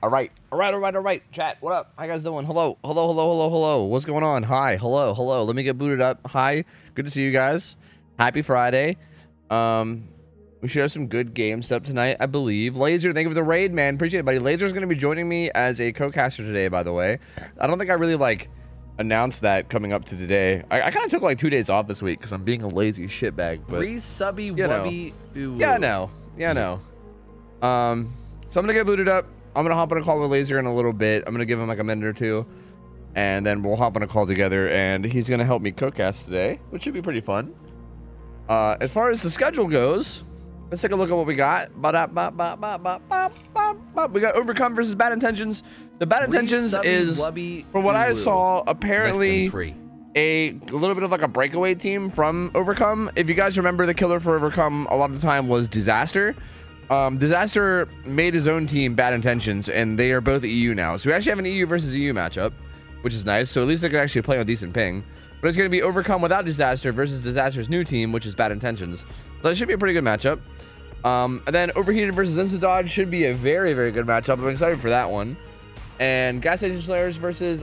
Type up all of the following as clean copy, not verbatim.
All right. Chat, what up? How you guys doing? Hello. What's going on? Hi, hello. Let me get booted up. Hi, good to see you guys. Happy Friday. We should have some good games set up tonight, I believe. Laser, thank you for the raid, man. Appreciate it, buddy. Laser's gonna be joining me as a co-caster today, by the way. I don't think I really like announced that coming up to today. I kind of took like 2 days off this week because I'm being a lazy shitbag. But Resubby wubby. Yeah, I know. So I'm gonna get booted up. I'm gonna hop on a call with Laser in a little bit. I'm gonna give him like a minute or two, and then we'll hop on a call together, and he's gonna help me co-cast today, which should be pretty fun. As far as the schedule goes, let's take a look at what we got. We got Overcome versus Bad Intentions. The Bad Intentions is, from what I saw, apparently a little bit of like a breakaway team from Overcome. If you guys remember, the killer for Overcome a lot of the time was Disaster. Disaster made his own team, Bad Intentions, and they are both EU now. So we actually have an EU versus EU matchup, which is nice. So at least they can actually play on decent ping. But it's going to be Overcome without Disaster versus Disaster's new team, which is Bad Intentions. So it should be a pretty good matchup. And then Overheated versus Insta Dodge should be a very, very good matchup. I'm excited for that one. And Gas Station Slayers versus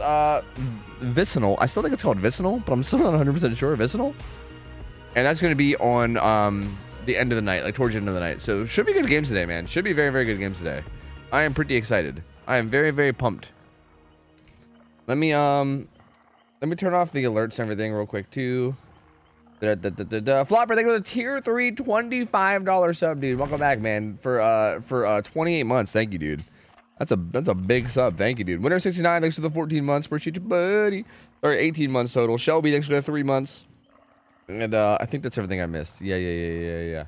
Vicinal. I still think it's called Vicinal, but I'm still not 100% sure. Vicinal. And that's going to be on the end of the night, like towards the end of the night. So should be good games today, man. Should be very, very good games today. I am pretty excited. I am very, very pumped. Let me turn off the alerts and everything real quick too. Flopper, thank you for the tier 3 $25 sub, dude. Welcome back, man. For 28 months. Thank you, dude. That's a big sub. Thank you, dude. Winner 69, thanks for the 14 months. Appreciate you, buddy. Or 18 months total. Shelby, thanks for the 3 months. And I think that's everything I missed. Yeah.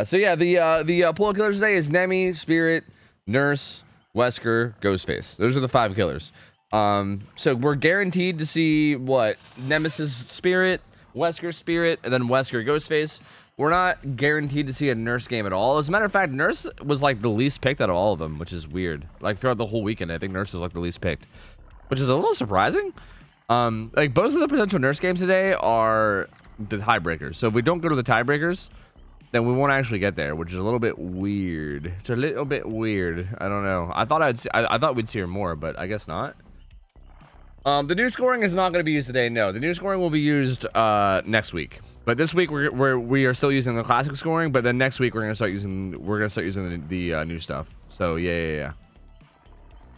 So yeah, the pull killers today is Nemi, Spirit, Nurse, Wesker, Ghostface. Those are the 5 killers. So we're guaranteed to see what Nemesis Spirit, Wesker Spirit, and then Wesker Ghostface. We're not guaranteed to see a Nurse game at all. As a matter of fact, Nurse was like the least picked out of all of them, which is weird. Like throughout the whole weekend, I think Nurse was like the least picked, which is a little surprising. Like both of the potential Nurse games today are the tiebreakers. So if we don't go to the tiebreakers, then we won't actually get there, which is a little bit weird. It's a little bit weird. I don't know. I thought we'd see her more, but I guess not. The new scoring is not going to be used today. No, the new scoring will be used next week. But this week we are still using the classic scoring. But then next week we're gonna start using the new stuff. So yeah.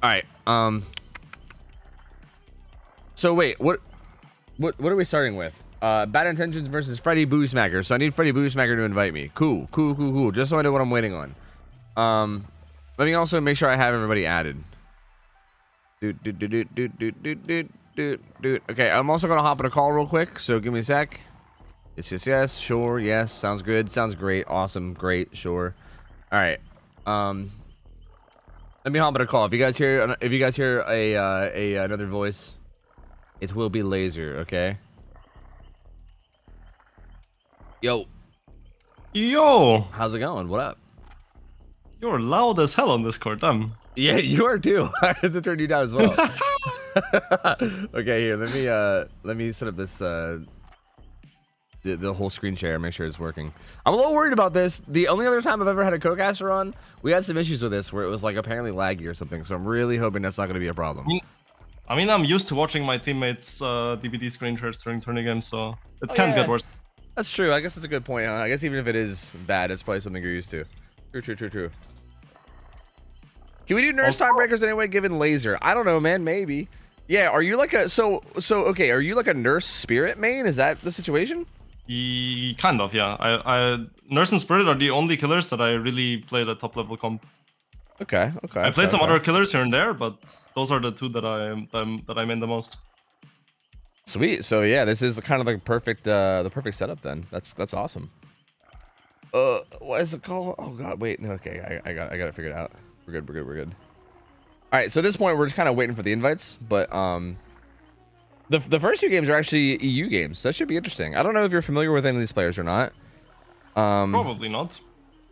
All right. So wait, what are we starting with? Bad Intentions versus Freddy Boo Smacker. So I need Freddy Boo Smacker to invite me. Cool. Just so I know what I'm waiting on. Let me also make sure I have everybody added. Okay, I'm also gonna hop on a call real quick. So give me a sec. Yes. Sure. Yes. Sounds good. Sounds great. Awesome. Great. Sure. All right. Let me hop on a call. If you guys hear another voice, it will be Laser. Okay. Yo. How's it going? What up? You're loud as hell on Discord, Yeah, you are too. I had to turn you down as well. Okay, here. Let me set up this the whole screen share. Make sure it's working. I'm a little worried about this. The only other time I've ever had a co-caster on, we had some issues with this where it was like apparently laggy or something. So I'm really hoping that's not going to be a problem. I mean, I'm used to watching my teammates' DVD screen shares during tourney games, so it can get worse. That's true. I guess that's a good point, huh? I guess even if it is bad, it's probably something you're used to. True. Can we do nurse timebreakers anyway, given Laser? I don't know, man. Maybe. Yeah, are you like a... okay, are you like a nurse spirit main? Is that the situation? Kind of, yeah. Nurse and Spirit are the only killers that I really played at top level comp. Okay. I played some other killers here and there, but those are the two that I main the most. Sweet. So yeah, this is kind of like the perfect setup then. That's awesome. What is it called? Oh god, wait. No, okay, I got it figured out. We're good. All right. So at this point, we're just kind of waiting for the invites, but the first two games are actually EU games. So that should be interesting. I don't know if you're familiar with any of these players or not. Probably not.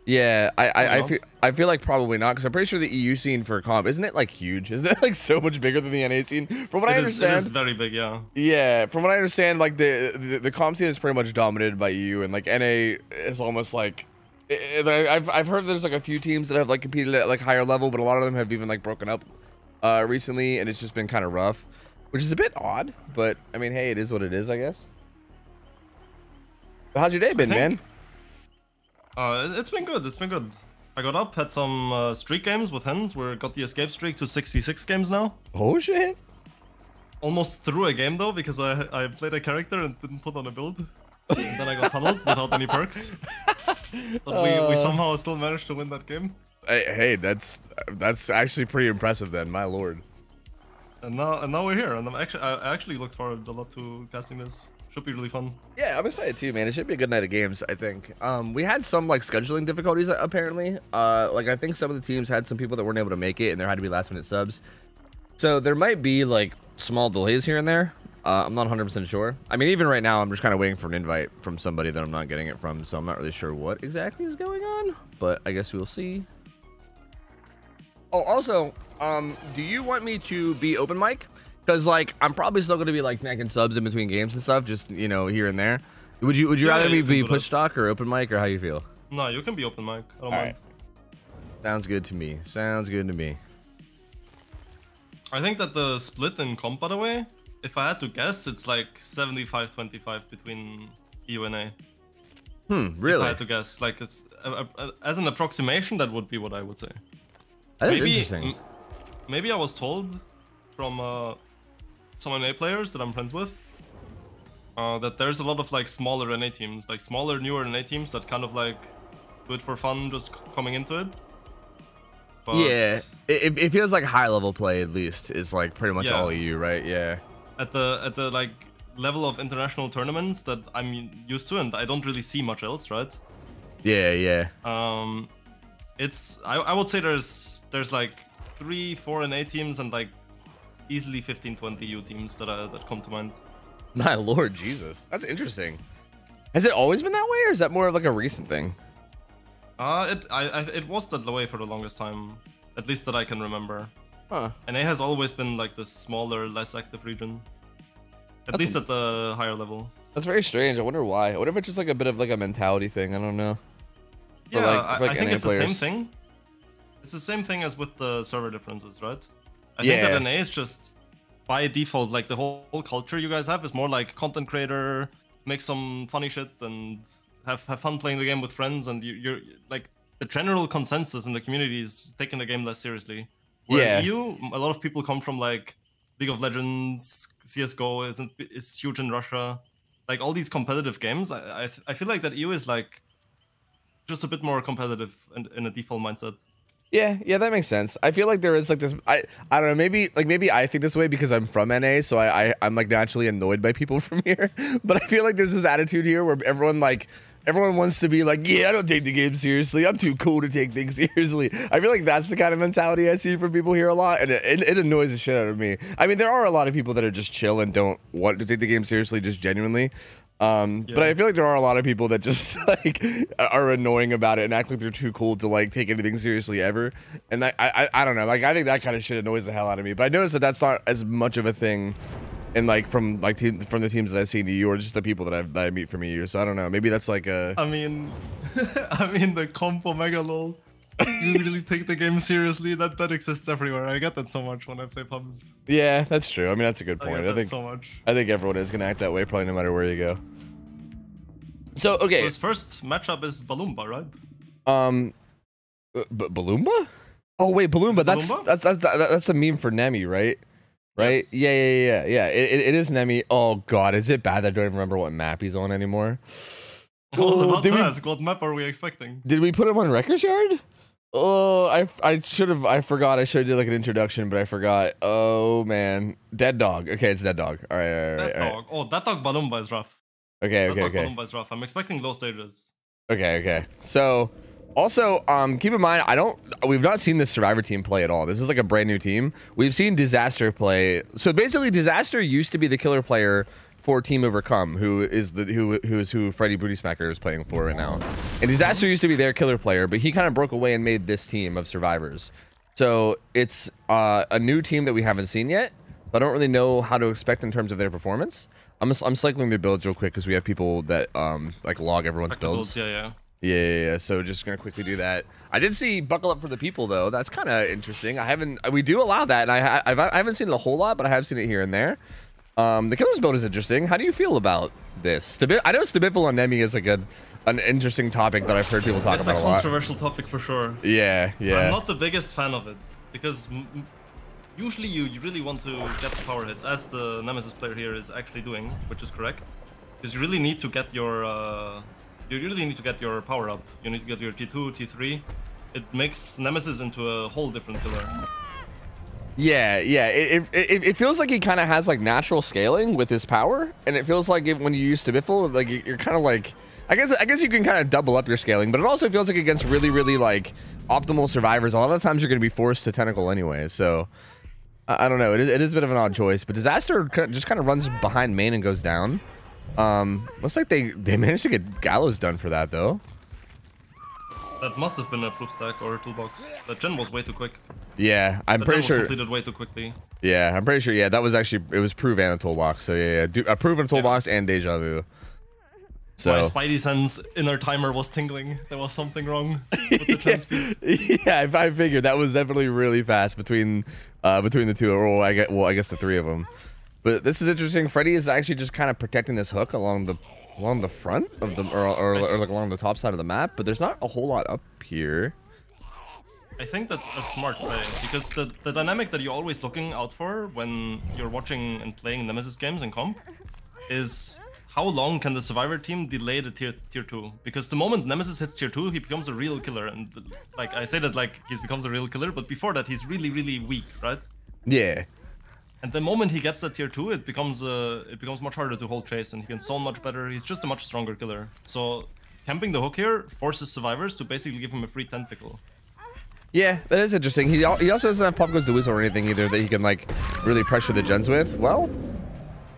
Yeah, I feel like probably not, because I'm pretty sure the EU scene for comp, isn't it like huge? Isn't it like so much bigger than the NA scene? From what I understand, it is very big, yeah. Yeah, from what I understand, like the comp scene is pretty much dominated by EU, and like NA is almost like I've heard there's like a few teams that have like competed at like higher level, but a lot of them have even like broken up recently, and it's just been kind of rough, which is a bit odd. But I mean, hey, it is what it is, I guess. But how's your day been, man? It's been good. I got up, had some streak games with hens. We got the escape streak to 66 games now. Oh shit! Almost threw a game though, because I played a character and didn't put on a build. And then I got tunneled without any perks. But we somehow still managed to win that game. Hey, that's actually pretty impressive then, my lord. And now we're here, and I actually looked forward a lot to casting this. Should be really fun. Yeah, I'm excited too, man. It should be a good night of games, I think. We had some like scheduling difficulties apparently. Like I think some of the teams had some people that weren't able to make it, and there had to be last minute subs. So there might be like small delays here and there. I'm not 100% sure. I mean, even right now, I'm just kind of waiting for an invite from somebody that I'm not getting it from, so I'm not really sure what exactly is going on. But I guess we'll see. Oh, also, do you want me to be open mic? Because like I'm probably still gonna be like making subs in between games and stuff, just here and there. Would you rather me be push stock or open mic, or how you feel? No, you can be open mic. I don't mind. Sounds good to me. I think that the split in comp, by the way, if I had to guess, it's like 75-25 between EU and A. Really? If I had to guess, like it's as an approximation, that would be what I would say. That is interesting. Maybe I was told from some NA players that I'm friends with that there's a lot of like smaller NA teams, like smaller, newer NA teams that kind of like do it for fun, just coming into it. But yeah, it feels like high level play at least is like pretty much all EU, right? Yeah. At the like level of international tournaments that I'm used to, and I don't really see much else, right? Yeah. It's I would say there's like 3-4 NA teams and like easily 15-20 EU teams that come to mind. My lord Jesus, that's interesting. Has it always been that way, or is that more of like a recent thing? It was that way for the longest time, at least that I can remember. Huh. NA has always been like the smaller, less active region. At least at the higher level. That's very strange. I wonder why. I wonder if it's just like a bit of like a mentality thing. I don't know. Yeah, I think it's the same thing. It's the same thing as with the server differences, right? I think that NA is just by default, like the whole culture you guys have is more like content creator, make some funny shit and have fun playing the game with friends, and you're like the general consensus in the community is taking the game less seriously. Where in EU, a lot of people come from like League of Legends, CS:GO is huge in Russia. Like all these competitive games, I feel like that EU is like just a bit more competitive in a default mindset. Yeah, that makes sense. I feel like there is like this. I don't know. Maybe I think this way because I'm from NA, so I'm like naturally annoyed by people from here. But I feel like there's this attitude here where everyone wants to be like, yeah, I don't take the game seriously. I'm too cool to take things seriously. I feel like that's the kind of mentality I see from people here a lot, and it annoys the shit out of me. I mean, there are a lot of people that are just chill and don't want to take the game seriously, just genuinely. But I feel like there are a lot of people that just like are annoying about it and act like they're too cool to like take anything seriously ever. And I don't know, like I think that kind of shit annoys the hell out of me. But I noticed that that's not as much of a thing in like from the teams that I've seen EU or just the people that I meet from EU. So I don't know, maybe that's like a. I mean the comp Omega lol. You really take the game seriously. That exists everywhere. I get that so much when I play pubs. Yeah, that's true. I mean, that's a good point. I think so much. I think everyone is gonna act that way, probably no matter where you go. So okay, his first matchup is Balloomba, right? Balloomba? Oh wait, Balloomba. That's a meme for Nemi, right? Right? Yes. Yeah. It is Nemi. Oh god, is it bad that I don't even remember what map he's on anymore? What map are we expecting? Did we put him on Wrecker's Yard? Oh, I forgot. I should have did like an introduction, but I forgot. Oh man, Dead Dog. Okay, it's Dead Dog. All right. Dead Dog. Oh, Dead Dog Balloomba is rough. Okay. Balloomba is rough. I'm expecting low stages. Okay. So, also, keep in mind, we've not seen this Survivor team play at all. This is like a brand new team. We've seen Disaster play. So basically, Disaster used to be the killer player for Team Overcome, who is who Freddy Booty Smacker is playing for right now. And Disaster used to be their killer player, but he kind of broke away and made this team of survivors. So it's a new team that we haven't seen yet. I don't really know how to expect in terms of their performance. I'm cycling their builds real quick because we have people that like log everyone's builds. Yeah. So just gonna quickly do that. I did see Buckle Up for the People though. That's kind of interesting. We do allow that, and I haven't seen it a whole lot, but I have seen it here and there. The killer's build is interesting. How do you feel about this? I know Stabifil on Nemi is like an interesting topic that I've heard people talk about a lot. It's a controversial topic for sure. Yeah. I'm not the biggest fan of it because usually you really want to get the power hits, as the Nemesis player here is actually doing, which is correct. Because you really need to get your power up. You need to get your T2, T3. It makes Nemesis into a whole different killer. Yeah. It feels like he kind of has like natural scaling with his power, and it feels like when you use Stabifil, like you're kind of like, I guess you can kind of double up your scaling, but it also feels like against really like optimal survivors, a lot of times you're going to be forced to tentacle anyway. So I don't know. It is a bit of an odd choice, but Disaster just kind of runs behind main and goes down. Looks like they managed to get Gallows done for that though. That must have been a proof stack or a toolbox. That gen was way too quick. Yeah, I'm pretty sure. Completed way too quickly. Yeah, I'm pretty sure. Yeah, that was actually, it was proof and a toolbox. So yeah, a proof and a toolbox and deja vu. So my Spidey sense inner timer was tingling. There was something wrong with the gen speed. Yeah, I figured that was definitely really fast between the two, or I guess the three of them. But this is interesting. Freddy is actually just kind of protecting this hook along the front of the or like along the top side of the map, but there's not a whole lot up here. I think that's a smart play, because the dynamic that you're always looking out for when you're watching and playing Nemesis games in comp is how long can the Survivor team delay the tier 2? Because the moment Nemesis hits tier 2, he becomes a real killer, and like I say that like he becomes a real killer, but before that he's really weak, right? Yeah. And the moment he gets that tier 2, it becomes much harder to hold chase, and he can zone much better. He's just a much stronger killer. So camping the hook here forces survivors to basically give him a free tentacle. Yeah, that is interesting. He also doesn't have Pop Goes the Weasel or anything either that he can like really pressure the gens with. Well,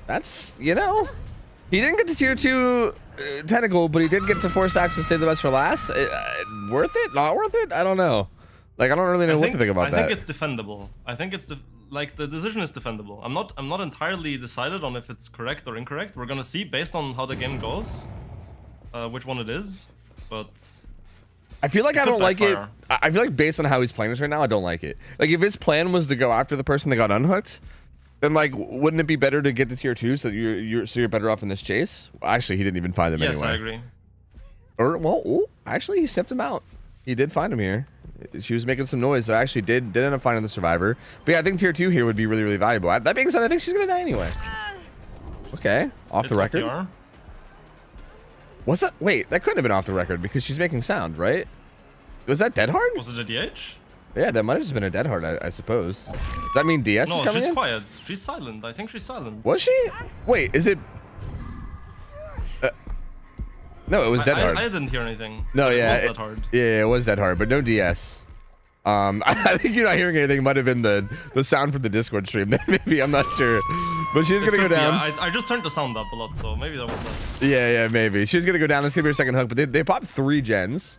that's, you know, he didn't get the tier 2 tentacle, but he did get to 4 stacks to save the best for last. Worth it? Not worth it? I don't know. Like, I don't really know what to think about that. I think it's defendable. I think it's like the decision is defendable. I'm not entirely decided on if it's correct or incorrect. We're gonna see based on how the game goes, which one it is. But I feel like I don't like it. I feel like based on how he's playing this right now, I don't like it. Like if his plan was to go after the person that got unhooked, then like wouldn't it be better to get the tier 2 so you're better off in this chase? Actually, he didn't even find them anyway. Yes, I agree. Or well, ooh, actually he snipped him out. He did find him here. She was making some noise, so I actually did end up finding the survivor. But yeah, I think tier 2 here would be really, really valuable. That being said, I think she's gonna die anyway. Okay, off the record. OTR. What's that? Wait, that couldn't have been off the record because she's making sound, right? Was that dead hard? Was it a DH? Yeah, that might have just been a dead hard, I suppose. Does that mean DS is coming No, she's in? quiet. She's silent. I think she's silent. Was she? Wait, is it? No, it was dead hard. I didn't hear anything. No, yeah, it was dead hard. Yeah, it was dead hard, but no DS. I think you're not hearing anything. It might have been the sound from the Discord stream. Maybe, I'm not sure. But she's gonna go down. I just turned the sound up a lot, so maybe that was that. Yeah, maybe. She's gonna go down. That's gonna be her second hook. But they popped 3 gens.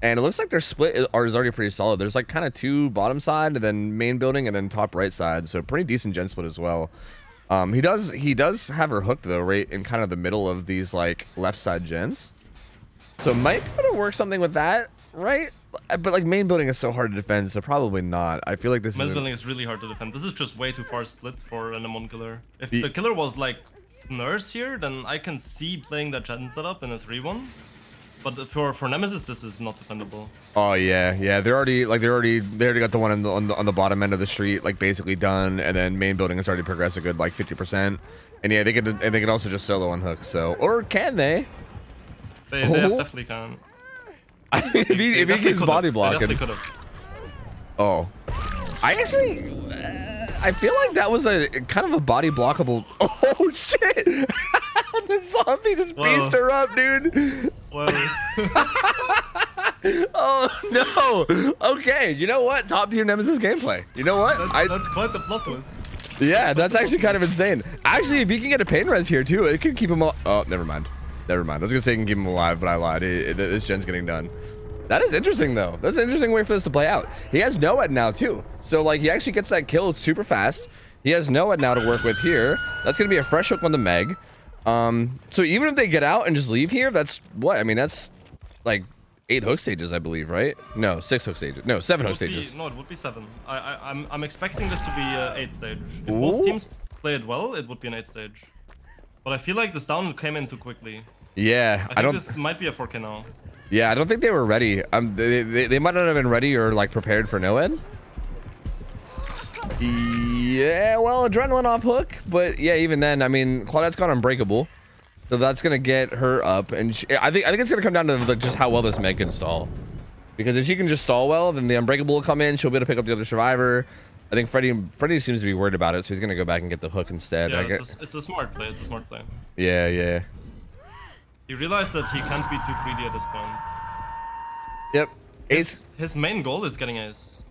And it looks like their split is already pretty solid. There's like kind of 2 bottom side and then main building and then top right side. So pretty decent gen split as well. He does have her hooked though, right in kind of the middle of these like left side gens. So might be able to work something with that, right? But like main building is so hard to defend, so probably not. I feel like this main building is really hard to defend. This is just way too far split for an M1 killer. If the killer was like nurse here, then I can see playing that gen setup in a 3-1. But for Nemesis, this is not defendable. Oh yeah. They already got the one on the bottom end of the street like basically done, and then main building has already progressed a good like 50%. And yeah, they could also just solo on hook. So, or can they? They definitely can. if he keeps body blocking. Oh, I actually, I feel like that was a kind of a body blockable. Oh shit! The zombie just beast her up, dude. Oh no. Okay, you know what? Top tier Nemesis gameplay. You know what? That's quite the plot twist. Yeah, that's actually kind of insane. Actually, if he can get a pain res here too, it could keep him. Oh, never mind. I was gonna say it can keep him alive, but I lied. This gen's getting done. That is interesting though. That's an interesting way for this to play out. He has NOED now too, so like he actually gets that kill super fast. He has NOED now to work with here. That's gonna be a fresh hook on the Meg. So even if they get out and just leave here, that's what? I mean, that's like 8 hook stages, I believe, right? No, 6 hook stages. No, 7 hook stages. No, it would be 7. I'm expecting this to be 8 stage. If both teams play it well, it would be an 8 stage. But I feel like this down came in too quickly. Yeah, I think this might be a 4K now. Yeah, I don't think they were ready. They might not have been ready or like prepared for NOED. Yeah, well, adrenaline off hook, but yeah, even then, I mean, Claudette's got unbreakable, so that's gonna get her up, and I think it's gonna come down to just how well this Meg can stall. Because if she can just stall well, then the unbreakable will come in. She'll be able to pick up the other survivor. I think Freddy seems to be worried about it, so he's gonna go back and get the hook instead. Yeah, it's a smart play. It's a smart play. Yeah. He realized that he can't be too greedy at this point. Yep. His main goal is getting ace.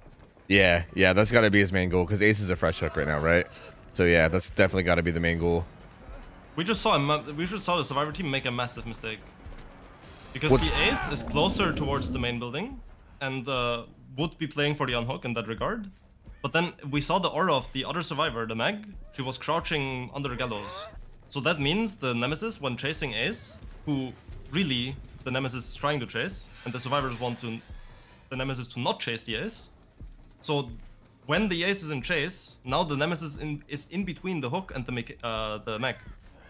Yeah, that's got to be his main goal because ace is a fresh hook right now, right? So yeah, that's definitely got to be the main goal. We just saw the survivor team make a massive mistake because the ace is closer towards the main building and would be playing for the unhook in that regard. But then we saw the aura of the other survivor, the Meg. She was crouching under the gallows. So that means the Nemesis, when chasing ace, who really the Nemesis is trying to chase, and the survivors want the Nemesis to not chase the ace. So when the ace is in chase, now the Nemesis is in between the hook and the Meg.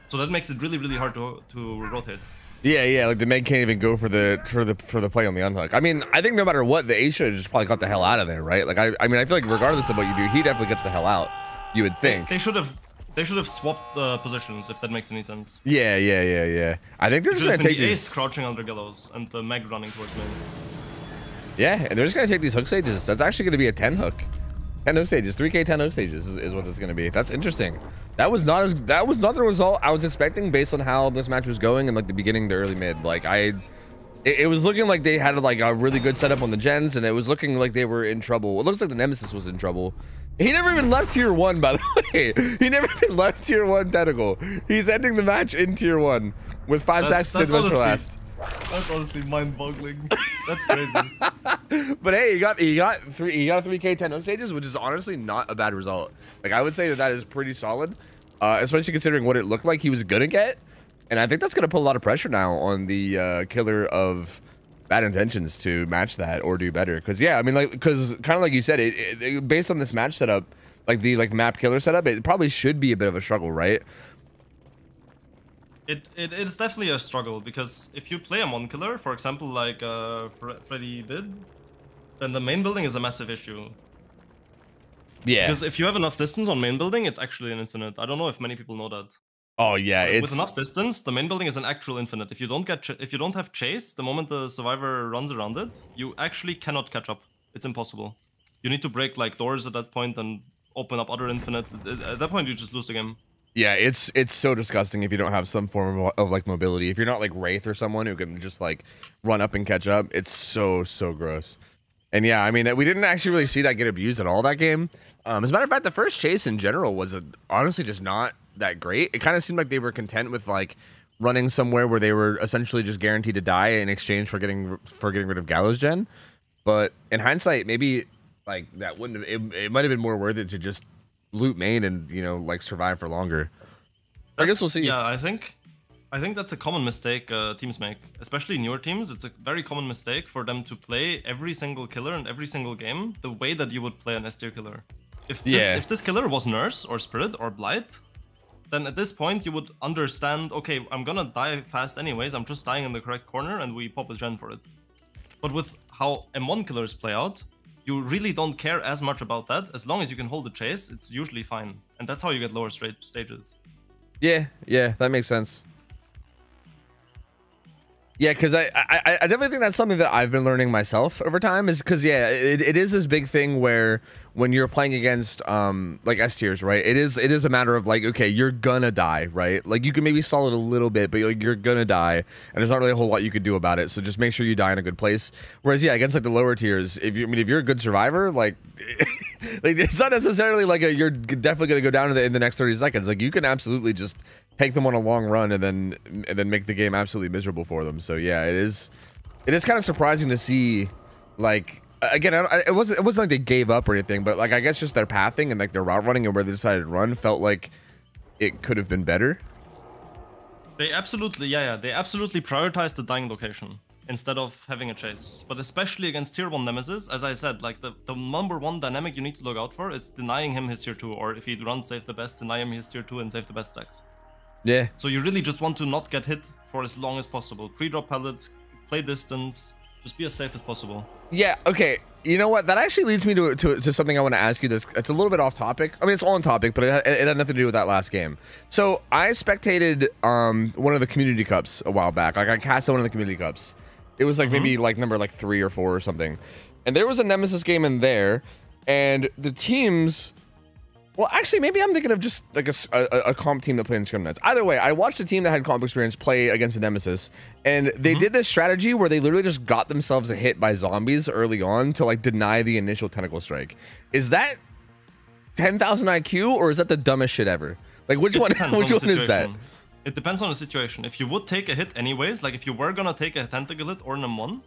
So that makes it really hard to rotate. Yeah, like the Meg can't even go for the play on the unhook. I mean, I think no matter what, the ace should have just probably got the hell out of there, right? Like I mean, I feel like regardless of what you do, he definitely gets the hell out. You would think. They should have swapped positions, if that makes any sense. Yeah. I think they're just gonna take the ace crouching under gallows and the Meg running towards me. Yeah, and they're just gonna take these hook stages. That's actually gonna be a 10 hook. 10 hook stages, 3K 10 hook stages is what it's gonna be. That's interesting. That was not the result I was expecting based on how this match was going in like the beginning to early mid. Like it was looking like they had like a really good setup on the gens, and it was looking like they were in trouble. It looks like the Nemesis was in trouble. He never even left tier 1, by the way. He never even left tier 1 tentacle. He's ending the match in tier 1 with 5 stacks to the for last. That's honestly mind-boggling. That's crazy. But hey, he got 3K 10 hook stages, which is honestly not a bad result. Like I would say that is pretty solid, especially considering what it looked like he was gonna get. And I think that's gonna put a lot of pressure now on the killer of Bad Intentions to match that or do better. Because yeah, I mean, like, because kind of like you said, it based on this match setup, like the map killer setup, it probably should be a bit of a struggle, right? It's definitely a struggle, because if you play a mon killer, for example, like Freddy did, then the main building is a massive issue. Yeah. Because if you have enough distance on main building, it's actually an infinite. I don't know if many people know that. Oh yeah, with enough distance, the main building is an actual infinite. If you don't have chase, the moment the survivor runs around it, you actually cannot catch up. It's impossible. You need to break like doors at that point and open up other infinites. At that point, you just lose the game. Yeah, it's so disgusting if you don't have some form of like mobility. If you're not like Wraith or someone who can just like run up and catch up, it's so gross. And yeah, I mean, we didn't actually really see that get abused at all that game. As a matter of fact, the first chase in general was honestly just not that great. It kind of seemed like they were content with like running somewhere where they were essentially just guaranteed to die in exchange for getting rid of Gallows Gen. But in hindsight, maybe like that wouldn't have, it might have been more worth it to just loot main and, you know, like survive for longer. I guess we'll see. Yeah, I think that's a common mistake teams make, especially newer teams. It's a very common mistake for them to play every single killer in every single game the way that you would play an S tier killer. If this killer was Nurse or Spirit or Blight, then at this point you would understand, okay, I'm gonna die fast anyways, I'm just dying in the correct corner and we pop a gen for it. But with how M1 killers play out, you really don't care as much about that. As long as you can hold the chase, it's usually fine. And that's how you get lower stages. Yeah, that makes sense. Yeah, because I definitely think that's something that I've been learning myself over time, is because, yeah, it is this big thing where when you're playing against like S tiers, right, it is a matter of like, okay, you're gonna die, right? Like you can maybe stall it a little bit, but you're gonna die, and there's not really a whole lot you could do about it. So just make sure you die in a good place. Whereas yeah, against like the lower tiers, if you're a good survivor, like like it's not necessarily like you're definitely gonna go down in the next 30 seconds. Like you can absolutely just take them on a long run and then make the game absolutely miserable for them. So yeah, it is kind of surprising to see, like, again, it wasn't like they gave up or anything, but like I guess just their pathing and like their route running and where they decided to run felt like it could have been better. They absolutely they absolutely prioritized the dying location instead of having a chase. But especially against tier 1 Nemesis, as I said, like the number one dynamic you need to look out for is denying him his tier 2, or if he runs save the best, deny him his tier 2 and save the best stacks. Yeah. So you really just want to not get hit for as long as possible. Pre-drop pellets, play distance, just be as safe as possible. Yeah, okay. You know what? That actually leads me to something I want to ask you. It's a little bit off topic. I mean, it's all on topic, but it had nothing to do with that last game. So I spectated one of the community cups a while back. Like I casted one of the community cups. It was like maybe like number like 3 or 4 or something. And there was a Nemesis game in there, and the teams. Well, actually, maybe I'm thinking of just like a comp team that played in Scrim Nets. Either way, I watched a team that had comp experience play against a Nemesis, and they did this strategy where they literally just got themselves a hit by zombies early on to like deny the initial tentacle strike. Is that 10,000 IQ, or is that the dumbest shit ever? Like, which one is that? It depends on the situation. If you would take a hit anyways, like if you were gonna take a tentacle hit or an M1,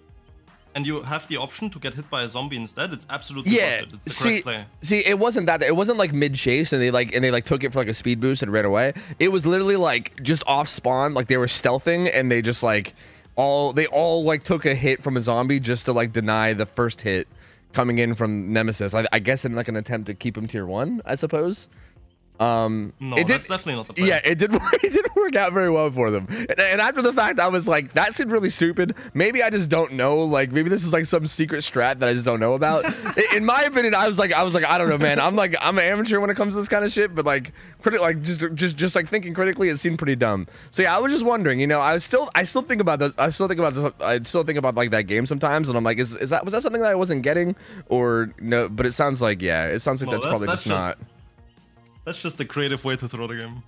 and you have the option to get hit by a zombie instead, it's absolutely worth it. It's the correct play. See, it wasn't that. It wasn't like mid chase and they took it for like a speed boost and ran away. It was literally like just off spawn, like they were stealthing and they just like all like took a hit from a zombie just to like deny the first hit coming in from Nemesis. I guess in like an attempt to keep him tier 1, I suppose. No, that's definitely not the play. Yeah, it didn't work out very well for them. And after the fact, I was like, that seemed really stupid. Maybe I just don't know. Like, maybe this is like some secret strat that I just don't know about. In my opinion, I was like, I don't know, man. I'm an amateur when it comes to this kind of shit. But like, just like thinking critically, it seemed pretty dumb. So yeah, I was just wondering. You know, I still think about this. I still think about like that game sometimes, and I'm like, was that something that I wasn't getting, or no? But it sounds like that's probably just not. That's just a creative way to throw the game.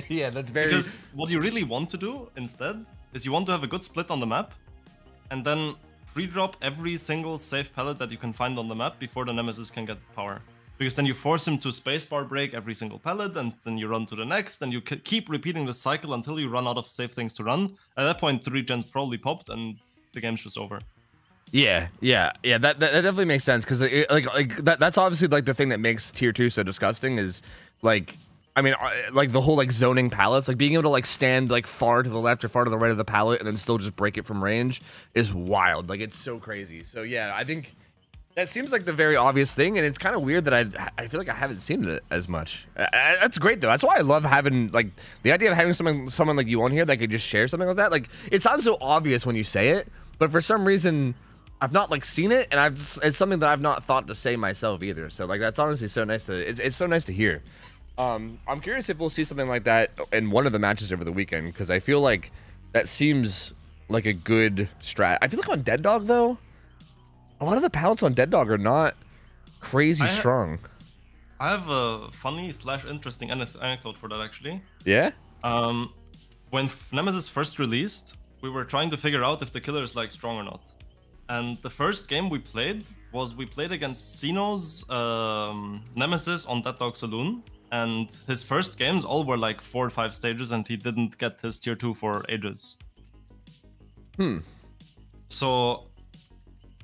yeah, that's very... Because what you really want to do instead is you want to have a good split on the map and then pre-drop every single safe pellet that you can find on the map before the Nemesis can get power. Because then you force him to spacebar break every single pellet, and then you run to the next, and you keep repeating the cycle until you run out of safe things to run. At that point, 3 gens probably popped and the game's just over. Yeah. That definitely makes sense, because that's obviously like the thing that makes tier 2 so disgusting is like, I mean, like the whole like zoning pallets, like being able to like stand like far to the left or far to the right of the pallet and then still just break it from range is wild. Like it's so crazy. So yeah, I think that seems like the very obvious thing, and it's kind of weird that I feel like I haven't seen it as much. That's great though. That's why I love having like the idea of having someone like you on here that could just share something like that. Like it sounds so obvious when you say it, but for some reason, I've not like seen it, and it's something that I've not thought to say myself either. So like that's honestly so nice to it's so nice to hear. I'm curious if we'll see something like that in one of the matches over the weekend, because I feel like that seems like a good strat. I feel like on Dead Dog though, a lot of the pallets on Dead Dog are not crazy strong. I have a funny / interesting anecdote for that actually. Yeah. When Nemesis first released, we were trying to figure out if the killer is like strong or not. And the first game we played against Xeno's Nemesis on Dead Dog Saloon. And his first games all were like 4 or 5 stages, and he didn't get his tier 2 for ages. So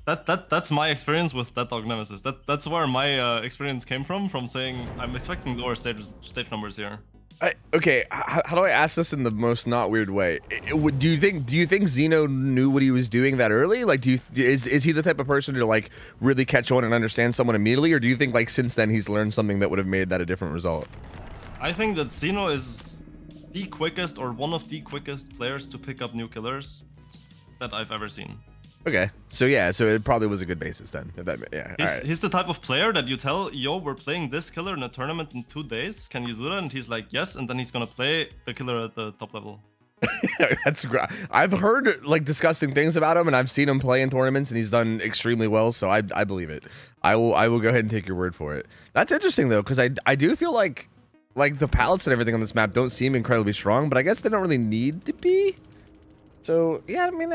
that's my experience with Dead Dog Nemesis. That's where my experience came from saying I'm expecting lower stage numbers here. Okay, how do I ask this in the most not weird way? Do you think Xeno knew what he was doing that early? Like, is he the type of person to like really catch on and understand someone immediately, or do you think like since then he's learned something that would have made that a different result? I think that Xeno is the quickest or one of the quickest players to pick up new killers that I've ever seen. Okay, so yeah, so it probably was a good basis then. He's the type of player that you tell, yo, we're playing this killer in a tournament in 2 days. Can you do that? And he's like, yes. And then he's gonna play the killer at the top level. That's great. I've heard like disgusting things about him, and I've seen him play in tournaments, and he's done extremely well. So I believe it. I will go ahead and take your word for it. That's interesting though, because I do feel like the pallets and everything on this map don't seem incredibly strong, but I guess they don't really need to be. So yeah, I mean,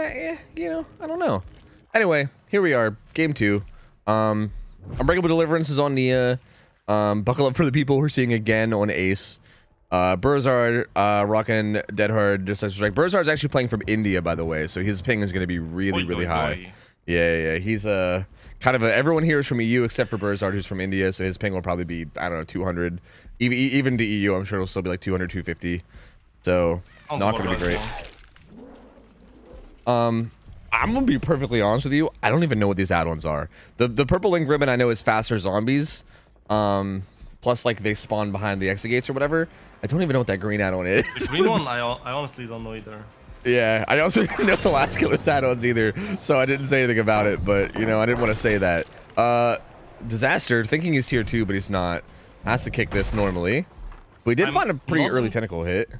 you know, I don't know. Anyway, here we are, game 2. Unbreakable Deliverance is on Nia. Buckle up for the people who are seeing again on Ace. Burzard, rocking Dead Hard, Decisive Strike. Burzard's actually playing from India, by the way, so his ping is going to be really high. Yeah, he's kind of everyone here is from EU except for Burzard, who's from India, so his ping will probably be, I don't know, 200. Even to EU, I'm sure it'll still be like 200, 250. So not going to be great. I'm gonna be perfectly honest with you. I don't even know what these add-ons are. The purple link ribbon I know is faster zombies. Plus like they spawn behind the exit gates or whatever. I don't even know what that green add-on is. The green one, I honestly don't know either. Yeah, I also didn't know the last killer's add-ons either, so I didn't say anything about it. But you know, I didn't want to say that. Disaster, thinking he's tier 2, but he's not. Has to kick this normally. We did find a pretty early tentacle hit.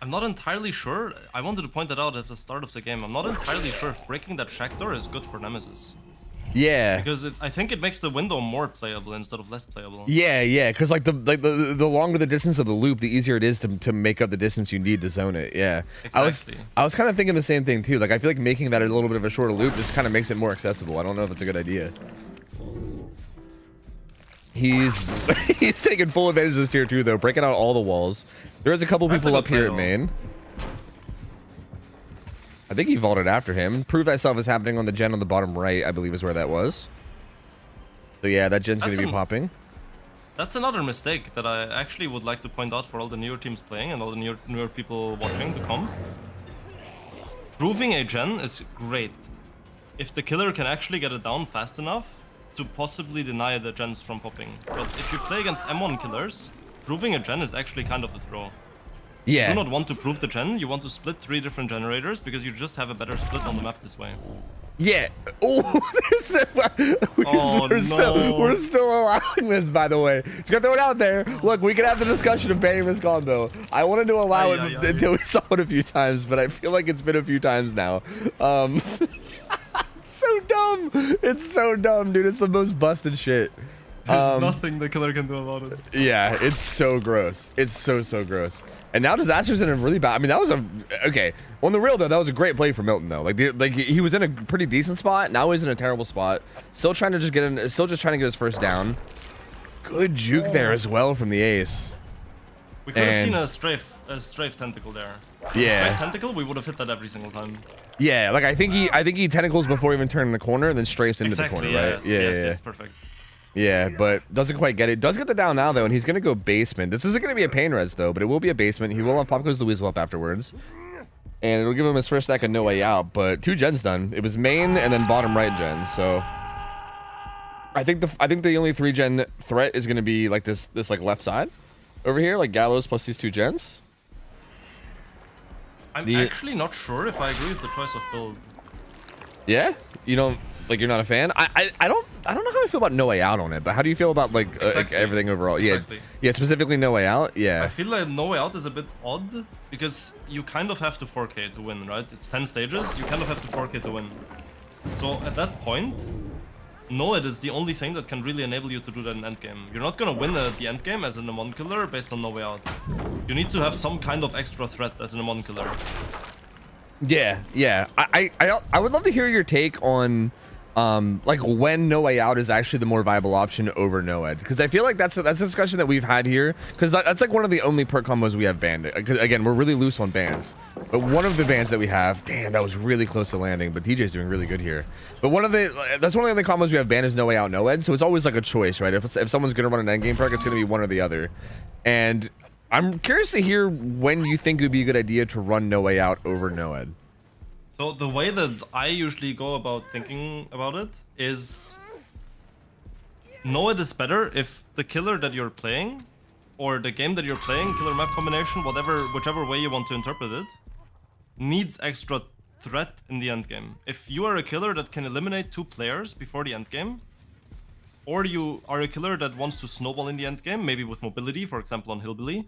I'm not entirely sure. I wanted to point that out at the start of the game. I'm not entirely sure if breaking that shack door is good for Nemesis. Yeah. Because I think it makes the window more playable instead of less playable. Yeah. Because like the longer the distance of the loop, the easier it is to make up the distance you need to zone it. Yeah. Exactly. I was kind of thinking the same thing too. Like I feel like making that a little bit of a shorter loop just kind of makes it more accessible. I don't know if it's a good idea. He's taking full advantage of this tier 2 though, breaking out all the walls. There's a couple people up here at main. I think he vaulted after him. Prove Thyself is happening on the gen on the bottom right, I believe is where that was. So yeah, that gen's going to be popping. That's another mistake that I actually would like to point out for all the newer teams playing and all the newer people watching to come. Proving a gen is great if the killer can actually get it down fast enough to possibly deny the gens from popping. But if you play against M1 killers, proving a gen is actually kind of a throw. Yeah. You do not want to prove the gen, you want to split 3 different generators because you just have a better split on the map this way. Yeah. Oh, there's the, we're still allowing this, by the way. Just gonna throw it out there. Look, we can have the discussion of banning this combo. I wanted to allow it until we saw it a few times, but I feel like it's been a few times now. So dumb. It's so dumb, dude. It's the most busted shit. There's nothing the killer can do about it. Yeah, it's so gross. It's so gross. And now Disaster's in a really bad. I mean, that was okay. On the real though, that was a great play for Milton though. Like he was in a pretty decent spot. Now he's in a terrible spot. Still trying to just get in. Still just trying to get his first down. Good juke there as well from the ace. We could have seen a strafe tentacle there. Yeah. Strafe tentacle, we would have hit that every single time. Yeah, like I think he tentacles before even turning the corner, and then strafes into the corner, right? Yes, perfect. Yeah, but doesn't quite get it. Does get the down now though, and he's gonna go basement. This isn't gonna be a pain res though, but it will be a basement. He will have Pop Goes the Weasel up afterwards, and it'll give him his first stack of No Way Out. But 2 gens done. It was main and then bottom right gen. So I think the only 3 gen threat is gonna be like this like left side over here, like Gallows plus these 2 gens. I'm actually not sure if I agree with the choice of build. Yeah? you don't like, you're not a fan. I don't know how I feel about No Way Out on it, but how do you feel about like, like everything overall? Exactly. Yeah, specifically No Way Out. Yeah. I feel like No Way Out is a bit odd because you kind of have to 4K to win, right? It's 10 stages. You kind of have to 4K to win. So at that point, Noed is the only thing that can really enable you to do that in endgame. You're not gonna win the endgame as an Amon killer based on No Way Out. You need to have some kind of extra threat as an Amon killer. Yeah. I would love to hear your take on like when No Way Out is actually the more viable option over Noed, because I feel like that's a discussion that we've had here, because that's like one of the only perk combos we have banned. Again, we're really loose on bans, but one of the bans that we have, damn, that was really close to landing, but TJ's doing really good here. But that's one of the only combos we have banned is No Way Out, Noed, so it's always like a choice, right? If someone's gonna run an endgame perk, it's gonna be one or the other. And I'm curious to hear when you think it would be a good idea to run No Way Out over Noed. So the way that I usually go about thinking about it is, Noed is better if the killer that you're playing, or the game that you're playing, killer map combination, whichever way you want to interpret it, needs extra threat in the endgame. If you are a killer that can eliminate 2 players before the endgame, or you are a killer that wants to snowball in the endgame, maybe with mobility, for example on Hillbilly,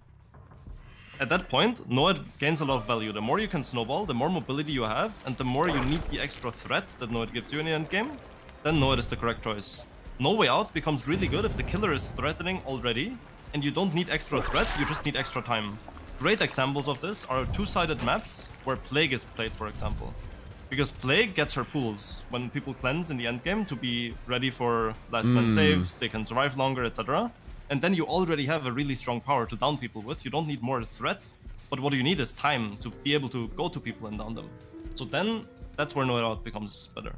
at that point, Noed gains a lot of value. The more you can snowball, the more mobility you have, and the more you need the extra threat that Noed gives you in the endgame, then Noed is the correct choice. No Way Out becomes really good if the killer is threatening already, and you don't need extra threat, you just need extra time. Great examples of this are 2-sided maps where Plague is played, for example. Because Plague gets her pools when people cleanse in the endgame to be ready for last man saves, they can survive longer, etc. And then you already have a really strong power to down people with. You don't need more threat, but what you need is time to be able to go to people and down them. So then, that's where No Way Out becomes better.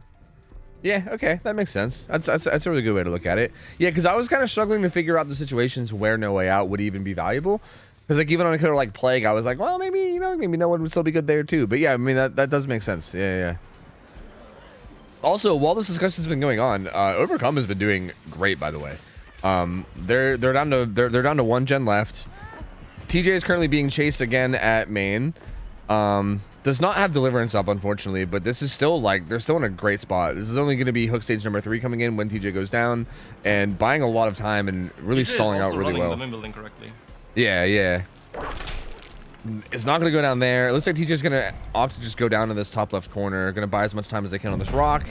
Yeah, okay, that makes sense. That's a really good way to look at it. Yeah, because I was kind of struggling to figure out the situations where No Way Out would even be valuable. Because like even on a killer like Plague, I was like, well, maybe maybe No One would still be good there too. But yeah, I mean that does make sense. Yeah. Also, while this discussion's been going on, Overcome has been doing great, by the way. They're down to 1 gen left. TJ is currently being chased again at main. Does not have Deliverance up, unfortunately, but this is still like they're still in a great spot. This is only going to be hook stage number 3 coming in when TJ goes down, and buying a lot of time and really TJ stalling out really well. The building correctly. Yeah. It's not going to go down there. It looks like TJ's going to opt to just go down to this top left corner. Going to buy as much time as they can on this rock.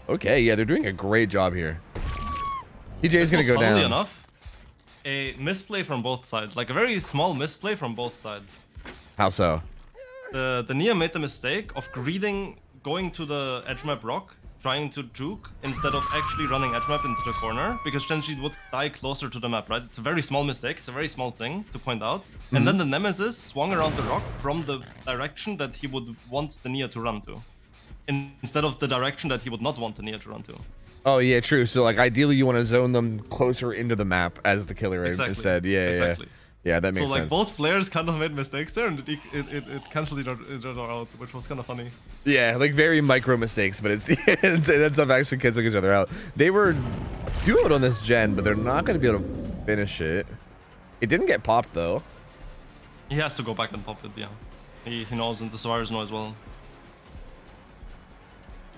Okay, yeah, they're doing a great job here. TJ is going to go down. Funnily enough, a misplay from both sides, like a very small misplay from both sides. How so? The Nia made the mistake of greeting, going to the edge map rock, trying to juke, instead of actually running edge map into the corner, because then she would die closer to the map, right? It's a very small mistake, it's a very small thing to point out. And then the Nemesis swung around the rock from the direction that he would want the Nia to run to, instead of the direction that he would not want the Nia to run to. Oh yeah, true. So like ideally you want to zone them closer into the map as the killer instead. Yeah. Yeah, that makes sense. So like both players kind of made mistakes there, and it canceled each other out, which was kind of funny. Yeah, like very micro mistakes, but it ends up actually canceling each other out. They were doing it on this gen, but they're not going to be able to finish it. It didn't get popped though. He has to go back and pop it. Yeah, he knows, and the survivors know as well.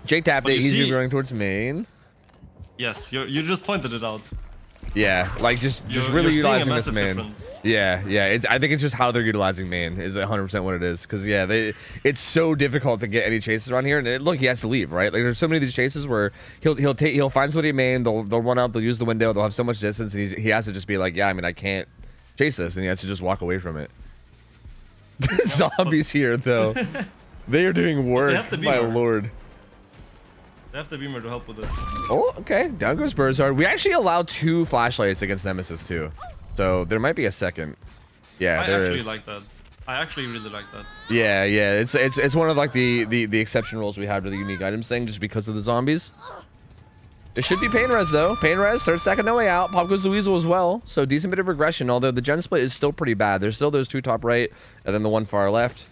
Jake tapped it. He's running towards main. Yes, you just pointed it out. Yeah, like just really utilizing this main. Yeah. I think it's just how they're utilizing main is 100% what it is. Because yeah, it's so difficult to get any chases around here. And look, he has to leave, right? Like there's so many of these chases where he'll find somebody in main. They'll run out. They'll use the window. They'll have so much distance, and he has to just be like, yeah, I mean, I can't chase this, and he has to just walk away from it. Zombies here though, they are doing work. My lord. They have the beamer to help with it. Oh, okay. Down goes Burzard. We actually allow 2 flashlights against Nemesis too, so there might be a second. Yeah, there is. I actually like that. I actually really like that. Yeah. It's one of like the exception rules we have to the unique items thing, just because of the zombies. It should be pain res though. Pain res, 3rd stack of No Way Out. Pop goes the Weasel as well. So decent bit of regression. Although the gen split is still pretty bad. There's still those 2 top right, and then the 1 far left.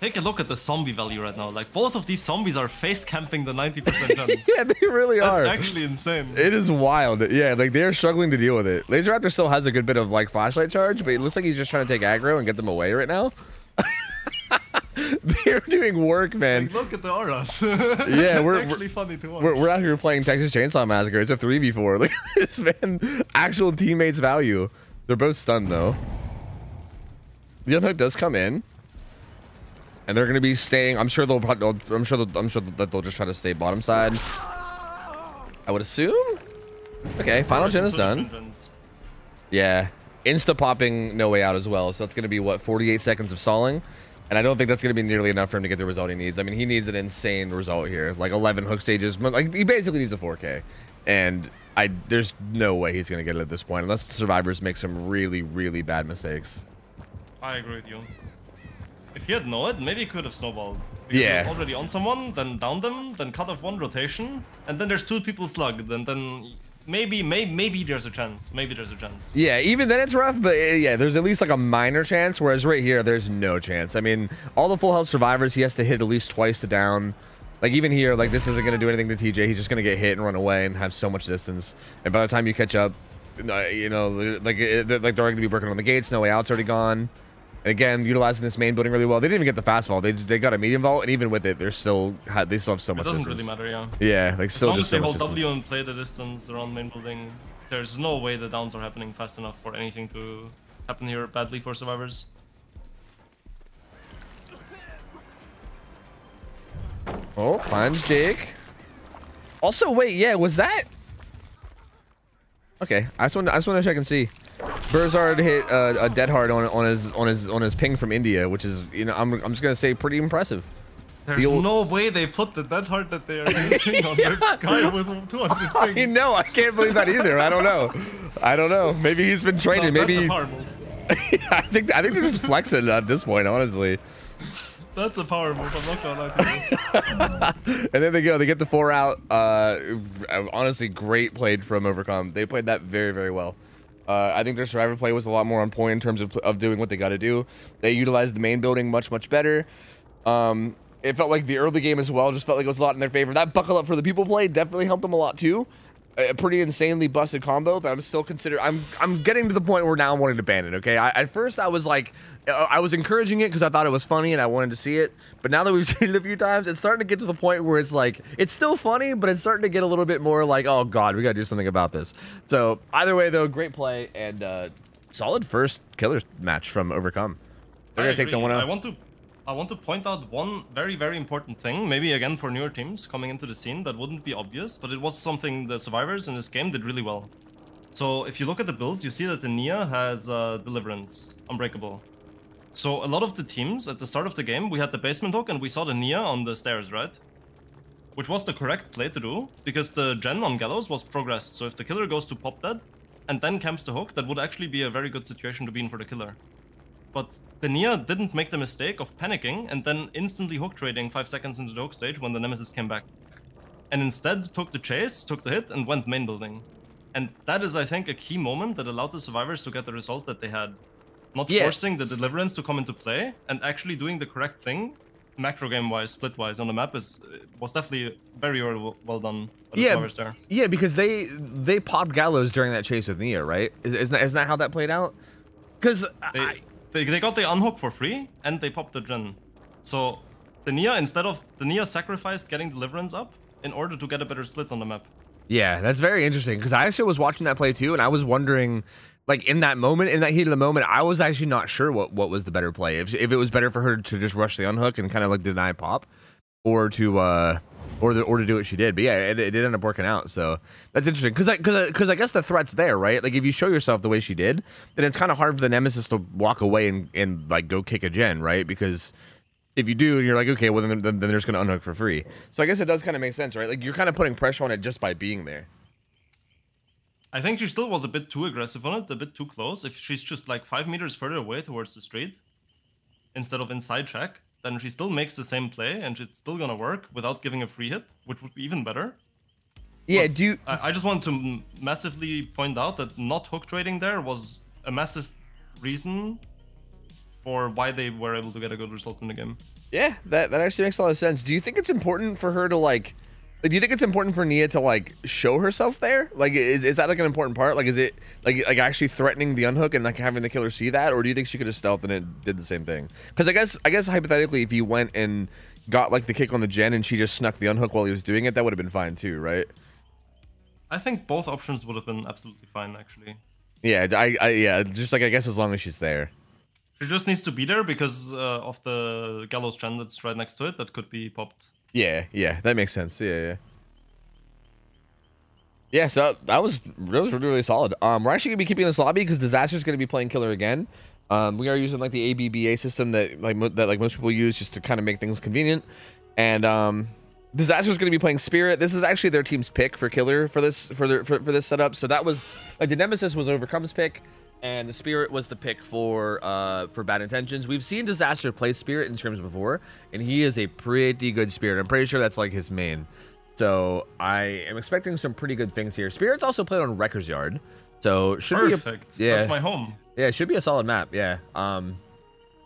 Take a look at the zombie value right now. Like, both of these zombies are face camping the 90% gen. Yeah, they really are. That's actually insane. It is wild. Yeah, like, they're struggling to deal with it. Laser Raptor still has a good bit of, like, flashlight charge, but it looks like he's just trying to take aggro and get them away right now. They're doing work, man. Like, look at the auras. Yeah, we're actually funny to watch. We're out here playing Texas Chainsaw Massacre. It's a 3v4. Look at this, man. Actual teammates value. They're both stunned though. The unhook does come in, and they're gonna be staying. I'm sure that they'll just try to stay bottom side. I would assume. Okay, final gen is done. Yeah, insta popping no way out as well. So it's gonna be what 48 seconds of stalling, and I don't think that's gonna be nearly enough for him to get the result he needs. I mean, he needs an insane result here, like 11 hook stages. Like he basically needs a 4K, and there's no way he's gonna get it at this point unless the survivors make some really, really bad mistakes. I agree with you. If he had known, maybe he could have snowballed. Because yeah. You're already on someone, then down them, then cut off one rotation, and then there's 2 people slugged, and then maybe there's a chance. Maybe there's a chance. Yeah, even then it's rough, but yeah, there's at least like a minor chance, whereas right here, there's no chance. I mean, all the full health survivors, he has to hit at least twice to down. Like even here, like this isn't going to do anything to TJ. He's just going to get hit and run away and have so much distance. And by the time you catch up, you know, like they're going to be working on the gates. No way out's already gone. And again, utilizing this main building really well. They didn't even get the fast vault. They got a medium vault, and even with it, they still have so much distance. It doesn't really matter, yeah. Yeah, like still just so much as long as they distance. hold W and play the distance around main building, there's no way the downs are happening fast enough for anything to happen here badly for survivors. Oh, finds Jake. Also, wait, yeah, was that? Okay, I just want to check and see. Burzard hit a dead hard on his ping from India, which is, you know, I'm just gonna say pretty impressive. There's no way they put the dead hard that they are using on the guy with 200 ping. I know, I can't believe that either. I don't know. Maybe he's been training. No, maybe. That's a power move. I think they're just flexing at this point, honestly. That's a power move. I'm not gonna lie to you. And then they go. They get the 4 out. Honestly, great played from Overcome. They played that very, very well. I think their survivor play was a lot more on point in terms of doing what they got to do. They utilized the main building much better. It felt like the early game as well just felt like it was a lot in their favor. That buckle up for the people play definitely helped them a lot too. A pretty insanely busted combo that I'm still considering. I'm getting to the point where now I'm wanting to ban it. Okay, at first I was like, I was encouraging it because I thought it was funny and I wanted to see it. But now that we've seen it a few times, it's starting to get to the point where it's like, it's still funny, but it's starting to get a little bit more like, oh god, we gotta do something about this. So either way though, great play and solid first killer match from Overcome. They're gonna take the 1-0. I want to point out one very, very important thing, maybe again for newer teams coming into the scene that wouldn't be obvious, but it was something the survivors in this game did really well. So if you look at the builds, you see that the Nia has Deliverance, Unbreakable. So a lot of the teams at the start of the game, we had the basement hook and we saw the Nia on the stairs, right? Which was the correct play to do, because the gen on Gallows was progressed. So if the killer goes to pop dead and then camps the hook, that would actually be a very good situation to be in for the killer. But the Nia didn't make the mistake of panicking and then instantly hook trading 5 seconds into the hook stage when the Nemesis came back. And instead took the chase, took the hit, and went main building. And that is, I think, a key moment that allowed the survivors to get the result that they had. Not forcing the Deliverance to come into play, and actually doing the correct thing, macro game-wise, split-wise on the map was definitely very well done by the survivors there. Yeah, because they popped Gallows during that chase with Nia, right? Isn't that how that played out? Because They got the unhook for free, and they popped the gen. So the Nia sacrificed getting Deliverance up in order to get a better split on the map. Yeah, that's very interesting, because I actually was watching that play too, and I was wondering, like in that moment, in that heat of the moment, I was actually not sure what was the better play. If it was better for her to just rush the unhook and kind of like deny pop, or to do what she did. But yeah, it did end up working out. So that's interesting, because I guess the threat's there, right? Like if you show yourself the way she did, then it's kind of hard for the Nemesis to walk away and like go kick a gen, right? Because if you do, you're like, okay, well then they're just gonna unhook for free. So I guess it does kind of make sense, right? Like you're kind of putting pressure on it just by being there. I think she still was a bit too aggressive on it, a bit too close. If she's just like 5 meters further away towards the street, instead of inside check, then she still makes the same play, and it's still gonna work without giving a free hit, which would be even better. Yeah, but I just want to massively point out that not hook trading there was a massive reason for why they were able to get a good result in the game. Yeah, that actually makes a lot of sense. Do you think it's important for her to like Like, do you think it's important for Nia to like show herself there? Like, is that like an important part? Like, is it like actually threatening the unhook and like having the killer see that, or do you think she could have stealthed and it did the same thing? Because I guess hypothetically, if you went and got like the kick on the gen and she just snuck the unhook while he was doing it, that would have been fine too, right? I think both options would have been absolutely fine, actually. Yeah, yeah, just like I guess as long as she's there. She just needs to be there because of the gallows gen that's right next to it that could be popped. Yeah, that makes sense. Yeah, so that was really solid. We're actually gonna be keeping this lobby because Disaster's gonna be playing killer again. We are using like the ABBA system that most people use just to kind of make things convenient. And Disaster's gonna be playing Spirit. This is actually their team's pick for killer for this setup. So that was like the Nemesis was Overcome's pick, and the Spirit was the pick for Bad Intentions. We've seen Disaster play Spirit in scrims before, and he is a pretty good Spirit. I'm pretty sure that's like his main. So I am expecting some pretty good things here. Spirit's also played on Wrecker's Yard, so should perfect. Be yeah, that's my home. Yeah, it should be a solid map. Yeah.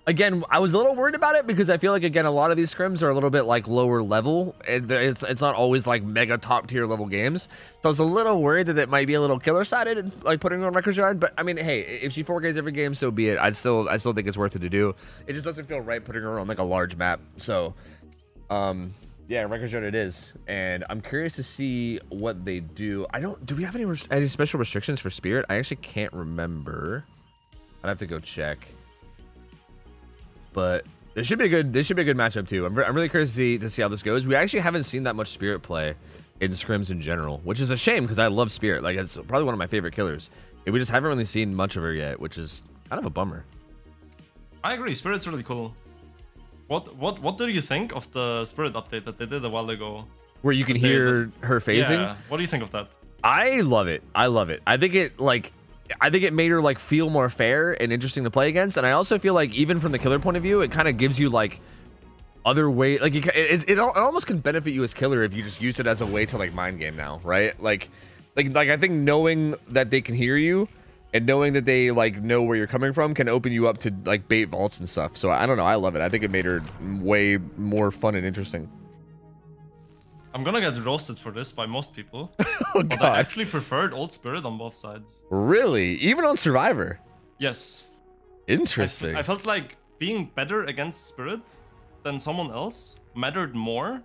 Again, I was a little worried about it because I feel like again a lot of these scrims are a little bit like lower level. It's not always like mega top tier level games. So I was a little worried that it might be a little killer sided, like putting her on Wrecker's Yard. But I mean, hey, if she 4Ks every game, so be it. I still think it's worth it to do. It just doesn't feel right putting her on like a large map. So, yeah, Wrecker's Yard it is, and I'm curious to see what they do. Do we have any special restrictions for Spirit? I actually can't remember. I'd have to go check. But this should be a good matchup too. I'm really curious to see how this goes. We actually haven't seen that much Spirit play in scrims in general, which is a shame because I love Spirit. Like it's probably one of my favorite killers. And we just haven't really seen much of her yet, which is kind of a bummer. I agree. Spirit's really cool. What do you think of the Spirit update that they did a while ago? Where you can hear her phasing? Yeah. What do you think of that? I love it. I think it made her like feel more fair and interesting to play against, and I also feel like even from the killer point of view, it kind of gives you like other way. Like it almost can benefit you as killer if you just use it as a way to like mind game now, right? Like I think knowing that they can hear you and knowing that they like know where you're coming from can open you up to like bait vaults and stuff. So I don't know, I love it. I think it made her way more fun and interesting. I'm gonna get roasted for this by most people. Oh, but I actually preferred Old Spirit on both sides. Really? Even on Survivor? Yes. Interesting. I felt like being better against Spirit than someone else mattered more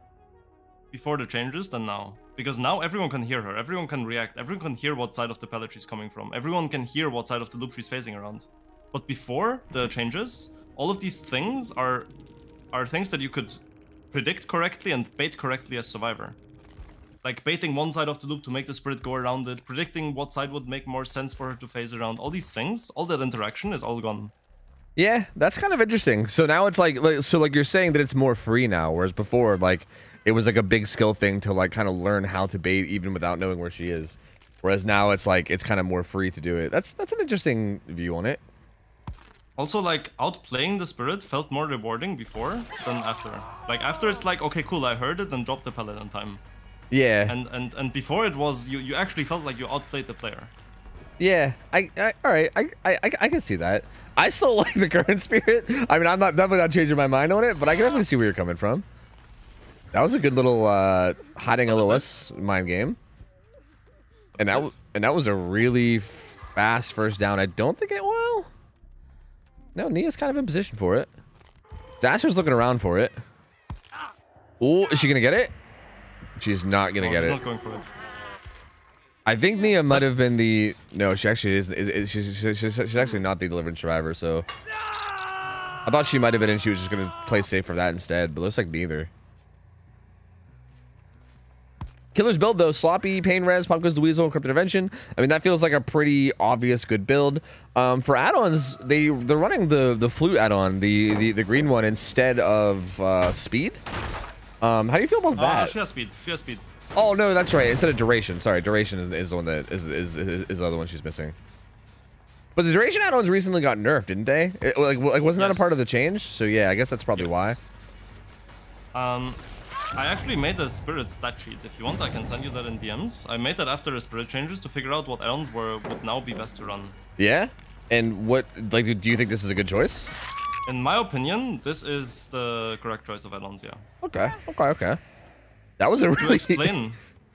before the changes than now. Because now everyone can hear her, everyone can react, everyone can hear what side of the pallet she's coming from, everyone can hear what side of the loop she's facing around. But before the changes, all of these things are things that you could predict correctly and bait correctly as Survivor. Like baiting one side of the loop to make the Spirit go around it, predicting what side would make more sense for her to phase around. All these things, all that interaction is all gone. Yeah, that's kind of interesting. So now it's like you're saying that it's more free now, whereas before like it was like a big skill thing to like kind of learn how to bait even without knowing where she is. Whereas now it's like it's kind of more free to do it. That's an interesting view on it. Also, like, outplaying the Spirit felt more rewarding before than after. Like, after it's like, okay, cool, I heard it and dropped the pallet on time. Yeah. And before it was, you actually felt like you outplayed the player. Yeah, all right, I can see that. I still like the current Spirit. I mean, I'm definitely not changing my mind on it, but I can definitely see where you're coming from. That was a good little hiding LOS mind game. And that was a really fast first down. I don't think it will. No, Nia's kind of in position for it. Disaster's looking around for it. Oh, is she gonna get it? She's not gonna get it. Not going for it. I think Nia might have been the. No, she actually is. She's actually not the delivered survivor. So I thought she might have been, and she was just gonna play safe for that instead. But looks like neither. Killer's build though, sloppy, pain res, pop goes the weasel, encrypted intervention. I mean, that feels like a pretty obvious good build. For add-ons, they're running the flute add-on, the green one instead of speed. How do you feel about that? She has speed. She has speed. Oh no, that's right. Instead of duration. Sorry, duration is the one that is the other one she's missing. But the duration add-ons recently got nerfed, didn't they? Like wasn't that a part of the change? So yeah, I guess that's probably why. I actually made a Spirit stat sheet. If you want, I can send you that in DMs. I made that after the Spirit changes to figure out what add-ons would now be best to run. Yeah? And what, like, do you think this is a good choice? In my opinion, this is the correct choice of add-ons, yeah. Okay. That was a really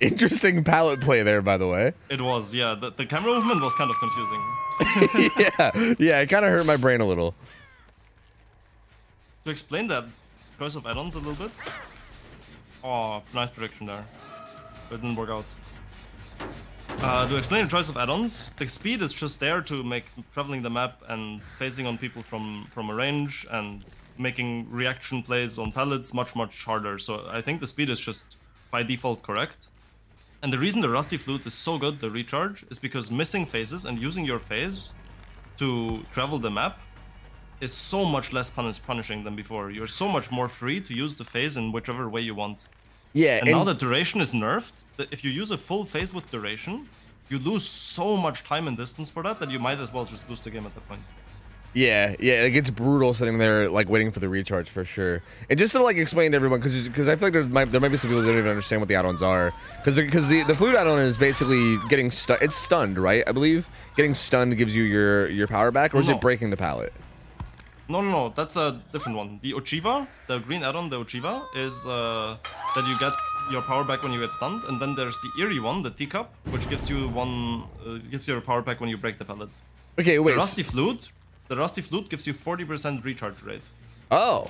interesting palette play there, by the way. It was, yeah. The camera movement was kind of confusing. yeah, it kind of hurt my brain a little. To explain that choice of add-ons a little bit. Oh, nice prediction there. But it didn't work out. To explain the choice of add-ons, the speed is just there to make traveling the map and phasing on people from a range and making reaction plays on pallets much harder. So I think the speed is just by default correct. And the reason the Rusty Flute is so good, the recharge, is because missing phases and using your phase to travel the map is so much less punishing than before. You're so much more free to use the phase in whichever way you want. Yeah, and now that duration is nerfed, if you use a full phase with duration, you lose so much time and distance for that you might as well just lose the game at that point. Yeah, it gets brutal sitting there like waiting for the recharge for sure. And just to like explain to everyone, because I feel like there might be some people that don't even understand what the add-ons are. Because the flute add-on is basically getting stunned. It's stunned, right? I believe getting stunned gives you your power back, or is it breaking the pallet? No, that's a different one. The Ochiva, the green add-on, the Ochiva, is that you get your power back when you get stunned, and then there's the Eerie one, the Teacup, which gives you your power back when you break the pallet. Okay, wait. The Rusty Flute gives you 40% recharge rate. So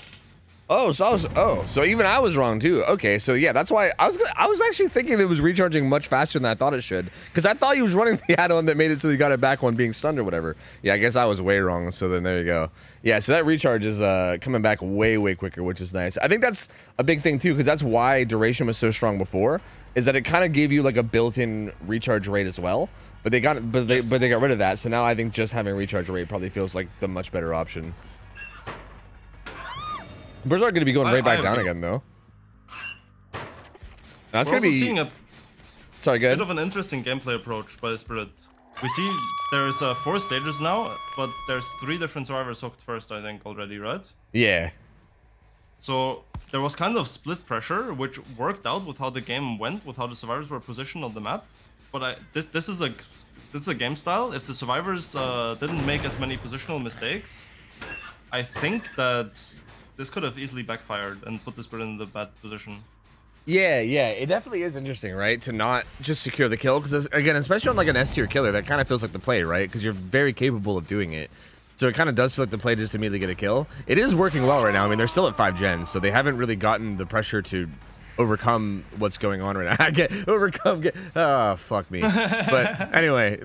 even I was wrong too. Okay, so yeah, that's why I was actually thinking it was recharging much faster than I thought it should, because I thought he was running the add-on that made it so he got it back when being stunned or whatever. Yeah, I guess I was way wrong. So then there you go. Yeah, so that recharge is coming back way quicker, which is nice. I think that's a big thing too, because that's why duration was so strong before, is that it kind of gave you like a built-in recharge rate as well. But they got rid of that. So now I think just having recharge rate probably feels like the much better option. Birds aren't going to be going right back down again, though. That's going to be seeing a bit of an interesting gameplay approach by the Spirit. We see there's 4 stages now, but there's 3 different survivors hooked first, I think, already, right? Yeah. So there was kind of split pressure, which worked out with how the game went, with how the survivors were positioned on the map. But this is a game style. If the survivors didn't make as many positional mistakes, I think that this could have easily backfired and put the Spirit in the bad position. Yeah, it definitely is interesting, right? To not just secure the kill, because again, especially on like an S tier killer, that kind of feels like the play, right? Because you're very capable of doing it. So it kind of does feel like the play just to immediately get a kill. It is working well right now. I mean, they're still at 5 gens, so they haven't really gotten the pressure to overcome what's going on right now. Oh, fuck me. But anyway,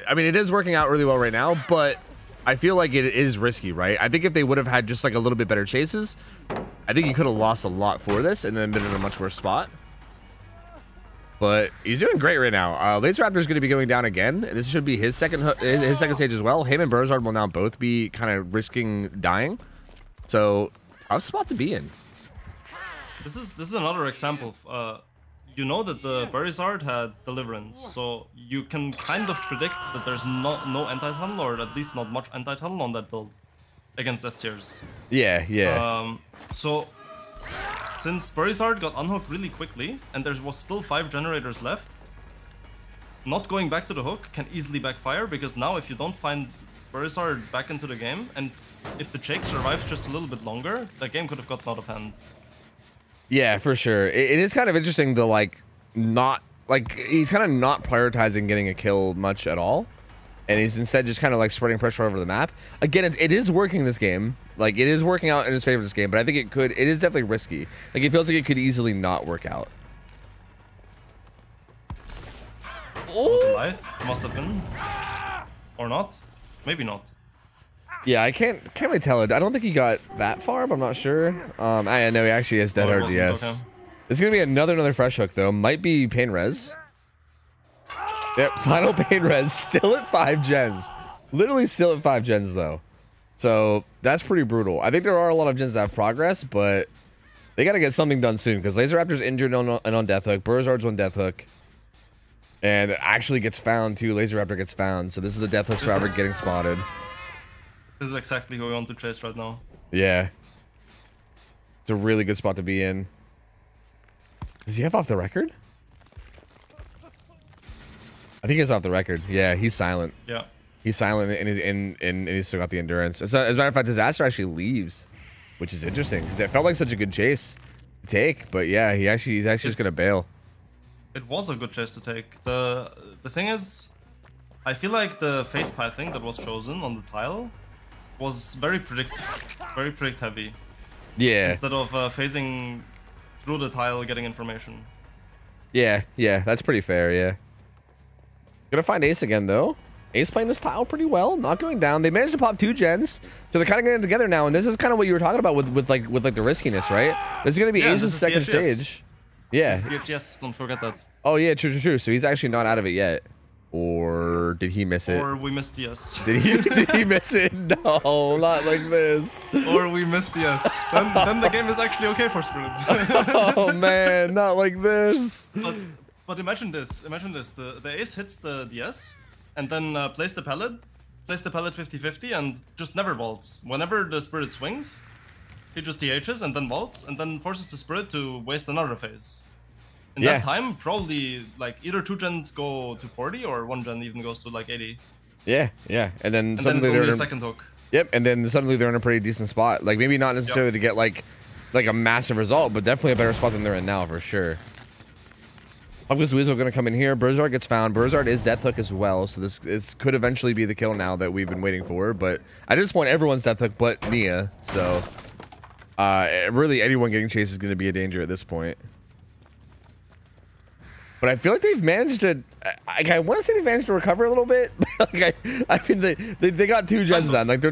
I mean, it is working out really well right now, but I feel like it is risky, right? I think if they would have had just like a little bit better chases, I think he could have lost a lot for this and then been in a much worse spot. But he's doing great right now. Laser Raptor's going to be going down again. This should be his second stage as well. Him and Burzard will now both be kind of risking dying. So, tough spot to be in. This is another example. You know that the Burzard had Deliverance, so you can kind of predict that there's no anti-tunnel, or at least not much anti-tunnel on that build against S tiers. Yeah. So since Burzard got unhooked really quickly, and there was still 5 generators left, not going back to the hook can easily backfire, because now if you don't find Burzard back into the game, and if the Jake survives just a little bit longer, the game could have gotten out of hand. Yeah, for sure. It is kind of interesting to he's kind of not prioritizing getting a kill much at all, and he's instead just kind of like spreading pressure over the map. Again, it is working this game. Like, it is working out in his favor this game, but I think it is definitely risky. Like, it feels like it could easily not work out. Was it live? Must have been. Or not? Maybe not. Yeah, I can't really tell it. I don't think he got that far, but I'm not sure. I know he actually has dead hard DS. Okay. There's gonna be another fresh hook though. Might be pain res. Yep, final pain res. Still at 5 gens. Literally still at 5 gens though. So that's pretty brutal. I think there are a lot of gens that have progress, but they gotta get something done soon, because Laser Raptor's injured and on death hook. Burzard's on death hook. And actually gets found too. Laser Raptor gets found. So this is the death hook survivor getting spotted. This is exactly who we want to chase right now. Yeah. It's a really good spot to be in. Does he have off the record? I think he's off the record. Yeah, he's silent. Yeah. He's silent and he's still got the endurance. As a matter of fact, Disaster actually leaves, which is interesting because it felt like such a good chase. take, but yeah, he's actually just gonna bail. It was a good chase to take. The thing is, I feel like the phase pathing that was chosen on the tile was very predict heavy. Yeah. Instead of phasing through the tile, getting information. Yeah, that's pretty fair. Yeah. Gonna find Ace again though. Ace playing this tile pretty well, not going down. They managed to pop 2 gens, so they're kind of getting together now. And this is kind of what you were talking about with like the riskiness, right? This is gonna be Ace's second stage. Yeah. DHS, don't forget that. Oh yeah, true. So he's actually not out of it yet. Or did he miss it? Or we missed yes. Did he miss it? No, not like this. Or we missed yes. Then the game is actually okay for Spirit. Oh man, not like this. But imagine this. The Ace hits the DS and then plays the pellet 50-50 and just never vaults. Whenever the Spirit swings, he just DHs and then vaults and then forces the Spirit to waste another phase. In that time, probably like either 2 gens go to 40 or 1 gen even goes to like 80. Yeah. And then suddenly they're in a second hook. Yep, and then suddenly they're in a pretty decent spot. Like maybe not necessarily to get like a massive result, but definitely a better spot than they're in now for sure. Obviously, Weasel gonna come in here. Burzard gets found. Burzard is death hook as well, so this could eventually be the kill now that we've been waiting for. But at this point, everyone's death hook but Nia. So really anyone getting chased is gonna be a danger at this point. But I feel like they've managed to. I want to say they've managed to recover a little bit. Like I mean, they got 2 gens done. Like they're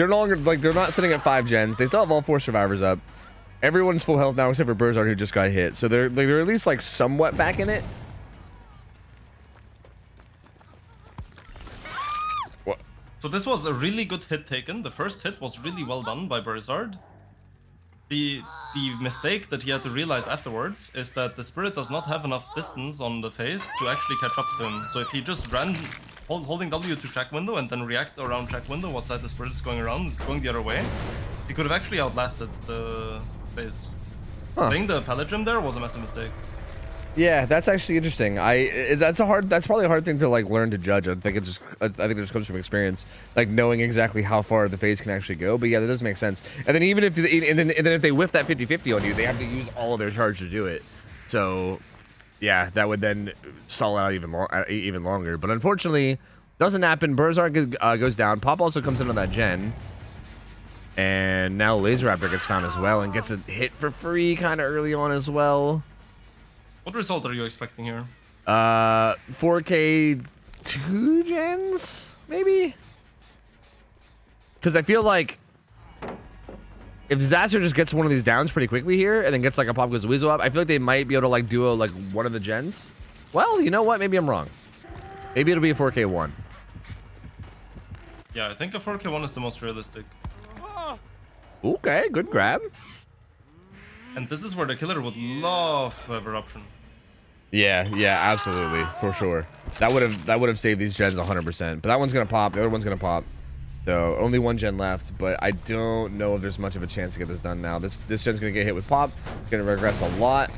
no longer they're not sitting at 5 gens. They still have all 4 survivors up. Everyone's full health now except for Burzard, who just got hit. So they're at least like somewhat back in it. What? So this was a really good hit taken. The first hit was really well done by Burzard. The mistake that he had to realize afterwards is that the Spirit does not have enough distance on the phase to actually catch up to him. So if he just ran holding W to check window and then react around check window what side the Spirit is going around, going the other way, he could have actually outlasted the phase. Playing the pallet gem there was a massive mistake. Yeah, that's actually interesting. That's probably a hard thing to like learn to judge. I think it just comes from experience, like knowing exactly how far the phase can actually go. But yeah, that does make sense. And then even if then if they whiff that 50-50 on you, they have to use all of their charge to do it. So yeah, that would then stall out even longer. But unfortunately, doesn't happen. Burzard goes down. Pop also comes in on that gen. And now Laser Raptor gets found as well and gets a hit for free kind of early on as well. What result are you expecting here? 4K 2 gens, maybe? Because I feel like if Disaster just gets one of these downs pretty quickly here and then gets like a Pop Goes Weasel up, I feel like they might be able to like duo like one of the gens. Well, you know what? Maybe I'm wrong. Maybe it'll be a 4K 1. Yeah, I think a 4K 1 is the most realistic. Okay, good grab. And this is where the killer would love to have eruption. Yeah, absolutely, for sure. That would have saved these gens 100%. But that one's gonna pop. The other one's gonna pop. So only 1 gen left. But I don't know if there's much of a chance to get this done now. This gen's gonna get hit with pop. It's gonna regress a lot.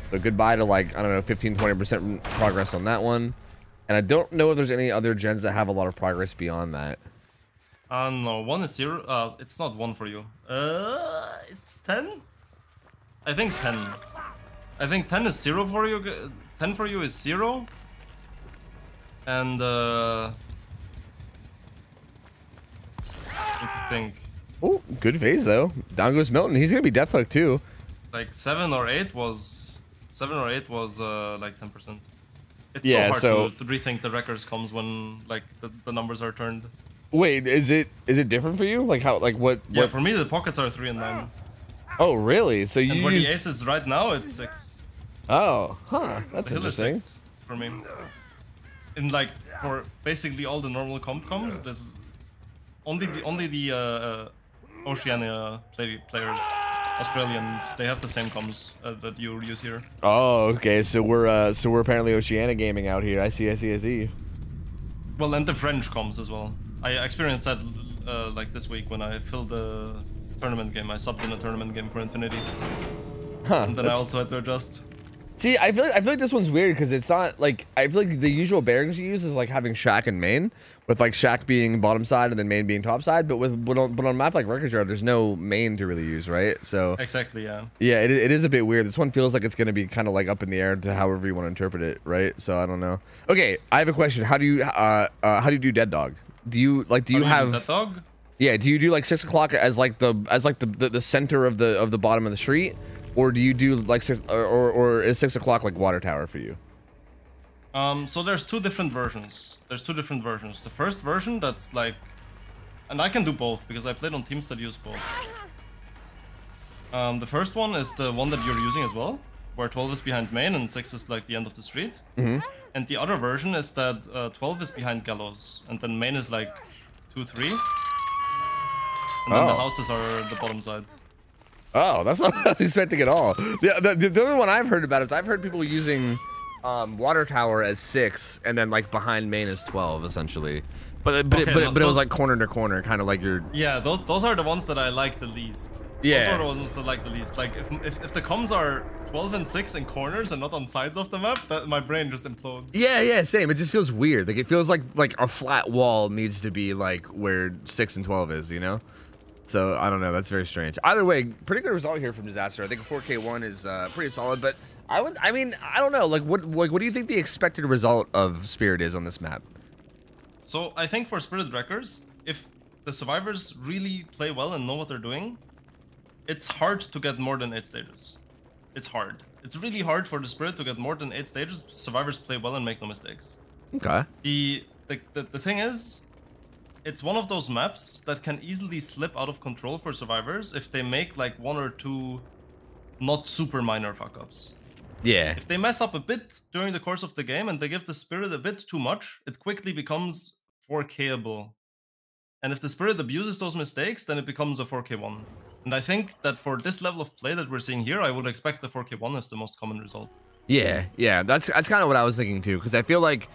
So goodbye to like I don't know 15-20% progress on that one. And I don't know if there's any other gens that have a lot of progress beyond that. No, 1 is 0. It's not 1 for you. It's 10. I think 10. I think 10 is 0 for you. 10 for you is 0. And what do you think? Oh, good phase though. Down goes Milton. He's gonna be deathhook too. Like 7 or 8 was like 10%. It's so hard to rethink the records comes when like the numbers are turned. Wait, is it different for you? Like how what? Yeah, for me the pockets are 3 and 9. Oh really? So you and where the ace is right now, it's 6. Oh, huh. That's the interesting. Hill is 6 for me. In like for basically all the normal comps, there's only the Oceania players, Australians, they have the same comms that you use here. Oh, okay. So we're apparently Oceania gaming out here. I see. Well, and the French comms as well. I experienced that like this week when I filled the tournament game. I subbed in a tournament game for Infinity. Huh. And then I also had to adjust. See, I feel like this one's weird because it's not like, I feel like the usual bearings you use is like having Shack and main, with like Shack being bottom side and then main being top side. But on a map like Wreckage Yard, there's no main to really use, right? So exactly, yeah. Yeah, it is a bit weird. This one feels like it's gonna be kind of like up in the air to however you want to interpret it, right? So I don't know. Okay, I have a question. How do you do Dead Dog? Do you have Dead Dog? Yeah, do you do like 6 o'clock as like the center of the bottom of the street? Or do you do like or is 6 o'clock like Water Tower for you? So there's two different versions. The first version that's like, and I can do both because I played on teams that use both. The first one is the one that you're using as well, where 12 is behind main and 6 is like the end of the street. And the other version is that 12 is behind Gallows, and then main is like 2, 3. And then the houses are the bottom side. Oh, that's not expecting at all. The other one I've heard about is I've heard people using Water Tower as 6 and then like behind main is 12 essentially. But it was like corner to corner, kind of like your. Yeah, those are the ones that I like the least. Yeah. Those are the ones that I like the least. Like if the comms are 12 and 6 in corners and not on sides of the map, that my brain just implodes. Yeah, same. It just feels weird. Like it feels like a flat wall needs to be like where 6 and 12 is, you know? So I don't know. That's very strange. Either way, pretty good result here from Disaster. I think a 4K1 is pretty solid, but I don't know. Like what do you think the expected result of Spirit is on this map? So I think for Spirit Wreckers, if the survivors really play well and know what they're doing, it's hard to get more than 8 stages. It's hard. It's really hard for the Spirit to get more than 8 stages. Survivors play well and make no mistakes. Okay. The thing is, it's one of those maps that can easily slip out of control for survivors if they make like 1 or 2 not super minor fuck-ups. Yeah. If they mess up a bit during the course of the game and they give the Spirit a bit too much, it quickly becomes 4K-able. And if the Spirit abuses those mistakes, then it becomes a 4K1. And I think that for this level of play that we're seeing here, I would expect the 4K1 as the most common result. Yeah, that's kind of what I was thinking too, because I feel like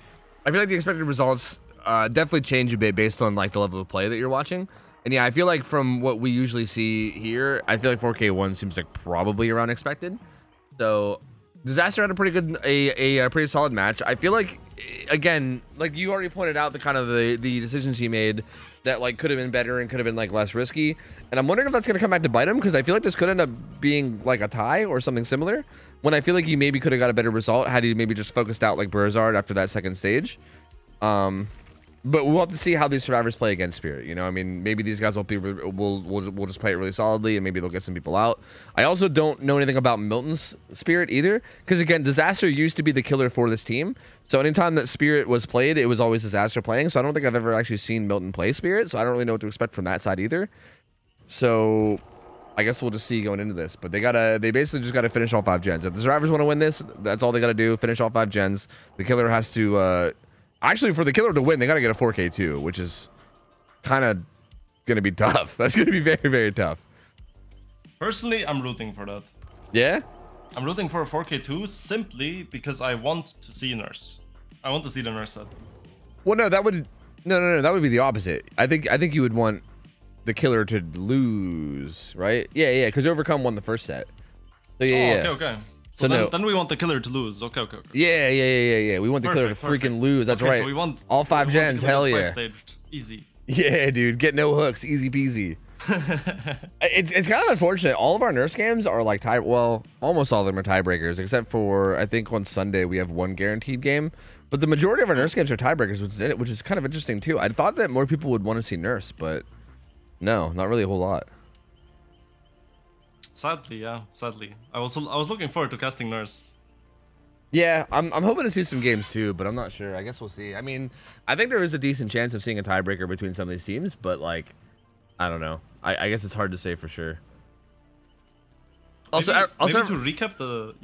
the expected results definitely change a bit based on like the level of play that you're watching. And yeah, I feel like from what we usually see here, I feel like 4K1 seems like probably around expected. So Disaster had a pretty good, a pretty solid match. I feel like, again, like you already pointed out, the kind of the decisions he made that like could have been better and could have been like less risky. And I'm wondering if that's gonna come back to bite him, because I feel like this could end up being like a tie or something similar. When I feel like he maybe could have got a better result had he maybe just focused out like Burzard after that second stage. But we'll have to see how these survivors play against Spirit. You know, I mean, maybe these guys will just play it really solidly, and maybe they'll get some people out. I also don't know anything about Milton's Spirit either, because again, Disaster used to be the killer for this team. So anytime that Spirit was played, it was always Disaster playing. So I don't think I've ever actually seen Milton play Spirit. So I don't really know what to expect from that side either. So I guess we'll just see going into this. But they basically just gotta finish all 5 gens. If the survivors want to win this, that's all they gotta do. Finish all 5 gens. The killer has to. Actually, for the killer to win, they got to get a 4K too, which is kind of going to be tough. That's going to be very, very tough. Personally, I'm rooting for that. Yeah? I'm rooting for a 4K too, simply because I want to see Nurse. I want to see the Nurse set. Well, no, that would... No, that would be the opposite. I think you would want the killer to lose, right? Yeah, because Overcome won the first set. So, yeah, okay. So then we want the killer to lose. Okay. Yeah. We want the killer to freaking lose. That's right. So we want all 5 gens. Hell yeah. Easy. Yeah, dude. Get no hooks. Easy peasy. It's kind of unfortunate. All of our Nurse games are like tie. Well, almost all of them are tiebreakers, except for I think on Sunday we have 1 guaranteed game. But the majority of our Nurse games are tiebreakers, which is kind of interesting too. I thought that more people would want to see Nurse, but no, not really a whole lot. Sadly, yeah. Sadly, I was looking forward to casting Nurse. Yeah, I'm hoping to see some games too, but I'm not sure. I guess we'll see. I mean, I think there is a decent chance of seeing a tiebreaker between some of these teams, but like, I don't know. I guess it's hard to say for sure. Also, maybe to recap the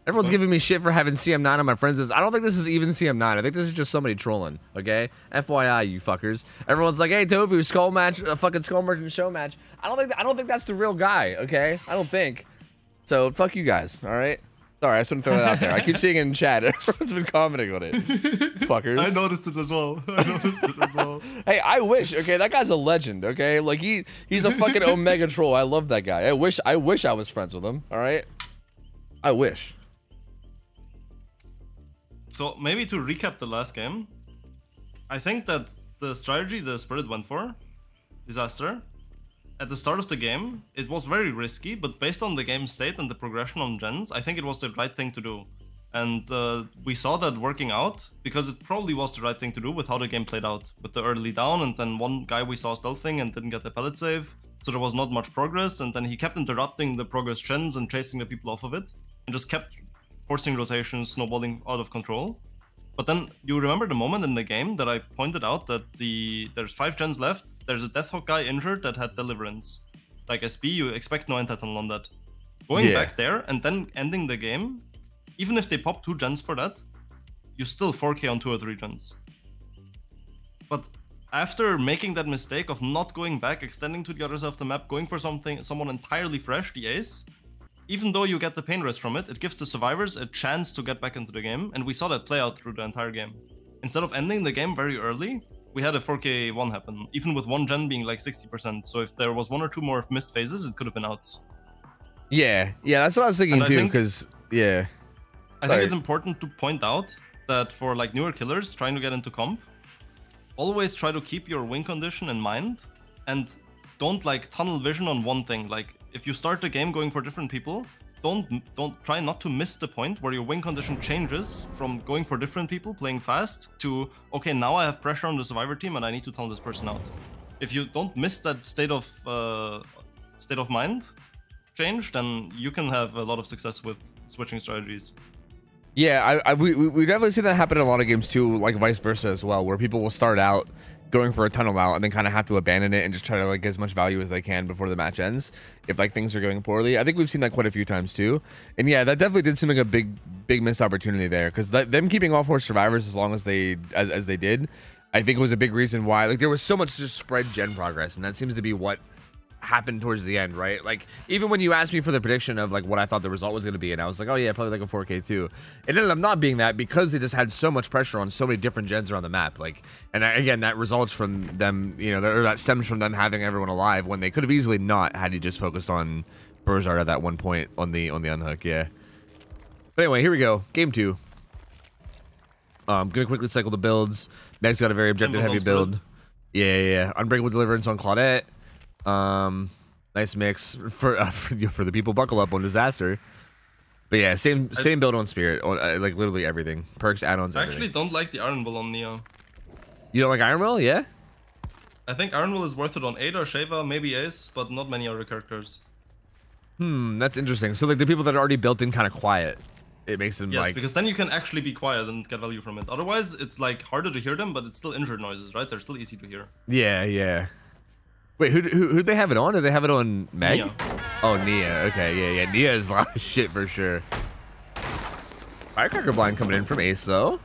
everyone's giving me shit for having CM9 on my friends list. I don't think this is even CM9. I think this is just somebody trolling. Okay, FYI, you fuckers. Everyone's like, "Hey, Tofu, skull match, a fucking skull merchant show match." I don't think that's the real guy. Okay, I don't think. So fuck you guys. All right. Sorry, I just want to throw that out there. I keep seeing it in chat. Everyone's been commenting on it. Fuckers. I noticed it as well. Hey, I wish. Okay, that guy's a legend. Okay, like he's a fucking Omega troll. I love that guy. I wish I was friends with him. All right. I wish. So maybe to recap the last game, I think that the strategy the Spirit went for, Disaster, at the start of the game, it was very risky, but based on the game state and the progression on gens, I think it was the right thing to do. And we saw that working out, because it probably was the right thing to do with how the game played out. With the early down, and then one guy we saw stealthing and didn't get the pellet save, so there was not much progress, and then he kept interrupting the progress gens and chasing the people off of it, and just kept forcing rotations, snowballing out of control. But then you remember the moment in the game that I pointed out that there's 5 gens left, there's a Deathhawk guy injured that had Deliverance. Like SB, you expect no anti-tunnel on that. Going back there and then ending the game, even if they pop 2 gens for that, you still 4k on 2 or 3 gens. But after making that mistake of not going back, extending to the other side of the map, going for someone entirely fresh, the ace, even though you get the pain rest from it, it gives the survivors a chance to get back into the game, and we saw that play out through the entire game. Instead of ending the game very early, we had a 4k 1 happen, even with 1 gen being like 60%, so if there was 1 or 2 more missed phases, it could have been outs. Yeah, that's what I was thinking too, because, I think it's important to point out that for like newer killers trying to get into comp, always try to keep your win condition in mind, and don't like tunnel vision on one thing. Like, if you start the game going for different people, don't try not to miss the point where your win condition changes from going for different people, playing fast, to, okay, now I have pressure on the survivor team and I need to tunnel this person out. If you don't miss that state of mind change, then you can have a lot of success with switching strategies. Yeah, we definitely see that happen in a lot of games too, like vice versa as well, where people will start out going for a tunnel out and then kind of have to abandon it and just try to like get as much value as they can before the match ends if like things are going poorly. I think we've seen that quite a few times too, and yeah, that definitely did seem like a big missed opportunity there, because them keeping all 4 survivors as long as they did, I think was a big reason why like there was so much just spread gen progress, and that seems to be what happened towards the end, right? Like, even when you asked me for the prediction of like what I thought the result was going to be, and I was like, oh yeah, probably like a 4k too, it ended up not being that, because they just had so much pressure on so many different gens around the map. Like, and again, that results from them, you know, or that stems from them having everyone alive when they could have easily not, had you just focused on Burzard at that one point on the unhook. Yeah, but anyway, here we go, game 2. Gonna quickly cycle the builds. Meg's got a very objective heavy build. Yeah, Unbreakable Deliverance on Claudette. Nice mix for the people. Buckle up on Disaster. But yeah, same build on Spirit, on like literally everything, perks, add-ons. I actually don't like the Iron Will on Neo. You don't like Iron Will? Yeah, I think Iron Will is worth it on Ada, Sheva, maybe Ace, but not many other characters. That's interesting. So like the people that are already built in kind of quiet, it makes them like, because then you can actually be quiet and get value from it. Otherwise it's like harder to hear them, but it's still injured noises, right? They're still easy to hear. Yeah. Wait, who'd they have it on? Did they have it on Meg? Nia. Oh, Nia. Okay, yeah. Nia is a lot of shit for sure. Firecracker Blind coming in from Ace though.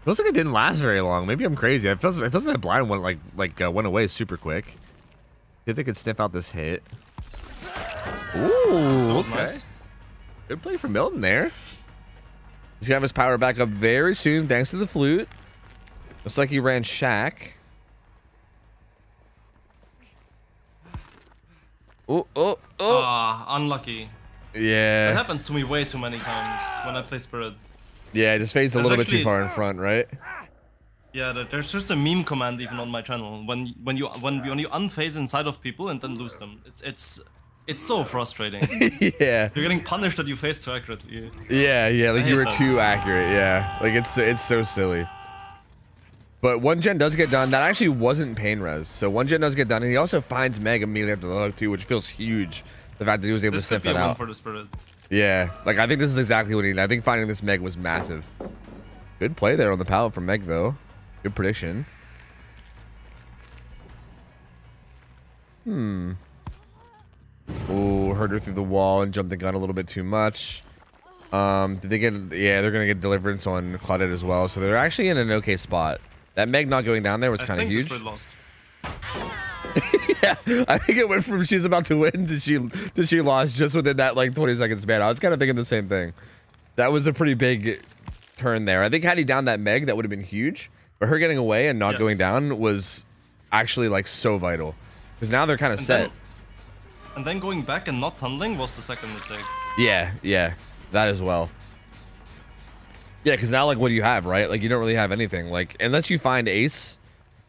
Feels like it didn't last very long. Maybe I'm crazy. It feels like that blind went went away super quick. See if they could sniff out this hit. Ooh, okay. Nice. Good play from Milton there. He's gonna have his power back up very soon thanks to the flute. Looks like he ran Shack. Oh. Unlucky. Yeah. That happens to me way too many times when I play Spirit. Yeah, it just fades a little bit too far in front, right? Yeah, there's just a meme command even on my channel when you unphase inside of people and then lose them. It's so frustrating. Yeah. You're getting punished that you phase too accurately. Yeah, like you were too accurate. Yeah, like it's so silly. But 1 gen does get done. That actually wasn't pain res. So 1 gen does get done, and he also finds Meg immediately after the hook too, which feels huge. The fact that he was able to sniff that out. For the Spirit. Yeah, like I think this is exactly what he needed. I think finding this Meg was massive. Good play there on the pallet from Meg though. Good prediction. Ooh, heard her through the wall and jumped the gun a little bit too much. Did they get? Yeah, they're gonna get Deliverance on Claudette as well. So they're actually in an okay spot. That Meg not going down there was kind of huge. Lost. Yeah, I think it went from she's about to win to she lost just within that like 20-second span. I was kind of thinking the same thing. That was a pretty big turn there. I think had he down that Meg, that would have been huge. But her getting away and not going down was actually like so vital, because now they're kind of set. And then going back and not tunneling was the second mistake. Yeah, that as well. Yeah, because now, like, what do you have, right? Like, you don't really have anything. Like, unless you find ace,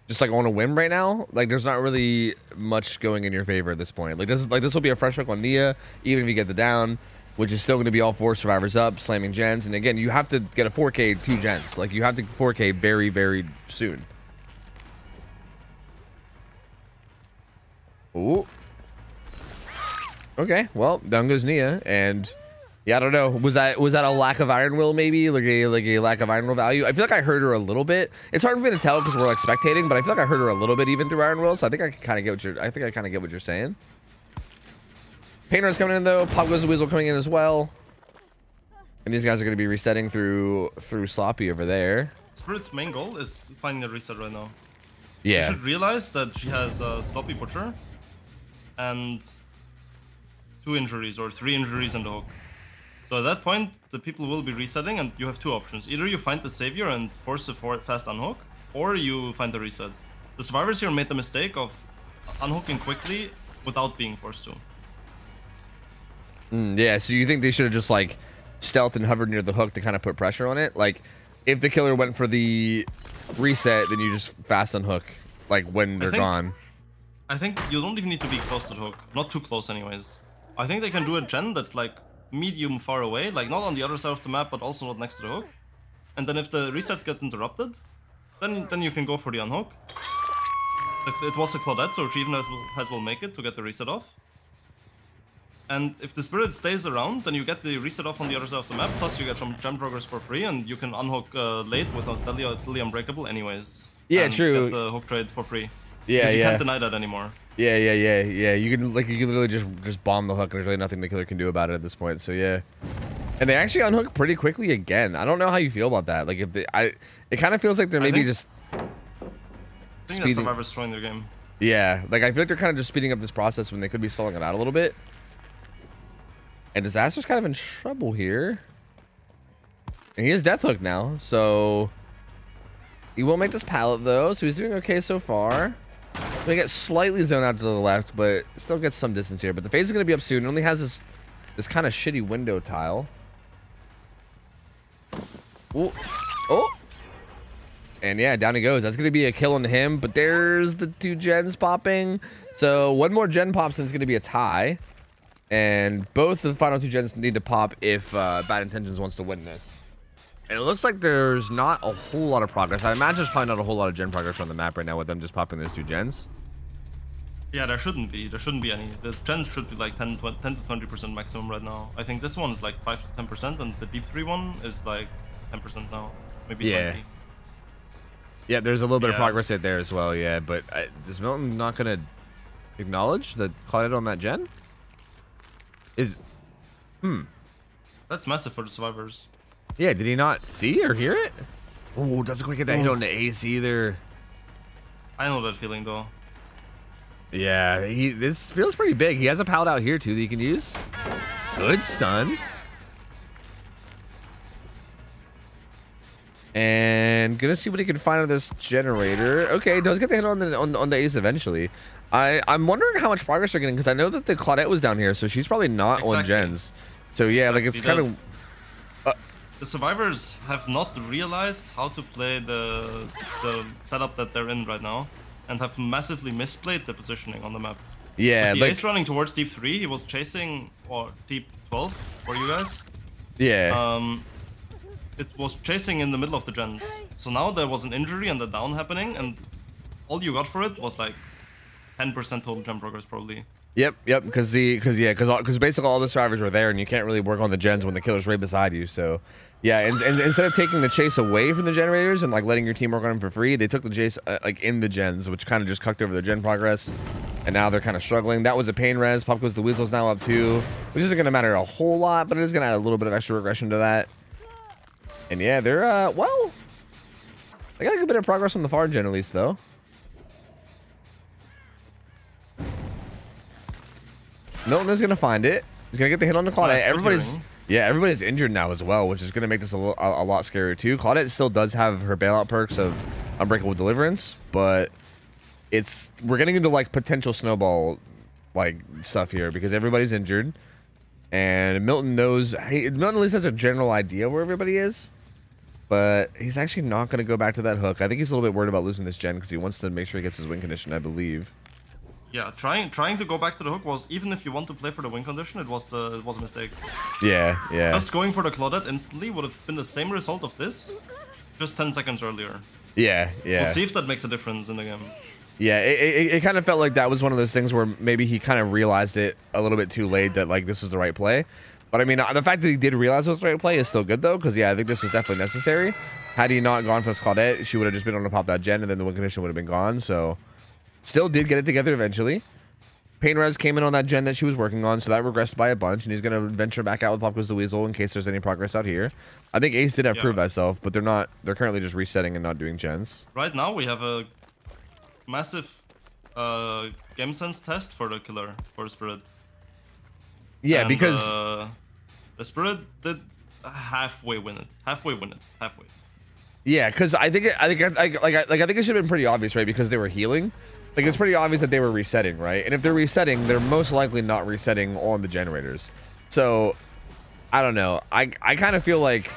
just like on a whim right now, like, there's not really much going in your favor at this point. Like, this will be a fresh hook on Nia, even if you get the down, which is still going to be all 4 survivors up, slamming gens. And again, you have to get a 4K 2 gens. Like, you have to 4K very, very soon. Ooh. Okay, well, down goes Nia, and yeah, I don't know. Was that a lack of Iron Will, maybe? Like a lack of Iron Will value? I feel like I heard her a little bit. It's hard for me to tell because we're like spectating, but I feel like I heard her a little bit even through Iron Will, so I think I kind of get what you're saying. Painter's coming in though. Pop goes the Weasel coming in as well. And these guys are going to be resetting through Sloppy over there. Spirit's main goal is finding a reset right now. Yeah. She should realize that she has a Sloppy Butcher and 2 injuries or 3 injuries in the hook. So at that point, the people will be resetting, and you have 2 options. Either you find the savior and force a fast unhook, or you find the reset. The survivors here made the mistake of unhooking quickly without being forced to. Yeah, so you think they should have just like stealth and hovered near the hook to kind of put pressure on it? Like, if the killer went for the reset, then you just fast unhook, like when they're gone. I think you don't even need to be close to the hook. Not too close anyways. I think they can do a gen that's like medium far away, like not on the other side of the map, but also not next to the hook. And then if the reset gets interrupted, then you can go for the unhook. It was a Claudette, so she even has will make it to get the reset off. And if the Spirit stays around, then you get the reset off on the other side of the map, plus you get some gem progress for free, and you can unhook late without Delia Unbreakable anyways. Yeah, and true. Get the hook trade for free. Yeah, you can't deny that anymore. Yeah. You can literally just bomb the hook, and there's really nothing the killer can do about it at this point. So yeah, and they actually unhook pretty quickly again. I don't know how you feel about that. Like if it kind of feels like they're maybe just. I think that survivors throwing their game. Yeah, like I feel like they're kind of just speeding up this process when they could be stalling it out a little bit. And Disaster's kind of in trouble here. And he is death hook now, so he won't make this pallet though, so he's doing okay so far. They get slightly zoned out to the left, but still gets some distance here. But the phase is going to be up soon. It only has this kind of shitty window tile. Ooh. Oh! And yeah, down he goes. That's going to be a kill on him, but there's the 2 gens popping. So one more gen pops and it's going to be a tie. And both the final 2 gens need to pop if Bad Intentions wants to win this. And it looks like there's not a whole lot of progress. I imagine there's probably not a whole lot of gen progress on the map right now with them just popping those 2 gens. Yeah, there shouldn't be. There shouldn't be any. The gens should be like 10 to 20% maximum right now. I think this one is like 5 to 10%, and the Deep 3 one is like 10% now. Maybe 20. Yeah, there's a little bit of progress right there as well, yeah. But is Milton not going to acknowledge the Claudette on that gen? That's massive for the survivors. Yeah, did he not see or hear it? Oh, doesn't quite get that hit on the ace either. I know that feeling though. Yeah, this feels pretty big. He has a pallet out here too that he can use. Good stun. And gonna see what he can find on this generator. Okay, does get the hit on the ace eventually. I'm wondering how much progress they're getting because I know that the Claudette was down here, so she's probably not on gens. So yeah, like it's kind of. The survivors have not realized how to play the setup that they're in right now, and have massively misplayed the positioning on the map. Yeah, the ace running towards Deep 3, he was chasing Deep 12 for you guys. Yeah. It was chasing in the middle of the gens. So now there was an injury and a down happening, and all you got for it was like 10% total gem progress probably. Yep, because basically all the survivors were there, and you can't really work on the gens when the killer's right beside you. So, yeah, and instead of taking the chase away from the generators and like letting your team work on them for free, they took the chase like in the gens, which kind of just cucked over the gen progress, and now they're kind of struggling. That was a pain res. Pop goes the Weasel's now up too, which isn't going to matter a whole lot, but it is going to add a little bit of extra regression to that. And yeah, they're well, they got a good bit of progress on the far gen at least though. Milton is gonna find it. He's gonna get the hit on the Claudette. Everybody's injured now as well, which is gonna make this a lot scarier too. Claudette still does have her bailout perks of Unbreakable Deliverance, but we're getting into like potential snowball like stuff here because everybody's injured, and Milton knows. Milton at least has a general idea where everybody is. But he's actually not going to go back to that hook. I think he's a little bit worried about losing this gen because he wants to make sure he gets his win condition, I believe. Yeah, trying to go back to the hook was, even if you want to play for the win condition, it was a mistake. Yeah. Just going for the Claudette instantly would have been the same result of this, just 10 seconds earlier. Yeah. We'll see if that makes a difference in the game. Yeah, it kind of felt like that was one of those things where maybe he kind of realized it a little bit too late that like this is the right play. But I mean, the fact that he did realize it was the right play is still good though, because yeah, I think this was definitely necessary. Had he not gone for this Claudette, she would have just been able to pop that gen, and then the win condition would have been gone. So, still did get it together eventually. Painrez came in on that gen that she was working on, so that regressed by a bunch, and he's going to venture back out with Pop Goes the Weasel in case there's any progress out here. I think Ace did have proved thyself, but they're not. They're currently just resetting and not doing gens. Right now we have a massive game sense test for the killer, for the Spirit. Yeah, and, because the Spirit did halfway win it. Halfway. Yeah, because I think it should have been pretty obvious, right? Because they were healing. Like, it's pretty obvious that they were resetting, right? And if they're resetting, they're most likely not resetting on the generators. So, I don't know. I kind of feel like,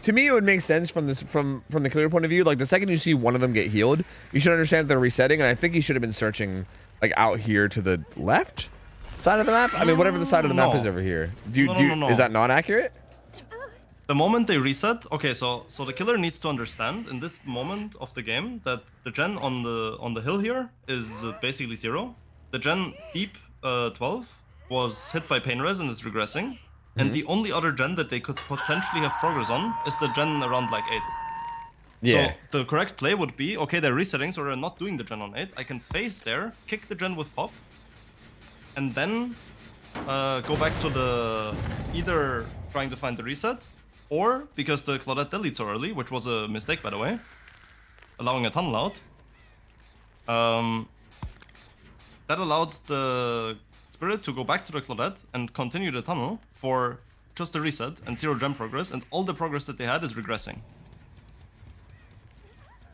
to me, it would make sense from the killer point of view. Like, the second you see one of them get healed, you should understand that they're resetting. And I think he should have been searching, like, out here to the left side of the map. I mean, whatever the side of the map is over here. No. Is that not accurate? The moment they reset, okay, so the killer needs to understand in this moment of the game that the gen on the hill here is basically 0. The gen deep 12 was hit by Painrez and is regressing, and the only other gen that they could potentially have progress on is the gen around like 8. Yeah. So the correct play would be, okay, they're resetting, so they're not doing the gen on 8. I can phase there, kick the gen with pop, and then go back to the either trying to find the reset, or because the Claudette deleted so early, which was a mistake by the way, allowing a tunnel out, that allowed the Spirit to go back to the Claudette and continue the tunnel for just a reset and 0 gem progress, and all the progress that they had is regressing.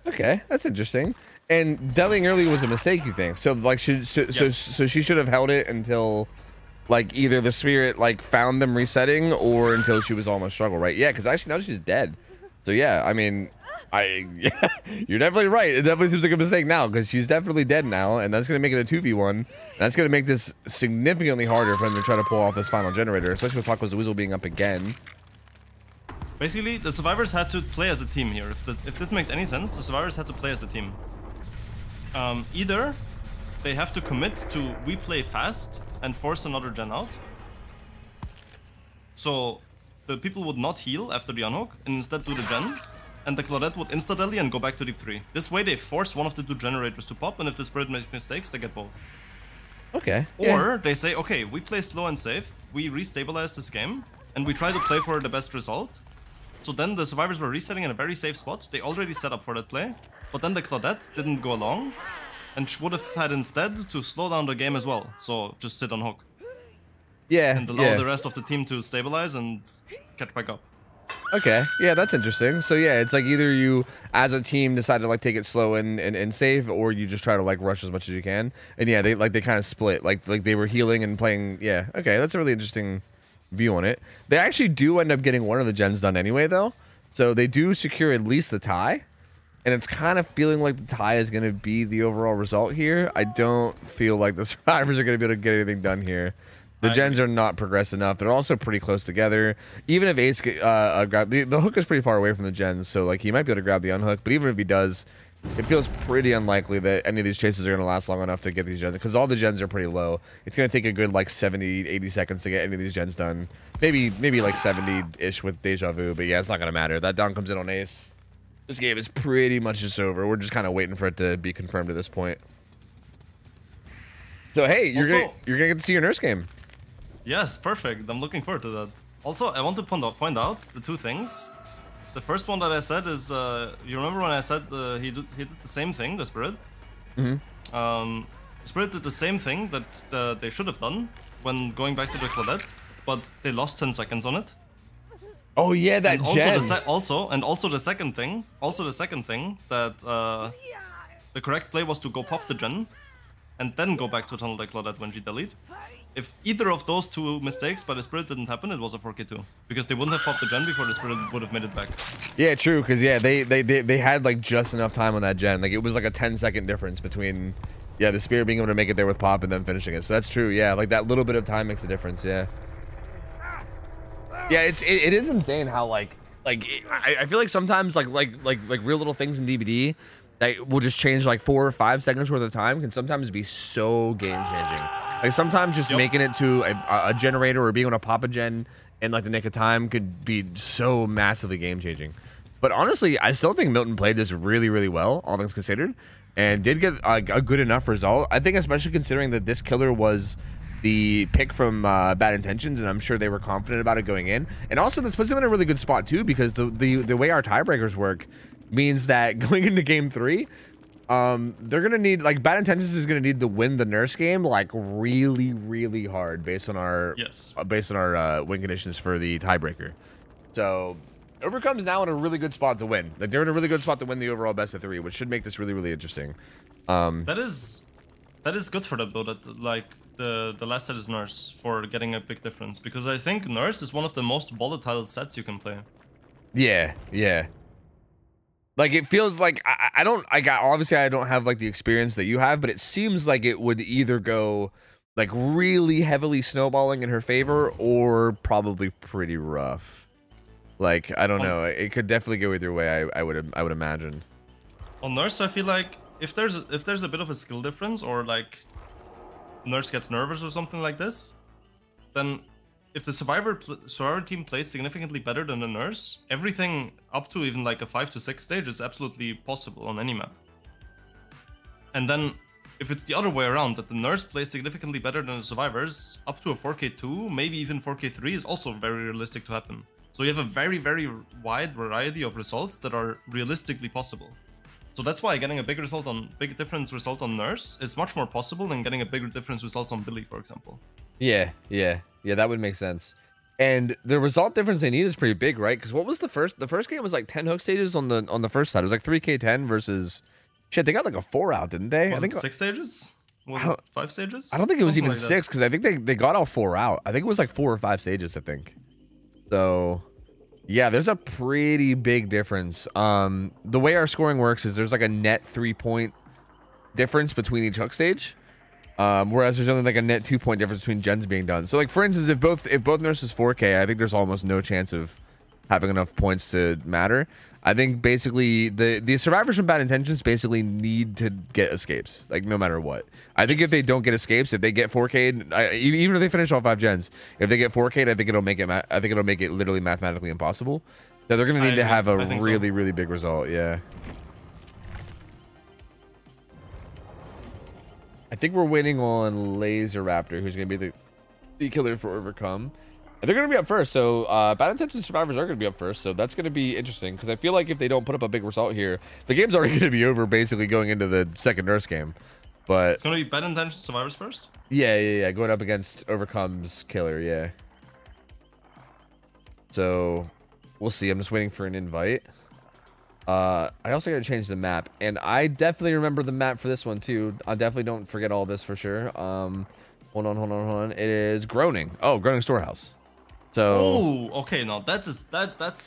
Okay, that's interesting. And deleting early was a mistake, you think? So like, so she should have held it until, like, either the Spirit like found them resetting or until she was almost struggle, right? Yeah, because actually now she's dead. So yeah, I mean, you're definitely right. It definitely seems like a mistake now because she's definitely dead now, and that's gonna make it a 2v1. And that's gonna make this significantly harder for them to try to pull off this final generator, especially with Pop Goes the Weasel being up again. Basically, the survivors had to play as a team here. If this makes any sense, the survivors had to play as a team. Either they have to commit to we play fast and force another gen out, so the people would not heal after the unhook and instead do the gen, and the Claudette would insta-delete and go back to deep 3. This way they force one of the 2 generators to pop, and if the Spirit makes mistakes, they get both. Okay. Or they say, okay, we play slow and safe, we restabilize this game, and we try to play for the best result. So then the survivors were resetting in a very safe spot. They already set up for that play, but then the Claudette didn't go along, and would have had instead to slow down the game as well. So just sit on hook. Yeah. And allow the rest of the team to stabilize and catch back up. Okay. Yeah, that's interesting. So yeah, it's like either you as a team decide to like take it slow and save, or you just try to like rush as much as you can. And yeah, they kind of split. Like they were healing and playing. Yeah. Okay, that's a really interesting view on it. They actually do end up getting one of the gens done anyway though. So they do secure at least the tie. And it's kind of feeling like the tie is going to be the overall result here. I don't feel like the survivors are going to be able to get anything done here. The gens are not progressed enough. They're also pretty close together. Even if Ace grab the hook is pretty far away from the gens, so like he might be able to grab the unhook. But even if he does, it feels pretty unlikely that any of these chases are going to last long enough to get these gens, because all the gens are pretty low. It's going to take a good like 70, 80 seconds to get any of these gens done. Maybe like 70-ish with Deja Vu, but yeah, it's not going to matter. That down comes in on Ace. This game is pretty much just over. We're just kind of waiting for it to be confirmed at this point. So hey, you're gonna get to see your nurse game. Yes, perfect. I'm looking forward to that. Also, I want to point out the 2 things. The first one that I said is, you remember when I said he did the same thing, the Spirit? Mm-hmm. The Spirit did the same thing that they should have done when going back to the Claudette, but they lost 10 seconds on it. Oh yeah, that gen. Also the second thing that the correct play was to go pop the gen, and then go back to tunnel the Claudette when she delete. if either of those two mistakes by the Spirit didn't happen, it was a 4K2 because they wouldn't have popped the gen before the Spirit would have made it back. Yeah, true. Because yeah, they had like just enough time on that gen. Like it was like a 10-second difference between the Spirit being able to make it there with pop and then finishing it. So that's true. Yeah, like that little bit of time makes a difference. Yeah. Yeah, it is insane how like I feel like sometimes like real little things in DBD that will just change like 4 or 5 seconds worth of time can sometimes be so game changing. Like sometimes just making it to a generator or being able to pop a gen in like the nick of time could be so massively game changing. But honestly, I still think Milton played this really, really well, all things considered, and did get a good enough result. I think especially considering that this killer was the pick from Bad Intentions, and I'm sure they were confident about it going in. And also this puts them in a really good spot too, because the way our tiebreakers work means that going into game 3, they're gonna need, like, Bad Intentions is gonna need to win the nurse game like really, really hard based on our win conditions for the tiebreaker. So Overcome's now in a really good spot to win. Like they're in a really good spot to win the overall best of 3, which should make this really, really interesting. That is good for them though, that like the last set is nurse for getting a big difference, because I think nurse is one of the most volatile sets you can play. Yeah. Like it feels like obviously I don't have like the experience that you have, but it seems like it would either go like really heavily snowballing in her favor or probably pretty rough. Like I don't know, it could definitely go either way. I would imagine. On nurse, I feel like if there's a bit of a skill difference, or like nurse gets nervous or something like this, then if the survivor team plays significantly better than the nurse, everything up to even like a 5 to 6 stage is absolutely possible on any map. And then if it's the other way around, that the nurse plays significantly better than the survivors, up to a 4K2, maybe even 4K3 is also very realistic to happen. So you have a very, very wide variety of results that are realistically possible. So that's why getting a big difference result on nurse is much more possible than getting a bigger difference result on Billy, for example. Yeah, that would make sense. And the result difference they need is pretty big, right? Because what was the first game was like 10 hook stages on the first side. It was like 3K10 versus shit. They got like a 4 out, didn't they? I think 6 stages. Was it 5 stages? I don't think it was even like 6, because I think they got all 4 out. I think it was like 4 or 5 stages, I think. So yeah, there's a pretty big difference. The way our scoring works is there's like a net 3-point difference between each hook stage. Whereas there's only like a net 2-point difference between gens being done. So like for instance, if both nurses 4K, I think there's almost no chance of having enough points to matter. I think basically the survivors from Bad Intentions basically need to get escapes, like no matter what. I think if they don't get escapes, if they get 4K'd, even if they finish all 5 gens, if they get 4K'd, I think it'll make it literally mathematically impossible. So they're gonna need to have a really, really big result. Yeah. I think we're waiting on Laser Raptor, who's going to be the killer for Overcome. And they're going to be up first, so Bad Intentions survivors are going to be up first, so that's going to be interesting, because I feel like if they don't put up a big result here, the game's already going to be over basically going into the second nurse game. But it's going to be Bad Intentions survivors first? Yeah, going up against Overcome's killer, yeah. So we'll see. I'm just waiting for an invite. I also gotta change the map, and I definitely remember the map for this one too. I definitely don't forget all this for sure. Hold on. It is Groaning. Oh, Groaning Storehouse. So okay, no, that's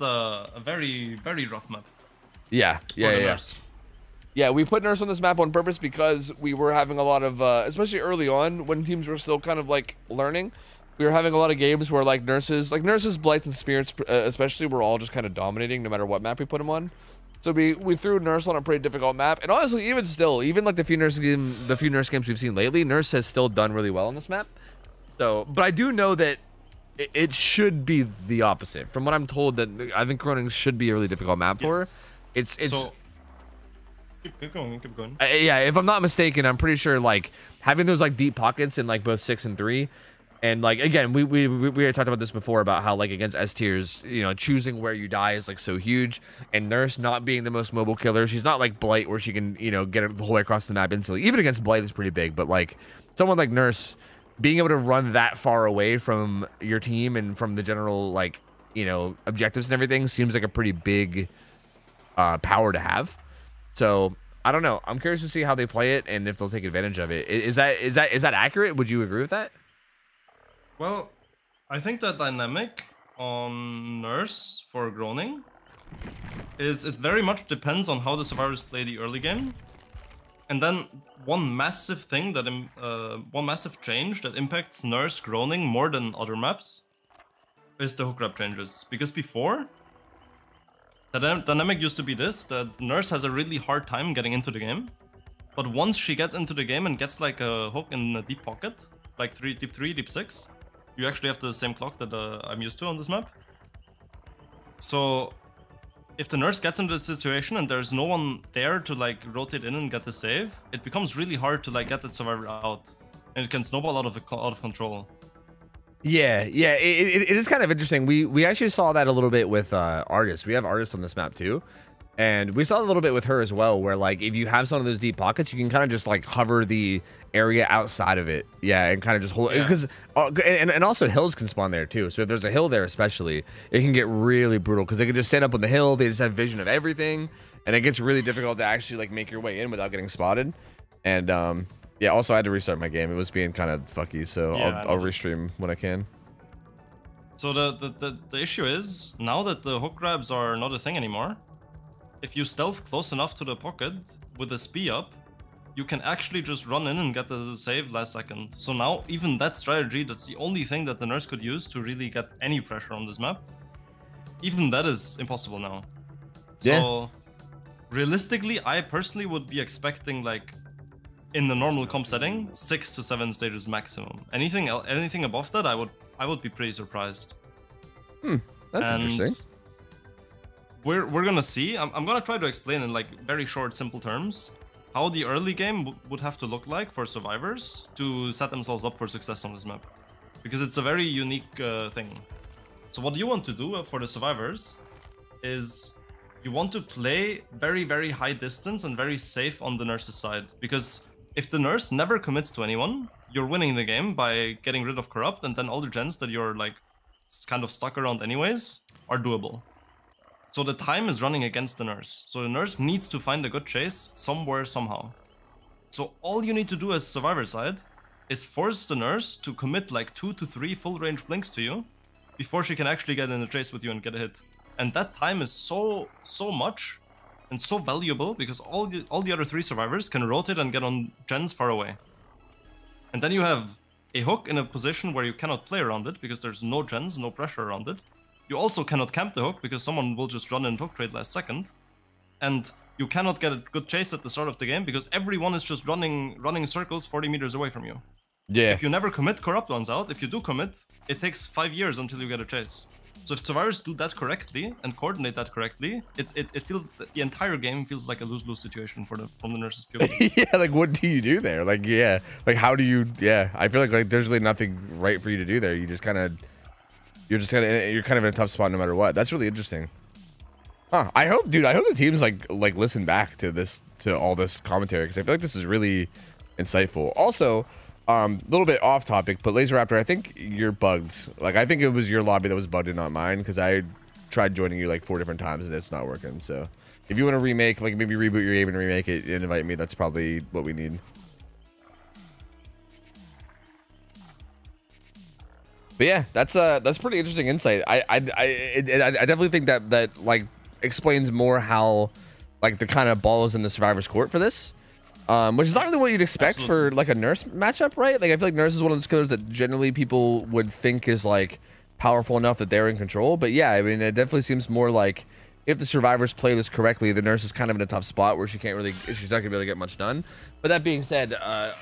a very, very rough map. Yeah. Yeah, we put nurse on this map on purpose because we were having a lot of especially early on when teams were still kind of like learning. We were having a lot of games where like nurses, Blights, and Spirits especially, were all just kind of dominating no matter what map we put them on. So we threw nurse on a pretty difficult map, and honestly, even like the few nurse games we've seen lately, nurse has still done really well on this map. So, but I do know that it should be the opposite. From what I'm told, that I think Groaning should be a really difficult map for her. It's so. Keep going. Yeah, if I'm not mistaken, I'm pretty sure like having those like deep pockets in like both 6 and 3. And like again, we already talked about this before about how like against S tiers, choosing where you die is like so huge. And nurse not being the most mobile killer, she's not like Blight where she can get it the whole way across the map instantly. Even against Blight is pretty big, but like someone like nurse being able to run that far away from your team and from the general like objectives and everything seems like a pretty big power to have. So I don't know. I'm curious to see how they play it and if they'll take advantage of it. Is that accurate? Would you agree with that? Well, I think the dynamic on Nurse for groaning is it very much depends on how the survivors play the early game. And then one massive thing that one massive change that impacts Nurse groaning more than other maps is the hook grab changes. Because before, the dynamic used to be this, that Nurse has a really hard time getting into the game. But once she gets into the game and gets like a hook in a deep pocket, like deep 3, deep 6, you actually have the same clock that I'm used to on this map. So if the Nurse gets into the situation and there's no one there to like rotate in and get the save, it becomes really hard to like get that survivor out, and it can snowball out of control. Yeah, it is kind of interesting. We actually saw that a little bit with Artist. We have Artist on this map too, and we saw a little bit with her as well, where like if you have some of those deep pockets, you can kind of just like hover the area outside of it, and kind of just hold it, because and also hills can spawn there too. So if there's a hill there especially, it can get really brutal because they can just stand up on the hill, they just have vision of everything, and it gets really difficult to actually like make your way in without getting spotted. And yeah, also I had to restart my game. It was being kind of fucky, so I'll restream when I can. So the issue is, now that the hook grabs are not a thing anymore, if you stealth close enough to the pocket with a SPI up, you can actually just run in and get the save last second. So now even that strategy, that's the only thing that the Nurse could use to really get any pressure on this map, even that is impossible now. So realistically, I personally would be expecting, like, in the normal comp setting, 6 to 7 stages maximum. Anything above that, I would be pretty surprised. That's interesting. We're gonna see. I'm gonna try to explain in like very short, simple terms how the early game would have to look like for survivors to set themselves up for success on this map, because it's a very unique thing. So what you want to do for the survivors is you want to play very, very high distance and very safe on the Nurse's side, because if the Nurse never commits to anyone, you're winning the game by getting rid of Corrupt, and then all the gens that you're like kind of stuck around anyways are doable. So the time is running against the Nurse. So the Nurse needs to find a good chase somewhere, somehow. So all you need to do as survivor side is force the Nurse to commit like 2 to 3 full range blinks to you before she can actually get in a chase with you and get a hit. And that time is so much and so valuable, because all the other 3 survivors can rotate and get on gens far away. And then you have a hook in a position where you cannot play around it because there's no gens, no pressure around it. You also cannot camp the hook because someone will just run in hook trade last second. And you cannot get a good chase at the start of the game because everyone is just running circles 40 meters away from you. Yeah. If you never commit Corrupt ones out, if you do commit, it takes 5 years until you get a chase. So if survivors do that correctly and coordinate that correctly, it feels that the entire game feels like a lose-lose situation from the Nurse's POV. Yeah, like what do you do there? Like like how do you? Yeah, I feel like there's really nothing right for you to do there. You just kind of. You're kind of in a tough spot no matter what. That's really interesting. Huh. I hope the teams like listen back to all this commentary, because I feel like this is really insightful. Also, a little bit off topic, but Laser Raptor, I think you're bugged. Like, I think it was your lobby that was bugged and not mine, because I tried joining you like 4 different times and it's not working. So if you want to remake, like maybe reboot your game and remake it and invite me, that's probably what we need. But yeah, that's pretty interesting insight. I definitely think that like explains more how like the kind of ball is in the survivor's court for this, which is not really what you'd expect for like a Nurse matchup, right? Like I feel like Nurse is one of those killers that generally people would think is like powerful enough that they're in control. But yeah, I mean, it definitely seems more like if the survivors play this correctly, the Nurse is kind of in a tough spot where she's not gonna be able to get much done. But that being said, I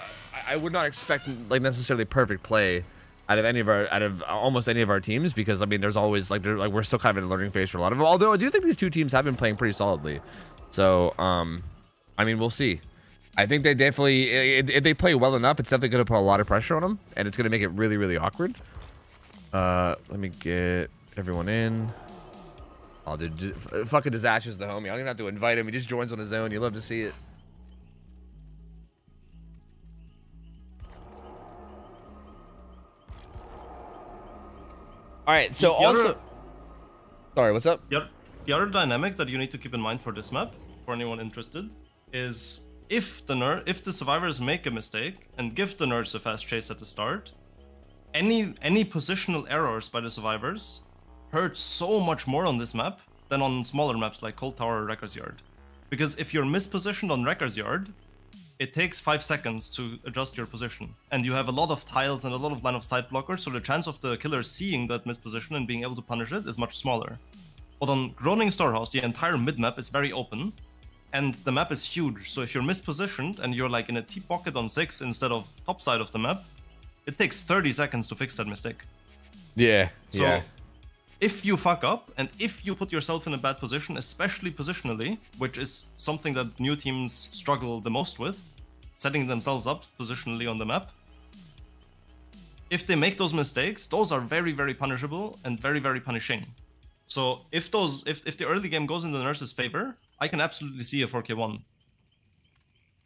would not expect like necessarily perfect play out of almost any of our teams, because I mean there's always like we're still kind of in a learning phase for a lot of them, although I do think these 2 teams have been playing pretty solidly. So I mean, we'll see. I think they definitely, if they play well enough, it's definitely going to put a lot of pressure on them, and it's going to make it really, really awkward. Let me get everyone in. Oh, dude, fucking Disaster's the homie. I don't even have to invite him. He just joins on his own. You love to see it. All right, so sorry, what's up? The other dynamic that you need to keep in mind for this map, for anyone interested, is if the survivors make a mistake and give the Nurse a fast chase at the start, any positional errors by the survivors hurt so much more on this map than on smaller maps like Cold Tower or Wrecker's Yard. Because if you're mispositioned on Wrecker's Yard, it takes 5 seconds to adjust your position. And you have a lot of tiles and a lot of line of sight blockers, so the chance of the killer seeing that misposition and being able to punish it is much smaller. But on Groaning Storehouse, the entire mid-map is very open, and the map is huge. So if you're mispositioned and you're like in a T-pocket on 6 instead of top side of the map, it takes 30 seconds to fix that mistake. Yeah, so if you fuck up, and if you put yourself in a bad position, especially positionally, which is something that new teams struggle the most with, setting themselves up positionally on the map, if they make those mistakes, those are very, very punishable and very, very punishing. So if the early game goes in the Nurse's favor, I can absolutely see a 4K1.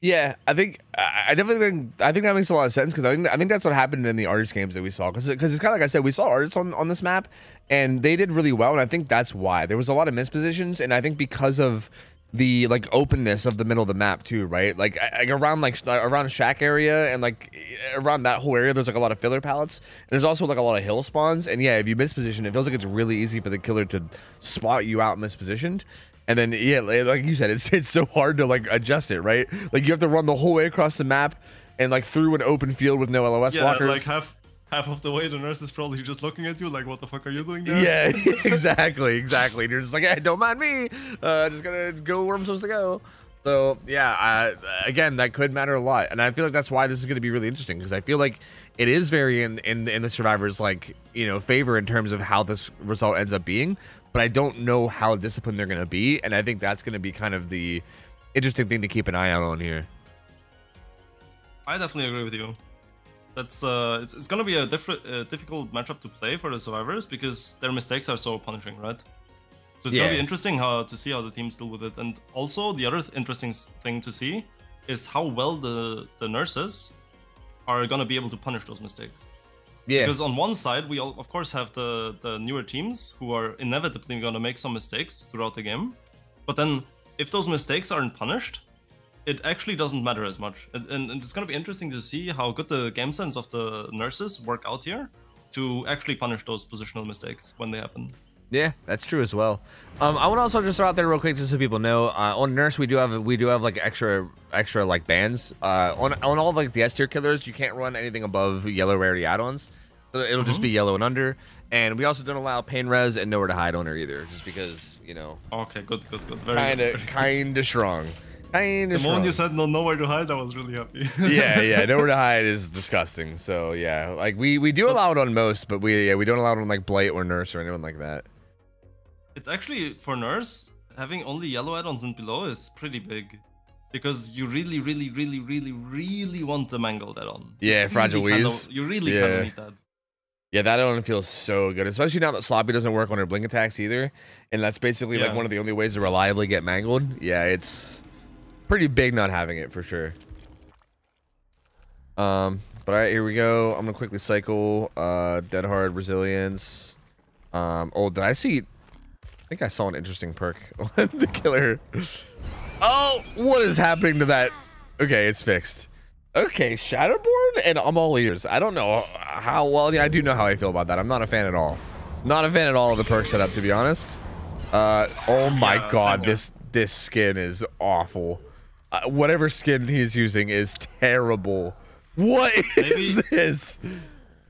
Yeah, I think that makes a lot of sense, because I think that's what happened in the artist games that we saw, because it's kind of like I said, we saw artists on this map and they did really well, and I think that's why there was a lot of mispositions, and I think because of the like openness of the middle of the map too, right? Like around Shack area and like around that whole area, there's like a lot of filler pallets, and there's also like a lot of hill spawns, and yeah, if you misposition, it feels like it's really easy for the killer to spot you out mispositioned. And then, yeah, like you said, it's so hard to like adjust it, right? Like you have to run the whole way across the map and like through an open field with no LOS blockers. Yeah, like half of the way, the nurse is probably just looking at you like, what the fuck are you doing there? Yeah, exactly. And you're just like, hey, don't mind me. Just gonna go where I'm supposed to go. So yeah, again, that could matter a lot, and I feel like that's why this is gonna be really interesting, because I feel like it is very in the survivors' like favor in terms of how this result ends up being. But I don't know how disciplined they're going to be, and I think that's going to be kind of the interesting thing to keep an eye out on here. I definitely agree with you. That's it's going to be a difficult matchup to play for the survivors, because their mistakes are so punishing, right? So it's going to be interesting to see how the teams deal with it. And also the other interesting thing to see is how well the nurses are going to be able to punish those mistakes. Yeah. Because on one side, we all, of course, have the newer teams who are inevitably going to make some mistakes throughout the game. But then, if those mistakes aren't punished, it actually doesn't matter as much. And it's going to be interesting to see how good the game sense of the nurses work out here to actually punish those positional mistakes when they happen. Yeah, that's true as well. I want to also just throw out there real quick, just so people know, on Nurse we do have like extra like bans. On all like the S tier killers, you can't run anything above yellow rarity add-ons. So it'll just be yellow and under. And we also don't allow pain res and nowhere to hide on her either, just because Okay, good. Kind of strong. The moment you said nowhere to hide, I was really happy. yeah, nowhere to hide is disgusting. So yeah, like we do allow it on most, but we don't allow it on like Blight or Nurse or anyone like that. It's actually, for Nurse, having only yellow add-ons and below is pretty big, because you really want the mangled add-on. Yeah, Fragile Wheeze. You really kind of need that. Yeah, that add-on feels so good, especially now that Sloppy doesn't work on her blink attacks either, and that's basically like one of the only ways to reliably get mangled. Yeah, it's pretty big not having it for sure. But all right, here we go. I'm gonna quickly cycle Dead Hard, Resilience. Oh, did I see? I think I saw an interesting perk on the killer. Oh, what is happening to that? Okay, it's fixed. Okay, Shatterborn, and I'm all ears. I don't know how well. Yeah, I do know how I feel about that. I'm not a fan at all. Not a fan at all of the perk setup, to be honest. Oh my god, this skin is awful. Whatever skin he's using is terrible. What is this?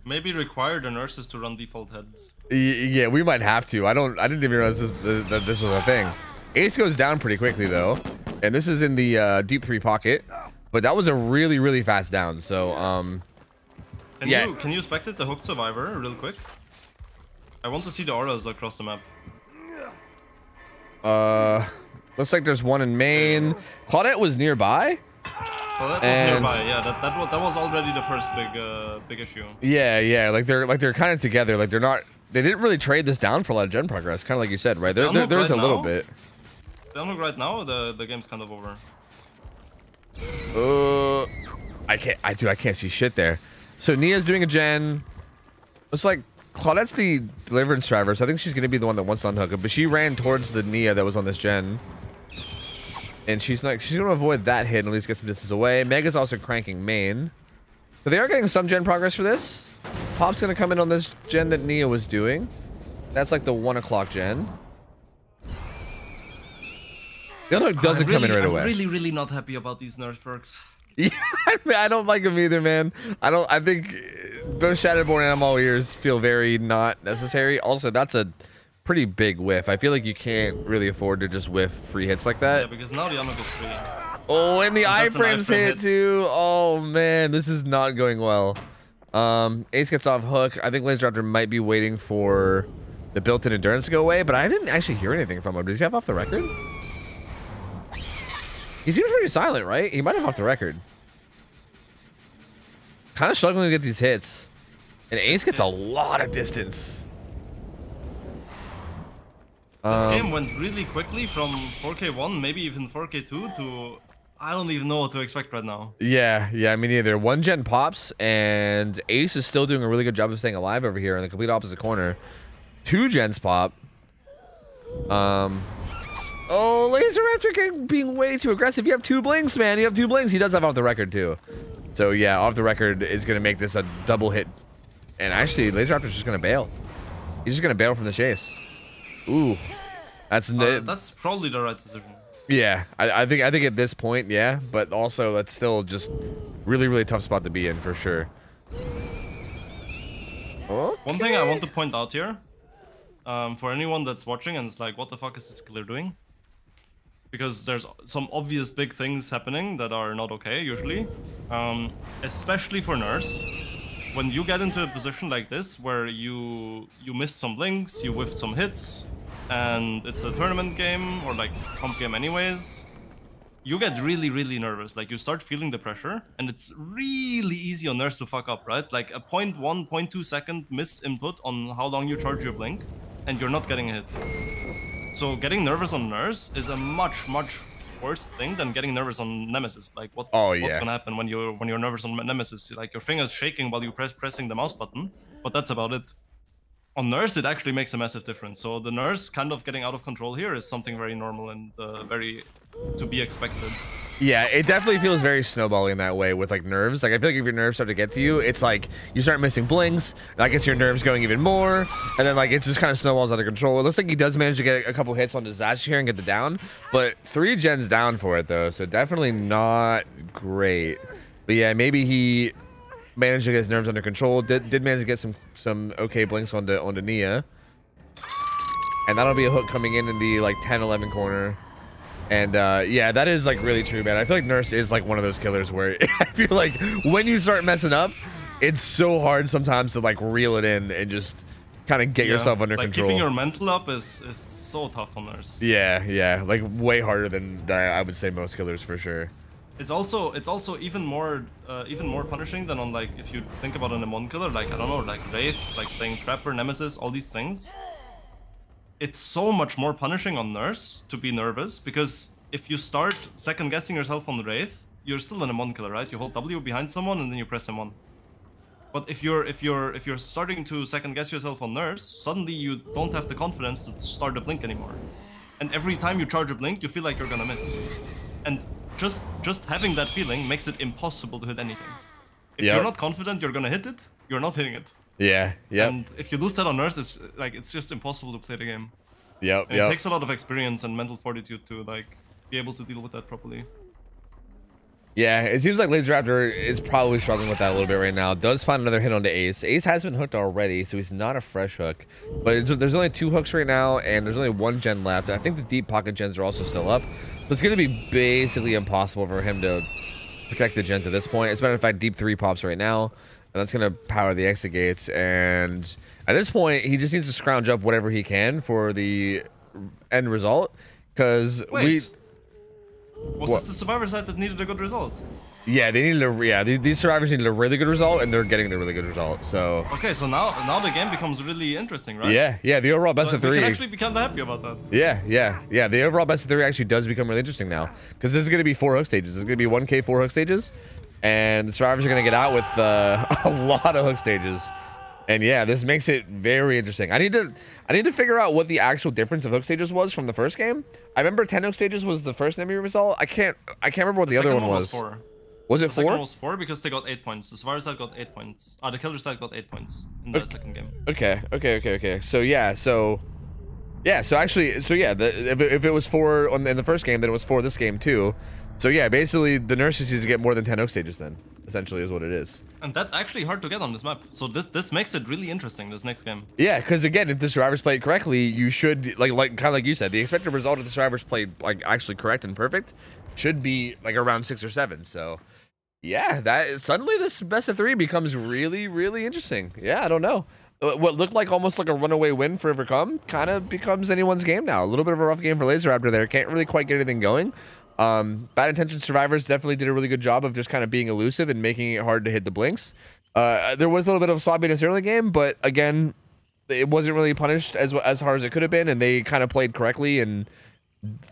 Maybe require the nurses to run default heads. Yeah, we might have to. I didn't even realize that this was a thing. Ace goes down pretty quickly though, and this is in the deep 3 pocket. But that was a really fast down. So can you spectate the hooked survivor real quick? I want to see the auras across the map. Looks like there's one in main. Claudette was nearby. Well, that was nearby. Yeah, that was already the first big issue. Yeah. Like they're kind of together. Like they're not. They didn't really trade this down for a lot of gen progress. Kind of like you said, right? There's a little bit. The unhook right now, the game's kind of over. I can't see shit there. So Nia's doing a gen. Looks like Claudette's the deliverance driver, so I think she's gonna be the one that wants to unhook it. But she ran towards the Nia that was on this gen. And she's gonna avoid that hit and at least get some distance away. Mega's also cranking main. So they are getting some gen progress for this. pop's gonna come in on this gen that Nia was doing. That's like the 1 o'clock gen. The other doesn't come in right away. I'm really not happy about these nerf perks. Yeah, I don't like them either, man. I think both Shadowborn and I'm all ears feel very not necessary. Also, that's a pretty big whiff. I feel like you can't really afford to just whiff free hits like that. Yeah, because now the Yamago's free. Oh, and the iframes hit too. Oh man, this is not going well. Ace gets off hook. I think Laser Raptor might be waiting for the built-in endurance to go away, but I didn't actually hear anything from him. Does he have off the record? He seems pretty silent, right? He might have off the record. Kind of struggling to get these hits. And Ace gets a lot of distance. This game went really quickly from 4K1, maybe even 4K2 to... I don't even know what to expect right now. Yeah, I mean, either 1 gen pops, and Ace is still doing a really good job of staying alive over here in the complete opposite corner. 2 gens pop. Oh, Laser Raptor being way too aggressive. You have 2 blinks, man. You have 2 blinks. He does have off the record, too. So, yeah, off the record is going to make this a double hit. And actually, Laser Raptor's just going to bail. He's just going to bail from the chase. Ooh. That's probably the right decision. Yeah, I think at this point, yeah. But also, that's still just really tough spot to be in, for sure. Okay. One thing I want to point out here, for anyone that's watching and it's like, what the fuck is this killer doing? Because there's some obvious big things happening that are not okay, usually. Especially for Nurse. When you get into a position like this, where you missed some blinks, you whiffed some hits, and it's a tournament game, or like comp game anyways, you get really nervous. Like, you start feeling the pressure, and it's really easy on Nurse to fuck up, right? Like a 0.1, 0.2 second miss input on how long you charge your blink, and you're not getting a hit. So getting nervous on Nurse is a much worse thing than getting nervous on Nemesis. Like what's gonna happen when you're nervous on Nemesis? Like your finger's shaking while you're pressing the mouse button, but that's about it. On Nurse, it actually makes a massive difference. So the Nurse kind of getting out of control here is something very normal and very to be expected. Yeah, it definitely feels very snowbally in that way with like nerves. Like I feel like if your nerves start to get to you, it's like you start missing blinks, that gets your nerves going even more, and then like it just kind of snowballs out of control. It looks like he does manage to get a couple hits on Disaster here and get the down, but 3 gens down for it though, so definitely not great. But yeah, maybe he managed to get his nerves under control. Did manage to get some okay blinks onto Nia, and that'll be a hook coming in the like 10-11 corner. And yeah, that is like really true, man. I feel like Nurse is like one of those killers where I feel like when you start messing up, it's so hard sometimes to like reel it in and just kind of get yourself under control. Keeping your mental up is so tough on Nurse. Yeah, like way harder than I would say most killers for sure. It's also even more punishing than on like if you think about an M1 killer, like I don't know, like Wraith, like playing Trapper, Nemesis, all these things. It's so much more punishing on Nurse to be nervous, because if you start second guessing yourself on the Wraith, you're still an M1 killer, right? You hold W behind someone and then you press M1. But if you're starting to second guess yourself on Nurse, suddenly you don't have the confidence to start a blink anymore. And every time you charge a blink, you feel like you're gonna miss. And just having that feeling makes it impossible to hit anything. If you're not confident you're gonna hit it, you're not hitting it. Yeah. And if you lose that on Nurse, it's just impossible to play the game. It takes a lot of experience and mental fortitude to like be able to deal with that properly. Yeah, it seems like Laser Raptor is probably struggling with that a little bit right now. Does find another hit onto Ace. Ace has been hooked already, so he's not a fresh hook. But there's only 2 hooks right now, and there's only 1 gen left. And I think the deep pocket gens are also still up. So it's going to be basically impossible for him to protect the gens at this point. As a matter of fact, deep 3 pops right now. And that's going to power the exit gates. And at this point, he just needs to scrounge up whatever he can for the end result. Because was this the survivor side that needed a good result? Yeah, they needed these survivors needed a really good result, and they're getting the really good result. So okay, so now the game becomes really interesting, right? Yeah, the overall best of 3. We can actually be kind of happy about that. Yeah. The overall best of 3 actually does become really interesting now, because this is going to be 4 hook stages. This is going to be 1K 4 hook stages, and the survivors are going to get out with a lot of hook stages. And yeah, this makes it very interesting. I need to figure out what the actual difference of hook stages was from the first game. I remember 10 hook stages was the first enemy result. I can't remember what the other one was. Was it 4? The second was 4 because they got 8 points. The survivor side got 8 points. The killer side got 8 points in the second game. Okay. So yeah, so actually, if it was 4 in the first game, then it was 4 this game too. So yeah, basically the nurse just needs to get more than 10 hook stages then, essentially is what it is. And that's actually hard to get on this map. So this makes it really interesting, this next game. Yeah, because again, if the survivors played correctly, you should, like kind of like you said, the expected result if the survivors played like actually correct and perfect should be like around 6 or 7. So yeah, that suddenly this best of 3 becomes really, really interesting. Yeah, I don't know. What looked like almost like a runaway win for Overcome kind of becomes anyone's game now. A little bit of a rough game for Laser Raptor there. Can't really quite get anything going. Bad Intention survivors definitely did a really good job of just kind of being elusive and making it hard to hit the blinks. There was a little bit of sloppiness early game, but again, it wasn't really punished as hard as it could have been, and they kind of played correctly and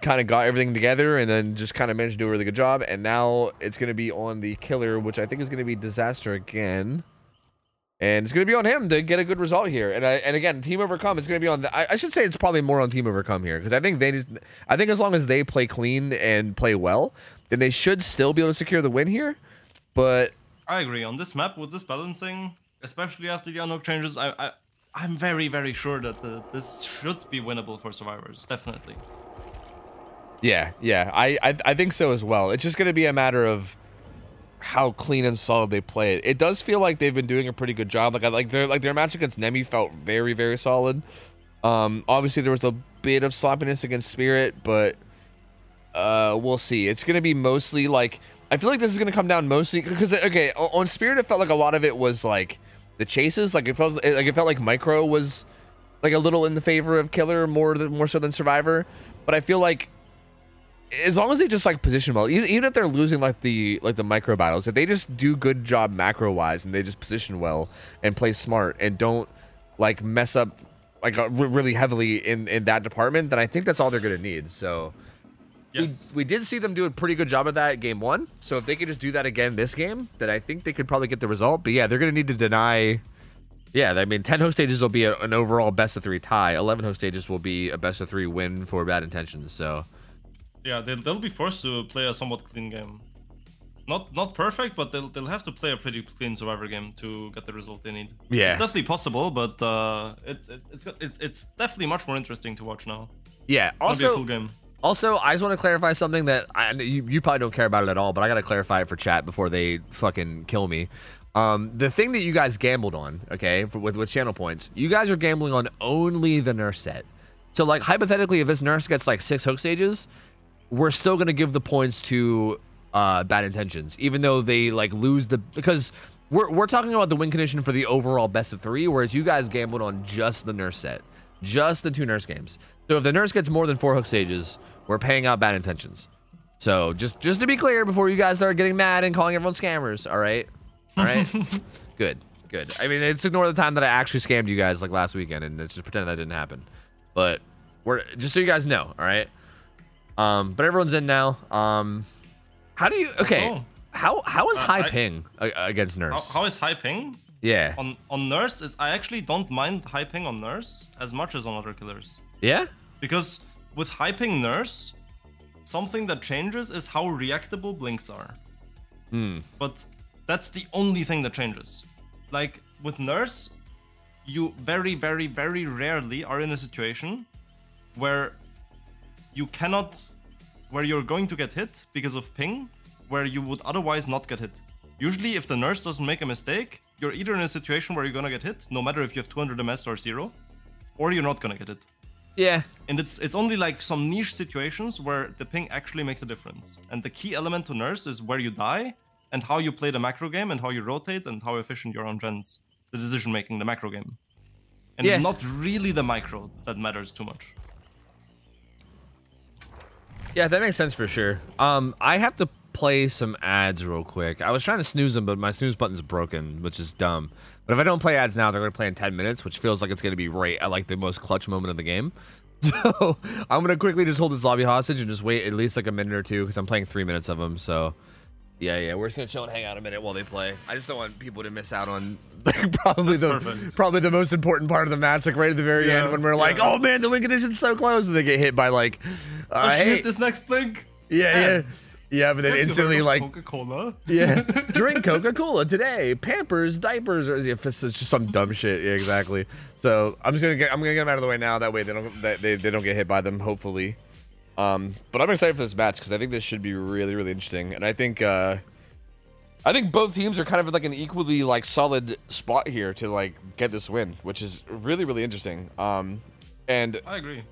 kind of got everything together, and then just kind of managed to do a really good job. And now it's going to be on the killer, which I think is going to be Disaster again. And it's going to be on him to get a good result here. And again, Team Overcome is going to be on I should say it's probably more on Team Overcome here, because I think as long as they play clean and play well, then they should still be able to secure the win here. But I agree on this map with this balancing, especially after the unhook changes. I'm very, very sure that this should be winnable for survivors. Definitely. Yeah. I think so as well. It's just going to be a matter of how clean and solid they play it. It does feel like they've been doing a pretty good job. Their match against Nemi felt very, very solid. Obviously there was a bit of sloppiness against Spirit, but we'll see. It's gonna be mostly like, I feel like this is gonna come down mostly because okay, on Spirit it felt like a lot of it was like the chases. Like it felt like Micro was like a little in the favor of Killer more so than Survivor. But I feel like as long as they just like position well, even if they're losing like the micro battles, if they just do good job macro wise and they just position well and play smart and don't like mess up like really heavily in that department, then I think that's all they're gonna need. So yes, we did see them do a pretty good job of that game 1. So if they could just do that again this game, then I think they could probably get the result. But yeah, they're gonna need to deny. Yeah, I mean, 10 host stages will be an overall best of 3 tie. 11 host stages will be a best of 3 win for Bad Intentions. So yeah, they'll be forced to play a somewhat clean game. Not perfect, but they'll have to play a pretty clean Survivor game to get the result they need. Yeah, it's definitely possible, but it's definitely much more interesting to watch now. Yeah, also it'll be a cool game. Also, I just want to clarify something that you probably don't care about it at all, but I gotta clarify it for chat before they fucking kill me. The thing that you guys gambled on, okay, with channel points, you guys are gambling on only the nurse set. So like hypothetically, if this nurse gets like 6 hook stages, we're still going to give the points to Bad Intentions, even though they like lose because we're talking about the win condition for the overall best of 3, whereas you guys gambled on just the nurse set, just the 2 nurse games. So if the nurse gets more than 4 hook stages, we're paying out Bad Intentions. So just to be clear before you guys start getting mad and calling everyone scammers, all right? Good. I mean, it's ignore the time that I actually scammed you guys like last weekend, and it's just pretend that didn't happen. But we're just so you guys know, all right? But everyone's in now. How do you? Okay. How is high ping against nurse? How is high ping? Yeah. On nurse, I actually don't mind high ping on nurse as much as on other killers. Yeah. Because with high ping nurse, something that changes is how reactable blinks are. But that's the only thing that changes. Like with nurse, you very, very, very rarely are in a situation where you're going to get hit because of ping, where you would otherwise not get hit. Usually, if the nurse doesn't make a mistake, you're either in a situation where you're gonna get hit, no matter if you have 200 MS or 0, or you're not gonna get hit. Yeah. And it's only like some niche situations where the ping actually makes a difference. And the key element to nurse is where you die, and how you play the macro game, and how you rotate, and how efficient you're on gens. The decision making, the macro game. And not really the micro that matters too much. Yeah, that makes sense for sure. I have to play some ads real quick. I was trying to snooze them, but my snooze button's broken, which is dumb. But if I don't play ads now, they're going to play in 10 minutes, which feels like it's going to be right at like the most clutch moment of the game. So I'm going to quickly just hold this lobby hostage and just wait at least like a minute or 2 because I'm playing 3 minutes of them. So yeah, we're just going to chill and hang out a minute while they play. I just don't want people to miss out on like, probably the most important part of the match, like right at the very end when we're like, oh man, the win condition's so close, and they get hit by like, hey, this next thing. Yeah. Yeah, but then instantly like Coca-Cola. Yeah, drink Coca-Cola today. Pampers, diapers, or if it's just some dumb shit. Yeah, exactly. So I'm gonna get them out of the way now. That way they don't get hit by them. Hopefully. But I'm excited for this match because I think this should be really interesting, and I think both teams are kind of like an equally like solid spot here to like get this win, which is really interesting. And I agree.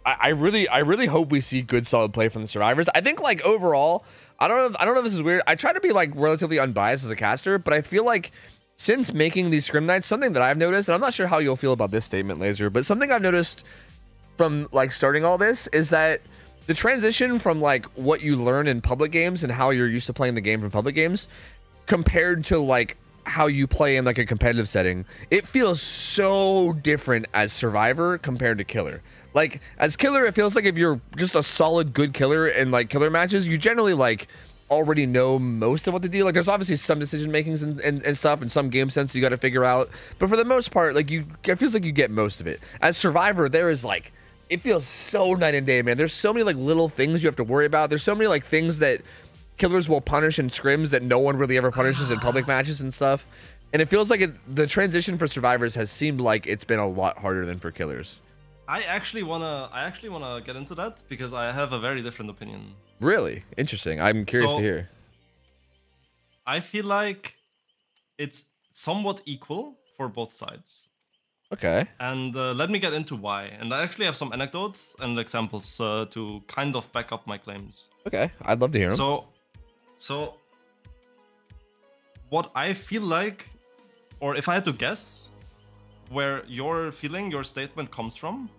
I really hope we see good solid play from the survivors. I think like overall, I don't know if this is weird. I try to be like relatively unbiased as a caster, but I feel like since making these scrim nights, something that I've noticed, and I'm not sure how you'll feel about this statement, Laser, but something I've noticed from like starting all this is that the transition from like what you learn in public games and how you're used to playing the game from public games compared to like how you play in like a competitive setting, it feels so different as survivor compared to killer. Like as killer, it feels like if you're just a solid good killer in like killer matches, you generally like already know most of what to do. Like there's obviously some decision makings and stuff and some game sense you got to figure out, but for the most part, like it feels like you get most of it. As survivor, there is like, it feels so night and day, man. There's so many like little things you have to worry about. There's so many like things that killers will punish in scrims that no one really ever punishes in public matches and stuff. And it feels like the transition for survivors has seemed like it's been a lot harder than for killers. I actually wanna get into that because I have a very different opinion. Really? Interesting. I'm curious to hear. I feel like it's somewhat equal for both sides. Okay. And let me get into why. And I actually have some anecdotes and examples to kind of back up my claims. Okay, I'd love to hear them. So what I feel like, or if I had to guess, where your statement comes from,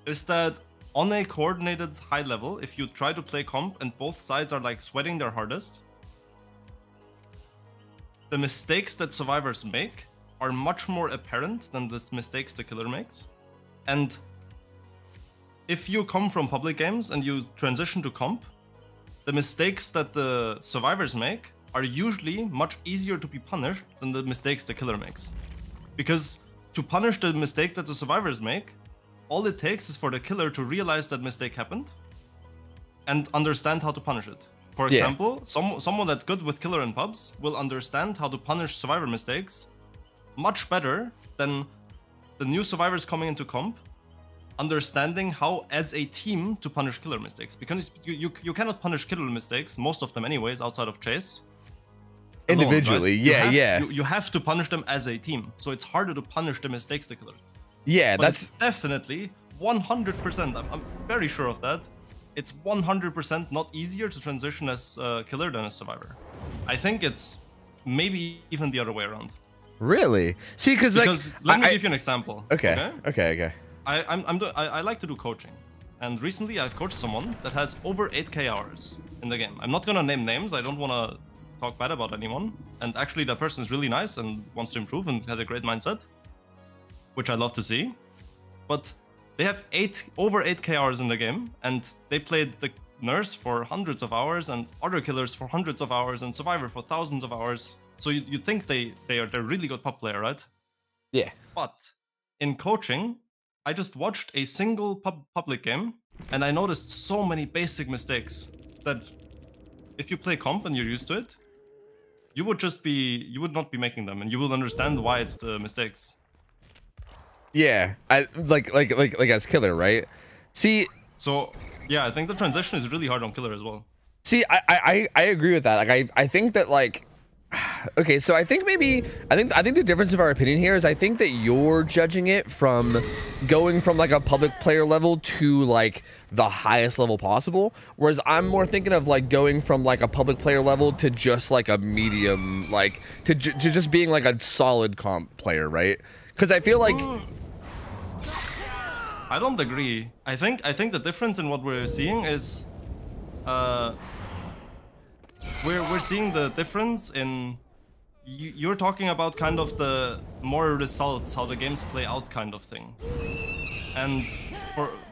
is that on a coordinated high level, if you try to play comp and both sides are like sweating their hardest, the mistakes that survivors make are much more apparent than the mistakes the killer makes. And if you come from public games and you transition to comp, the mistakes that the survivors make are usually much easier to be punished than the mistakes the killer makes. Because to punish the mistake that the survivors make, all it takes is for the killer to realize that mistake happened and understand how to punish it. For example, someone that's good with killer in pubs will understand how to punish survivor mistakes much better than the new survivors coming into comp understanding how as a team to punish killer mistakes, because you cannot punish killer mistakes, most of them anyways, outside of chase individually, alone, right? You have to punish them as a team, so it's harder to punish the mistakes the killer. Yeah, but that's definitely 100%. I'm very sure of that. It's 100% not easier to transition as a killer than a survivor. I think it's maybe even the other way around. Really? See, because like, let me give you an example. Okay. I like to do coaching, and recently I've coached someone that has over 8k hours in the game. I'm not gonna name names. I don't want to talk bad about anyone. And actually, that person is really nice and wants to improve and has a great mindset, which I love to see. But they have over 8k hours in the game, and they played the nurse for hundreds of hours, and other killers for hundreds of hours, and survivor for thousands of hours. So you think they're a really good pub player, right? Yeah. But in coaching, I just watched a single public game, and I noticed so many basic mistakes that if you play comp and you're used to it, you would not be making them, and you will understand why it's the mistakes. Yeah, I like as killer, right? See, so yeah, I think the transition is really hard on killer as well. See, I agree with that. Like I think that like, okay, so I think the difference of our opinion here is I think that you're judging it from going from like a public player level to like the highest level possible, whereas I'm more thinking of like going from like a public player level to just like a medium, like to just being like a solid comp player, right? Because I feel like I don't agree. I think the difference in what we're seeing is we're seeing the difference in you're talking about kind of the more results, how the games play out kind of thing. And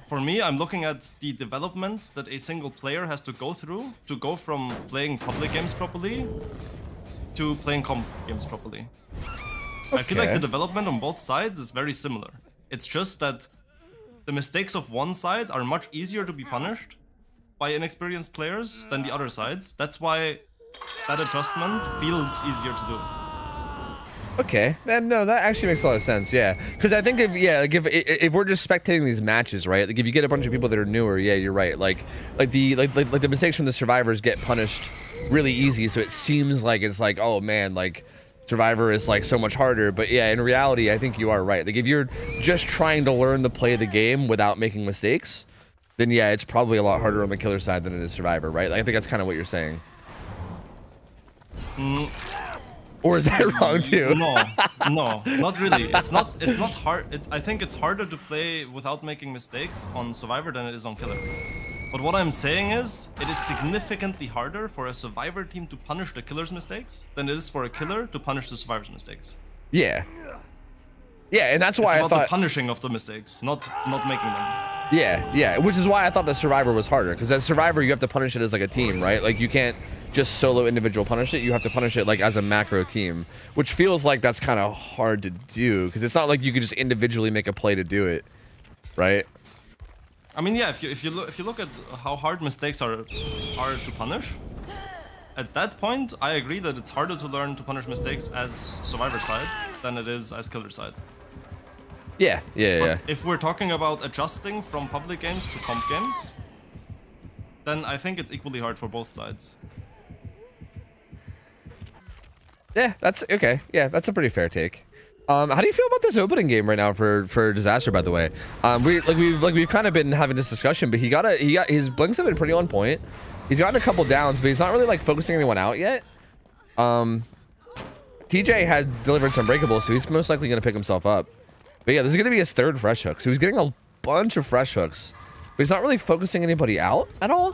for me, I'm looking at the development that a single player has to go through to go from playing public games properly to playing comp games properly. Okay. I feel like the development on both sides is very similar. It's just that the mistakes of one side are much easier to be punished, by inexperienced players than the other sides. That's why that adjustment feels easier to do. Okay, then no, that actually makes a lot of sense. Yeah, because I think if we're just spectating these matches, right? Like if you get a bunch of people that are newer, yeah, you're right. Like the mistakes from the survivors get punished really easy, so it seems like it's like, oh man, like Survivor is like so much harder. But yeah, in reality, I think you are right. Like if you're just trying to learn the play of the game without making mistakes, then yeah, it's probably a lot harder on the killer side than it is Survivor, right? Like, I think that's kind of what you're saying. Or is that wrong too? No, not really. It's not hard. I think it's harder to play without making mistakes on Survivor than it is on Killer. But what I'm saying is, it is significantly harder for a Survivor team to punish the Killer's mistakes than it is for a Killer to punish the Survivor's mistakes. Yeah. Yeah, and that's why I thought the punishing of the mistakes, not making them. Yeah, which is why I thought the Survivor was harder, because as Survivor you have to punish it as like a team, right? Like you can't just solo individual punish it, you have to punish it like as a macro team, which feels like that's kind of hard to do, because it's not like you could just individually make a play to do it, right? I mean, yeah, if you look at how hard mistakes are to punish, at that point I agree that it's harder to learn to punish mistakes as Survivor side than it is as Killer side. Yeah. But if we're talking about adjusting from public games to comp games, then I think it's equally hard for both sides. Yeah, that's okay. Yeah, that's a pretty fair take. How do you feel about this opening game right now for Disaster? By the way, we've kind of been having this discussion, but he got his blinks have been pretty on point. He's gotten a couple downs, but he's not really like focusing anyone out yet. TJ had delivered some breakables, so he's most likely going to pick himself up. But yeah, this is going to be his third fresh hook, so he's getting a bunch of fresh hooks, but he's not really focusing anybody out at all.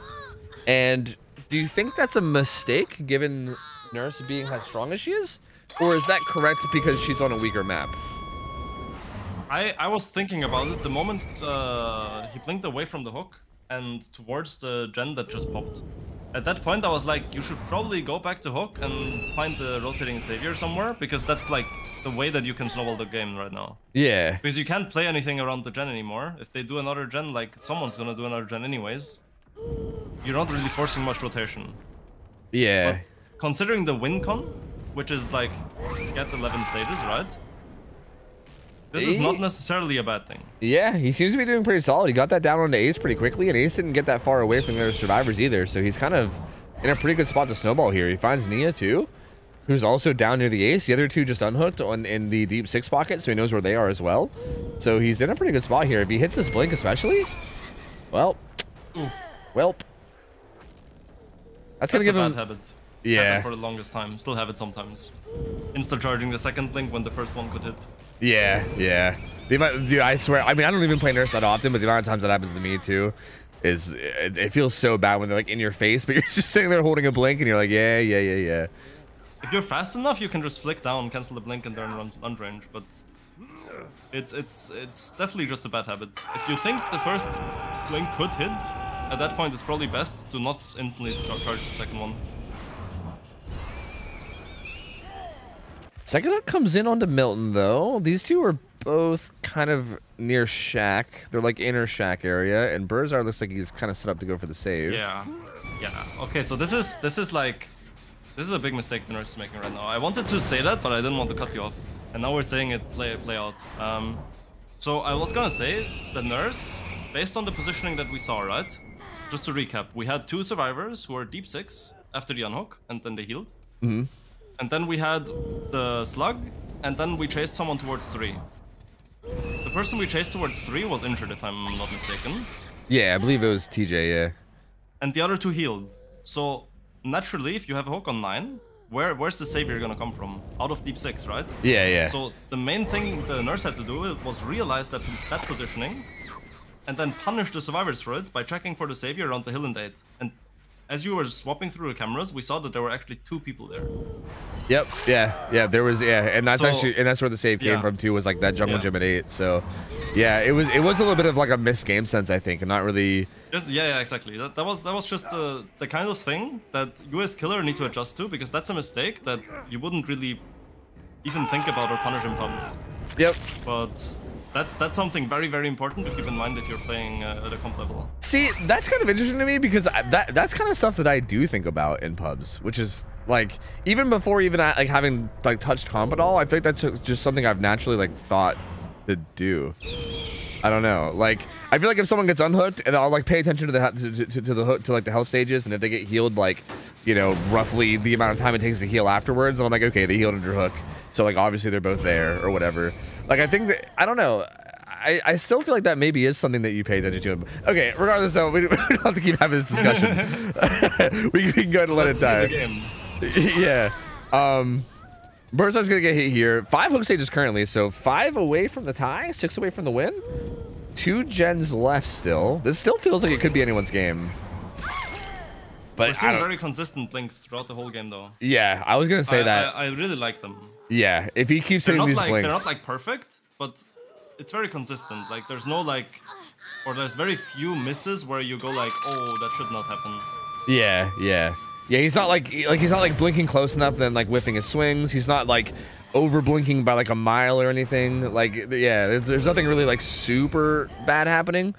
And do you think that's a mistake given Nurse being as strong as she is, or is that correct because she's on a weaker map? I was thinking about it the moment he blinked away from the hook and towards the gen that just popped. At that point I was like, you should probably go back to hook and find the rotating savior somewhere, because that's like the way that you can snowball the game right now. Yeah, because you can't play anything around the gen anymore. If they do another gen, like someone's gonna do another gen anyways, you're not really forcing much rotation. Yeah, but considering the win con, which is like get 11 stages, right? This is not necessarily a bad thing. Yeah, he seems to be doing pretty solid. He got that down onto Ace pretty quickly, and Ace didn't get that far away from the other survivors either, so he's kind of in a pretty good spot to snowball here. He finds Nia too, who's also down near the Ace. The other two just unhooked in the deep 6 pocket, so he knows where they are as well. So he's in a pretty good spot here. If he hits this blink especially, well, welp. That's gonna give him a bad habit. Yeah. Had it for the longest time. Still have it sometimes. Insta charging the second blink when the first one could hit. Yeah. Dude, I swear. I mean, I don't even play Nurse that often, but the amount of times that happens to me too, is it feels so bad when they're like in your face, but you're just sitting there holding a blink, and you're like, yeah. If you're fast enough, you can just flick down, cancel the blink, and then run range. But it's definitely just a bad habit. If you think the first blink could hit, at that point it's probably best to not instantly charge the second one. Second up comes in onto Milton, though. These two are both kind of near Shack. They're like inner Shack area, and Burzar looks like he's kind of set up to go for the save. Yeah. Okay, so this is a big mistake the Nurse is making right now. I wanted to say that, but I didn't want to cut you off, and now we're saying it play out. So I was gonna say the Nurse, based on the positioning that we saw, right? Just to recap, we had 2 survivors who were deep 6 after the unhook, and then they healed. Mm-hmm. And then we had the slug, and then we chased someone towards 3. The person we chased towards 3 was injured, if I'm not mistaken. Yeah, I believe it was TJ, yeah. And the other 2 healed. So, naturally, if you have a hook on 9, where's the savior gonna come from? Out of deep 6, right? Yeah. So, the main thing the Nurse had to do was realize that positioning, and then punish the survivors for it by checking for the savior around the hill and 8. And as you were swapping through the cameras, we saw that there were actually 2 people there. Yep. Yeah. There was and that's that's where the save came from too. Was like that jungle gym at 8. So, yeah, it was a little bit of like a missed game sense, I think, and not really. Yeah, exactly. That was just the kind of thing that you as killer need to adjust to, because that's a mistake that you wouldn't really even think about or punish in pubs. Yep. But That's something very, very important to keep in mind if you're playing at a comp level. See, that's kind of interesting to me because that's kind of stuff that I do think about in pubs, which is like even before even like having like touched comp at all. I think that's just something I've naturally like thought to do. I don't know. Like I feel like if someone gets unhooked, and I'll like pay attention to the hook to like the health stages, and if they get healed like, you know, roughly the amount of time it takes to heal afterwards, and I'm like, okay, they healed under hook, so like obviously they're both there or whatever. Like I think that I don't know. I still feel like that maybe is something that you pay attention to. Okay, regardless though, we don't have to keep having this discussion. we can go ahead and let it die. Yeah. Birdside's gonna get hit here. 5 hook stages currently, so 5 away from the tie, 6 away from the win. 2 gens left still. This still feels like it could be anyone's game. But we're seeing very consistent blinks throughout the whole game though. Yeah, I was gonna say that. I really like them. Yeah, if he keeps hitting these blinks. They're not like perfect, but it's very consistent. Like there's no like, or there's very few misses where you go like, oh, that should not happen. Yeah, yeah. Yeah, he's not like he's not like blinking close enough then like whiffing his swings. He's not like over blinking by like a mile or anything. Like yeah, there's nothing really like super bad happening.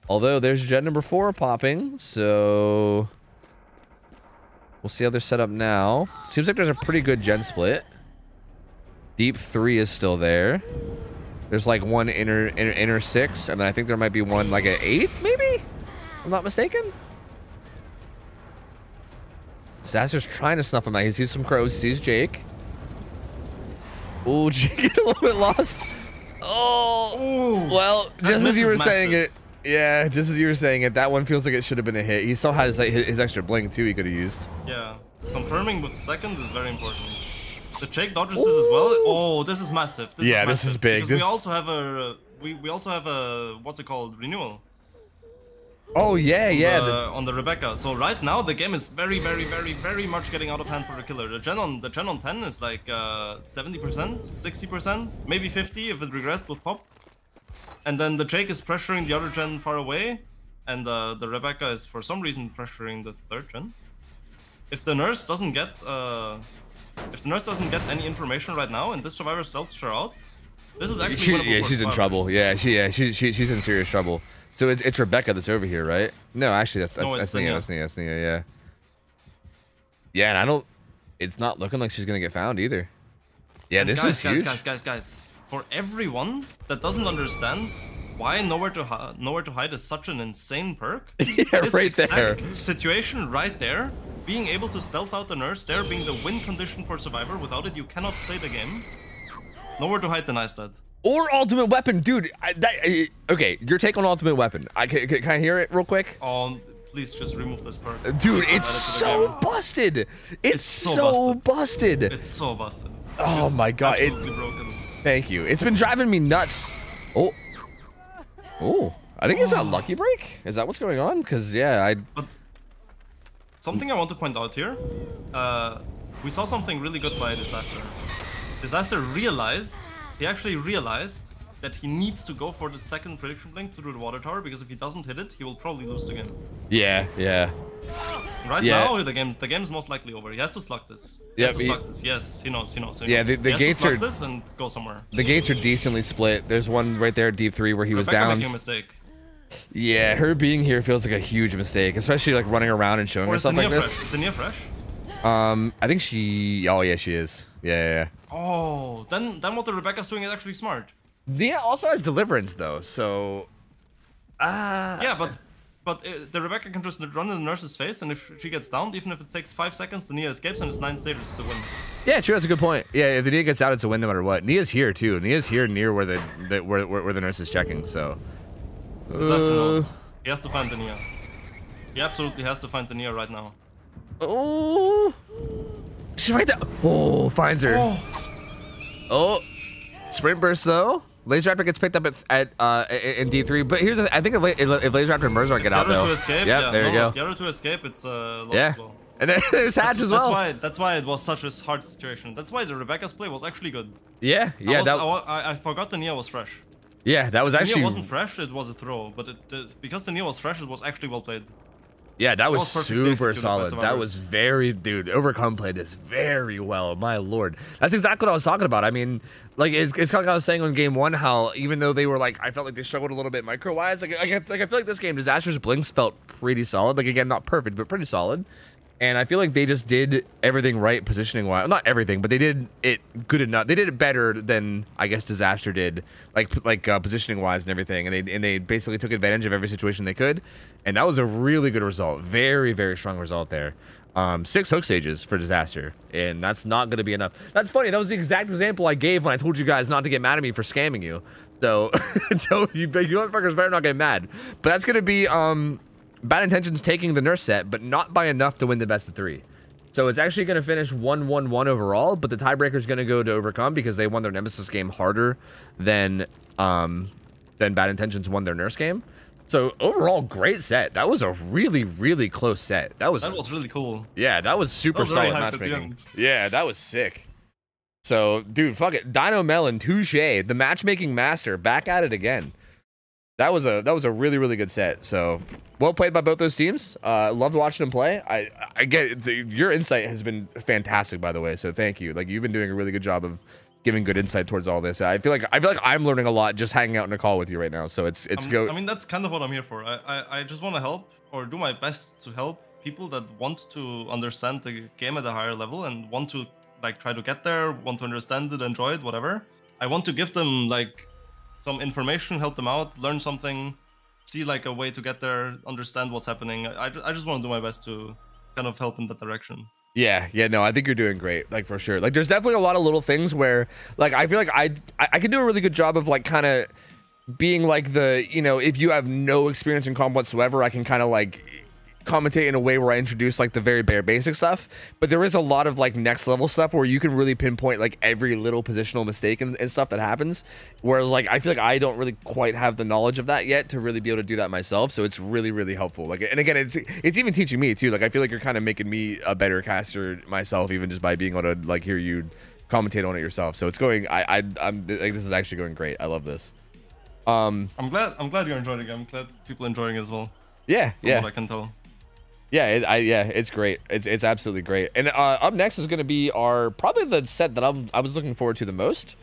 Although there's gen number 4 popping, so we'll see how they're set up now. Seems like there's a pretty good gen split. Deep 3 is still there. There's like one inner 6, and then I think there might be one like an 8, maybe? If I'm not mistaken. Disaster's trying to snuff him out. He sees some crows. He sees Jake. Oh, Jake get a little bit lost. Oh, ooh, well, just as you were saying it. Yeah, just as you were saying it, that one feels like it should have been a hit. He still has his extra blink too. He could have used. Yeah, confirming with the second is very important. The Jake dodges this as well. Oh, this is massive. This is big. We also have a we also have a what's it called, renewal. Oh yeah, yeah. On the Rebecca. So right now the game is very much getting out of hand for the killer. The gen on 10 is like 70%, 60%, maybe 50 if it regressed with pop. And then the Jake is pressuring the other gen far away, and the Rebecca is for some reason pressuring the 3rd gen. If the nurse doesn't get any information right now, and this survivor stealths her out, this is actually she's in trouble. Yeah, she's in serious trouble. So it's Rebecca that's over here, right? No, actually that's Nia. That's Nia, yeah. Yeah, and it's not looking like she's gonna get found either. Yeah, and this is huge. Guys. For everyone that doesn't understand why nowhere to hide is such an insane perk. Yeah, this right there. Situation right there, being able to stealth out the nurse there, being the win condition for survivor. Without it, you cannot play the game. Nowhere to hide denies that. Or ultimate weapon, dude. Okay, your take on ultimate weapon. Can I hear it real quick? Please just remove this perk. Dude, it's so busted. It's so busted. It's so busted. It's oh my god, absolutely broken. Thank you. It's been driving me nuts. Oh, I think it's a lucky break. Is that what's going on? Because yeah, But something I want to point out here. We saw something really good by Disaster. Disaster realized. He actually realized that he needs to go for the 2nd prediction blink through the water tower, because if he doesn't hit it, he will probably lose the game. Yeah. Right now, the game's most likely over. He has to slug this. Yes, he knows. Yeah, the gates are this and go somewhere. The gates are decently split. There's one right there, deep 3, where he was down. Making a mistake. Yeah, her being here feels like a huge mistake, especially like running around and showing herself like this. Is the Nia fresh? I think she. Oh yeah, she is. Yeah. Oh, then what the Rebecca's doing is actually smart. Nia also has deliverance though, so. Yeah, but the Rebecca can just run in the nurse's face, and if she gets downed, even if it takes 5 seconds, the Nia escapes, and it's 9 stages to win. Yeah, true. That's a good point. Yeah, if the Nia gets out, it's a win no matter what. Nia's here too. Nia's here near where the nurse is checking. So. Disaster knows. He has to find the Nia. He absolutely has to find the Nia right now. Oh. She's right there. Oh, finds her. Oh. Sprint burst though. Laser Raptor gets picked up in D3, but here's the, I think if Laser Raptor and Merzar get out though. Yeah, there you go. If the other 2 escape, it's lost as well. And then there's Hatch as well. That's why it was such a hard situation. That's why the Rebecca's play was actually good. Yeah. I forgot the Nia was fresh. Yeah, that was actually. The Nia wasn't fresh, it was a throw, but because the Nia was fresh, it was actually well played. Yeah, that was super solid. That was very, dude, Overcome played this very well. My lord. That's exactly what I was talking about. I mean, like, it's kind of like I was saying on game one, how even though they were like, I felt like they struggled a little bit micro-wise. Like I feel like this game, Disaster's Blinks felt pretty solid. Like, again, not perfect, but pretty solid. And I feel like they just did everything right positioning-wise. Not everything, but they did it good enough. They did it better than, I guess, Disaster did, like positioning-wise and everything. And they basically took advantage of every situation they could. And that was a really good result. Very, very strong result there. 6 hook stages for Disaster. And that's not going to be enough. That's funny. That was the exact example I gave when I told you guys not to get mad at me for scamming you. So, you motherfuckers better not get mad. But that's going to be... Bad Intentions taking the nurse set, but not by enough to win the best of 3. So it's actually going to finish 1-1-1 overall, but the tiebreaker is going to go to Overcome because they won their Nemesis game harder than Bad Intentions won their nurse game. So overall, great set. That was a really, really close set. That was really cool. Yeah, that was super solid matchmaking. Yeah, that was sick. So, dude, fuck it. Dino Melon, Touche, the matchmaking master, back at it again. That was a really, really good set. So well played by both those teams. Loved watching them play. I get it. Your insight has been fantastic, by the way. So thank you. Like, you've been doing a really good job of giving good insight towards all this. I feel like I'm learning a lot just hanging out in a call with you right now. So it's go. I mean, that's kind of what I'm here for. I just want to help, or do my best to help people that want to understand the game at a higher level and want to like try to get there, want to understand it, enjoy it, whatever. I want to give them like some information, help them out, learn something, see like a way to get there, understand what's happening. I just want to do my best to kind of help in that direction. Yeah, no, I think you're doing great, like, for sure. Like, there's definitely a lot of little things where, like, I feel like I can do a really good job of, like, kind of being, like, the, you know, if you have no experience in comp whatsoever, I can kind of, like, commentate in a way where I introduce, like, the very bare basic stuff. But there is a lot of, like, next level stuff where you can really pinpoint, like, every little positional mistake and stuff that happens. Whereas, like, I feel like I don't really quite have the knowledge of that yet to really be able to do that myself. So it's really, really helpful. Like, and again, it's even teaching me too. Like, I feel like you're kind of making me a better caster myself, even just by being able to, like, hear you commentate on it yourself. So it's going, I'm like, this is actually going great. I love this. I'm glad you're enjoying it. I'm glad people are enjoying it as well. Yeah. From what I can tell. Yeah, it's great. It's absolutely great. And up next is going to be probably the set that I was looking forward to the most.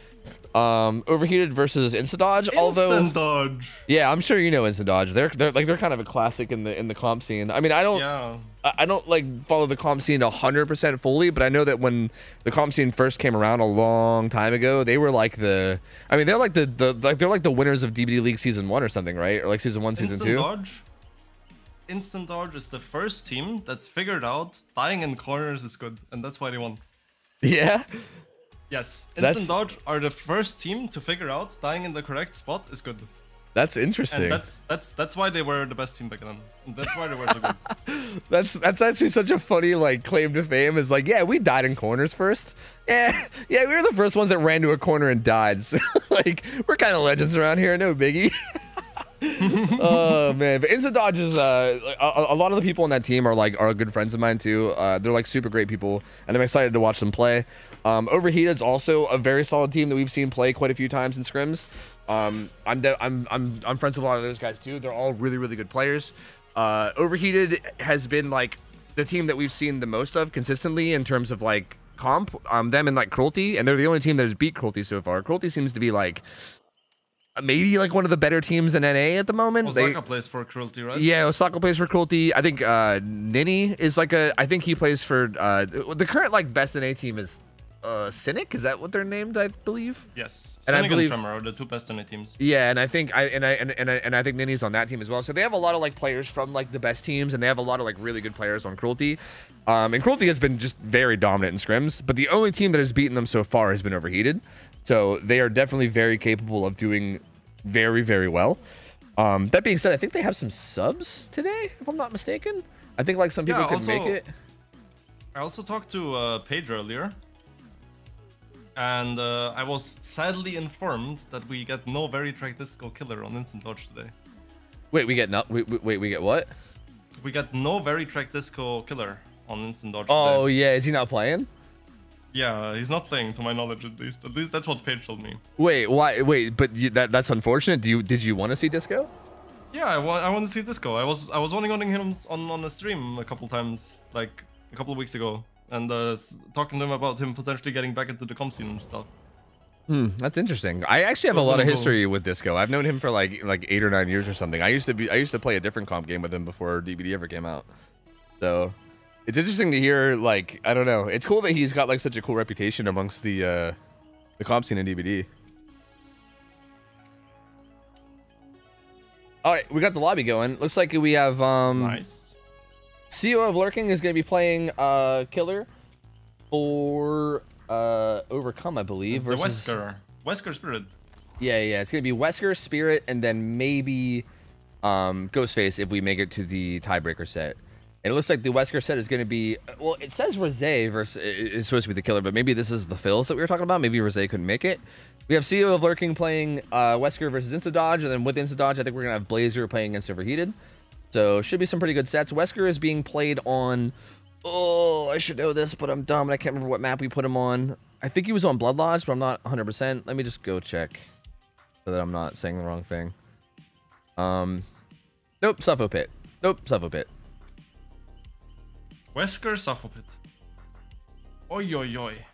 Overheated versus Instant Dodge. Instant Dodge. Yeah, I'm sure you know Instant Dodge. They're kind of a classic in the comp scene. I mean, I don't like follow the comp scene 100% fully, but I know that when the comp scene first came around a long time ago, they were like they're like the winners of DBD League Season 1 or something, right? Or like Season 1, Season 2. Instant Dodge is the first team that figured out dying in corners is good, and that's why they won. Yeah? Yes. Instant Dodge are the first team to figure out dying in the correct spot is good. That's interesting. And that's why they were the best team back then. And that's why they were so good. That's actually such a funny, like, claim to fame, is like, yeah, we died in corners first. Yeah, we were the first ones that ran to a corner and died. So, like, we're kind of legends around here, no biggie. Oh man, but Instant Dodge is a lot of the people on that team are good friends of mine too. They're like super great people, and I'm excited to watch them play. Overheated is also a very solid team that we've seen play quite a few times in scrims. I'm friends with a lot of those guys too. They're all really, really good players. Overheated has been like the team that we've seen the most of consistently in terms of like comp. Them and like Cruelty, and they're the only team that has beat Cruelty so far. Cruelty seems to be like maybe like one of the better teams in NA at the moment. Osaka plays for Cruelty, right? Yeah, Osaka plays for Cruelty. I think Nini is like I think he plays for the current like best NA team is Cynic. Is that what they're named? I believe. Yes, Cynic and Tremor are the two best NA teams. Yeah, and I think I think Nini's on that team as well. So they have a lot of like players from like the best teams, and they have a lot of like really good players on Cruelty. And Cruelty has been just very dominant in scrims, but the only team that has beaten them so far has been Overheated. So they are definitely very capable of doing very, very well. That being said, I think they have some subs today, if I'm not mistaken. I think like some people could make it. I also talked to Paige earlier, and I was sadly informed that we get no Very Track Disco killer on Instant Dodge today. Wait, we get we get what? We got no Very Track Disco killer on Instant Dodge Oh today. Yeah, is he not playing? Yeah, he's not playing, to my knowledge, at least. At least that's what Paige told me. Wait, why? Wait, but that's unfortunate. Did you want to see Disco? Yeah, I want to see Disco. I was wanting him on a stream a couple times, like a couple of weeks ago, and talking to him about him potentially getting back into the comp scene and stuff. That's interesting. I actually have a lot of history with Disco. I've known him for like 8 or 9 years or something. I used to play a different comp game with him before DBD ever came out. So it's interesting to hear, like, I don't know. It's cool that he's got like such a cool reputation amongst the comp scene in DBD. All right, we got the lobby going. Looks like we have nice. CEO of Lurking is going to be playing Killer for Overcome, I believe. It's versus Wesker Spirit. Yeah, it's going to be Wesker, Spirit, and then maybe Ghostface if we make it to the tiebreaker set. And it looks like the Wesker set is going to be, well, it says Rosé versus is supposed to be the Killer, but maybe this is the fills that we were talking about. Maybe Rosé couldn't make it. We have CEO of Lurking playing Wesker versus Insta Dodge, and then with Insta Dodge, I think we're gonna have Blazer playing against Overheated. So should be some pretty good sets. Wesker is being played on. Oh, I should know this, but I'm dumb and I can't remember what map we put him on. I think he was on Blood Lodge, but I'm not 100%. Let me just go check so that I'm not saying the wrong thing. Nope, Suffo Pit. Nope, Suffo Pit. Wesker, Suffo Pit. Oi, oi, oi.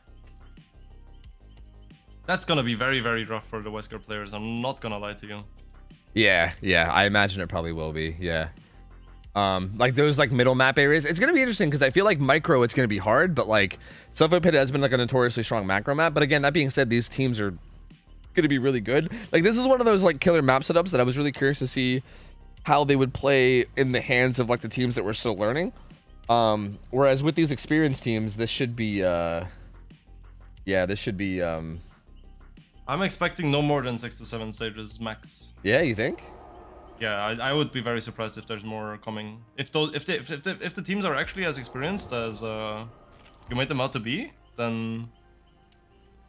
That's gonna be very, very rough for the Wesker players. I'm not gonna lie to you. Yeah, I imagine it probably will be. Yeah. Like those like middle map areas, it's gonna be interesting because I feel like micro it's gonna be hard, but like Suffo Pit has been like a notoriously strong macro map. But again, that being said, these teams are gonna be really good. Like this is one of those like killer map setups that I was really curious to see how they would play in the hands of like the teams that were still learning. Whereas with these experienced teams, this should be I'm expecting no more than 6 to 7 stages max. Yeah, you think? Yeah, I would be very surprised if there's more coming. If the teams are actually as experienced as you made them out to be, then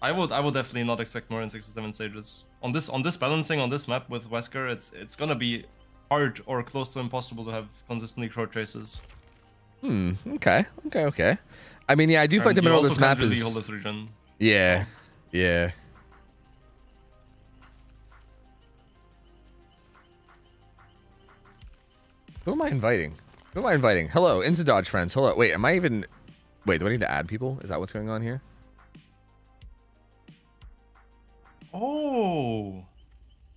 I would definitely not expect more than 6 to 7 stages. On this balancing on this map with Wesker, it's gonna be hard or close to impossible to have consistently short chases. Okay. I mean, yeah, I do feel like the middle of this map is. Hold this region. Yeah. Who am I inviting? Hello, Insta Dodge friends. Hello. Wait, am I even? Wait, do I need to add people? Is that what's going on here? Oh,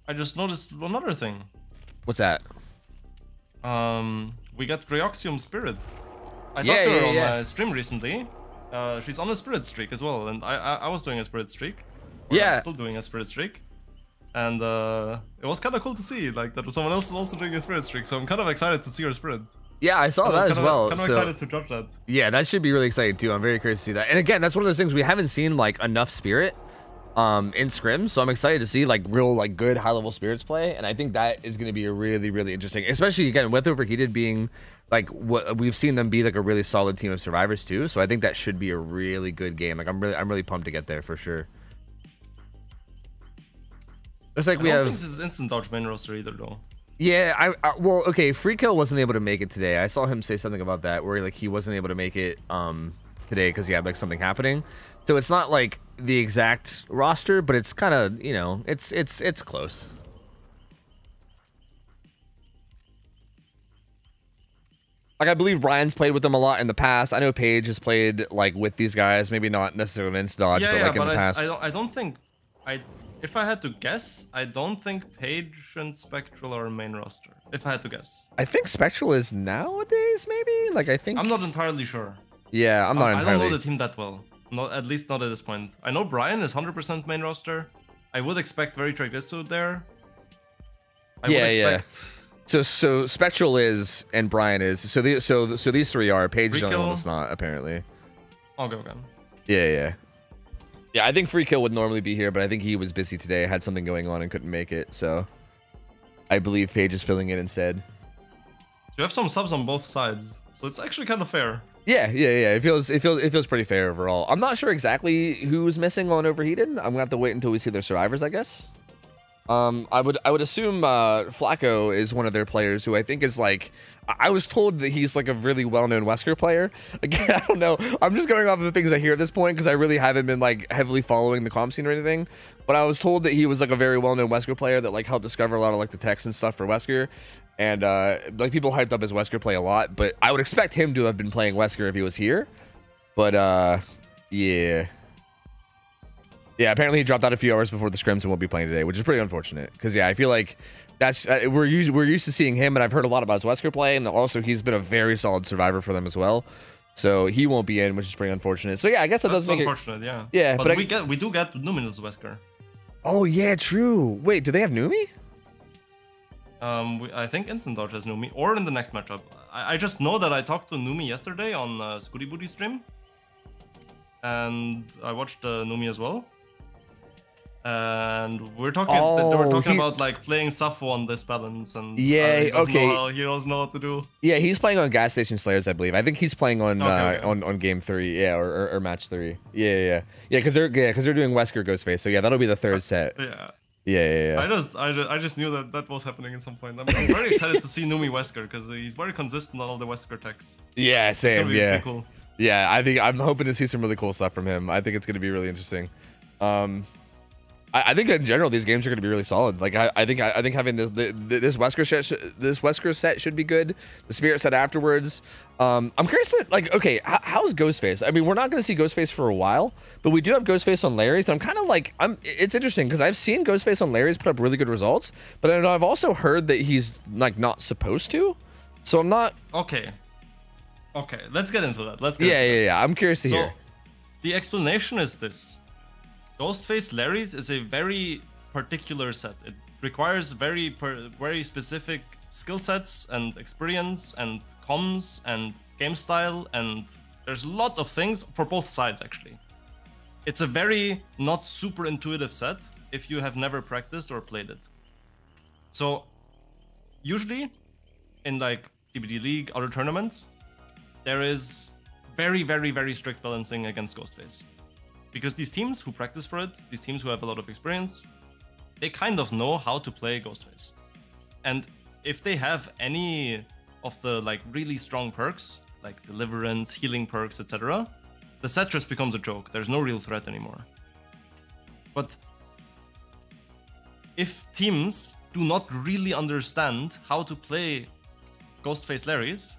I just noticed another thing. What's that? We got Greoxium Spirit. I talked to her on my stream recently. She's on a Spirit streak as well, and I was doing a Spirit streak. I'm still doing a Spirit streak. And it was kind of cool to see like that someone else is also doing a Spirit streak, so I'm kind of excited to see her Sprint. Yeah, I saw that as well. Kind of excited to drop that. Yeah, that should be really exciting too. I'm very curious to see that. And again, that's one of those things we haven't seen like enough Spirit in scrims, so I'm excited to see like real like good high level Spirits play, and I think that is going to be a really interesting, especially again with Overheated being like what we've seen them be like a really solid team of survivors too. So I think that should be a really good game. Like I'm really pumped to get there for sure. It's like I don't think this is instant dodge main roster either though. Yeah, well, okay, Freekill wasn't able to make it today. I saw him say something about that where like he wasn't able to make it today because he had like something happening. So it's not like the exact roster, but it's kind of, you know, it's close. Like I believe Brian's played with them a lot in the past. I know Paige has played like with these guys, maybe not necessarily in Dodge, but like in the past. I don't think if I had to guess, I don't think Paige and Spectral are main roster. If I had to guess. I think Spectral is nowadays, maybe? Like I think I'm not entirely sure. Yeah, I'm not entirely. I don't know the team that well. Not at least not at this point. I know Brian is 100% main roster. I would expect Very Track Disto there. I would expect... So Spectral is and Brian is. So these three are. Paige is the only one that's not apparently. Okay. Yeah, I think Freekill would normally be here, but I think he was busy today, had something going on and couldn't make it. So I believe Paige is filling in instead. So you have some subs on both sides, so it's actually kind of fair. Yeah. It feels pretty fair overall. I'm not sure exactly who's missing on Overheated. I'm gonna have to wait until we see their survivors, I guess. I would assume Flacco is one of their players who I think is like, I was told that he's like a really well-known Wesker player. Again, I don't know. I'm just going off of the things I hear at this point because I really haven't been like heavily following the comp scene or anything. But I was told that he was like a very well-known Wesker player that like helped discover a lot of like the techs and stuff for Wesker. And like people hyped up his Wesker play a lot, but I would expect him to have been playing Wesker if he was here. But yeah. Yeah, apparently he dropped out a few hours before the scrims and won't be playing today, which is pretty unfortunate. Because yeah, I feel like that's we're used to seeing him, and I've heard a lot about his Wesker play, and also he's been a very solid survivor for them as well. So he won't be in, which is pretty unfortunate. So yeah, I guess that doesn't make it unfortunate. Yeah. Yeah, but we do get Numinous Wesker. Oh yeah, true. Wait, do they have Numi? I think Instant Dodge has Numi, or in the next matchup. I just know that I talked to Numi yesterday on Scooty Booty stream, and I watched Numi as well. And we're talking. They were talking about like playing Safo on this balance, and yeah, he doesn't know what to do. Yeah, he's playing on Gas Station Slayers, I believe. I think he's playing on on game 3, yeah, or match 3. Yeah, because they're doing Wesker Ghostface. So yeah, that'll be the third set. Yeah. I just knew that was happening at some point. I'm very excited to see Numi Wesker because he's very consistent on all the Wesker techs. Yeah, same. It's gonna be cool. Yeah, I'm hoping to see some really cool stuff from him. I think it's gonna be really interesting. I think in general these games are going to be really solid. Like I think having this Wesker set should be good. The Spirit set afterwards. I'm curious to like, okay, how's Ghostface? I mean, we're not going to see Ghostface for a while, but we do have Ghostface on Larry's. And I'm kind of like, it's interesting because I've seen Ghostface on Larry's put up really good results, but then I've also heard that he's like not supposed to. So I'm not. Okay, let's get into that. Yeah. I'm curious to hear. The explanation is this. Ghostface Larry's is a very particular set. It requires very specific skill sets and experience and comms and game style, and there's a lot of things for both sides actually. It's a very not super intuitive set if you have never practiced or played it. So usually in like DBD League, other tournaments, there is very, very, very strict balancing against Ghostface. Because these teams who practice for it, these teams who have a lot of experience, they kind of know how to play Ghostface. And if they have any of the like really strong perks, like Deliverance, healing perks, etc., the set just becomes a joke. There's no real threat anymore. But if teams do not really understand how to play Ghostface Larry's,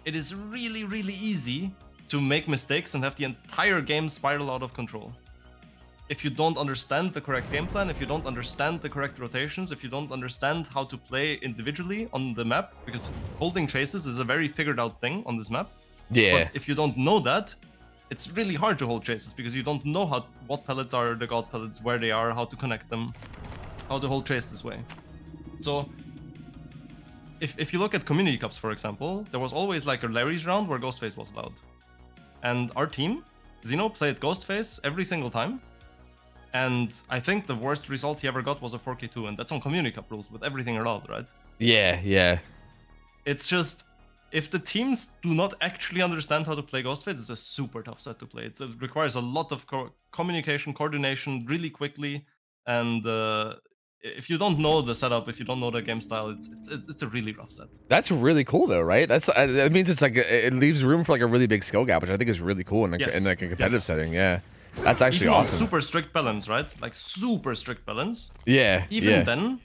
it is really, really easy to make mistakes and have the entire game spiral out of control. If you don't understand the correct game plan, if you don't understand the correct rotations, if you don't understand how to play individually on the map, because holding chases is a very figured out thing on this map. Yeah. But if you don't know that, it's really hard to hold chases because you don't know what pellets are the god pellets, where they are, how to connect them, how to hold chase this way. So if you look at community cups, for example, there was always like a Larry's round where Ghostface was allowed. And our team, Xeno, played Ghostface every single time. And I think the worst result he ever got was a 4k2, and that's on Community Cup rules with everything allowed, right? Yeah. It's just, if the teams do not actually understand how to play Ghostface, it's a super tough set to play. It requires a lot of communication, coordination really quickly, and if you don't know the setup, if you don't know the game style, it's a really rough set. That's really cool though, right? That means it's like it leaves room for like a really big skill gap, which I think is really cool in like a competitive setting. Yeah, that's actually awesome. Super strict balance, right? Like super strict balance. Yeah. Even then,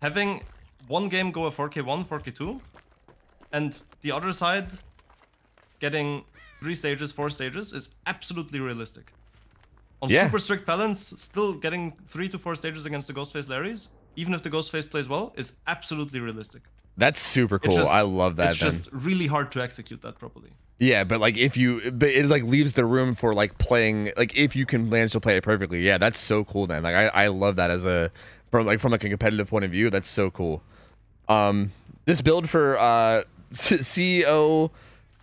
having one game go a 4k1, 4k2, and the other side getting 3 stages, 4 stages is absolutely realistic. On super strict balance, still getting 3 to 4 stages against the Ghostface Larry's, even if the Ghostface plays well, is absolutely realistic. That's super cool. I love that. It's just really hard to execute that properly. Yeah, but like but it like leaves the room for like playing, like if you can manage to play it perfectly. Yeah, that's so cool, man. Like I love that as from like a competitive point of view. That's so cool. This build for CEO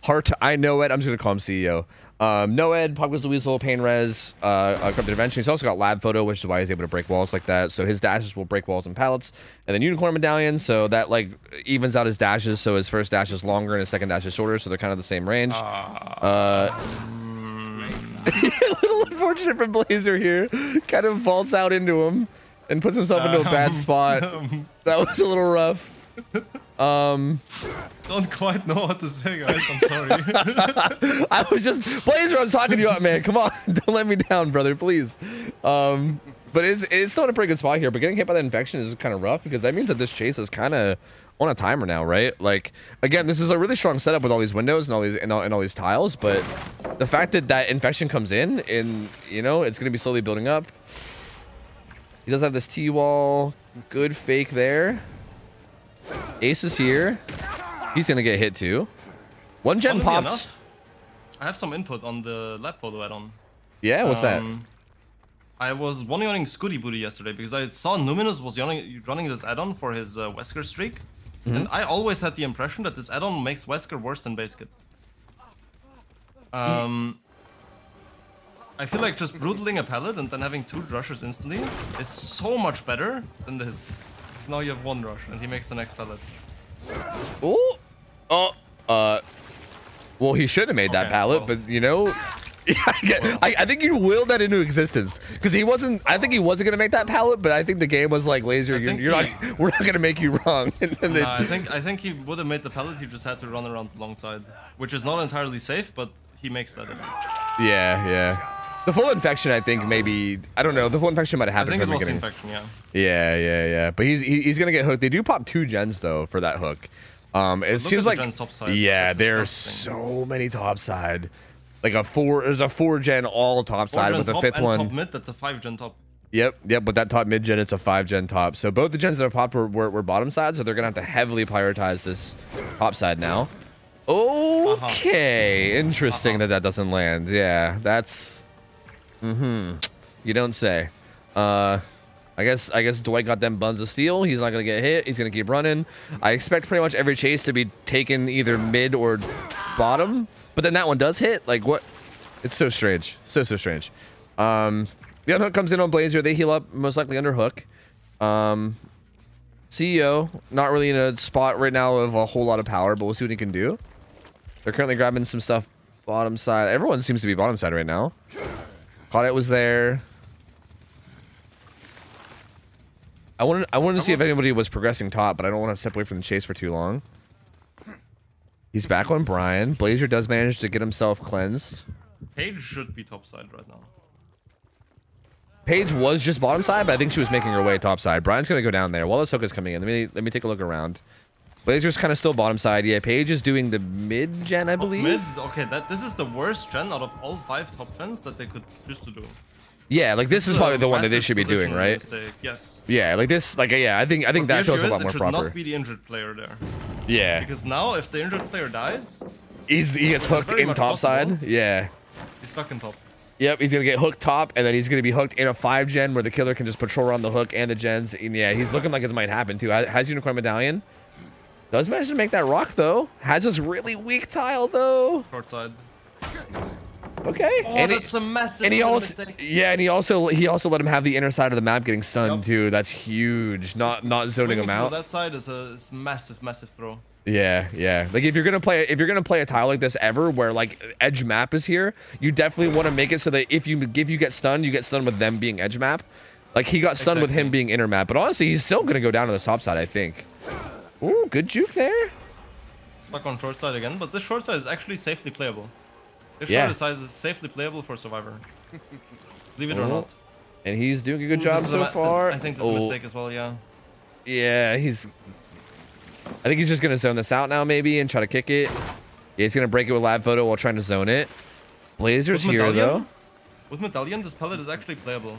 Heart, I know it. I'm just gonna call him CEO. Noed, Pogwas the Weasel, Pain Res, Corrupted Invention. He's also got Lab Photo, which is why he's able to break walls like that. So his dashes will break walls and pallets. And then Unicorn Medallion, so that like evens out his dashes. So his first dash is longer and his second dash is shorter, so they're kind of the same range. A little unfortunate for Blazer here. Kind of vaults out into him. and puts himself into a bad spot. That was a little rough. Don't quite know what to say, guys. I'm sorry. I was just Blazer. I was talking to you up, man. Come on, don't let me down, brother, please. But it's still in a pretty good spot here. But getting hit by that infection is kind of rough because that means that this chase is kind of on a timer now, right? Like, again, this is a really strong setup with all these windows and all these tiles. But the fact that that infection comes in, and you know, it's gonna be slowly building up. He does have this T-wall. Good fake there. Ace is here. He's gonna get hit too. One gen popped. Enough, I have some input on the lab photo add-on. Yeah, what's that? I was one-yawning Scooty Booty yesterday because I saw Numinous was running this add-on for his Wesker streak. And I always had the impression that this add-on makes Wesker worse than base kit. I feel like just brutaling a pallet and then having 2 rushers instantly is so much better than this. Because now you have 1 rush and he makes the next pallet. Ooh. Oh. Well, he should have made that pallet, but you know, I think you willed that into existence because he wasn't. I think he wasn't gonna make that pallet, but I think the game was like, Laser, you're not. We're not gonna make you wrong. Nah, I think he would have made the pallet. He just had to run around the long side, which is not entirely safe, but he makes that. Yeah. The full infection, I think maybe. I don't know. The full infection might have happened. I think it was the infection, yeah. Yeah. But he's gonna get hooked. They do pop 2 gens though for that hook. It seems like there's so many topside. Like there's a 4-gen all topside with the 5th one. Top mid, that's a 5-gen top. Yep. With that top mid gen, it's a 5-gen top. So both the gens that are popped were bottom side, so they're gonna have to heavily prioritize this top side now. Okay, interesting that doesn't land. Yeah, that's. You don't say. I guess Dwight got them buns of steel. He's not gonna get hit. He's gonna keep running. I expect pretty much every chase to be taken either mid or bottom. But then that one does hit. Like what? It's so strange. So strange. The unhook comes in on Blazer. They heal up most likely under hook. CEO not really in a spot right now of a whole lot of power, but we'll see what he can do. They're currently grabbing some stuff bottom side. Everyone seems to be bottom side right now. Claudette was there. I wanted to see if anybody was progressing top, but I don't want to step away from the chase for too long. He's back on Brian. Blazer does manage to get himself cleansed. Paige should be top side right now. Paige was just bottom side, but I think she was making her way top side. Brian's gonna go down there while this hook is coming in. Let me take a look around. Blazer's kind of still bottom side. Yeah, Paige is doing the mid gen, I believe. Mid. Okay, this is the worst gen out of all 5 top gens that they could choose to do. Yeah, like this is probably the one that they should be doing, right? Mistake. Yes. Yeah, like this, like yeah, I think that feels a lot more proper. It should not be the injured player there. Yeah. Because now, if the injured player dies, he gets hooked in top side. Yeah. He's stuck in top. Yep, he's gonna get hooked top, and then he's gonna be hooked in a 5-gen where the killer can just patrol around the hook and the gens. And yeah, he's looking like it might happen too. Has Unicorn Medallion. Does manage to make that rock though. Has this really weak tile though. Short side. Okay. Oh, and that's a massive mistake. Yeah, and he also let him have the inner side of the map getting stunned too. That's huge. Not zoning him out. That side is a massive throw. Yeah. Like if you're gonna play a tile like this ever, where like edge map is here, you definitely want to make it so that if you get stunned, you get stunned with them being edge map. Like he got stunned with him being inner map, but honestly, he's still gonna go down to the top side, I think. Ooh, good juke there. Stuck on short side again, but this short side is actually safely playable. This short side is safely playable for Survivor. Believe it or not. And he's doing a good job so far. I think this is a mistake as well, yeah. Yeah, I think he's just going to zone this out now maybe and try to kick it. Yeah, he's going to break it with lab photo while trying to zone it. Blazer's here though. With Medallion, this pellet is actually playable.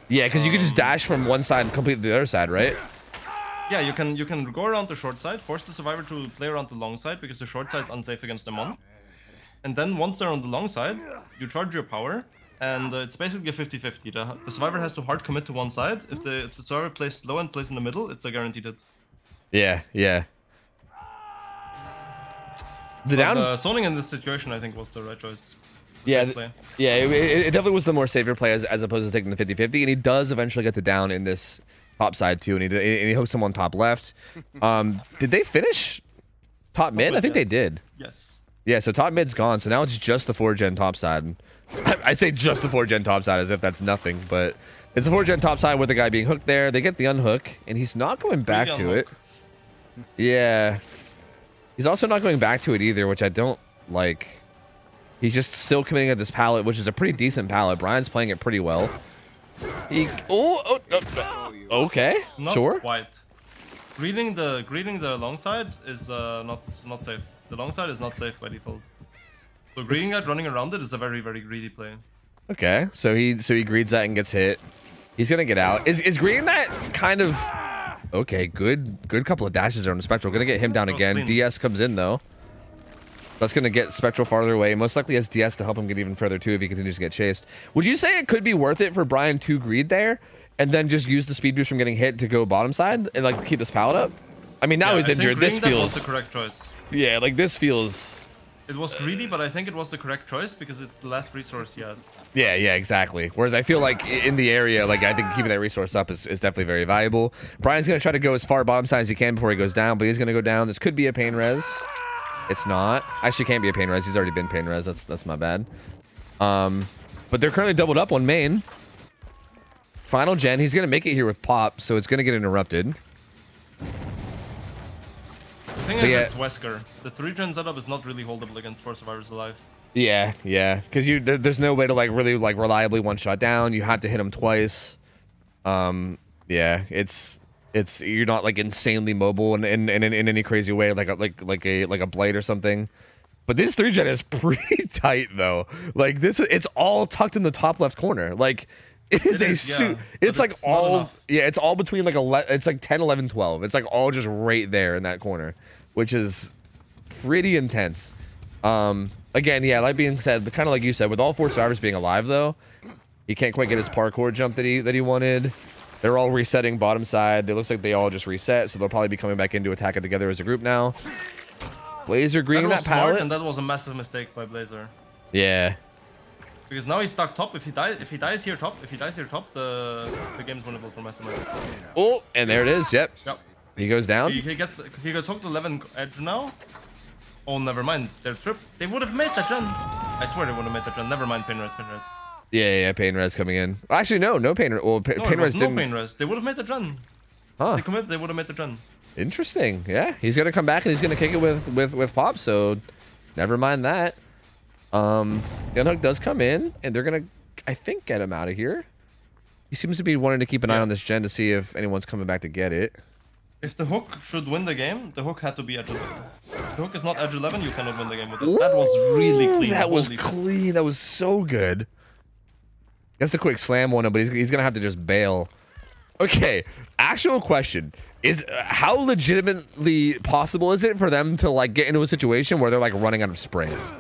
Yeah, because you can just dash from one side and complete the other side, right? Yeah, you can go around the short side, force the Survivor to play around the long side because the short side is unsafe against them on. And then once they're on the long side, you charge your power, and it's basically a 50-50. The Survivor has to hard commit to one side. If the Survivor plays slow and plays in the middle, it's a guaranteed hit. Yeah. The zoning in this situation, I think, was the right choice. It definitely was the more safer play as opposed to taking the 50-50, and he does eventually get the down in this top side too, and he hooks him on top left. Did they finish top mid? I think they did. Yes. Yeah, so top mid's gone, so now it's just the 4-gen top side. I say just the 4-gen top side as if that's nothing, but It's a 4-gen top side with the guy being hooked there. They get the unhook, and he's not going back to it. Yeah. He's also not going back to it either, which I don't like. He's just still committing at this pallet, which is a pretty decent pallet. Brian's playing it pretty well. Okay, not sure. Quite. Greeting the long side is not safe. The long side is not safe by default. So greeting that running around it is a very, very greedy play. Okay, so he greeds that and gets hit. He's gonna get out. Is greeting that kind of okay? Good couple of dashes there on the Spectral. Gonna get him down again. Clean. DS comes in though. That's gonna get Spectral farther away. Most likely has DS to help him get even further too if he continues to get chased. Would you say it could be worth it for Brian to greed there and then just use the speed boost from getting hit to go bottom side and like keep this pallet up? I mean, now he's injured. This feels the correct choice. Yeah, like this feels. It was greedy, but I think it was the correct choice because it's the last resource he has. Yeah, exactly. Whereas I feel like in the area, like I think keeping that resource up is definitely very valuable. Brian's going to try to go as far bottom side as he can before he goes down, but he's going to go down. This could be a pain res. It's not. Actually, can't be a pain res. He's already been pain res. That's my bad. But they're currently doubled up on main. Final gen. He's going to make it here with pop, so it's going to get interrupted. The thing is, it's Wesker. The 3-gen setup is not really holdable against 4 survivors alive. Yeah, because there's no way to like really like reliably one-shot down. You have to hit him twice. Yeah, it's you're not like insanely mobile in any crazy way like a blade or something. But this 3-gen is pretty tight though. Like this, it's all tucked in the top left corner. Like it is a suit. It's like all it's all between like it's like 10, 11, 12. It's like all just right there in that corner, which is pretty intense. Again, yeah, like being said, kind of like you said, with all 4 survivors being alive though, he can't quite get his parkour jump that he wanted. They're all resetting bottom side. It looks like they all just reset, so they'll probably be coming back in to attack it together as a group now. Blazer greening that pallet, and that was a massive mistake by Blazer. Yeah. Because now he's stuck top. If he dies here top, the game's winnable for Mastermind. Oh, and there it is. Yep. He goes down. He gets hooked 11 edge now. Oh, never mind. They're tripped. They would have made that gen. I swear they would have made that gen. Never mind. Pain res. Yeah. Pain res coming in. Actually, no pain res. Well, pain res didn't. No pain res. They would have made the gen. Huh. They would have made the gen. Interesting. Yeah, he's gonna come back and he's gonna kick it with pop. So, never mind that. Gunhook does come in, and they're gonna, I think, get him out of here. He seems to be wanting to keep an eye on this gen to see if anyone's coming back to get it. If the hook should win the game, the hook had to be edge 11. If the hook is not edge 11, you cannot win the game with it. Ooh, that was really clean. That was clean. That was so good. That's a quick slam on him, but he's gonna have to just bail. Okay, actual question is how legitimately possible is it for them to like get into a situation where they're like running out of sprays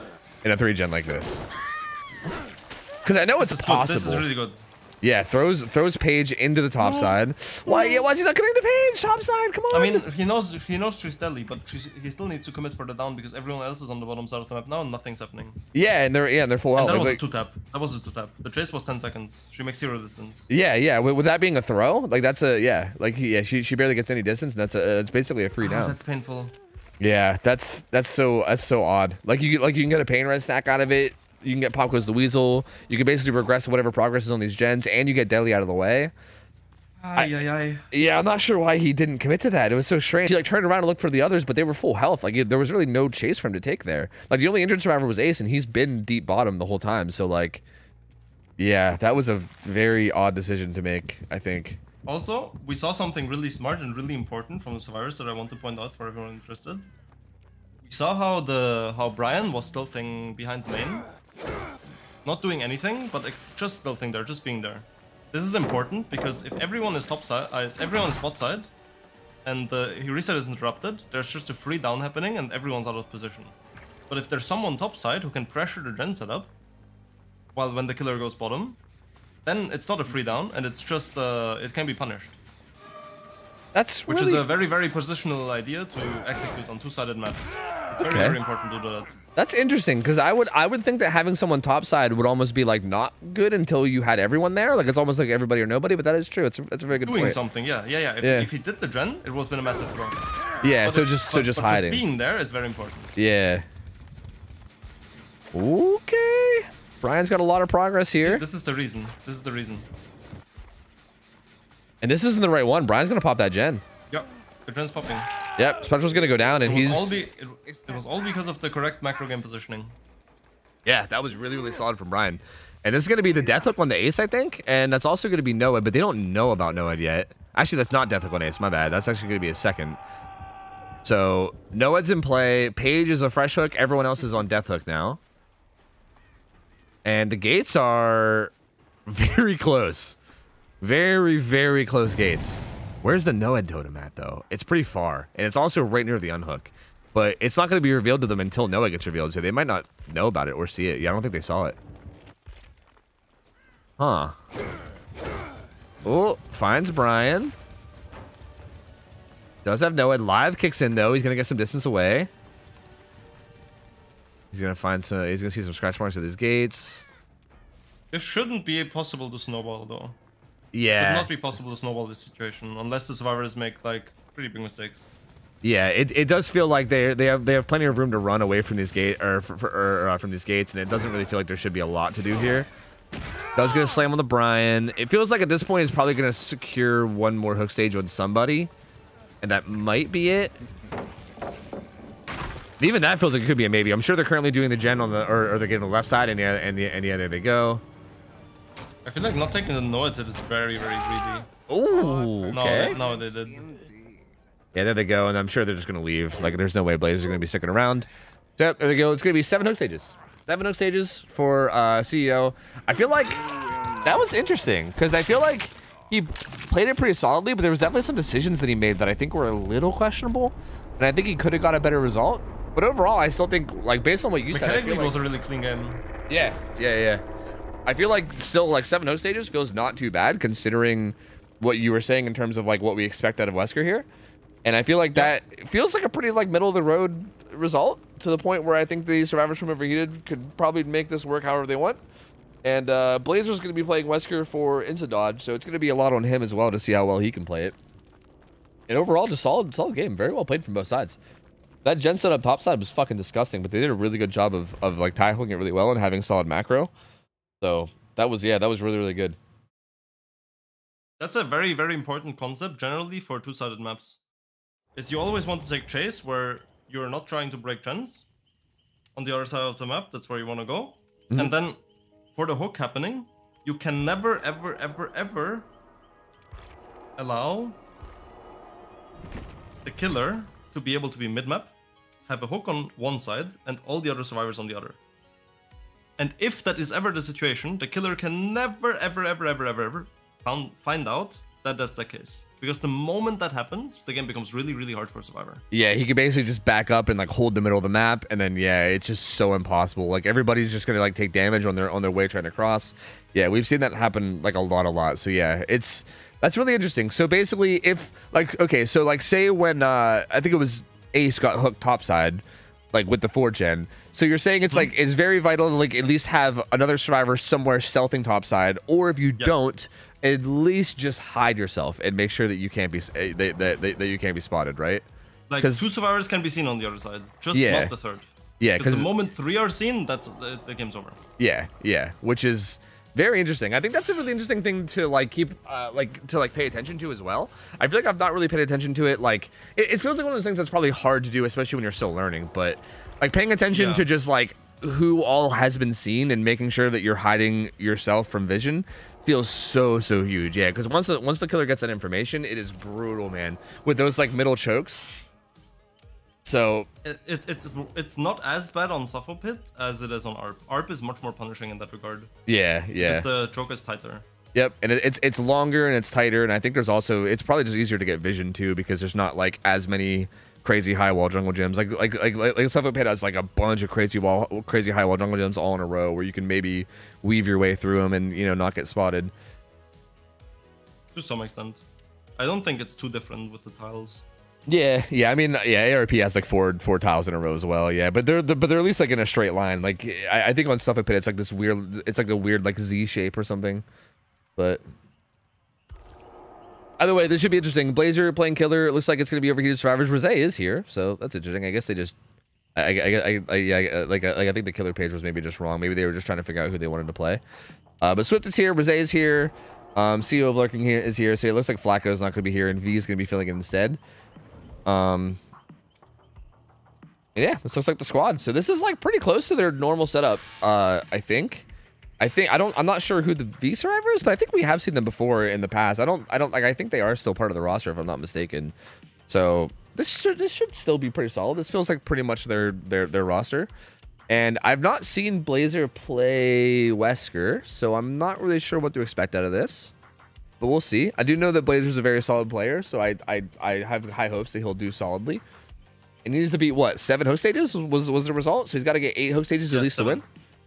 in a 3-gen like this? Because I know it's possible. This is really good. Yeah, throws Paige into the top side. Why is he not coming into Paige? Top side, come on. I mean, he knows she's deadly, but he still needs to commit for the down because everyone else is on the bottom side of the map now and nothing's happening. Yeah, and they're full health. That was a 2-tap. That was a 2-tap. The chase was 10 seconds. She makes 0 distance. Yeah. With that being a throw, like that's she barely gets any distance, and it's basically a free down. That's painful. Yeah, that's so odd. Like you can get a pain res stack out of it. You can get Pop Goes the Weasel. You can basically regress whatever progress is on these gens, and you get Deadly out of the way. Yeah, I'm not sure why he didn't commit to that. It was so strange. He like turned around and looked for the others, but they were full health. Like there was really no chase for him to take there. Like the only injured survivor was Ace, and he's been deep bottom the whole time. So like, yeah, that was a very odd decision to make, I think. Also, we saw something really smart and really important from the survivors that I want to point out for everyone interested. We saw how Brian was stealthing behind main. Not doing anything, but just stealthing there, just being there. This is important because if everyone is top side, everyone is spot side, and the reset is interrupted, there's just a free down happening and everyone's out of position. But if there's someone top side who can pressure the gen setup, while when the killer goes bottom, then it's not a free down and it's just it can be punished. Which is a very, very positional idea to execute on 2-sided maps. It's very, very important to do that. That's interesting because I would think that having someone topside would almost be like not good until you had everyone there. Like it's almost like everybody or nobody. But that is true. It's a very good point. Doing something, yeah. If he did the gen, it would have been a massive throw. Yeah. But just hiding. Just being there is very important. Yeah. Okay. Brian's got a lot of progress here. This is the reason. And this isn't the right one. Brian's gonna pop that gen. Yep, the gen's popping. Yep, Spectral's gonna go down, and it was all because of the correct macro game positioning. Yeah, that was really, really solid from Brian. And this is gonna be the death hook on the ace, I think, and that's also gonna be Noah, but they don't know about Noah yet. Actually, that's not death hook on ace. My bad. That's actually gonna be a second. So Noah's in play. Paige is a fresh hook. Everyone else is on death hook now. And the gates are very close. Very, very close gates. Where's the Noed totem at, though? It's pretty far. And it's also right near the unhook. But it's not going to be revealed to them until Noah gets revealed. So they might not know about it or see it. Yeah, I don't think they saw it. Huh. Oh, finds Brian. Does have Noed. Live kicks in, though. He's going to get some distance away. He's going to find some... He's going to see some scratch marks at his gates. It shouldn't be possible to snowball, though. Yeah. It should not be possible to snowball this situation unless the survivors make, like, pretty big mistakes. Yeah, it does feel like they have plenty of room to run away from these from these gates, and it doesn't really feel like there should be a lot to do here. Does get a slam on the Brian. It feels like at this point he's probably going to secure one more hook stage on somebody, and that might be it. Even that feels like it could be a maybe. I'm sure they're currently doing the gen on the or they're getting the left side, and yeah, there they go. I feel like not taking the Noed is very, very greedy. Oh, okay. No, they did. Yeah, there they go, and I'm sure they're just gonna leave. Like, there's no way Blazers are gonna be sticking around. So there they go. It's gonna be 7 hook stages. 7 hook stages for CEO. I feel like that was interesting because I feel like he played it pretty solidly, but there was definitely some decisions that he made that I think were a little questionable, and I think he could have got a better result. But overall, I still think, like, based on what you said, I feel like it was a really clean game. Yeah. I feel like still, like, 7 hook stages feels not too bad considering what you were saying in terms of, like, what we expect out of Wesker here. And I feel like that feels like a pretty, like, middle of the road result to the point where I think the survivors from Overheated could probably make this work however they want. And Blazer's going to be playing Wesker for Insta Dodge, so it's going to be a lot on him as well to see how well he can play it. And overall, just solid game. Very well played from both sides. That gen setup top side was fucking disgusting, but they did a really good job of like tackling it really well and having solid macro. So that was really, really good. That's a very, very important concept generally for two-sided maps. Is you always want to take chase where you're not trying to break gens on the other side of the map. That's where you want to go. Mm-hmm. And then for the hook happening, you can never, ever, ever, ever allow the killer to be able to be mid-map, have a hook on one side, and all the other survivors on the other. And if that is ever the situation, the killer can never, ever, ever, ever, ever, ever find out that that's the case. Because the moment that happens, the game becomes really, really hard for a survivor. Yeah, he could basically just back up and like hold the middle of the map, and then yeah, it's just so impossible. Like everybody's just gonna like take damage on their way trying to cross. Yeah, we've seen that happen like a lot. So yeah, that's really interesting. So basically, if like okay, so like say when I think it was Ace got hooked topside, like with the 4gen. So you're saying it's like it's very vital to like at least have another survivor somewhere stealthing topside, or if you don't, at least just hide yourself and make sure that you can't be that you can't be spotted, right? Like 2 survivors can be seen on the other side, just not the third. Yeah, because the moment 3 are seen, that's the game's over. Yeah, which is very interesting. I think that's a really interesting thing to like keep to pay attention to as well. I feel like I've not really paid attention to it. Like it feels like one of those things that's probably hard to do, especially when you're still learning. But like paying attention to just like who all has been seen and making sure that you're hiding yourself from vision feels so huge. Yeah, because once the killer gets that information, it is brutal, man. With those like middle chokes. So it's not as bad on Suffolk Pit as it is on ARP. ARP is much more punishing in that regard. Yeah. Because the choke is tighter. Yep, and it's longer and it's tighter, and I think there's also it's probably just easier to get vision too because there's not like as many crazy high wall jungle gyms. Like Suffolk Pit has like a bunch of crazy high wall jungle gyms all in a row where you can maybe weave your way through them and not get spotted. To some extent, I don't think it's too different with the tiles. Yeah. I mean, ARP has like four tiles in a row as well. Yeah, but they're at least like in a straight line. Like I think on Suffolk Pit, it's like this weird. It's like a weird like Z shape or something. But either way, this should be interesting. Blazer playing killer. It looks like it's gonna be Overheated Survivors. Rosé is here, so that's interesting. I guess they just. I think the killer page was maybe just wrong. Maybe they were just trying to figure out who they wanted to play. But Swift is here. Rosé is here. CEO of Lurking here is here, so it looks like Flacco's not going to be here, and V is going to be filling it instead. Yeah, this looks like the squad. So this is like pretty close to their normal setup. I think I'm not sure who the V survivor is, but I think we have seen them before in the past. I think they are still part of the roster if I'm not mistaken. So this should still be pretty solid. This feels like pretty much their roster. And I've not seen Blazer play Wesker, so I'm not really sure what to expect out of this. But we'll see. I do know that Blazer's a very solid player, so I have high hopes that he'll do solidly. It needs to be what, 7 host stages was the result, so he's got to get 8 host stages at least 7. To win.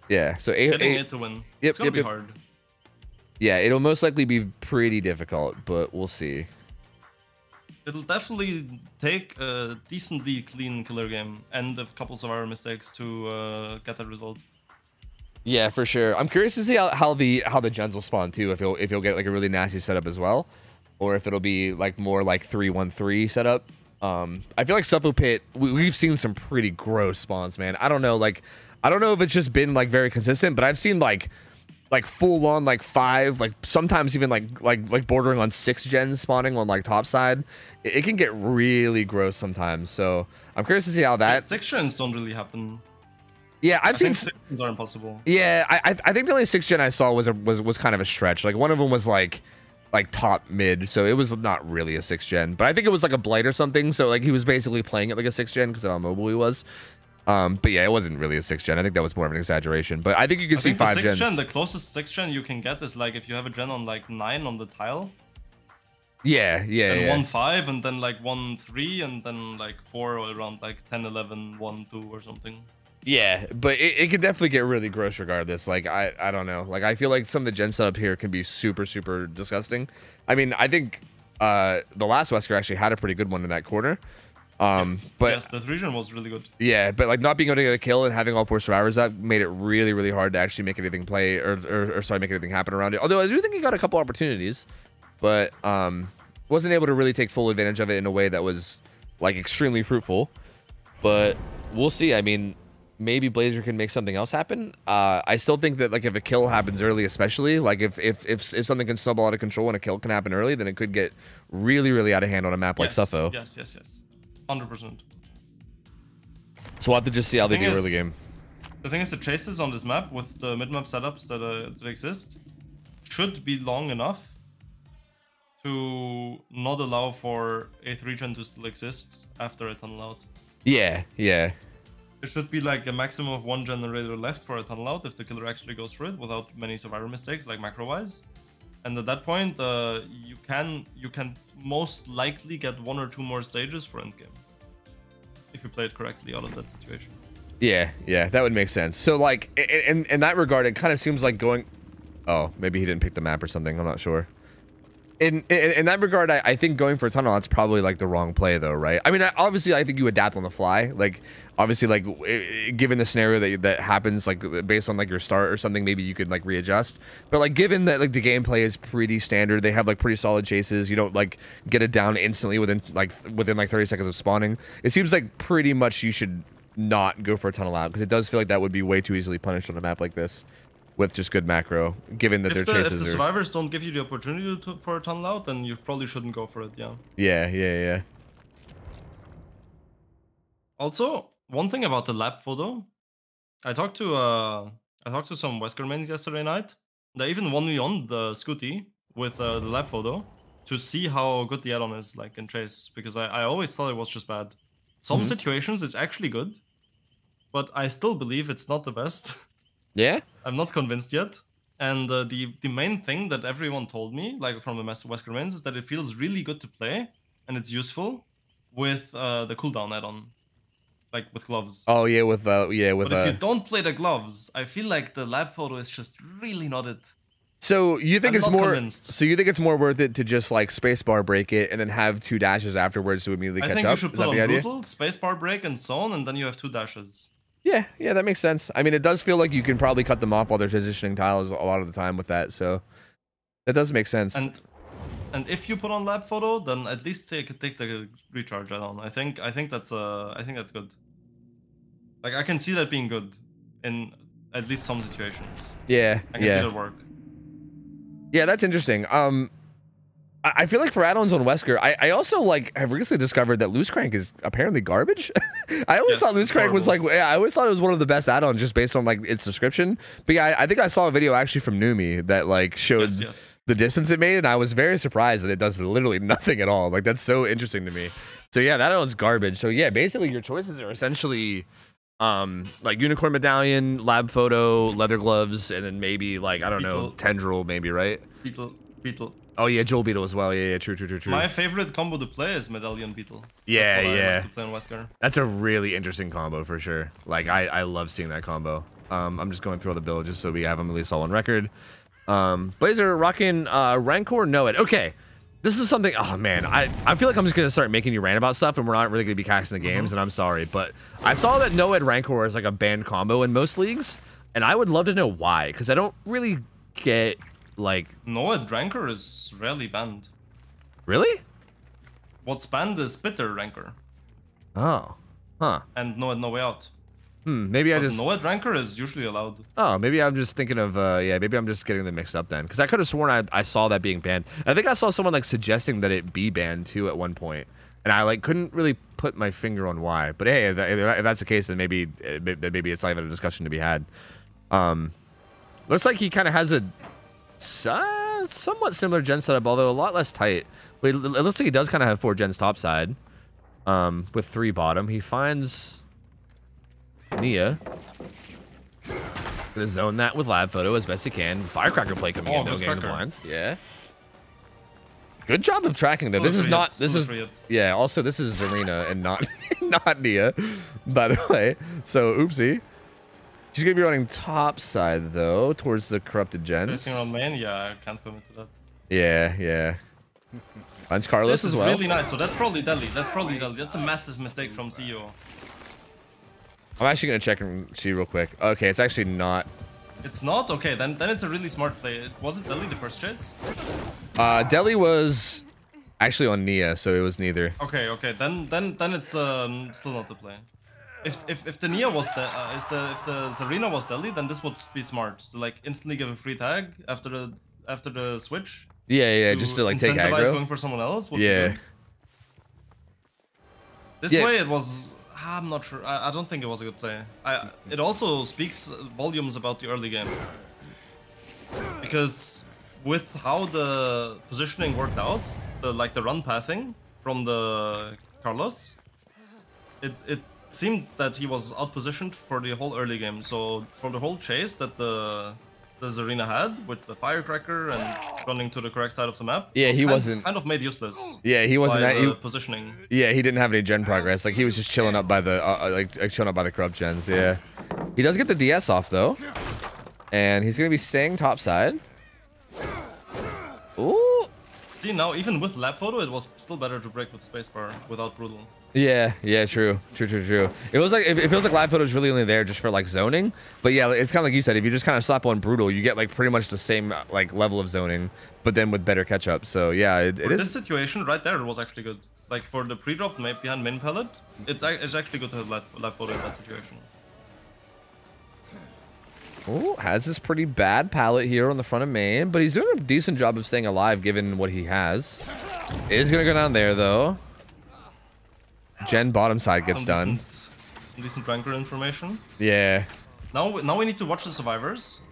Yeah, so 8 to win. Yep, it's gonna be hard. Yeah, it'll most likely be pretty difficult, but we'll see. It'll definitely take a decently clean killer game and a couple of our mistakes to get that result. Yeah, for sure. I'm curious to see how the gens will spawn too. If he'll get like a really nasty setup as well, or if it'll be like more like 3-1-3 setup. I feel like Suppo Pit, we've seen some pretty gross spawns, man. I don't know if it's just been like very consistent, but I've seen like full on like 5, like sometimes even like bordering on 6 gens spawning on like top side. It can get really gross sometimes. So I'm curious to see how that 6 gens don't really happen. Yeah, I think 6 gens are impossible. Yeah, I think the only 6 gen I saw was kind of a stretch. Like one of them was like top mid, so it was not really a 6 gen, but I think it was like a blight or something, so like he was basically playing it like a 6 gen because of how mobile he was. But yeah, it wasn't really a 6 gen. I think that was more of an exaggeration, but I think you can see 5 gens. The closest 6 gen you can get is like if you have a gen on like 9 on the tile. Yeah. And 1-5, and then like 1-3, and then like 4 around like 10-11, 1-2 or something. Yeah, but it could definitely get really gross regardless. Like, I don't know. Like, I feel like some of the gen setup here can be super, super disgusting. I mean, I think the last Wesker actually had a pretty good one in that corner. But yes, that region was really good. Yeah, but like not being able to get a kill and having all 4 survivors up made it really, really hard to actually make anything play or sorry, make anything happen around it. Although I do think he got a couple opportunities, but wasn't able to really take full advantage of it in a way that was like extremely fruitful. But we'll see. I mean, maybe Blazer can make something else happen. I still think that like if a kill happens early, especially like if something can snowball out of control and a kill can happen early, then it could get really, really out of hand on a map like Suppo. Yes. 100%. So we'll have to just see how they do early game. The thing is, the chases on this map with the mid-map setups that exist should be long enough to not allow for a 3-gen to still exist after a tunnel out. Yeah. There should be like a maximum of 1 generator left for a tunnel out if the killer actually goes through it without many survivor mistakes, like macro-wise. And at that point, you can most likely get 1 or 2 more stages for endgame if you play it correctly out of that situation. Yeah, that would make sense. So like in that regard, it kind of seems like going. Oh, maybe he didn't pick the map or something. I'm not sure. In that regard, I think going for a tunnel out's probably like the wrong play though, right? I mean, obviously, I think you adapt on the fly. Like, obviously, like given the scenario that happens, like based on like your start or something, maybe you could like readjust. But like given that like the gameplay is pretty standard, they have like pretty solid chases. You don't like get it down instantly within 30 seconds of spawning. It seems like pretty much you should not go for a tunnel out because it does feel like that would be way too easily punished on a map like this. With just good macro, given that their chases if the survivors don't give you the opportunity for a tunnel out, then you probably shouldn't go for it. Yeah. Also, one thing about the lab photo, I talked to some Wesker mains yesterday night. They even 1v1 the Scooty with the lab photo to see how good the add-on is like in chase, because I always thought it was just bad. Some situations it's actually good, but I still believe it's not the best. Yeah, I'm not convinced yet. And the main thing that everyone told me, like from the Master Wesker mains, is that it feels really good to play and it's useful with the cooldown add-on, like with gloves. Oh yeah, with But if you don't play the gloves, I feel like the lab photo is just really not it. So you think I'm not convinced. So you think it's more worth it to just like spacebar break it and then have 2 dashes afterwards to immediately catch up? I think you should put on brutal, spacebar break, and zone, and then you have 2 dashes. Yeah, that makes sense. I mean, it does feel like you can probably cut them off while they're transitioning tiles a lot of the time with that, so that does make sense. And if you put on lab photo, then at least take the recharge add-on. I think that's good. Like I can see that being good in at least some situations. Yeah, I can see that work. Yeah, that's interesting. I feel like for add-ons on Wesker, I also like have recently discovered that Loose Crank is apparently garbage. I always thought Loose Crank was like, I always thought it was one of the best add-ons just based on like its description. But yeah, I think I saw a video actually from Numi that like showed the distance it made, and I was very surprised that it does literally nothing at all. Like that's so interesting to me. So yeah, that add-on's garbage. So yeah, basically your choices are essentially like Unicorn Medallion, Lab Photo, Leather Gloves, and then maybe like I don't know, Tendril maybe, right? Beetle. Oh yeah, Joel Beetle as well. Yeah, true. My favorite combo to play is Medallion Beetle. Yeah, I like to play on Wesker. That's a really interesting combo for sure. Like I love seeing that combo. I'm just going through all the builds just so we have them at least all on record. Blazer rocking Rancor Noed. Okay, this is something. Oh man, I feel like I'm just gonna start making you rant about stuff, and we're not really gonna be casting the games. And I'm sorry, but I saw that Noed Rancor is like a banned combo in most leagues, and I would love to know why, because I don't really get. Like Noed Rancor is rarely banned. Really? What's banned is Bitter Rancor. Oh. Huh. And Noed No Way Out. Maybe but Noed Rancor is usually allowed. Oh, maybe I'm just thinking of yeah, maybe I'm just getting them mixed up then. Because I could have sworn I saw that being banned. I think I saw someone like suggesting that it be banned too at one point. And I like couldn't really put my finger on why. But hey, if that's the case, then maybe it's not even a discussion to be had. Looks like he kind of has a somewhat similar gen setup, although a lot less tight. But it looks like he does kind of have 4 gens top side, with 3 bottom. He finds Nia. Gonna zone that with Lab Photo as best he can. Firecracker play coming in, no getting the blind. Yeah. Good job of tracking though. This is not. This is yeah. Also, this is Arena and not not Nia, by the way. So oopsie. She's gonna be running top side though, towards the corrupted gens. Facing on main, yeah, I can't commit to that. Yeah. Finds Carlos as well. This is really nice. So that's probably Delhi. That's a massive mistake from CEO. I'm actually gonna check and see real quick. Okay, it's actually not. It's not? Okay, then it's a really smart play. Was it Delhi the first chase? Delhi was actually on Nia, so it was neither. Okay. Then it's still not the play. If the Nia was the if the Zarina was Delhi, then this would be smart to like instantly give a free tag after the switch. Yeah, just to like take aggro. Going for someone else would be good. This way it was. I'm not sure. I don't think it was a good play. It also speaks volumes about the early game, because with how the positioning worked out, the run pathing from the Carlos, it seemed that he was out-positioned for the whole early game. So for the whole chase that the Zarina had with the Firecracker and running to the correct side of the map, he wasn't kind of made useless. Yeah, he wasn't by the positioning. Yeah, he didn't have any gen progress. Like he was just chilling up by the chilling up by the corrupt gens. Yeah, he does get the DS off though, and he's gonna be staying top side. Ooh. See, now even with Lab Photo, it was still better to break with spacebar without Brutal. Yeah, true. It was like it feels like Lab Photo is really only there just for like zoning, but yeah, it's kind of like you said. If you just kind of slap on Brutal, you get like pretty much the same like level of zoning, but then with better catch up. So yeah, it is. This situation right there was actually good. Like for the pre-drop behind main pallet, it's actually good to have Lab Photo in that situation. Oh, has this pretty bad pallet here on the front of main, but he's doing a decent job of staying alive given what he has. It is gonna go down there though. Gen bottom side gets done. Some decent Rancor information. Yeah. Now we need to watch the survivors.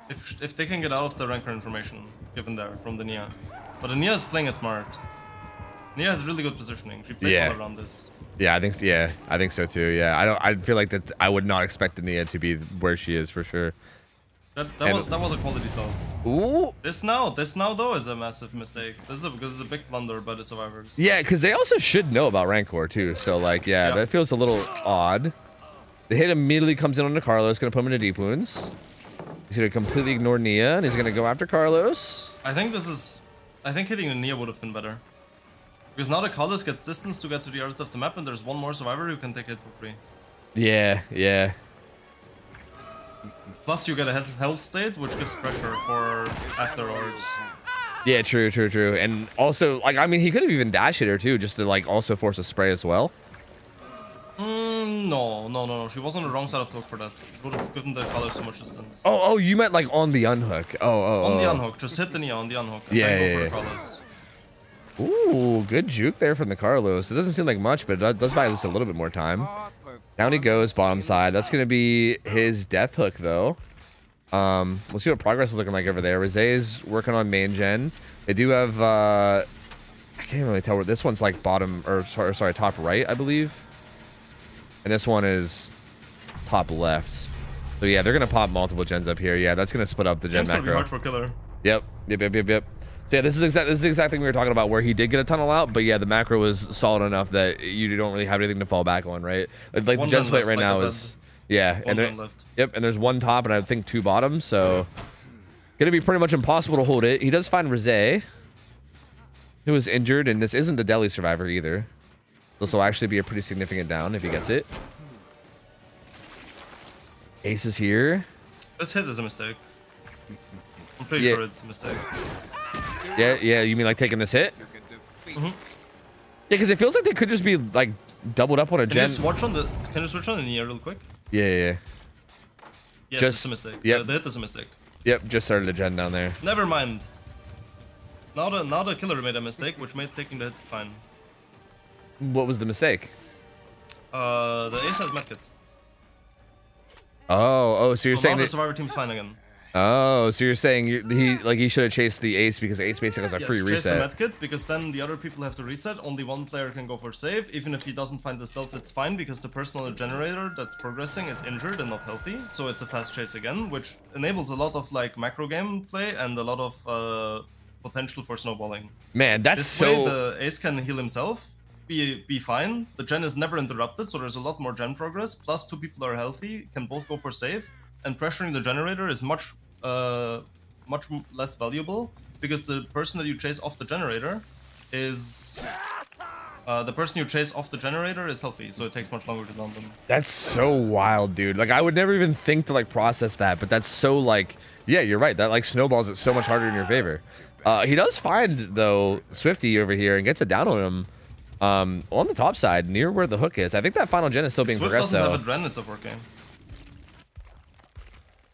If they can get out of the Rancor information given there from the Nia. But the Nia is playing it smart. Nia has really good positioning. She played well around this. Yeah, I think so too. Yeah, I feel like that I would not expect the Nia to be where she is for sure. That was a quality stall. Ooh. This now though is a massive mistake. This is a big blunder by the survivors. Yeah, because they also should know about Rancor too. So like, yeah, that feels a little odd. The hit immediately comes in on the Carlos, gonna put him into deep wounds. He's gonna completely ignore Nia, and he's gonna go after Carlos. I think hitting the Nia would have been better. Because now the Carlos gets distance to get to the rest of the map, and there's one more survivor who can take it for free. Yeah. Plus you get a health state, which gives pressure for afterwards. Yeah, true. And also, like, I mean, he could have even dash hit her too, just to like also force a spray as well. No. She was on the wrong side of the hook for that. It would have given the colors too much distance. Oh, you meant like on the unhook. On the unhook. Just hit the Nia on the unhook. And yeah, then go for the colors. Ooh, good juke there from the Carlos. It doesn't seem like much, but it does buy us a little bit more time. Down he goes, bottom side. That's going to be his death hook, though. We'll see what progress is looking like over there. Rosé's working on main gen. They do have, I can't really tell where this one's like bottom, or sorry, top right, I believe. And this one is top left. So yeah, they're going to pop multiple gens up here. Yeah, that's going to split up the gen macro. It's going to be hard for killer. Yep. So yeah, this is the exact thing we were talking about, where he did get a tunnel out, but yeah, the macro was solid enough that you don't really have anything to fall back on, right? Like the gen split right now is, yeah, and there's one top and I think 2 bottoms, so gonna be pretty much impossible to hold it. He does find Rosé, who is injured, and this isn't the deli survivor either. This will actually be a pretty significant down if he gets it. Ace is here. This hit is a mistake. I'm pretty sure it's a mistake. Yeah, you mean like taking this hit? Yeah, because it feels like they could just be like doubled up on a gen. Can you switch on the Nia real quick? Yeah. Yes, it's a mistake. Yep. The hit is a mistake. Yep, just started a gen down there. Never mind. Now the killer made a mistake, which made taking the hit fine. What was the mistake? The ace has medkit. Oh, so you're saying the survivor team's fine again. Oh, so you're saying he should have chased the ace because ace basically has a free reset. Chase the medkit, because then the other people have to reset. Only one player can go for save. Even if he doesn't find the stealth, it's fine, because the person on the generator that's progressing is injured and not healthy. So it's a fast chase again, which enables a lot of like macro game play and a lot of potential for snowballing. Man, that's this way the ace can heal himself, be fine. The gen is never interrupted, so there's a lot more gen progress. Plus 2 people are healthy, can both go for save. And pressuring the generator is much less valuable, because the person that you chase off the generator is healthy, so it takes much longer to down them. That's so wild, dude. Like, I would never even think to like process that, but that's so like, yeah, you're right. That like snowballs it so much harder in your favor. He does find though Swifty over here and gets a down on him on the top side near where the hook is. I think that final gen is still being progressed though. Swift doesn't have a dren, it's a 4K.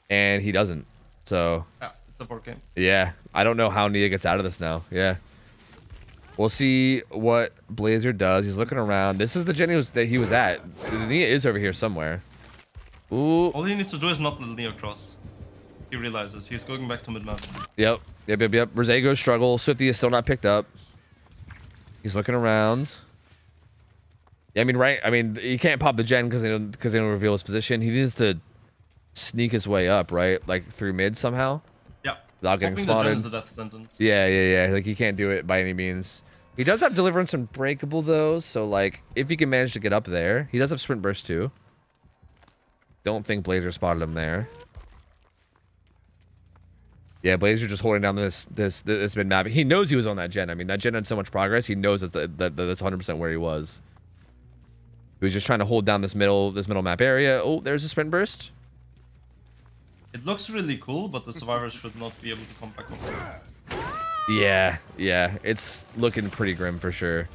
And he doesn't. So yeah, it's a 4K. Yeah, I don't know how Nia gets out of this now. Yeah, we'll see what Blazer does. He's looking around. This is the gen that he was at. Nia is over here somewhere. Ooh. All he needs to do is not let Nia cross. He realizes he's going back to mid map. Yep. Rosé goes struggle. Swifty is still not picked up. He's looking around. Yeah, I mean, he can't pop the gen because they don't reveal his position. He needs to sneak his way up, right? Like through mid somehow. Yeah. Without getting spotted. The gen is a death sentence. Yeah. Like he can't do it by any means. He does have Deliverance Unbreakable though, so like if he can manage to get up there, he does have Sprint Burst too. Don't think Blazer spotted him there. Yeah, Blazer just holding down this mid map. He knows he was on that gen. I mean, that gen had so much progress. He knows that's 100% where he was. He was just trying to hold down this middle map area. Oh, there's a Sprint Burst. It looks really cool, but the survivors should not be able to come back over it. Yeah, it's looking pretty grim for sure.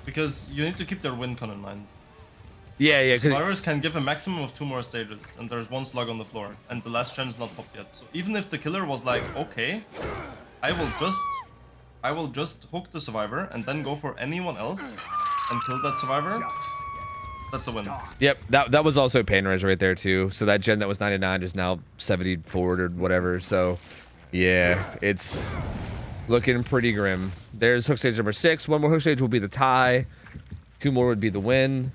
Because you need to keep their win con in mind. Yeah. Survivors can give a maximum of 2 more stages, and there's 1 slug on the floor, and the last gen's not popped yet. So even if the killer was like, okay, I will just hook the survivor and then go for anyone else and kill that survivor, that's a win. Yep, that was also pain res right there too. So that gen that was 99 is now 70 forward or whatever. So yeah, it's looking pretty grim. There's hook stage number 6. 1 more hook stage will be the tie. 2 more would be the win.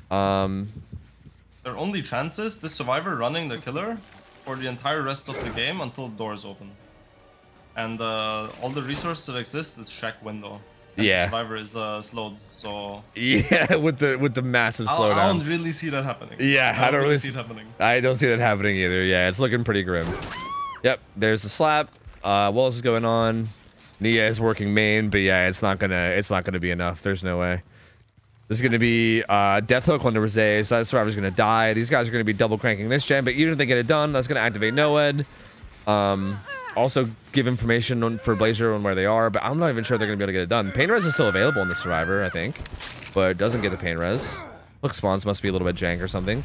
Their only chances, this survivor running the killer for the entire rest of the game until the door is open. And all the resources that exist is shack window. And the survivor is slowed, so yeah, with the massive slowdown. I don't really see that happening. Yeah, I don't really see it happening. I don't see that happening either. Yeah, it's looking pretty grim. Yep, there's the slap. What else is going on? Nia is working main, but yeah, it's not gonna be enough. There's no way. This is gonna be death hook on the Rosé, so that survivor's gonna die. These guys are gonna be double cranking this gen, but even if they get it done, that's gonna activate NOED. Also give information for Blazer on where they are, but I'm not even sure they're gonna be able to get it done. Pain res is still available on the survivor, I think, but it doesn't get the pain res. Look, spawns must be a little bit jank or something.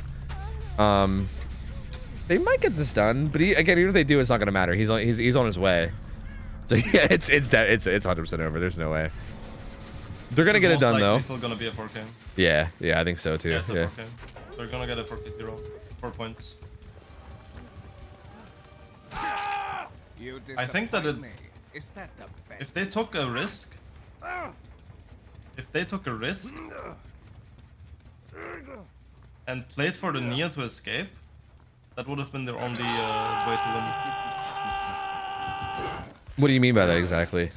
They might get this done, but again, even if they do, it's not gonna matter. He's on his way. So yeah, it's 100% over. There's no way. They're gonna get it done though. It's still gonna be a 4K. Yeah, I think so too. Yeah, it's a 4K. They're gonna get a 4K 0. 4 points. I think that if they took a risk, and played for the Nia to escape, that would have been their only way to win. What do you mean by that exactly?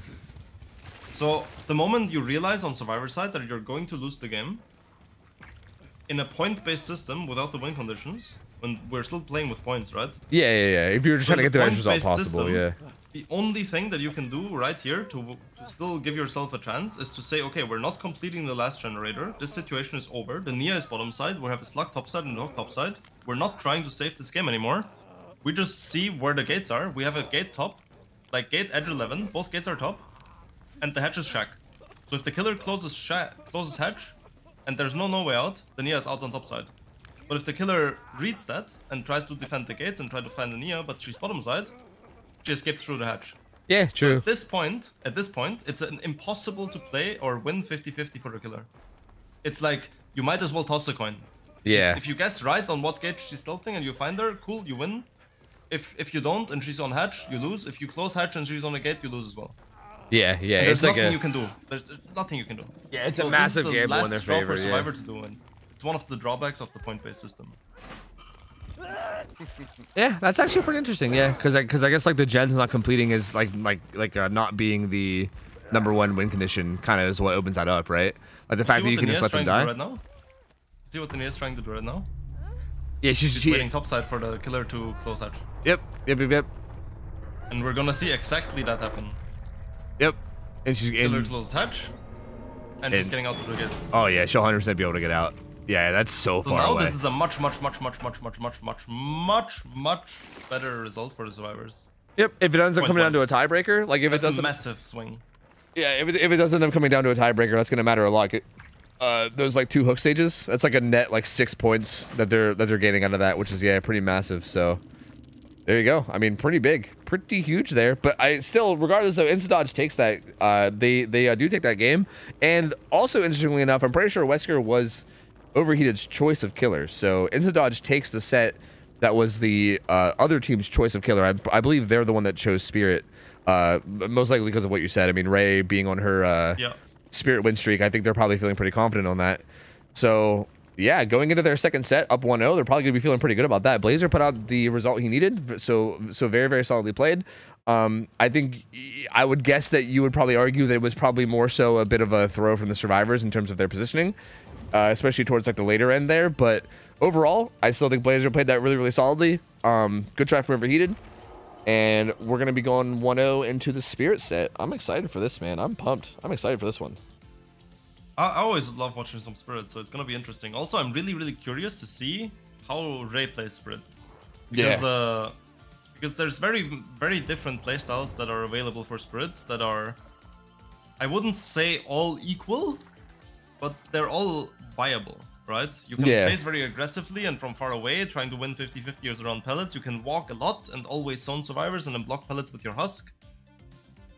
So the moment you realize on Survivor side that you're going to lose the game in a point-based system without the win conditions, when we're still playing with points, right? Yeah. If you're just trying to get the best result possible, system, yeah. The only thing that you can do right here to still give yourself a chance is to say, okay, we're not completing the last generator. This situation is over. The Nia is bottom side. We have a slug top side and a hook top side. We're not trying to save this game anymore. We just see where the gates are. We have a gate top, like gate edge 11. Both gates are top, and the hatch is shack. So if the killer closes hatch, and there's no way out, the Nia is out on top side. But if the killer reads that and tries to defend the gates and try to find the Nia, but she's bottom side, she escapes through the hatch. Yeah, true. So at this point, it's impossible to play or win 50-50 for the killer. It's like, you might as well toss a coin. Yeah. If you guess right on what gate she's stealthing and you find her, cool, you win. If you don't and she's on hatch, you lose. If you close hatch and she's on a gate, you lose as well. Yeah. And there's nothing you can do. There's nothing you can do. Yeah, it's a massive gamble in their favor. For Survivor to do, and it's one of the drawbacks of the point-based system. Yeah, that's actually pretty interesting. Yeah, because I guess like the gens not completing is like not being the #1 win condition kind of is what opens that up, right? Like the fact that you can just let them die. Right now? See what the Nia is trying to do right now? Yeah, she's waiting topside for the killer to close hatch. Yep. And we're gonna see exactly that happen. Yep. And she's killer closes hatch, and she's getting out to the gate. Oh yeah, she'll 100% be able to get out. Yeah, that's so far away. So now this is a much better result for the survivors. Yep. If it ends up coming down to a tiebreaker, like if it doesn't, a massive swing. Yeah, if it doesn't end up coming down to a tiebreaker, that's gonna matter a lot. Those like 2 hook stages, that's like a net like 6 points that they're getting out of that, which is pretty massive. So there you go. I mean, pretty big, pretty huge there. But I still, regardless of Instadodge takes that, they do take that game. And also interestingly enough, I'm pretty sure Wesker was Overheated's choice of killer. So Instadodge takes the set that was the other team's choice of killer. I believe they're the one that chose Spirit, most likely because of what you said. I mean, Ray being on her Spirit win streak, I think they're probably feeling pretty confident on that. So yeah, going into their second set up 1-0, they're probably gonna be feeling pretty good about that. Blazer put out the result he needed, so very, very solidly played. I think I would guess that you would probably argue that it was probably more so a bit of a throw from the survivors in terms of their positioning, especially towards like the later end there. But overall, I still think Blazer played that really, really solidly. Good try for Overheated. And we're going to be going 1-0 into the Spirit set. I'm excited for this, man. I'm pumped. I'm excited for this one. I always love watching some Spirit, so it's going to be interesting. Also, I'm really, really curious to see how Ray plays Spirit. Because, because there's very, very different playstyles that are available for Spirits that are, I wouldn't say all equal, but they're all viable. Right? You can place very aggressively and from far away, trying to win 50-50 around pellets. You can walk a lot and always zone survivors and then block pellets with your husk.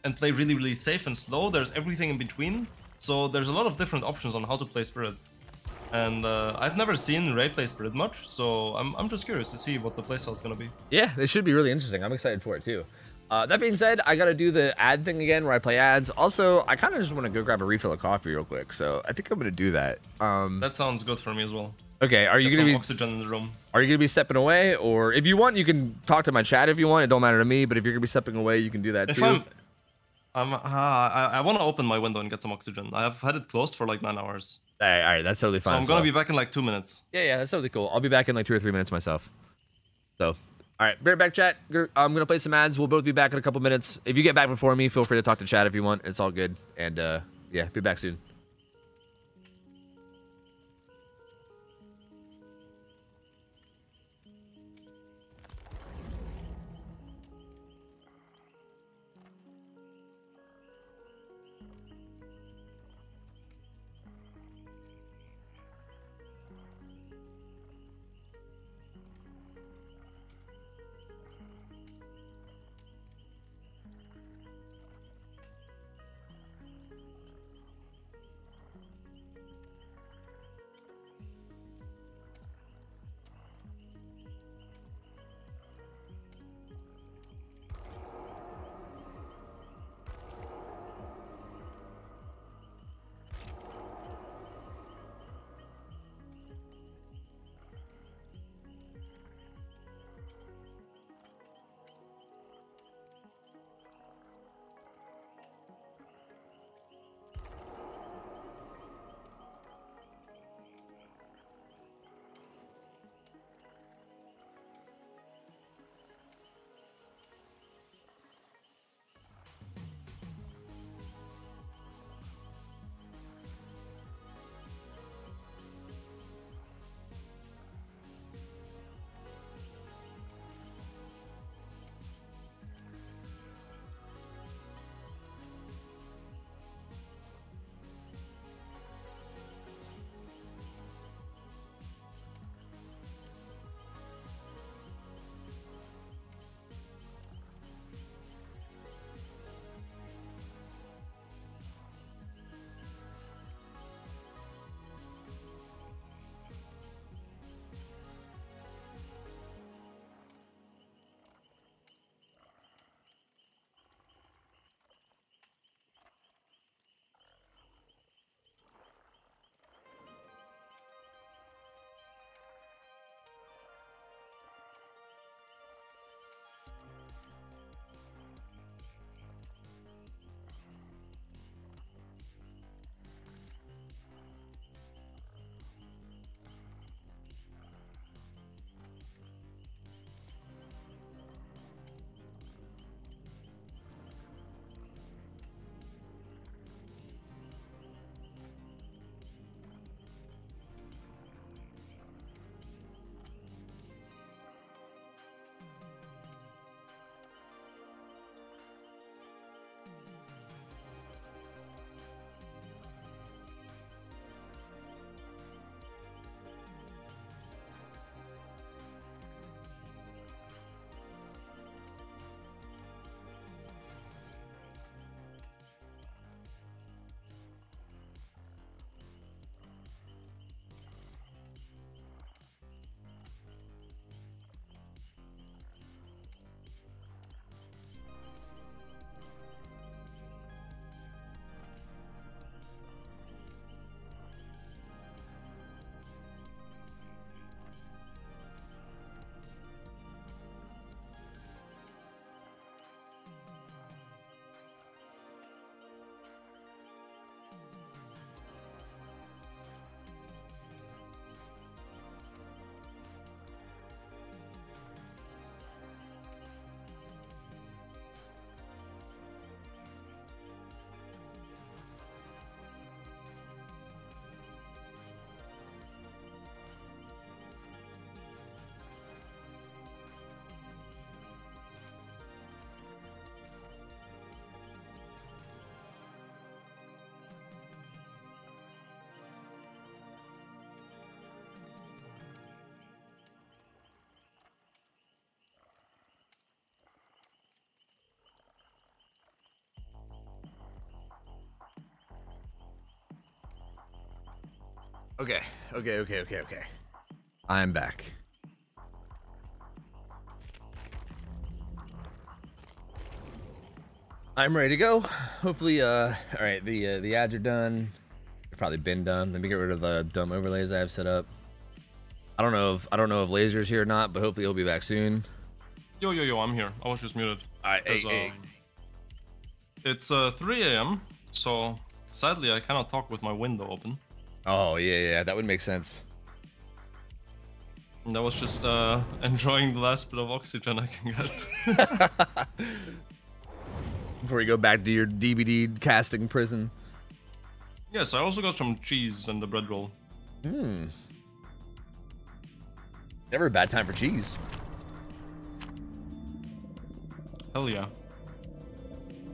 And play really, really safe and slow. There's everything in between. So there's a lot of different options on how to play Spirit. And I've never seen Ray play Spirit much, so I'm just curious to see what the playstyle is going to be. Yeah, this should be really interesting. I'm excited for it too. That being said, I gotta do the ad thing again where I play ads. Also, I kind of just want to go grab a refill of coffee real quick, so I think I'm gonna do that. That sounds good for me as well. Okay, are you gonna be oxygen in the room? Are you gonna be stepping away, or if you want, you can talk to my chat if you want. It don't matter to me, but if you're gonna be stepping away, you can do that too. I want to open my window and get some oxygen. I have had it closed for like 9 hours. All right, that's totally fine. So I'm gonna be back in like 2 minutes. Yeah, that's totally cool. I'll be back in like 2 or 3 minutes myself. So. All right, be right back, chat. I'm going to play some ads. We'll both be back in a couple minutes. If you get back before me, feel free to talk to chat if you want. It's all good. And, yeah, be back soon. Okay. I'm back. I'm ready to go. Hopefully, all right, the ads are done. They've probably been done. Let me get rid of the dumb overlays I have set up. I don't know if Laser's here or not, but hopefully he'll be back soon. Yo, I'm here. I was just muted. Hey. It's 3 a.m. so sadly I cannot talk with my window open. Oh yeah, that would make sense. And I was just enjoying the last bit of oxygen I can get. Before you go back to your DVD casting prison. Yes, I also got some cheese and the bread roll. Never a bad time for cheese. Hell yeah.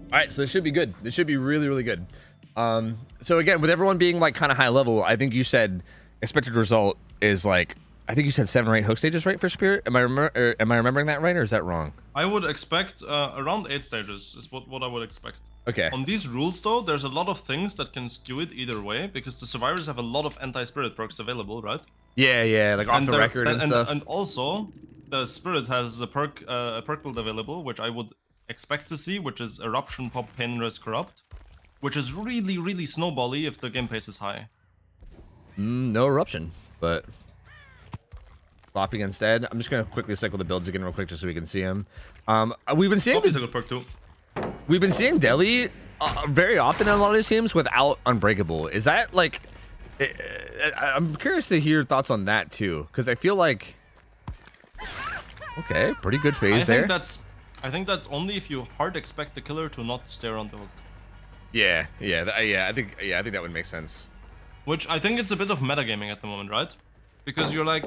Alright, so this should be good. This should be really, really good. So again, with everyone being like kind of high level, I think you said expected result is like, I think you said 7 or 8 hook stages, right, for Spirit? Am I remembering that right, or is that wrong? I would expect around 8 stages is what I would expect. Okay. On these rules though, there's a lot of things that can skew it either way, because the survivors have a lot of anti-spirit perks available, right? Yeah, like off the record and stuff. And also, the Spirit has a perk build available, which I would expect to see, which is Eruption, Pop, Pain, Res, Corrupt, which is really, really snowbally if the game pace is high. No Eruption, but flopping instead. I'm just gonna quickly cycle the builds again real quick just so we can see them. We've been seeing a good perk too. We've been seeing Deli very often in a lot of these teams without Unbreakable. Is that like? I'm curious to hear your thoughts on that too, because I feel like okay, pretty good phase there. I think that's only if you hard expect the killer to not stay around the hook. Yeah. I think that would make sense. Which I think it's a bit of metagaming at the moment, right? Because you're like,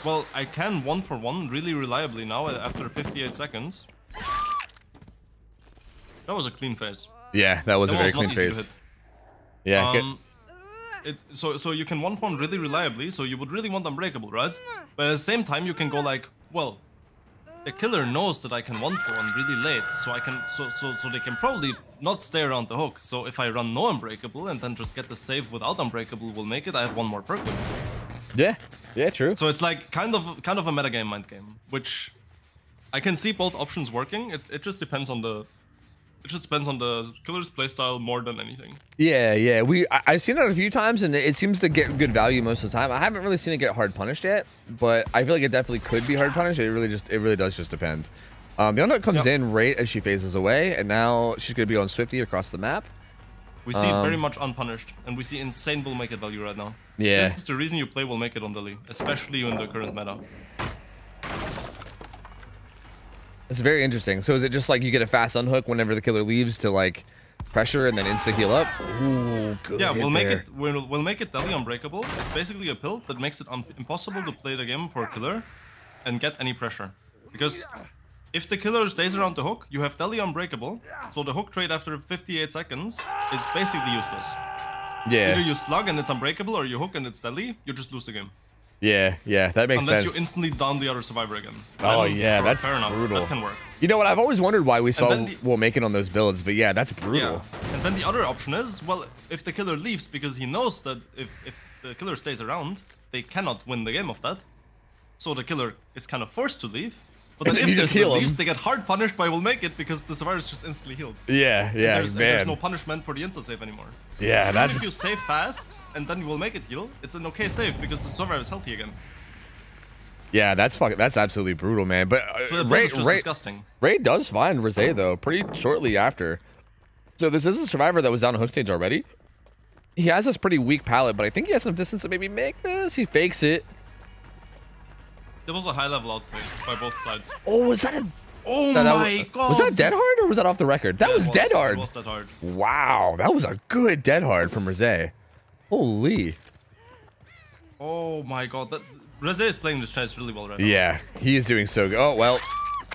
well, I can 1-for-1 really reliably now after 58 seconds. That was a clean phase. Yeah, that was a very clean phase. Yeah. So you can 1-for-1 really reliably, so you would really want Unbreakable, right? But at the same time, you can go like, well, the killer knows that I can 1-for-1 really late, so I can so they can probably not stay around the hook. So if I run no Unbreakable and then just get the save without Unbreakable, will make it. I have one more perk with it. Yeah, true. So it's like kind of a metagame mind game, which I can see both options working. It just depends on the killer's playstyle more than anything. Yeah. I've seen it a few times and it seems to get good value most of the time. I haven't really seen it get hard punished yet, but I feel like it definitely could be hard punished. It really does just depend. The Unhook comes in right as she phases away, and now she's gonna be on Swifty across the map. We see it very much unpunished, and we see insane will make it value right now. Yeah. This is the reason you play will make it on Deli, especially in the current meta. It's very interesting. So is it just like you get a fast unhook whenever the killer leaves to like pressure and then insta heal up? Ooh, good. Yeah, we'll make it Deli Unbreakable. It's basically a pill that makes it impossible to play the game for a killer and get any pressure. Because if the killer stays around the hook, you have Deli Unbreakable, so the hook trade after 58 seconds is basically useless. Yeah. Either you slug and it's Unbreakable, or you hook and it's Deli, you just lose the game. Yeah, that makes sense. Unless you instantly down the other survivor again. Oh yeah, that's fair enough. brutal. That can work. You know what? I've always wondered why we saw we'll make it on those builds, but yeah, that's brutal. Yeah. And then the other option is, well, if the killer leaves, because he knows that if the killer stays around, they cannot win the game of that. So the killer is kind of forced to leave. But then if the killer leaves, they get hard punished by will make it because the survivor is just instantly healed. Yeah, there's no punishment for the insta save anymore. Yeah, that's. If you save fast and then you will make it heal, it's an okay save because the survivor is healthy again. Yeah, that's absolutely brutal, man. But disgusting. Ray does find Rosé though pretty shortly after. So this is a survivor that was down on hook stage already. He has this pretty weak palette, but I think he has enough distance to maybe make this. He fakes it. There was a high level outplay by both sides. Oh, was that a... Oh my god! Was that dead hard or was that off the record? That was dead hard. It was dead hard. Wow, that was a good dead hard from Rosé. Holy. Oh my god, Rosé is playing this chase really well right now. Yeah, he is doing so good. Oh, well.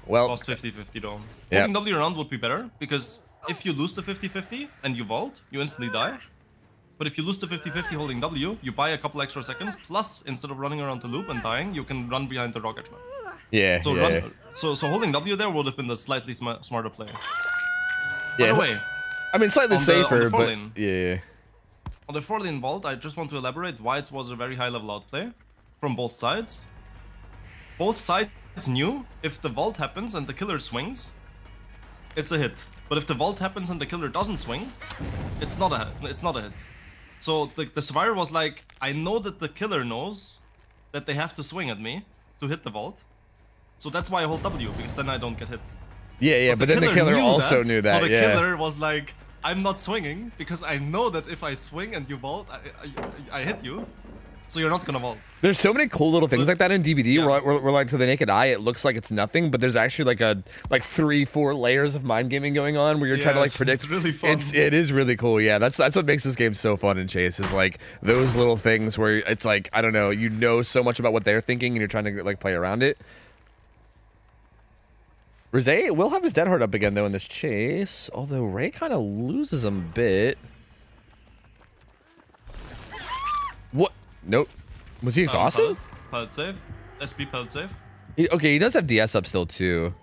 Lost 50-50 though. Yep. Holding W around would be better, because if you lose the 50-50 and you vault, you instantly die. But if you lose the 50-50 holding W, you buy a couple extra seconds, plus instead of running around the loop and dying, you can run behind the rock edge map. Yeah, So holding W there would have been the slightly smarter play. Yeah. By the way, I mean, slightly safer, but lane, yeah. On the 4-lane vault, I just want to elaborate why it was a very high-level outplay from both sides. Both sides knew if the vault happens and the killer swings, it's a hit. But if the vault happens and the killer doesn't swing, it's not a hit. It's not a hit. So the survivor was like, I know that the killer knows that they have to swing at me to hit the vault. So that's why I hold W, because then I don't get hit. Yeah, but then the killer also knew that. So the killer was like, I'm not swinging because I know that if I swing and you vault, I hit you. So you're not gonna vault. There's so many cool little things like that in DVD where like to the naked eye it looks like it's nothing, but there's actually like 3-4 layers of mind gaming going on where you're trying to like predict. It's really fun. It is really cool. Yeah, that's what makes this game so fun in Chase, is like those little things where it's like, I don't know, you know so much about what they're thinking and you're trying to like play around it. Rosé will have his dead heart up again though in this chase, although Ray kind of loses him a bit. What? Nope. Was he exhausted? Pallet save. SP pallet save. Okay, he does have DS up still too.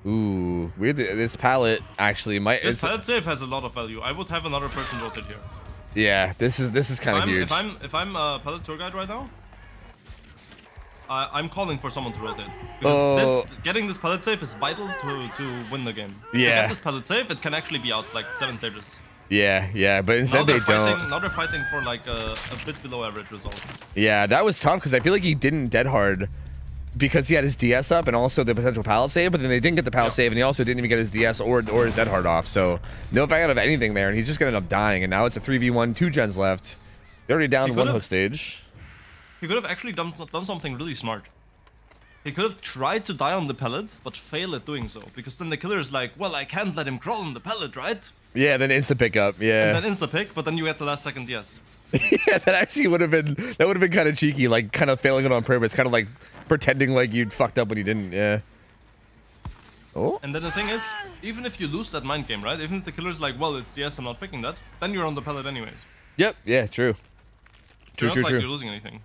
Ooh, weird. This pallet actually might. This pallet save has a lot of value. I would have another person rotate here. Yeah, this is kind of huge. If I'm a pallet tour guide right now, I'm calling for someone to rotate, because getting this pallet save is vital to win the game. Yeah. To get this pallet save, it can actually be out like 7 stages. Yeah, but instead they don't. Now they're fighting for like a bit below average result. Yeah, that was tough because I feel like he didn't dead hard because he had his DS up and also the potential pallet save, but then they didn't get the pallet save and he also didn't even get his DS or his dead hard off. So no value out of anything there, and he's just gonna end up dying. And now it's a 3v1, 2 gens left. They're already down 1 hook stage. He could have actually done something really smart. He could have tried to die on the pallet, but fail at doing so, because then the killer is like, well, I can't let him crawl on the pallet, right? Yeah, then insta pick up. Yeah. And then insta pick, but then you get the last second DS. Yeah, that actually would have been kind of cheeky, like kind of failing it on purpose, kind of like pretending like you'd fucked up when you didn't. Yeah. Oh. And then the thing is, even if you lose that mind game, right? Even if the killer's like, well, it's DS, I'm not picking that, then you're on the pallet anyways. Yep. Yeah. True. True. You're losing anything.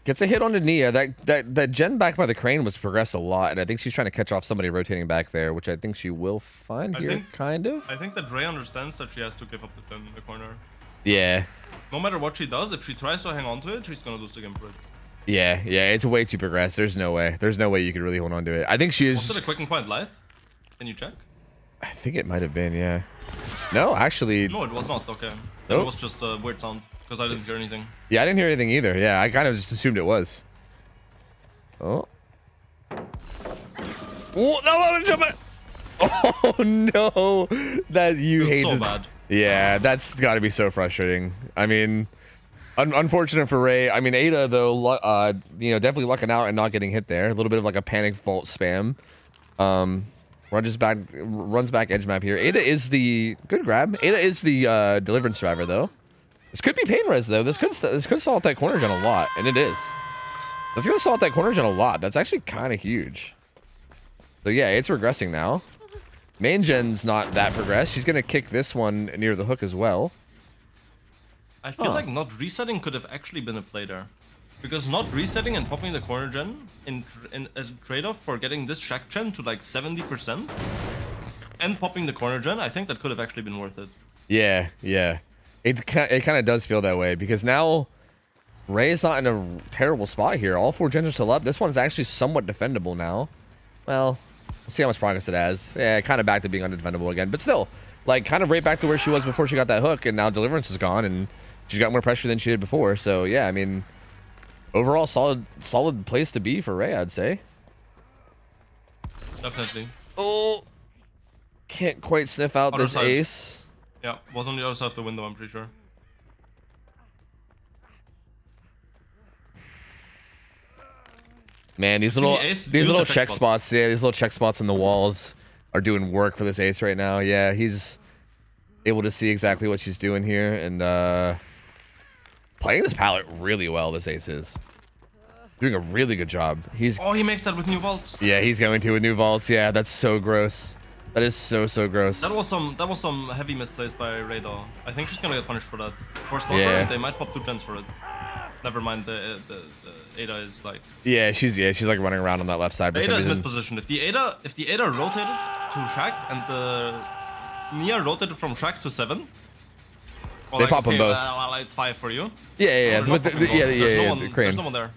Gets a hit onto Nia. That gen back by the crane was progressed a lot, and I think she's trying to catch off somebody rotating back there, which I think she will find here, kind of. I think that Ray understands that she has to give up the gen in the corner. Yeah. No matter what she does, if she tries to hang on to it, she's gonna lose the game for it. Yeah, it's way too progressed. There's no way. There's no way you could really hold on to it. I think she is. Was it a quick and quiet live? Can you check? I think it might have been, yeah. No, actually. No, it was not. Okay. Then it was just a weird sound. Because I didn't hear anything. Yeah, I didn't hear anything either. Yeah, I kind of just assumed it was. Oh. Oh, no, jump it. Oh, no. That you hate. So bad. Yeah, that's got to be so frustrating. I mean, unfortunate for Ray. I mean, Ada, though, you know, definitely lucking out and not getting hit there. A little bit of like a panic vault spam. Runs back edge map here. Ada is the good grab. Ada is the deliverance driver, though. This could be pain res though. This could salt that corner gen a lot, and it is. That's gonna salt that corner gen a lot. That's actually kind of huge. So yeah, it's regressing now. Main gen's not that progressed. She's gonna kick this one near the hook as well. I feel like not resetting could have actually been a play there, because not resetting and popping the corner gen as a trade-off for getting this shack gen to like 70% and popping the corner gen, I think that could have actually been worth it. Yeah. It kind of does feel that way, because now Ray is not in a terrible spot here. All 4 gens are still up. This one's actually somewhat defendable now. Well, we'll see how much progress it has. Yeah, kind of back to being undefendable again, but still, like kind of right back to where she was before she got that hook, and now Deliverance is gone, and she's got more pressure than she did before. So yeah, I mean, overall solid place to be for Ray, I'd say. Definitely. Oh, can't quite sniff out this ace. Yeah, was on the other side of the window, I'm pretty sure. Man, these little check spots, yeah, these little check spots in the walls are doing work for this ace right now. Yeah, he's able to see exactly what she's doing here, and playing this palette really well. This ace is doing a really good job. He makes that with new vaults. Yeah, he's going to with new vaults. Yeah, that's so gross. That is so gross. That was some heavy misplays by Ray though. I think she's gonna get punished for that. For Slaughter, they might pop 2 gens for it. Never mind, the Ada is like. Yeah, she's like running around on that left side. The Ada is mispositioned. If the Ada rotated to Shack and the Nia rotated from Shrek to 7. Well, they pop them both. Well, it's 5 for you. Yeah. There's no one there.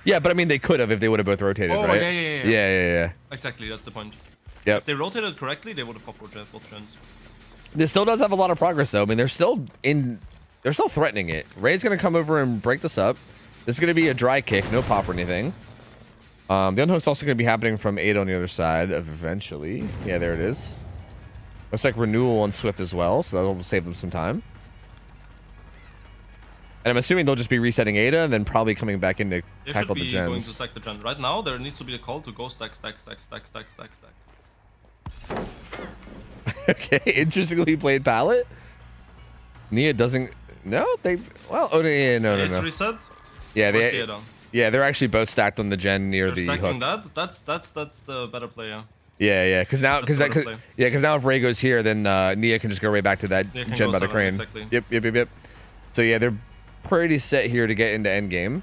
Yeah, but I mean, they could have if they would have both rotated, right? Yeah. Exactly, that's the point. Yep. If they rotated correctly, they would have popped both gens. This still does have a lot of progress, though. I mean, they're still threatening it. Ray's gonna come over and break this up. This is gonna be a dry kick, no pop or anything. The unhook's also gonna be happening from 8 on the other side eventually. Yeah, there it is. Looks like renewal on Swift as well, so that'll save them some time. And I'm assuming they'll just be resetting Ada and then probably coming back in to tackle the gens. They should be going to stack the gen. Right now, there needs to be a call to go stack. Okay, interestingly played pallet. Nia doesn't. No, they. Well, oh yeah, no. Reset. Yeah, they're actually both stacked on the gen near the stacking hook. That's the better player. Yeah, because now if Ray goes here, then Nia can just go right back to that gen by the crane. Exactly. Yep. So yeah, they're pretty set here to get into endgame.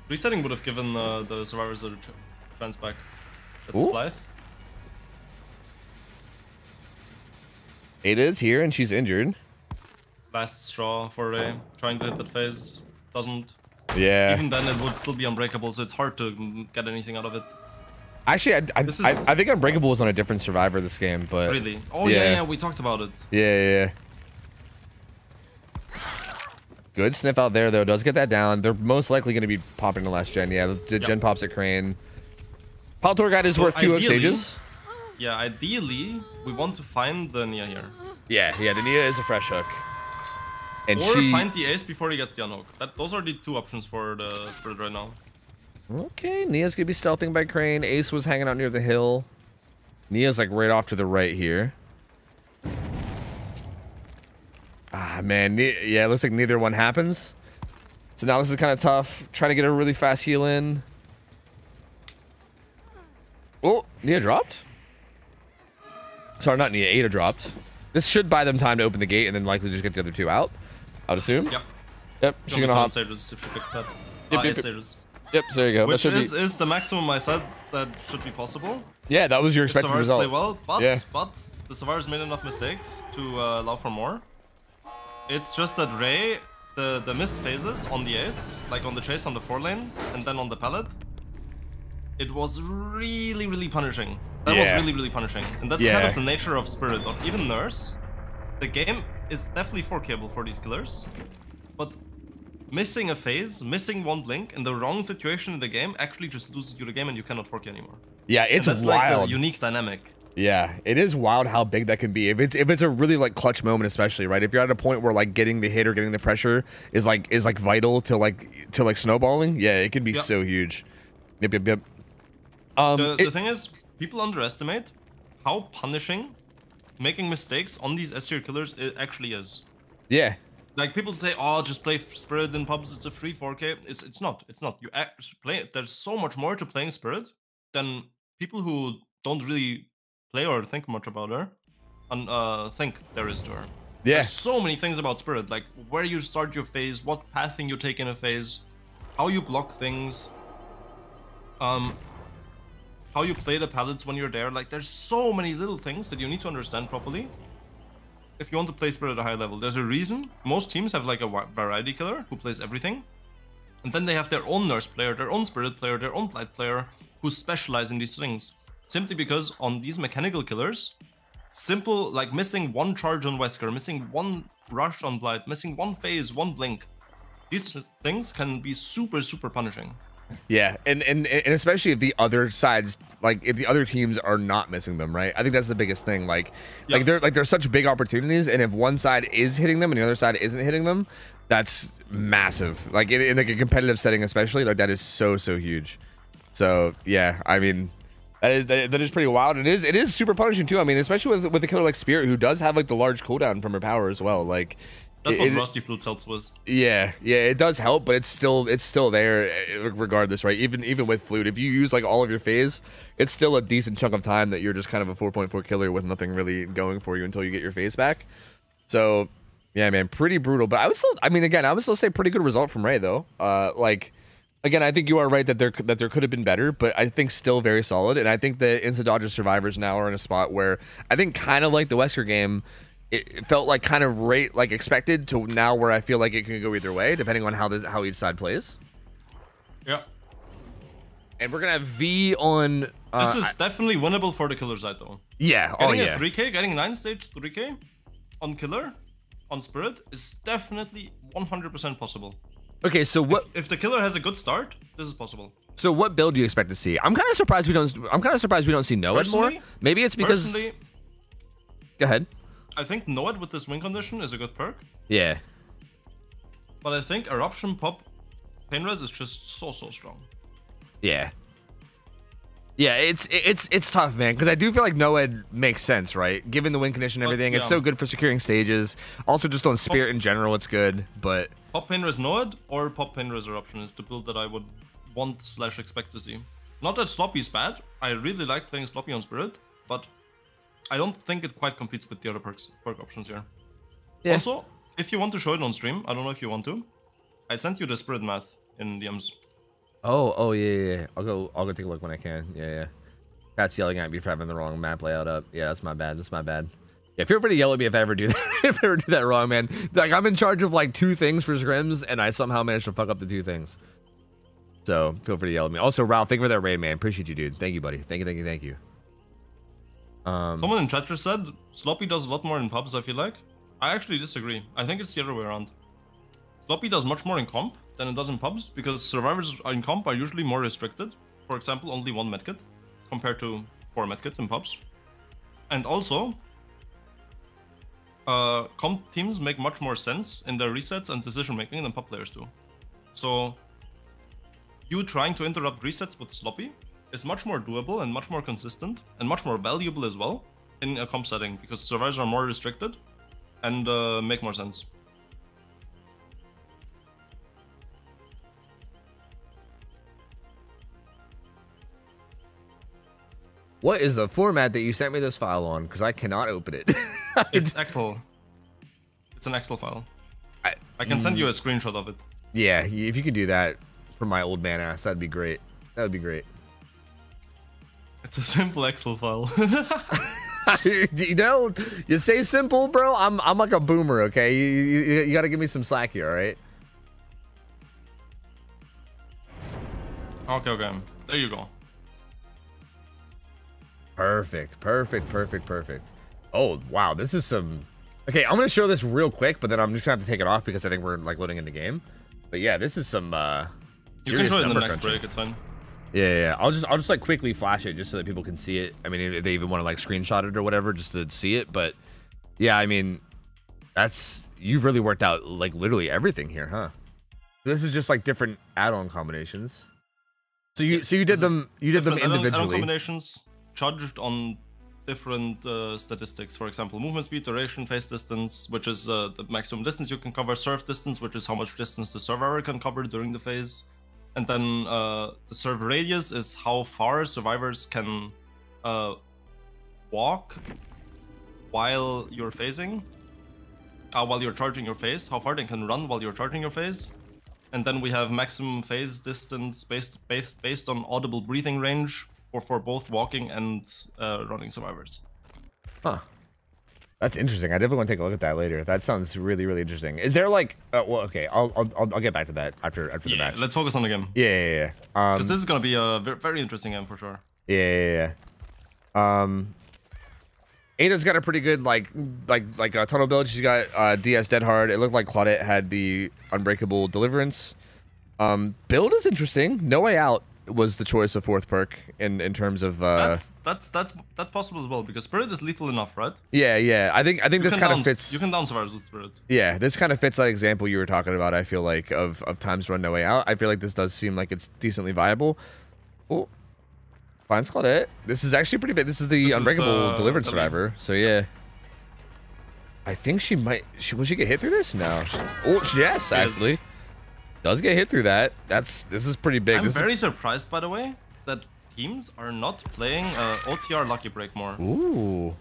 Resetting would have given the survivors the chance back. That's Blythe. Ada's here and she's injured. Last straw for Ray. Trying to hit that phase. Doesn't. Yeah. Even then, it would still be unbreakable, so it's hard to get anything out of it. Actually, I think Unbreakable was on a different survivor this game, but... Really? Oh, yeah, we talked about it. Yeah. Good sniff out there, though. Does get that down. They're most likely going to be popping the last gen. Yeah, the gen pops at crane. Pal Tour Guide is worth 2 hook stages. Yeah, ideally, we want to find the Nia here. Yeah, the Nia is a fresh hook. And or find the ace before he gets the unhook. Those are the 2 options for the Spirit right now. Okay, Nia's gonna be stealthing by crane. Ace was hanging out near the hill. Nia's like right off to the right here. Ah, man. Yeah, it looks like neither one happens. So now this is kind of tough. Trying to get a really fast heal in. Oh, Nia dropped? Sorry, not Nia. Ada dropped. This should buy them time to open the gate and then likely just get the other 2 out, I would assume. Yep. She's gonna hop. Stages if she picks that. Stages. Yep, so there you go. Which is the maximum I said that should be possible. Yeah, that was your expected result. Play well, but the survivors made enough mistakes to allow for more. It's just that Ray, the missed phases on the ace, like on the chase on the 4 lane, and then on the pallet, it was really punishing. That was really punishing. And that's kind of the nature of Spirit, or even Nurse. The game is definitely 4Kable for these killers, but missing a phase, missing 1 blink in the wrong situation in the game actually just loses you the game and you cannot 4K anymore. Yeah, it's that's wild. Like the unique dynamic. Yeah, it is wild how big that can be. If it's a really like clutch moment, especially, right? If you're at a point where like getting the hit or getting the pressure is like vital to snowballing, yeah, it can be so huge. Yep. The thing is, people underestimate how punishing making mistakes on these S tier killers actually is. Yeah. Like people say, oh, just play Spirit in pubs. It's a free 4K. It's not. You play. There's so much more to playing Spirit than people who don't really play or think much about her and think there is to her. Yeah. There's so many things about Spirit, like where you start your phase, what pathing you take in a phase, how you block things, how you play the pallets when you're there. Like there's so many little things that you need to understand properly if you want to play Spirit at a high level. There's a reason most teams have like a variety killer who plays everything, and then they have their own Nurse player, their own Spirit player, their own Blight player who specialize in these things. Simply because on these mechanical killers, simple like missing 1 charge on Wesker, missing 1 rush on Blight, missing 1 phase, 1 blink, these things can be super punishing. Yeah, and especially if the other sides, like if the other teams are not missing them, right? I think that's the biggest thing. Like they're such big opportunities, and if one side is hitting them and the other side isn't hitting them, that's massive. Like in like a competitive setting, especially, like that is so huge. So yeah, I mean, that is pretty wild. It is super punishing too. I mean, especially with a killer like Spirit, who does have like the large cooldown from her power as well. Like that's what Rusty Flutes helps with. Yeah, it does help, but it's still there regardless, right? Even with Flute, if you use like all of your phase, it's still a decent chunk of time that you're just kind of a 4.4 killer with nothing really going for you until you get your phase back. So yeah, man, pretty brutal. But I would still say pretty good result from Ray though. Like Again, I think you are right that there could have been better, but I think still very solid. And I think the Instant Dodger survivors now are in a spot where I think kind of like the Wesker game, it felt like kind of like expected to now where I feel like it can go either way depending on how each side plays. Yeah. And we're gonna have V on. This is definitely winnable for the killer side though. Yeah. Getting a 3K, getting 9 stage 3K on killer, on spirit is definitely 100% possible. Okay, so what if the killer has a good start? This is possible. So what build do you expect to see? I'm kind of surprised we don't see Noed more. Maybe it's because. Go ahead. I think Noed with this win condition is a good perk. Yeah. But I think eruption pop pain res is just so strong. Yeah. Yeah, it's tough, man, because I do feel like Noed makes sense, right? Given the win condition and everything, it's so good for securing stages. Also, just on Spirit in general, it's good, but... Pop Painres Noed or Pop Painres Eruption is the build that I would want/expect to see. Not that Sloppy's bad, I really like playing Sloppy on Spirit, but I don't think it quite competes with the other perk options here. Yeah. Also, if you want to show it on stream, I don't know if you want to, I sent you the Spirit math in DMs. Oh yeah. I'll go take a look when I can. Yeah. Pat's yelling at me for having the wrong map layout up. Yeah, that's my bad. Yeah, feel free to yell at me if I ever do that. If I ever do that wrong, man. Like I'm in charge of like 2 things for scrims, and I somehow managed to fuck up the 2 things. So feel free to yell at me. Also, Ralph, thank you for that raid, man. Appreciate you, dude. Thank you, buddy. Thank you. Someone in chat just said Sloppy does a lot more in pubs. I feel like I actually disagree. I think it's the other way around. Sloppy does much more in comp than it does in pubs because survivors in comp are usually more restricted. For example, only 1 medkit compared to 4 medkits in pubs. And also, comp teams make much more sense in their resets and decision making than pub players do. So, you trying to interrupt resets with Sloppy is much more doable and much more consistent and much more valuable as well in a comp setting because survivors are more restricted and make more sense. What is the format that you sent me this file on? Because I cannot open it. It's Excel. It's an Excel file. I can send you a screenshot of it. Yeah, if you could do that for my old man ass, that'd be great. That would be great. It's a simple Excel file. You know, you say simple, bro. I'm like a boomer, okay? You got to give me some slack here, all right? Okay. There you go. Perfect. Oh, wow. This is some... Okay, I'm going to show this real quick, but then I'm just going to have to take it off because I think we're like loading in the game. But yeah, this is some you can show it in the next break, it's fine. Yeah. I'll just like quickly flash it just so that people can see it. I mean, if they even want to like screenshot it or whatever just to see it. But yeah, I mean, you've really worked out like literally everything here, huh? This is just like different add-on combinations. So you did them individually. Add-on combinations judged on different statistics. For example, movement speed, duration, phase distance, which is the maximum distance you can cover, serve distance, which is how much distance the survivor can cover during the phase, and then the serve radius is how far survivors can walk while you're phasing, while you're charging your phase, how far they can run while you're charging your phase. And then we have maximum phase distance based on audible breathing range for both walking and running survivors. Huh. That's interesting. I definitely want to take a look at that later. That sounds really, really interesting. Is there like, well, okay, I'll get back to that after the match. Let's focus on the game. Yeah. Because this is gonna be a very interesting game for sure. Yeah. Ada's got a pretty good like a tunnel build. She's got DS Dead Hard. It looked like Claudette had the Unbreakable Deliverance. Build is interesting. No Way Out was the choice of 4th perk in terms of that's possible as well because Spirit is lethal enough, right? Yeah. I think this kind of fits. You can down survivors with Spirit. Yeah, this kind of fits that example you were talking about. I feel like of times to run No Way Out. I feel like this does seem like it's decently viable. Well, finds Claudette. This is actually pretty big. This is the Unbreakable Deliverance survivor. So yeah. I think she might. Will she get hit through this? No. Oh yes, actually. Does get hit through that. This is pretty big. I'm very surprised, by the way, that teams are not playing OTR Lucky Break more. Ooh.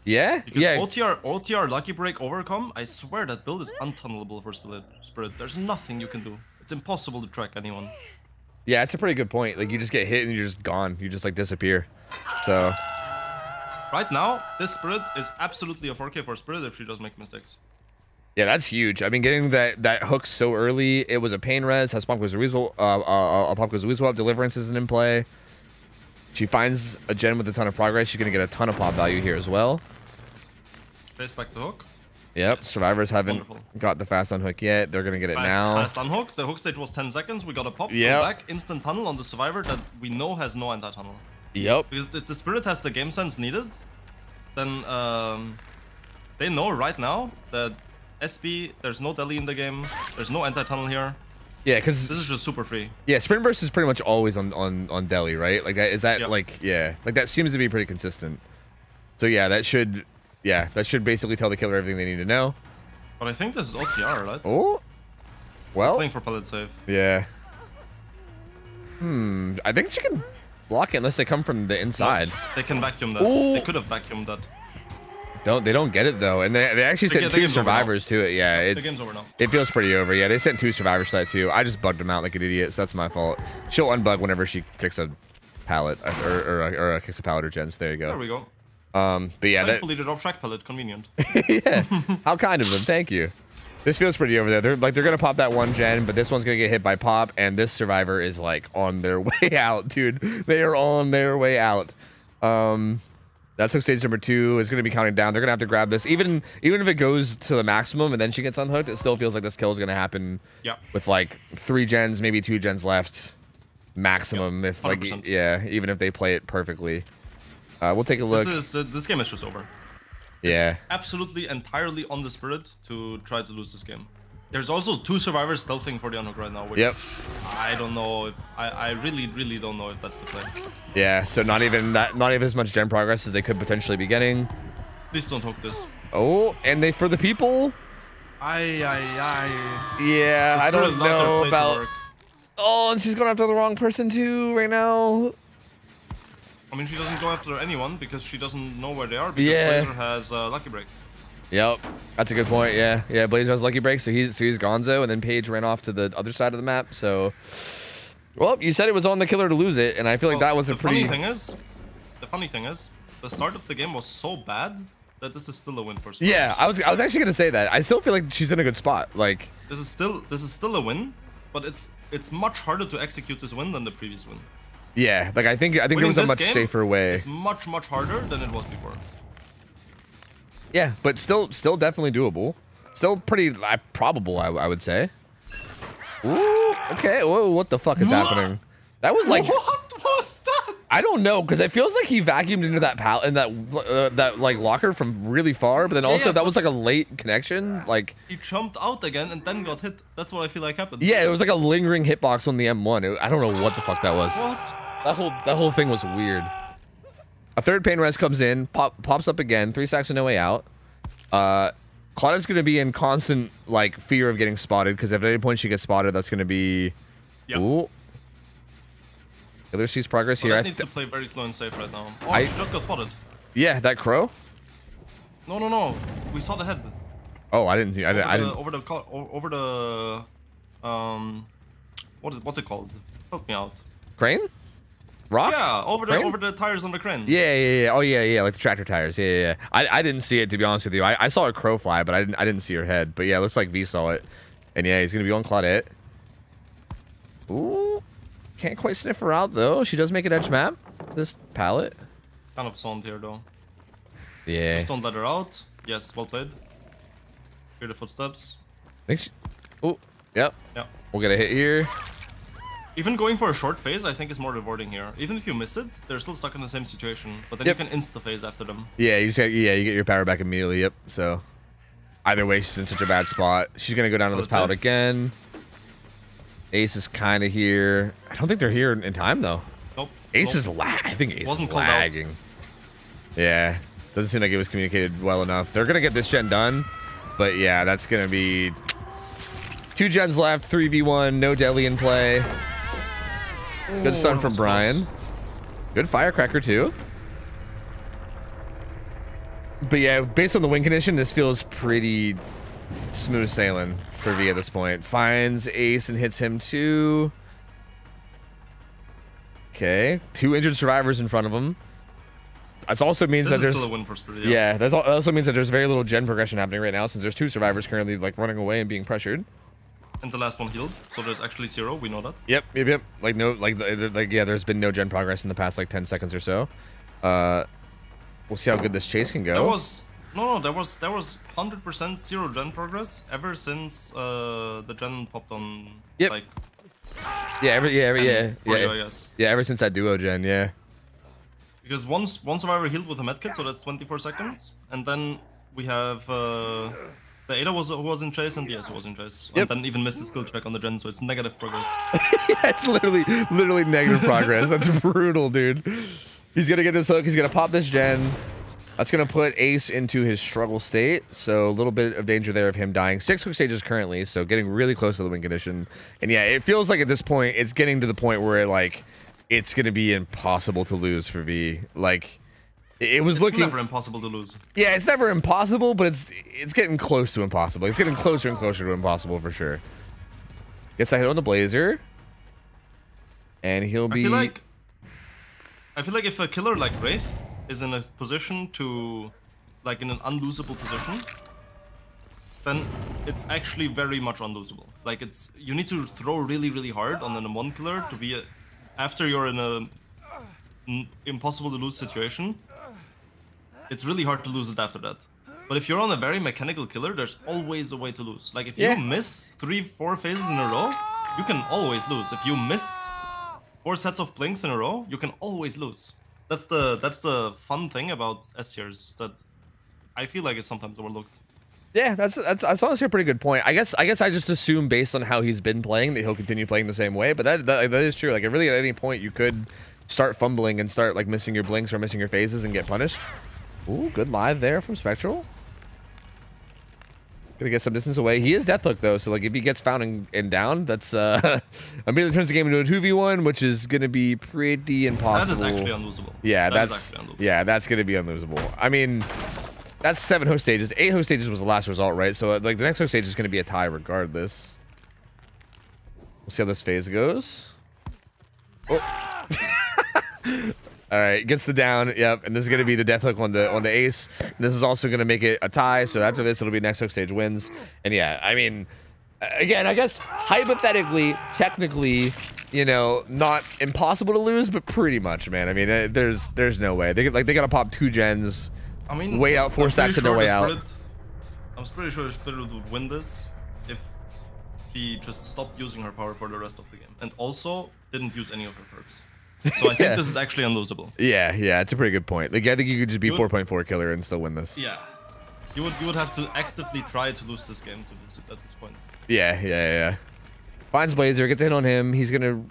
Yeah? Because OTR Lucky Break Overcome, I swear that build is untunnelable for Spirit. There's nothing you can do. It's impossible to track anyone. Yeah, it's a pretty good point. Like, you just get hit and you're just gone. You just, like, disappear. So... Right now, this Spirit is absolutely a 4K for Spirit if she does make mistakes. Yeah, that's huge. I mean, getting that hook so early, it was a pain res. Has Pumpkin's Weasel up. Deliverance isn't in play. She finds a gen with a ton of progress. She's going to get a ton of pop value here as well. Face back the hook. Yep, yes. Survivors haven't got the fast unhook yet. They're going to get it now. Fast unhook. The hook stage was 10 seconds. We got a pop. Yep. Back. Instant tunnel on the Survivor that we know has no anti-tunnel. Yep. Because if the Spirit has the game sense needed, then they know right now that SB, there's no deli in the game. There's no anti-tunnel here. Yeah, because this is just super free. Yeah, sprint burst is pretty much always on deli, right? Like, is that yep. like, yeah, like that seems to be pretty consistent. So yeah, that should basically tell the killer everything they need to know. But I think this is OTR, right? Oh, well, playing for pellet save. Yeah. I think she can block it unless they come from the inside. No, they can vacuum that. Ooh. They could have vacuumed that. They don't get it though, and they actually sent 2 survivors to it. Yeah, the game's over now. It feels pretty over. Yeah, they sent 2 survivors to that too. I just bugged them out like an idiot, so that's my fault. She'll unbug whenever she kicks a pallet or kicks a pallet or gens. There you go. There we go. But yeah, thankfully the drop track pallet, convenient. Yeah, how kind of them. Thank you. This feels pretty over there. They're gonna pop that 1 gen, but this one's gonna get hit by pop, and this survivor is like on their way out, dude. They are on their way out. That's hook stage number 2 is going to be counting down. They're going to have to grab this. Even if it goes to the maximum and then she gets unhooked, it still feels like this kill is going to happen with like 3 gens, maybe 2 gens left maximum. If like, 100%. yeah, even if they play it perfectly. We'll take a look. This game is just over. Yeah. It's absolutely entirely on the Spirit to try to lose this game. There's also 2 survivors stealthing for the unhook right now, which I don't know. If, I really don't know if that's the play. Yeah, so not even as much gen progress as they could potentially be getting. Please don't hook this. Oh, and they for the people. Yeah, I don't know about. Oh, and she's going after the wrong person too right now. I mean, she doesn't go after anyone because she doesn't know where they are because Blazer has Lucky Break. Yep, that's a good point. Yeah, Blazer has Lucky Break, so he's Gonzo, and then Paige ran off to the other side of the map. So, well, you said it was on the killer to lose it, and I feel like that was a pretty. The funny thing is, the start of the game was so bad that this is still a win for Spurs. Yeah, I was actually gonna say that. I still feel like she's in a good spot. Like this is still a win, but it's much harder to execute this win than the previous win. Yeah, like I think there was a much safer way. It's much harder than it was before. Yeah, but still definitely doable. Still pretty probable, I would say. Ooh, okay. Whoa, what the fuck is happening? That was like. What was that? I don't know, because it feels like he vacuumed into that pallet in that like locker from really far, but then also that was like a late connection. Like he jumped out again and then got hit. That's what I feel like happened. Yeah, it was like a lingering hitbox on the M1. I don't know what the fuck that was. What? That whole thing was weird. A 3rd pain res comes in, pops up again, 3 stacks and no way out. Claudia's gonna be in constant like fear of getting spotted, because if at any point she gets spotted, that's gonna be. Ooh. Killer sees progress here. That needs to play very slow and safe right now. Oh, she just got spotted. Yeah, that crow. No. We saw the head. Oh, I didn't see. I didn't. Over the what's it called? Help me out. Crane? Rock? Yeah, over the tires on the crane. Yeah. Oh yeah, like the tractor tires. Yeah. I didn't see it, to be honest with you. I saw a crow fly, but I didn't see her head. But yeah, it looks like V saw it. And yeah, he's gonna be on Claudette. Ooh. Can't quite sniff her out though. She does make an edge map. This pallet. Kind of zoned here though. Yeah. Just don't let her out. Yes, well played. Hear the footsteps. Oh, yep. Yeah. We'll get a hit here. Even going for a short phase, I think is more rewarding here. Even if you miss it, they're still stuck in the same situation. But then you can insta phase after them. Yeah, you get your power back immediately. Yep. So either way, she's in such a bad spot. She's gonna go down to this pallet again. Ace is kind of here. I don't think they're here in time though. Nope. Ace is I think Ace is lagging. Yeah. Doesn't seem like it was communicated well enough. They're gonna get this gen done, but yeah, that's gonna be 2 gens left, 3v1, no deli in play. Good stun from Brian. Good firecracker too. But yeah, based on the win condition, this feels pretty smooth sailing for V at this point. Finds Ace and hits him too. Okay, 2 injured survivors in front of him. That also means that there's still a win for Spirit, yeah. That also means that there's very little gen progression happening right now, since there's 2 survivors currently like running away and being pressured. And the last one healed, so there's actually 0. We know that. Yep. Like no, like yeah. There's been no gen progress in the past like 10 seconds or so. We'll see how good this chase can go. There was 100% 0 gen progress ever since the gen popped on. Yep. Like. Yeah. I guess. Yeah. Ever since that duo gen, yeah. Because one survivor healed with a medkit, so that's 24 seconds, and then we have the Ada who was in chase and the S was in chase, and then even missed the skill check on the gen, so it's negative progress. Yeah, it's literally negative progress. That's brutal, dude. He's gonna get this hook. He's gonna pop this gen. That's gonna put Ace into his struggle state, so a little bit of danger there of him dying. 6 hook stages currently, so getting really close to the win condition. And yeah, it feels like at this point, it's getting to the point where it's gonna be impossible to lose for V. Like, it's never impossible to lose. Yeah, it's never impossible, but it's getting close to impossible. It's getting closer and closer to impossible for sure. Gets a hit on the Blazer, and he'll be. I feel like if a killer like Wraith is in a position to, like in an unlosable position, then it's actually very much unlosable. Like you need to throw really hard on an 1 killer to be after you're in a impossible to lose situation. It's really hard to lose it after that. But if you're on a very mechanical killer, there's always a way to lose. Like if you miss 3-4 phases in a row, you can always lose. If you miss 4 sets of blinks in a row, you can always lose. That's the fun thing about S tiers that I feel like is sometimes overlooked. Yeah, that's honestly a pretty good point. I guess I just assume based on how he's been playing that he'll continue playing the same way, but that is true. Like really at any point you could start fumbling and start like missing your blinks or missing your phases and get punished. Ooh, good live there from Spectral. Gonna get some distance away. He is Deathhook though, so like if he gets found and down, that's immediately turns the game into a 2v1, which is gonna be pretty impossible. That is actually unlosable. Yeah, that's gonna be unlosable. I mean, that's 7 host stages. 8 host stages was the last result, right? So like the next host stage is gonna be a tie regardless. We'll see how this phase goes. Oh. All right, gets the down. Yep, and this is gonna be the death hook on the Ace. And this is also gonna make it a tie. So after this, it'll be next hook stage wins. And yeah, I mean, again, I guess hypothetically, technically, you know, not impossible to lose, but pretty much, man. I mean, there's no way they gotta pop 2 gens. I mean, way out 4 stacks and no way out. I'm pretty sure Spirit would win this if she just stopped using her power for the rest of the game, and also didn't use any of her perks. So I think this is actually unlosable. Yeah, it's a pretty good point. Like I think you could just be 4.4 killer and still win this. Yeah, you would have to actively try to lose this game to lose it at this point. Yeah. Finds Blazer, gets a hit on him. He's gonna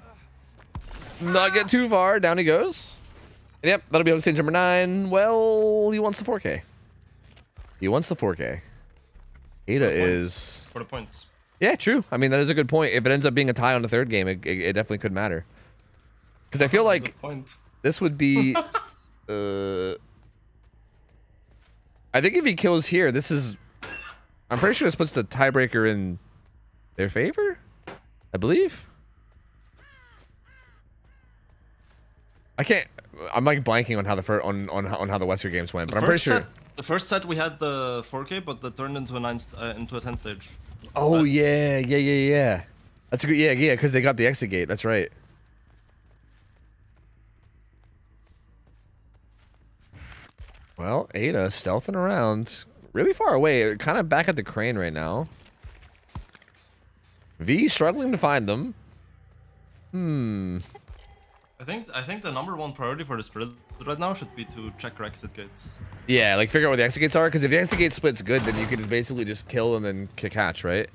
not get too far. Down he goes. And yep, that'll be hook stage number 9. Well, he wants the 4K. He wants the 4K. Ada is for the points. Yeah, true. I mean, that is a good point. If it ends up being a tie on the 3rd game, it definitely could matter. Because I feel like this would be... I think if he kills here, this is... I'm pretty sure this puts the tiebreaker in their favor, I believe. I can't... I'm like blanking on how the on how the Western games went, but I'm pretty sure... The first set we had the 4K, but that turned into a 10 stage. Oh, right? Yeah. That's a good... Yeah, because they got the exit gate. That's right. Well, Ada stealthing around really far away, kind of back at the crane right now. V struggling to find them. I think the #1 priority for the Spirit right now should be to check her exit gates. Yeah, like figure out where the exit gates are, because if the exit gate split's good, then you can basically just kill and then catch, right?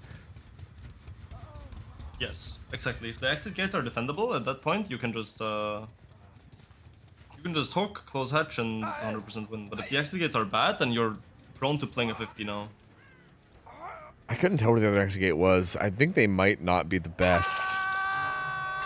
Yes, exactly. If the exit gates are defendable at that point, you can just hook, close hatch, and it's 100% win. But if the exit gates are bad, then you're prone to playing a 50 now. I couldn't tell where the other exit gate was. I think they might not be the best.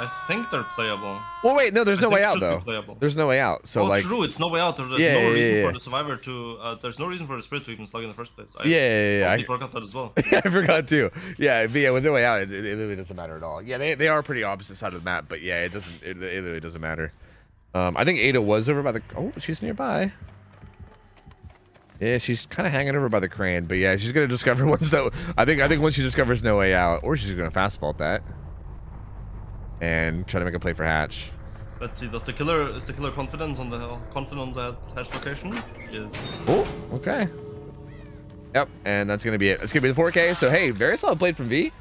I think they're playable. Well, wait, no, there's no way out though. There's no way out. So like, true, it's no way out. There's no reason for the survivor to. There's no reason for the spirit to even slug in the first place. I forgot that as well. Yeah, I forgot too. Yeah, but yeah, with no way out, it really doesn't matter at all. Yeah, they are pretty opposite side of the map, but yeah, it doesn't. It really doesn't matter. I think Ada was over by the. Oh, she's nearby. Yeah, she's kind of hanging over by the crane, but yeah, she's gonna discover once though. I think once she discovers no way out, or she's gonna fast fault that and try to make a play for hatch. Let's see. Is the killer confident on the hatch location? Yes. Oh, okay. Yep, and that's gonna be it. It's gonna be the 4K. So hey, very solid play from V.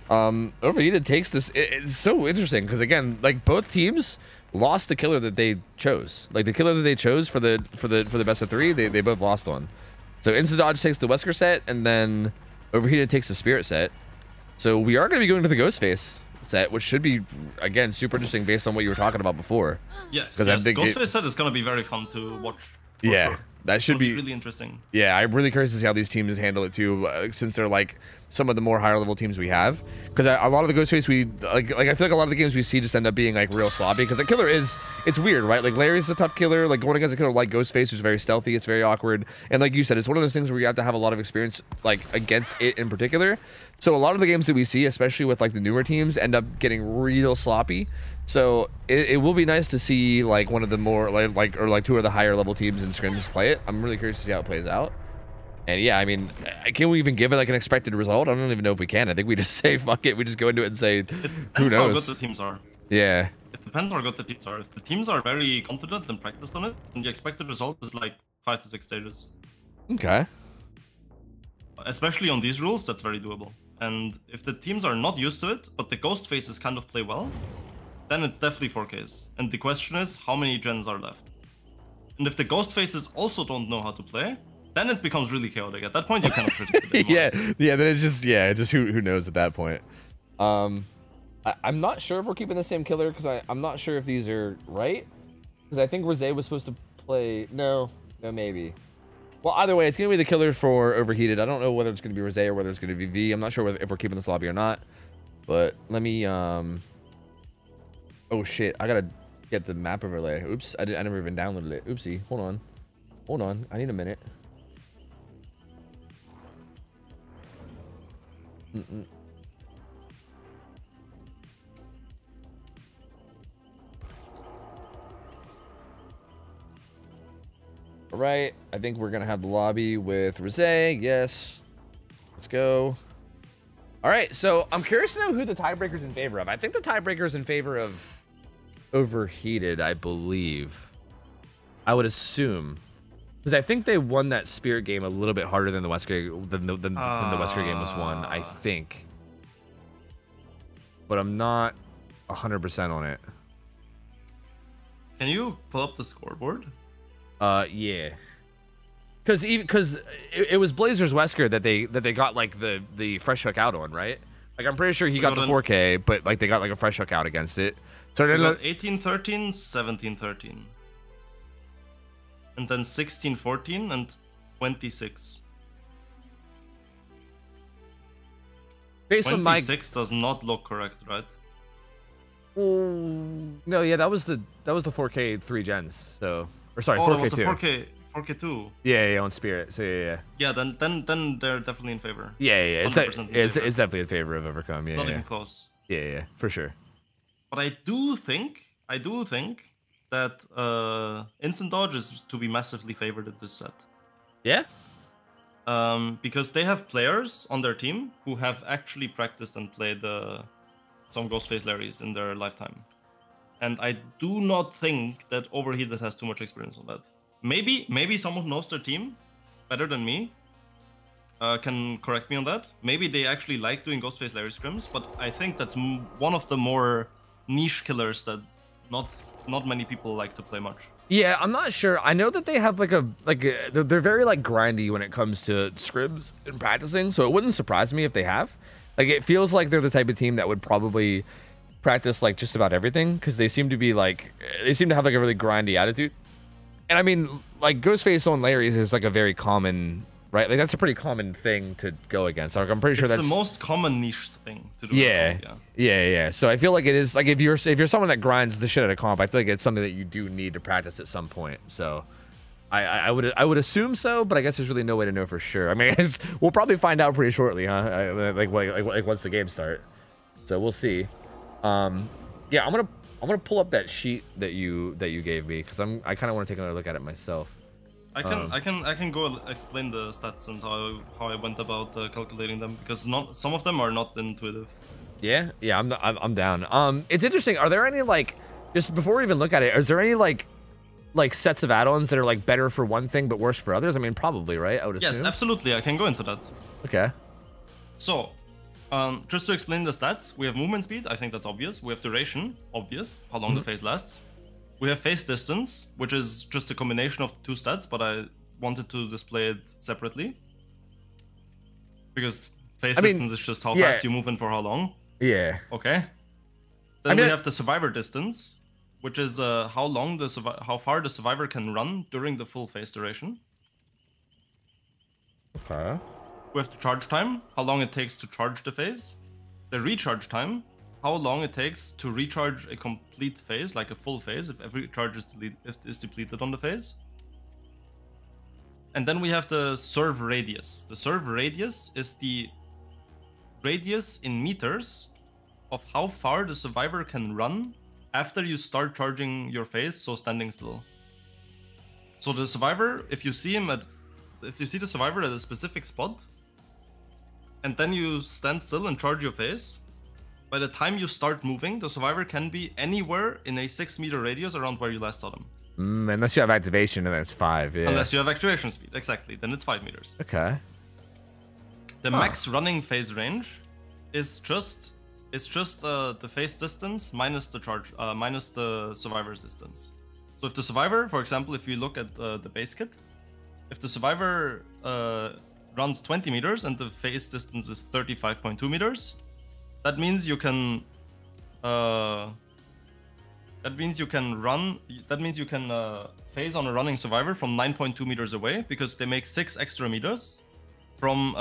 Overheated takes this. It's so interesting because again, like both teams lost the killer that they chose. Like the killer that they chose for the best of 3, they both lost one. So Instant Dodge takes the Wesker set, and then Overheated takes the Spirit set. So we are gonna be going to the Ghostface set, which should be again super interesting based on what you were talking about before. Yes, Ghostface set is gonna be very fun to watch. Yeah, sure. That should be really interesting. Yeah, I'm really curious to see how these teams handle it too, since they're like some of the more higher level teams we have. Because a lot of the Ghostface we like I feel like a lot of the games we see just end up being like real sloppy. Because the killer it's weird, right? Like Larry's a tough killer. Like going against a killer like Ghostface who's very stealthy, it's very awkward. And like you said, it's one of those things where you have to have a lot of experience like against it in particular. So a lot of the games that we see, especially with like the newer teams, end up getting real sloppy. So it will be nice to see like one of the more like two of the higher level teams in scrims play it. I'm really curious to see how it plays out. And yeah, I mean, can we even give it like an expected result? I don't even know if we can. I think we just say fuck it. We just go into it and say, who knows? How good the teams are. Yeah. It depends how good the teams are. If the teams are very confident and practiced on it, then the expected result is like 5 to 6 stages. Okay. Especially on these rules, that's very doable. And if the teams are not used to it, but the ghost faces kind of play well, then it's definitely 4Ks. And the question is, how many gens are left? And if the ghost faces also don't know how to play, then it becomes really chaotic. At that point, you cannot predict it anymore. yeah. Then it's just who knows at that point. I'm not sure if we're keeping the same killer because I'm not sure if these are right. Because I think Rosé was supposed to play. No, maybe. Well, either way, it's gonna be the killer for Overheated. I don't know whether it's gonna be Rosé or whether it's gonna be V. I'm not sure if we're keeping this lobby or not. But let me oh shit! I gotta get the map overlay. Oops, I never even downloaded it. Oopsie. Hold on. I need a minute. All right, I think we're gonna have the lobby with Rosé. Yes, let's go. All right, so I'm curious to know who the tiebreaker's in favor of. I think the tiebreaker's in favor of Overheated, I believe. I would assume, because I think they won that Spirit game a little bit harder than the Wesker than the Wesker game was won. I think, but I'm not 100% on it. Can you pull up the scoreboard? Yeah, because it was Blazers Wesker that they got like the fresh hook out on, right? Like I'm pretty sure he got the 4K, but like they got like a fresh hook out against it. So they got 18-13, 17-13, and then 16-14 and 26. Based on 26 does not look correct, right? No, yeah, that was the 4K 3 gens. So. Or sorry, 4K2. That was the 4K2. Yeah, on Spirit. So yeah. Yeah, then they're definitely in favor. Yeah. It's definitely in favor of Overcome. Yeah, not even close. Yeah, for sure. But I do think that Instant Dodge is to be massively favored at this set. Yeah. Because they have players on their team who have actually practiced and played some Ghostface Larrys in their lifetime. And I do not think that Overheated has too much experience on that. Maybe someone who knows their team better than me can correct me on that. Maybe they actually like doing Ghostface Larry scrims, but I think that's one of the more niche killers that not many people like to play much. Yeah, I'm not sure. I know that they have they're very like grindy when it comes to scrims and practicing, so it wouldn't surprise me if they have. Like it feels like they're the type of team that would probably practice like just about everything because they seem to have like a really grindy attitude. And I mean, like Ghostface on Larry's is like a very common right? Like that's a pretty common thing to go against. Like, I'm pretty sure that's the most common niche thing to do. Yeah. So I feel like it is like if you're someone that grinds the shit out of comp, I feel like it's something that you do need to practice at some point. So I would assume so, but I guess there's really no way to know for sure. I mean, we'll probably find out pretty shortly, huh? Like once the games start. So we'll see. Yeah, I'm gonna pull up that sheet that you gave me because I kind of want to take another look at it myself. I can go explain the stats and how I went about calculating them because some of them are not intuitive. Yeah, I'm down. It's interesting. Are there any like just before we even look at it? Is there any like sets of add-ons that are like better for one thing but worse for others? I mean, probably, right? I would assume. Yes, absolutely. I can go into that. Okay. So, just to explain the stats, we have movement speed. I think that's obvious. We have duration, obvious, how long the phase lasts. We have phase distance, which is just a combination of the two stats, but I wanted to display it separately. Because phase distance is just how fast you move and for how long. Yeah. Okay. Then we have the survivor distance, which is how far the survivor can run during the full phase duration. Okay. We have the charge time, how long it takes to charge the phase. The recharge time, how long it takes to recharge a complete phase, like a full phase, if every charge is depleted on the phase. And then we have the serve radius. The serve radius is the radius in meters of how far the survivor can run after you start charging your phase, so standing still. So the survivor, if you see the survivor at a specific spot, and then you stand still and charge your phase, by the time you start moving, the survivor can be anywhere in a 6-meter radius around where you last saw them. Unless you have activation, and then it's 5. Yeah. Unless you have activation speed, exactly. Then it's 5 meters. Okay. The max running phase range is just the phase distance minus the charge, minus the survivor's distance. So if the survivor, for example, if you look at the base kit, if the survivor runs 20 meters and the phase distance is 35.2 meters, that means you can phase on a running survivor from 9.2 meters away because they make 6 extra meters from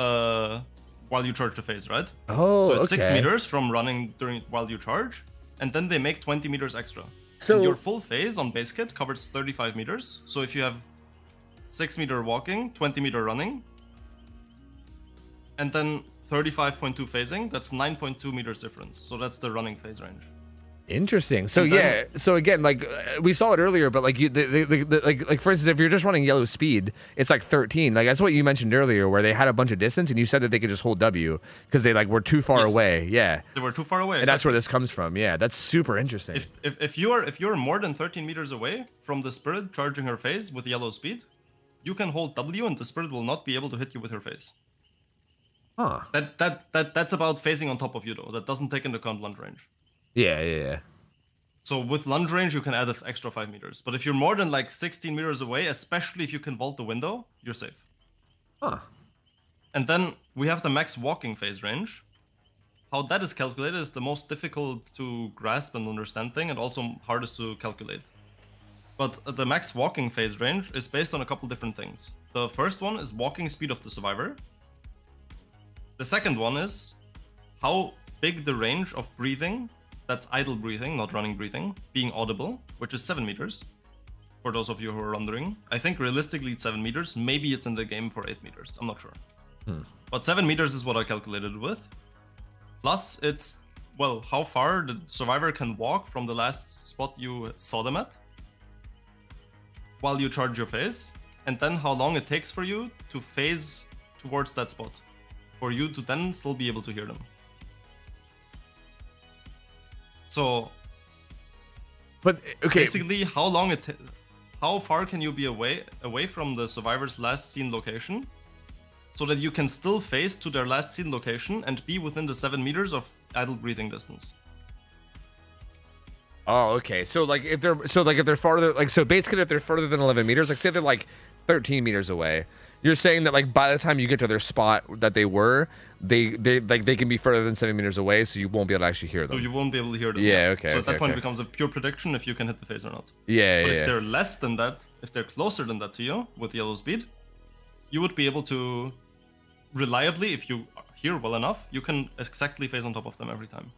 while you charge the phase, right? Oh, so it's okay. 6 meters from running while you charge, and then they make 20 meters extra. So and your full phase on base kit covers 35 meters. So if you have 6 meter walking, 20 meter running, and then 35.2 phasing, that's 9.2 meters difference. So that's the running phase range. Interesting. So yeah. So again, like we saw it earlier, but like like for instance, if you're just running yellow speed, it's like 13. Like that's what you mentioned earlier, where they had a bunch of distance, and you said that they could just hold W because they like were too far away. Yeah. They were too far away. And that's where this comes from. Yeah, that's super interesting. If you're more than 13 meters away from the spirit charging her phase with yellow speed, you can hold W, and the spirit will not be able to hit you with her phase. Huh. That's about phasing on top of you though. That doesn't take into account lunge range. Yeah. So with lunge range, you can add an extra 5 meters. But if you're more than like 16 meters away, especially if you can vault the window, you're safe. Huh. And then we have the max walking phase range. How that is calculated is the most difficult to grasp and understand thing, and also hardest to calculate. But the max walking phase range is based on a couple different things. The first one is walking speed of the survivor. The second one is how big the range of breathing, that's idle breathing, not running breathing, being audible, which is 7 meters. For those of you who are wondering, I think realistically it's 7 meters. Maybe it's in the game for 8 meters. I'm not sure. But 7 meters is what I calculated with. Plus, it's, well, how far the survivor can walk from the last spot you saw them at while you charge your phase, and then how long it takes for you to phase towards that spot, for you to then still be able to hear them. So, but okay, basically, how far can you be away from the survivor's last seen location, so that you can still phase to their last seen location and be within the 7 meters of idle breathing distance. Oh, okay. So if they're farther, like, so basically if they're further than 11 meters, like say they're like 13 meters away, you're saying that like by the time you get to their spot that they were, they can be further than 7 meters away, so you won't be able to actually hear them. So you won't be able to hear them. Yeah, okay. So at that point it becomes a pure prediction if you can hit the phase or not. Yeah, But if they're less than that, if they're closer than that to you with yellow speed, you would be able to reliably, if you hear well enough, you can exactly phase on top of them every time.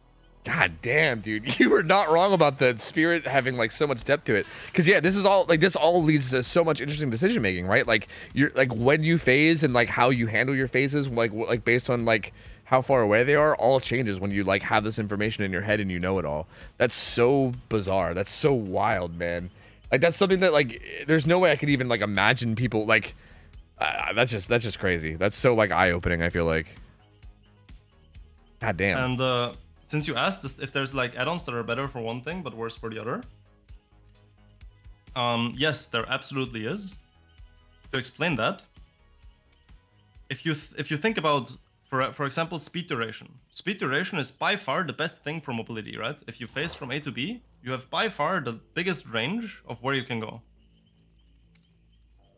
God damn, dude, you were not wrong about the spirit having like so much depth to it. Because yeah, this all leads to so much interesting decision making, right? Like you're like when you phase and like how you handle your phases, like based on like how far away they are, all changes when you like have this information in your head and you know it all. That's so bizarre. That's so wild, man. Like that's something that like there's no way I could even like imagine people like. That's just crazy. That's so like eye opening. I feel like. God damn. And since you asked if there's like add-ons that are better for one thing but worse for the other, yes, there absolutely is. To explain that, if you think about, for example, speed duration. Speed duration is by far the best thing for mobility, right? If you phase from A to B, you have by far the biggest range of where you can go.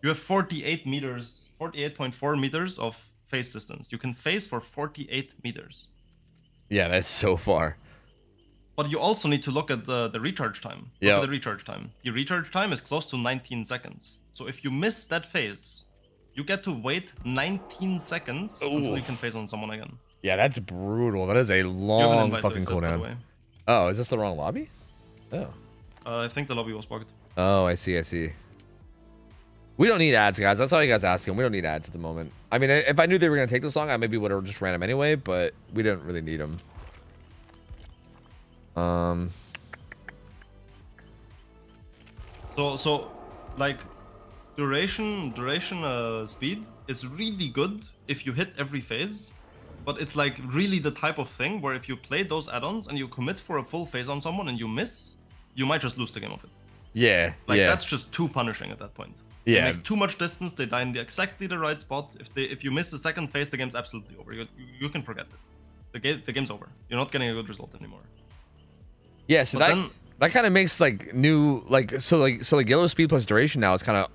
You have 48 meters, 48.4 meters of phase distance. You can phase for 48 meters. Yeah, that's so far. But you also need to look at the recharge time. Yeah. Look at the recharge time. The recharge time is close to 19 seconds. So if you miss that phase, you get to wait 19 seconds until you can phase on someone again. Yeah, that's brutal. That is a long fucking cooldown. Oh, is this the wrong lobby? Oh. I think the lobby was bugged. Oh, I see. We don't need ads, guys. That's all you guys asking. We don't need ads at the moment. I mean, if I knew they were going to take this long, I maybe would have just ran them anyway, but we didn't really need them. So like duration speed is really good if you hit every phase, but it's like really the type of thing where if you play those add-ons and you commit for a full phase on someone and you miss, you might just lose the game of it. Yeah. Like that's just too punishing at that point. Yeah. They make too much distance. They die in exactly the right spot. If you miss the second phase, the game's absolutely over. You can forget it. The game's over. You're not getting a good result anymore. Yeah. So that kind of makes like new so yellow speed plus duration now is kind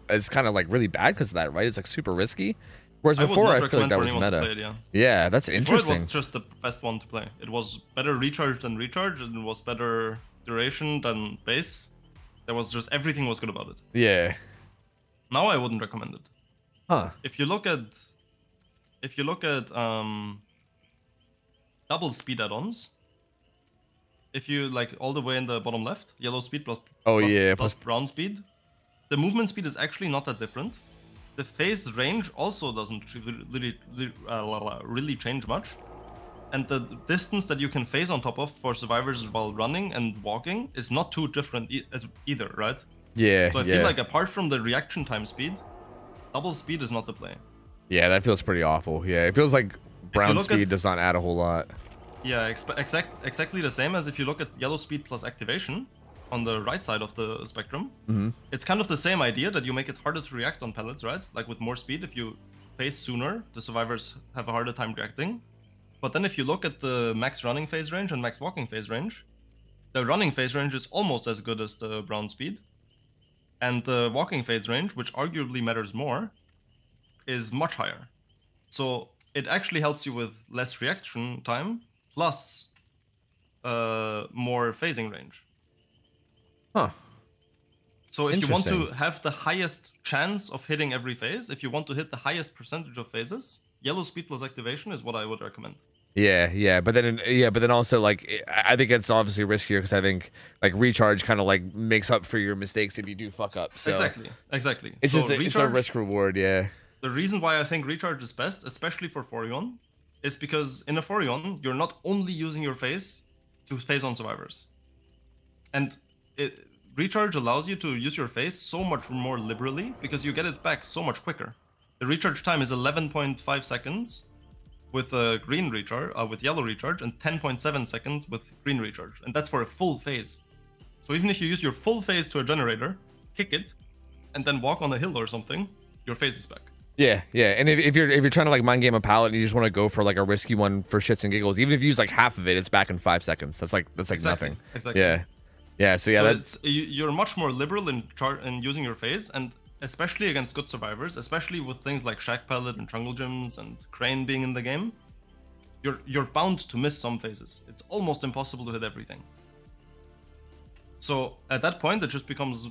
of like really bad because of that, right? It's like super risky. Whereas before I feel like that was meta. It, yeah, that's interesting. It was just the best one to play. It was better recharge than recharge, and it was better duration than base. There was just everything was good about it. Yeah. Now I wouldn't recommend it. Huh. If you look at double speed add-ons, if you like all the way in the bottom left, yellow speed plus brown speed, the movement speed is actually not that different. The phase range also doesn't really change much. And the distance that you can phase on top of for survivors while running and walking is not too different either, right? Yeah. So I feel like apart from the reaction time speed, double speed is not the play. Yeah, that feels pretty awful. Yeah, it feels like brown speed does not add a whole lot. Yeah, exactly the same as if you look at yellow speed plus activation on the right side of the spectrum. Mm-hmm. It's kind of the same idea that you make it harder to react on pellets, right? Like with more speed, if you phase sooner, the survivors have a harder time reacting. But then if you look at the max running phase range and max walking phase range, the running phase range is almost as good as the brown speed. And the walking phase range, which arguably matters more, is much higher. So it actually helps you with less reaction time, plus more phasing range. Huh. So if you want to have the highest chance of hitting every phase, if you want to hit the highest percentage of phases, yellow speed plus activation is what I would recommend. Yeah, but then also like I think it's obviously riskier because I think like recharge kind of like makes up for your mistakes if you do fuck up. So exactly. It's just it's a risk reward, yeah. The reason why I think recharge is best, especially for Forion, is because in a Forion you're not only using your phase to phase on survivors, and recharge allows you to use your phase so much more liberally because you get it back so much quicker. The recharge time is 11.5 seconds. With green recharge, with yellow recharge, and 10.7 seconds with green recharge, and that's for a full phase. So even if you use your full phase to a generator, kick it, and then walk on a hill or something, your phase is back. Yeah, and if you're trying to like mind game a pallet and you just want to go for like a risky one for shits and giggles, even if you use like half of it, it's back in 5 seconds. That's like nothing. Exactly. Yeah. So yeah, you're much more liberal in using your phase, and especially against good survivors, especially with things like Shack Pellet and Jungle Gyms and Crane being in the game, you're bound to miss some phases. It's almost impossible to hit everything. So at that point, it just becomes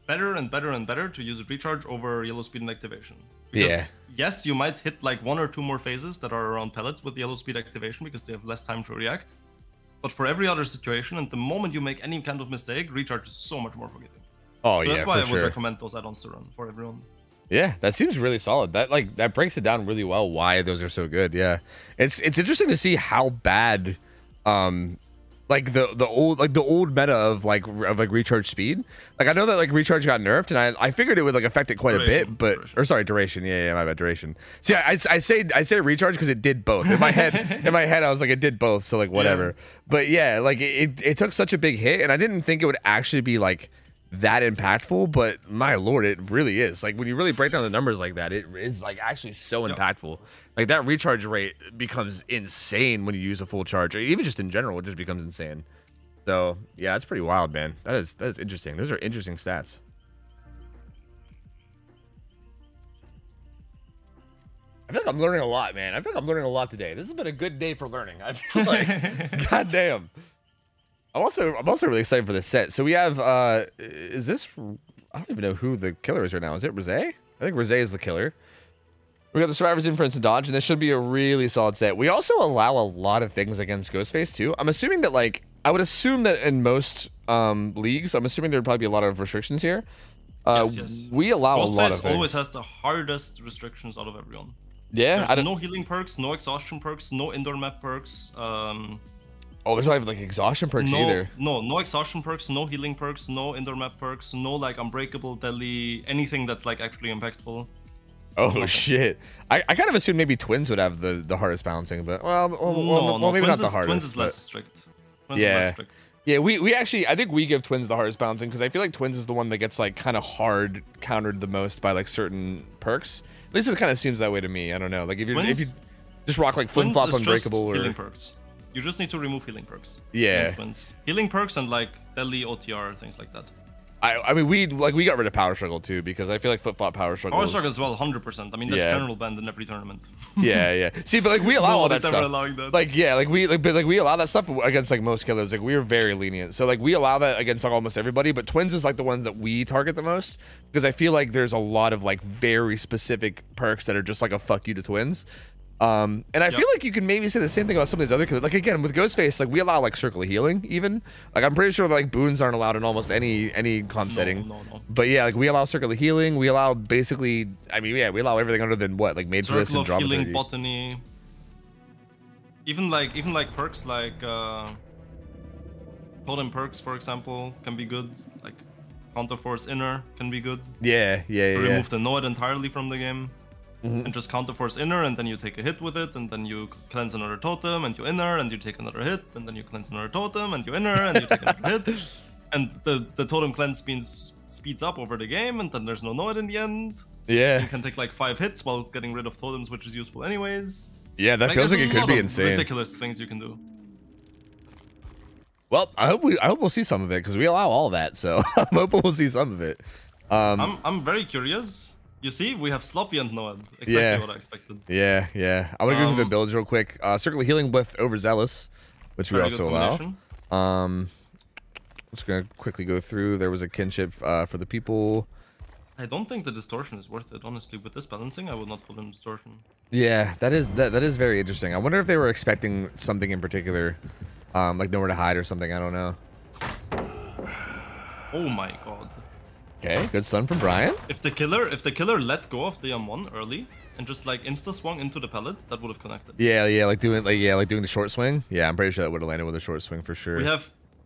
better and better and better to use a recharge over yellow speed and activation. Because yes, you might hit like 1 or 2 more phases that are around pellets with yellow speed activation because they have less time to react. But for every other situation, and the moment you make any kind of mistake, recharge is so much more forgiving. Oh, so yeah, that's why I would recommend those add-ons to run for everyone. Yeah, that seems really solid. That breaks it down really well why those are so good. Yeah, it's interesting to see how bad, like the old meta of like recharge speed. Like I know that like recharge got nerfed, and I figured it would like affect it quite a bit, but duration. Yeah, my bad, duration. See, I say recharge because it did both. In my head, I was like it did both, so like whatever. Yeah. But yeah, like it took such a big hit, and I didn't think it would actually be like that impactful, but my lord, it really is. Like when you really break down the numbers like that, it is like actually so impactful. Like that recharge rate becomes insane when you use a full charge, or even just in general, it just becomes insane. So yeah, that's pretty wild, man. That is interesting. Those are interesting stats. I feel like I'm learning a lot, man. I feel like I'm learning a lot today. This has been a good day for learning. I feel like god damn. I'm also really excited for this set. So we have is this, I don't even know who the killer is right now. Is it Rose? I think Rose is the killer. We got the Survivor's Inference and Dodge, and this should be a really solid set. We also allow a lot of things against Ghostface too. I'm assuming that like I would assume that in most leagues, I'm assuming there'd probably be a lot of restrictions here. Yes. We allow a lot of things. Always has the hardest restrictions out of everyone. Yeah, there's no healing perks, no exhaustion perks, no indoor map perks. Oh, there's not even like exhaustion perks either. No exhaustion perks, no healing perks, no indoor map perks, no like unbreakable, deadly, anything that's like actually impactful. Oh nothing. Shit! I kind of assumed maybe twins would have the hardest balancing, but well maybe not the hardest. Twins is less strict. Yeah, we actually, I think we give twins the hardest balancing because I feel like twins is the one that gets like kind of hard countered the most by like certain perks. At least it kind of seems that way to me. I don't know. Like if you just rock like flip flop unbreakable or healing perks. You just need to remove healing perks. Yeah. Healing perks and like deadly OTR, things like that. I mean we got rid of power struggle too because I feel like flip flop power struggle. Power struggle as well, 100%. I mean that's general banned in every tournament. Yeah. See, but like we allow all that stuff. Like we allow that stuff against like most killers. Like we are very lenient. So like we allow that against like almost everybody. But twins is like the ones that we target the most because I feel like there's a lot of like very specific perks that are just like a fuck you to twins. And I feel like you can maybe say the same thing about some of these other killers. Like again, with Ghostface, like we allow like circle of healing even. Like I'm pretty sure like boons aren't allowed in almost any comp setting. No. But yeah, like we allow circle of healing. We allow basically, I mean, yeah, we allow everything other than what, like made for this and drop healing, botany. Even like perks like totem perks, for example, can be good. Like counter force inner can be good. Yeah. Remove the Noid entirely from the game. And just counter force inner, and then you take a hit with it, and then you cleanse another totem, and you inner, and you take another hit, and then you cleanse another totem, and you inner, and you take another hit. And the totem cleanse speeds up over the game, and then there's no Noid in the end. Yeah. You can take like 5 hits while getting rid of totems, which is useful anyways. Yeah, that feels like it could be insane. Ridiculous things you can do. Well, I hope we'll see some of it because we allow all that, so I'm hoping we'll see some of it. I'm very curious. You see, we have Sloppy and Noed. Exactly what I expected. Yeah. I want to go through the builds real quick. Circle of Healing with Overzealous, which we also allow. Just gonna quickly go through. There was a kinship for the people. I don't think the distortion is worth it, honestly. With this balancing, I would not put in distortion. Yeah, that is very interesting. I wonder if they were expecting something in particular, like nowhere to hide or something. I don't know. Oh my god. Okay, good stun from Brian. If the killer let go of the M1 early and just like insta swung into the pellet, that would have connected. Yeah, like doing the short swing. Yeah, I'm pretty sure that would have landed with a short swing for sure.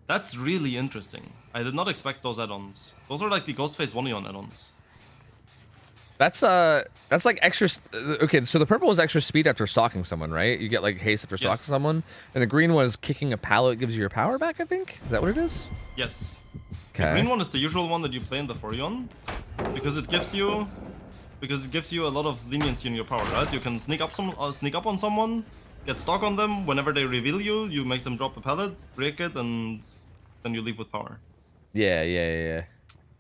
That's really interesting. I did not expect those add-ons. Those are like the Ghostface 1-on add-ons. That's like extra. Okay, so the purple was extra speed after stalking someone, right? You get like haste after stalking someone, and the green was kicking a pallet gives you your power back. I think is that what it is? Yes. The green one is the usual one that you play in the 4-on because it gives you a lot of leniency in your power, right? You can sneak up on someone, get stock on them. Whenever they reveal you make them drop a pallet, break it, and then you leave with power. Yeah.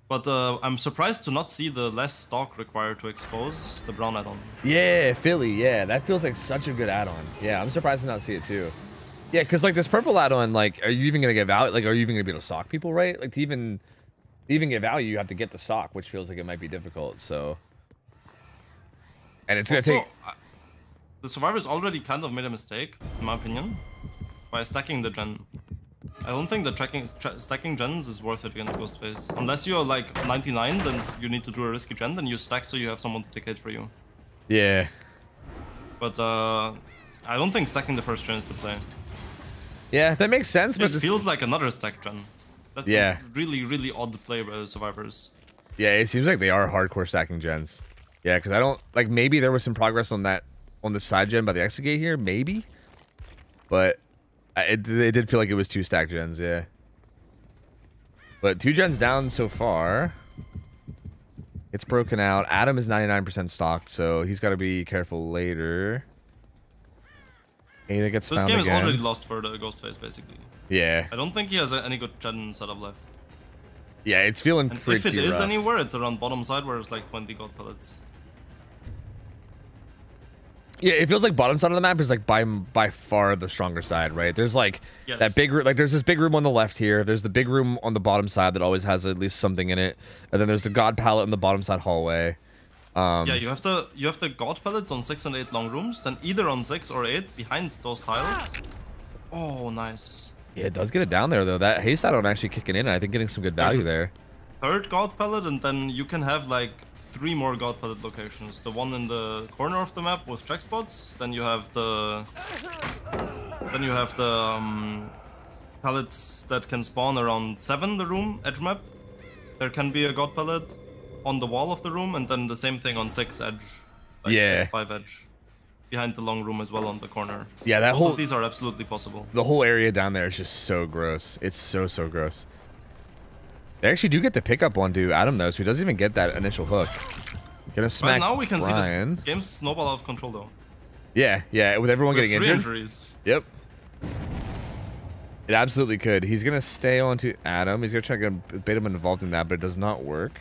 But I'm surprised to not see the less stock required to expose the brown add-on. Yeah, Philly. Yeah, that feels like such a good add-on. Yeah, I'm surprised to not see it too. Yeah, because like this purple add-on, like, are you even gonna get value? Like, are you even gonna be able to stalk people, right? Like, to even To even get value, you have to get the stock, which feels like it might be difficult. So, and it's gonna take. The survivors already kind of made a mistake, in my opinion, by stacking the gen. I don't think that stacking gens is worth it against Ghostface. Unless you're like 99, then you need to do a risky gen, then you stack so you have someone to take it for you. Yeah. But I don't think stacking the first gen is the play. Yeah, that makes sense. This feels like another stack gen. That's a really, really odd play by the survivors. Yeah, it seems like they are hardcore stacking gens. Yeah, because I don't like, maybe there was some progress on that on the side gen by the Exegate here, maybe, but it did feel like it was 2 stack gens. Yeah, but 2 gens down so far. It's broken out. Adam is 99% stocked, so he's got to be careful later. Ada gets found again. This game is already lost for the Ghostface, basically. Yeah. I don't think he has any good gen setup left. Yeah, it's feeling and pretty if it is rough. anywhere, it's around bottom side where it's like 20 gold pellets. Yeah, it feels like bottom side of the map is like by far the stronger side, right? There's like that big room, like there's this big room on the left here. There's the big room on the bottom side that always has at least something in it, and then there's the God pallet in the bottom side hallway. Yeah, you have the God pellets on 6 and 8 long rooms, then either on 6 or 8 behind those tiles. Oh, nice. Yeah, it does get it down there though. That haste add-on actually kicking in. I think getting some good value there. Third God pellet, and then you can have like 3 more God pellet locations. The one in the corner of the map with check spots. Then you have the pellets that can spawn around 7, the room edge map. There can be a God pellet on the wall of the room, and then the same thing on 6 edge, like 6-5 edge, behind the long room as well on the corner. Yeah, that Both of these are absolutely possible. The whole area down there is just so gross. It's so gross. They actually do get the pickup onto Adam though, so he doesn't even get that initial hook. Gonna smack. Right now we can Ryan. see this game snowball out of control though. Yeah, with everyone getting injured. Injuries. Yep. It absolutely could. He's gonna stay onto Adam. He's gonna try to bait him involved in that, but it does not work.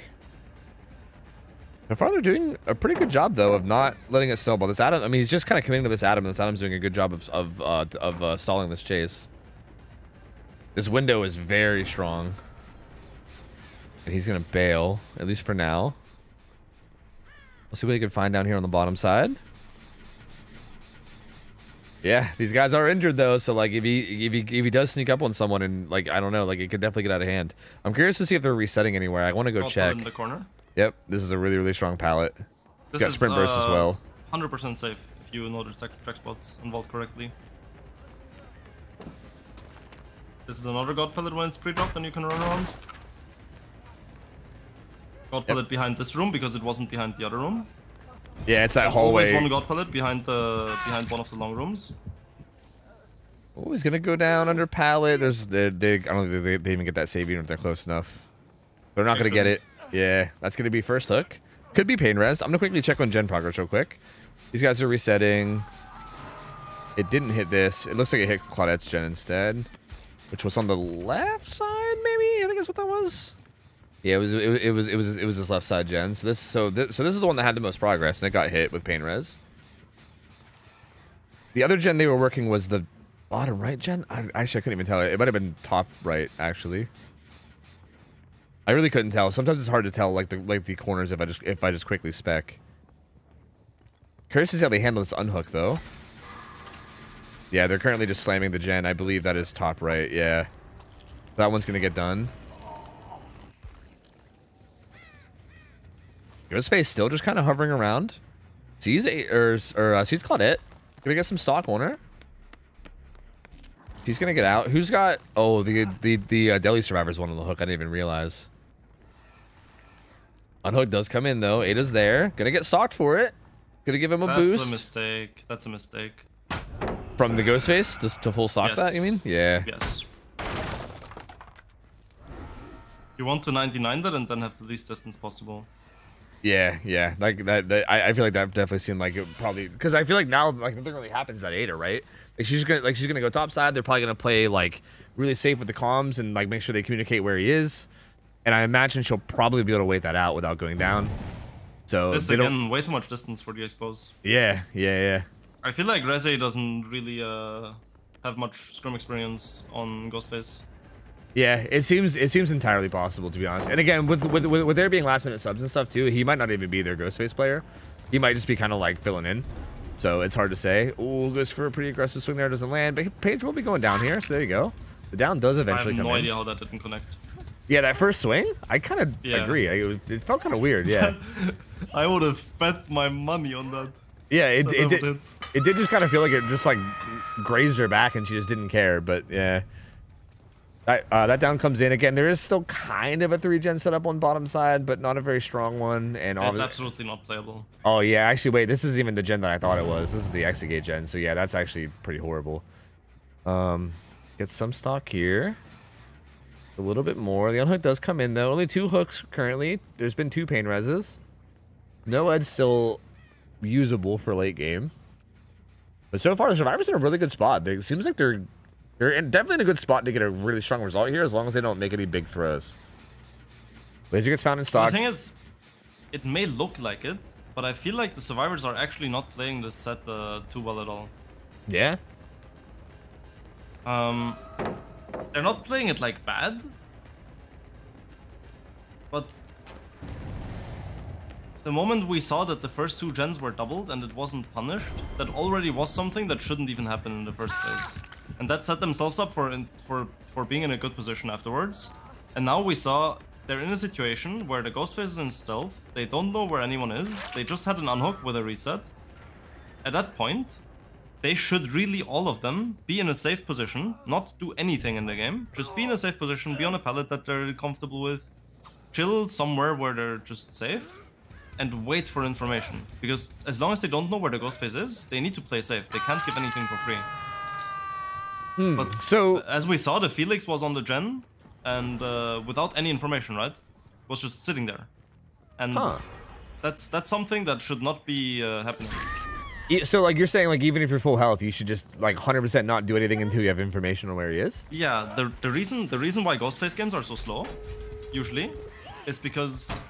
So far, they're doing a pretty good job though of not letting it snowball. This Adam, I mean, he's just kind of committing to this Adam, and this Adam's doing a good job of stalling this chase. This window is very strong, and he's gonna bail at least for now. We'll see what he can find down here on the bottom side. Yeah, these guys are injured though, so like if he does sneak up on someone and like I don't know, like it could definitely get out of hand. I'm curious to see if they're resetting anywhere. I want to go check. In the corner. Yep, this is a really strong pallet. This got sprint burst as well. 100% safe if you know the track spots involved correctly. This is another God pellet when it's pre-dropped and you can run around. God pellet behind this room because it wasn't behind the other room. Yeah, it's that hallway. Always one God pellet behind one of the long rooms. Oh, he's gonna go down under pallet. There's I don't think they even get that save even if they're close enough. They're not gonna get it. Yeah, that's gonna be first hook. Could be pain res. I'm gonna quickly check on gen progress real quick. These guys are resetting. It didn't hit this. It looks like it hit Claudette's gen instead, which was on the left side. Maybe I think that's what that was. Yeah, it was this left side gen. So this is the one that had the most progress, and it got hit with pain res. The other gen they were working was the bottom right gen. Actually, I couldn't even tell. It might have been top right actually. I really couldn't tell. Sometimes it's hard to tell, like the corners if I just quickly spec. Curious to see how they handle this unhook though. Yeah, they're currently just slamming the gen. I believe that is top right. Yeah, that one's gonna get done. Ghostface still just kind of hovering around. Sees sees Claudette. Gonna get some stock on her. She's gonna get out. Who's got? Oh, the deli survivor's one on the hook. I didn't even realize. Unhook does come in though. Ada's there. Gonna get stalked for it. Gonna give him a boost. That's a mistake. That's a mistake. From the Ghostface just to full stock that, you mean? Yeah. Yes. You want to 99 that and then have the least distance possible. Yeah. Like that. I feel like that definitely seemed like it probably because I feel like now like nothing really happens at Ada, right? Like she's gonna go top side. They're probably gonna play like really safe with the comms and like make sure they communicate where he is. And I imagine she'll probably be able to wait that out without going down. So this again, way too much distance for the expose. Yeah. I feel like Reze doesn't really have much scrum experience on Ghostface. Yeah, it seems entirely possible, to be honest. And again, with there being last minute subs and stuff too, he might not even be their Ghostface player. He might just be kind of like filling in. So it's hard to say. Ooh, goes for a pretty aggressive swing there, doesn't land. But Paige will be going down here, so there you go. The down does eventually come in. I have no idea how that didn't connect. Yeah, that first swing, I kind of agree. It felt kind of weird, yeah. I would have bet my money on that. Yeah, it did just kind of feel like it just like grazed her back and she just didn't care, but yeah. That down comes in again. There is still kind of a 3-gen setup on bottom side, but not a very strong one. And it's absolutely not playable. Oh yeah, actually, wait. This isn't even the gen that I thought it was. This is the Exegate gen. So yeah, that's actually pretty horrible. Get some stock here. A little bit more. The unhook does come in though. Only 2 hooks currently. There's been 2 pain reses. No ed's still usable for late game. But so far, the survivors in a really good spot. It seems like they're definitely in a good spot to get a really strong result here, as long as they don't make any big throws. Laser gets found in stock. The thing is, it may look like it, but I feel like the survivors are actually not playing this set too well at all. Yeah? They're not playing it like bad, but the moment we saw that the first 2 gens were doubled and it wasn't punished, that already was something that shouldn't even happen in the first place. And that set themselves up for being in a good position afterwards. And now we saw they're in a situation where the Ghostface is in stealth, they don't know where anyone is, they just had an unhook with a reset. At that point, they should really, all of them, be in a safe position, not do anything in the game, just be in a safe position, be on a pallet that they're comfortable with, chill somewhere where they're just safe, and wait for information. Because as long as they don't know where the Ghostface is, they need to play safe. They can't give anything for free. But so, as we saw, the Felix was on the gen, and without any information, right? Was just sitting there. And that's something that should not be happening. So, like, you're saying, like, even if you're full health, you should just, like, 100% not do anything until you have information on where he is? Yeah, the reason why Ghostface games are so slow, usually, is because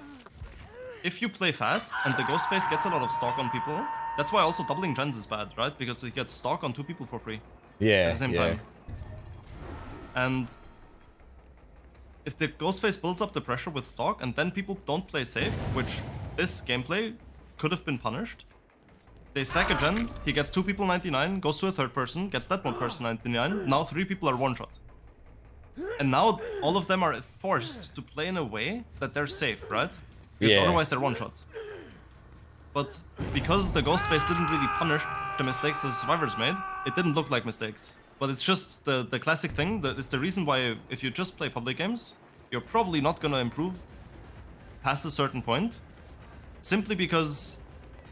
if you play fast and the Ghostface gets a lot of stock on people, that's why also doubling gens is bad, right? Because he gets stock on 2 people for free. Yeah, at the same time. And if the Ghostface builds up the pressure with stock and then people don't play safe, which this gameplay could have been punished, they stack a gen, he gets 2 people 99, goes to a 3rd person, gets that 1 person 99, now 3 people are 1-shot. And now all of them are forced to play in a way that they're safe, right? Because otherwise they're 1-shot. But because the Ghostface didn't really punish the mistakes the survivors made, it didn't look like mistakes. But it's just the classic thing, that it's the reason why if you just play public games, you're probably not gonna improve past a certain point, simply because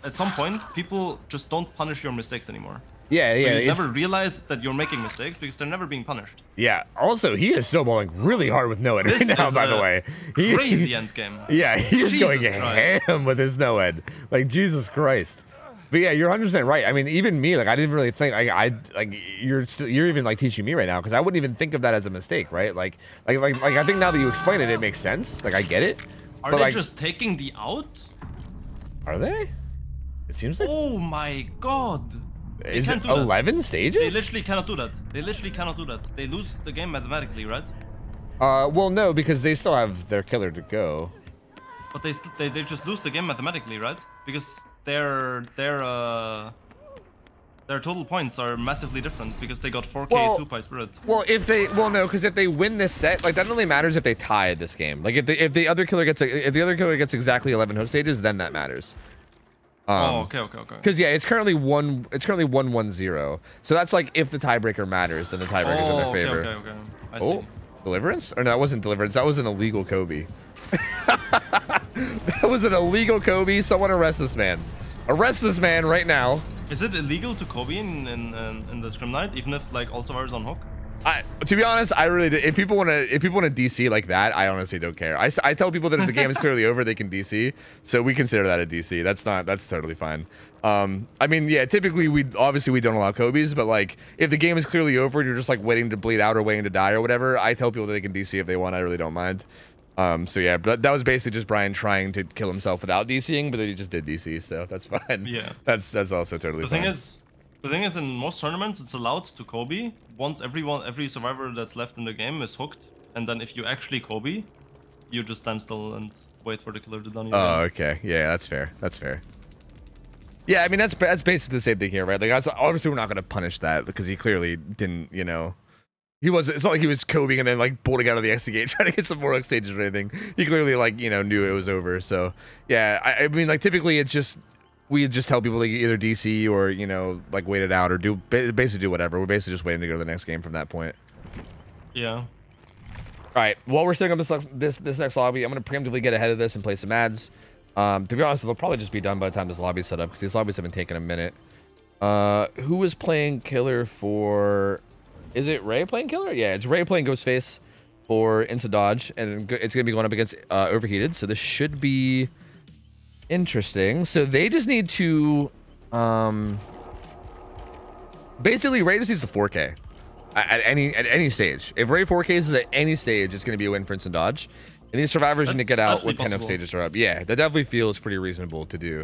at some point, people just don't punish your mistakes anymore. Yeah. You never realize that you're making mistakes because they're never being punished. Yeah. Also, he is snowballing really hard with no-ed right now, by the way. Crazy endgame. Yeah, he's going ham with his no-ed. Like, Jesus Christ. But yeah, you're 100% right. I mean, even me, like, I didn't really think, you're even like teaching me right now, because I wouldn't even think of that as a mistake, right? Like I think now that you explain it, it makes sense. Like, I get it. Are they just taking the out? Are they? It seems like. Oh my god! Is it 11 stages? They literally cannot do that. They literally cannot do that. They lose the game mathematically, right? Well, no, because they still have their killer to go. But they just lose the game mathematically, right? Because their total points are massively different because they got 4k 2 by spirit. Well, no, because if they win this set, like, that only matters if they tie this game. Like, if the other killer gets exactly 11 host stages, then that matters. Okay. Because yeah, it's currently 1-1-0. So that's like if the tiebreaker matters, then the tiebreaker's in their favor. Okay. I see. Deliverance? Or no, that wasn't deliverance. That was an illegal Kobe. That was an illegal Kobe. Someone arrest this man. Arrest this man right now. Is it illegal to Kobe in the scrim night, even if like all survivors on hook? To be honest, I really do. If people want to DC like that, I honestly don't care. I tell people that if the game is clearly over, they can DC. So we consider that a DC. That's totally fine. I mean, yeah, typically we don't allow Kobe's, but like if the game is clearly over and you're just like waiting to bleed out or waiting to die or whatever, I tell people that they can DC if they want. I really don't mind. So yeah, but that was basically just Brian trying to kill himself without DCing, but then he just did DC, so that's fine. Yeah. That's also totally fine. The thing is, in most tournaments, it's allowed to Kobe once every survivor that's left in the game is hooked and then if you actually Kobe, you just stand still and wait for the killer to done. Oh, okay. Yeah, that's fair. That's fair. Yeah, I mean that's basically the same thing here, right? Like, obviously we're not gonna punish that because he clearly didn't, you know. He was. It's not like he was Kobeing and then like bolting out of the exit gate trying to get some more stages or anything. He clearly like, you know, knew it was over. So yeah, I mean like typically it's just we just tell people to either DC or, you know, like wait it out or do basically do whatever. We're basically just waiting to go to the next game from that point. Yeah. All right. While we're setting up this next lobby, I'm gonna preemptively get ahead of this and play some ads. To be honest, they'll probably just be done by the time this lobby's set up because these lobbies have been taking a minute. Who is playing killer for? Is it Ray playing killer? Yeah, it's Ray playing Ghostface for Insta Dodge, and it's gonna be going up against Overheated. So this should be interesting. So they just need to, basically Ray just needs the 4K at any stage. If Ray 4Ks is at any stage, it's gonna be a win for Insta Dodge. And these survivors need to get out when 10 up stages are up. Yeah, that definitely feels pretty reasonable to do.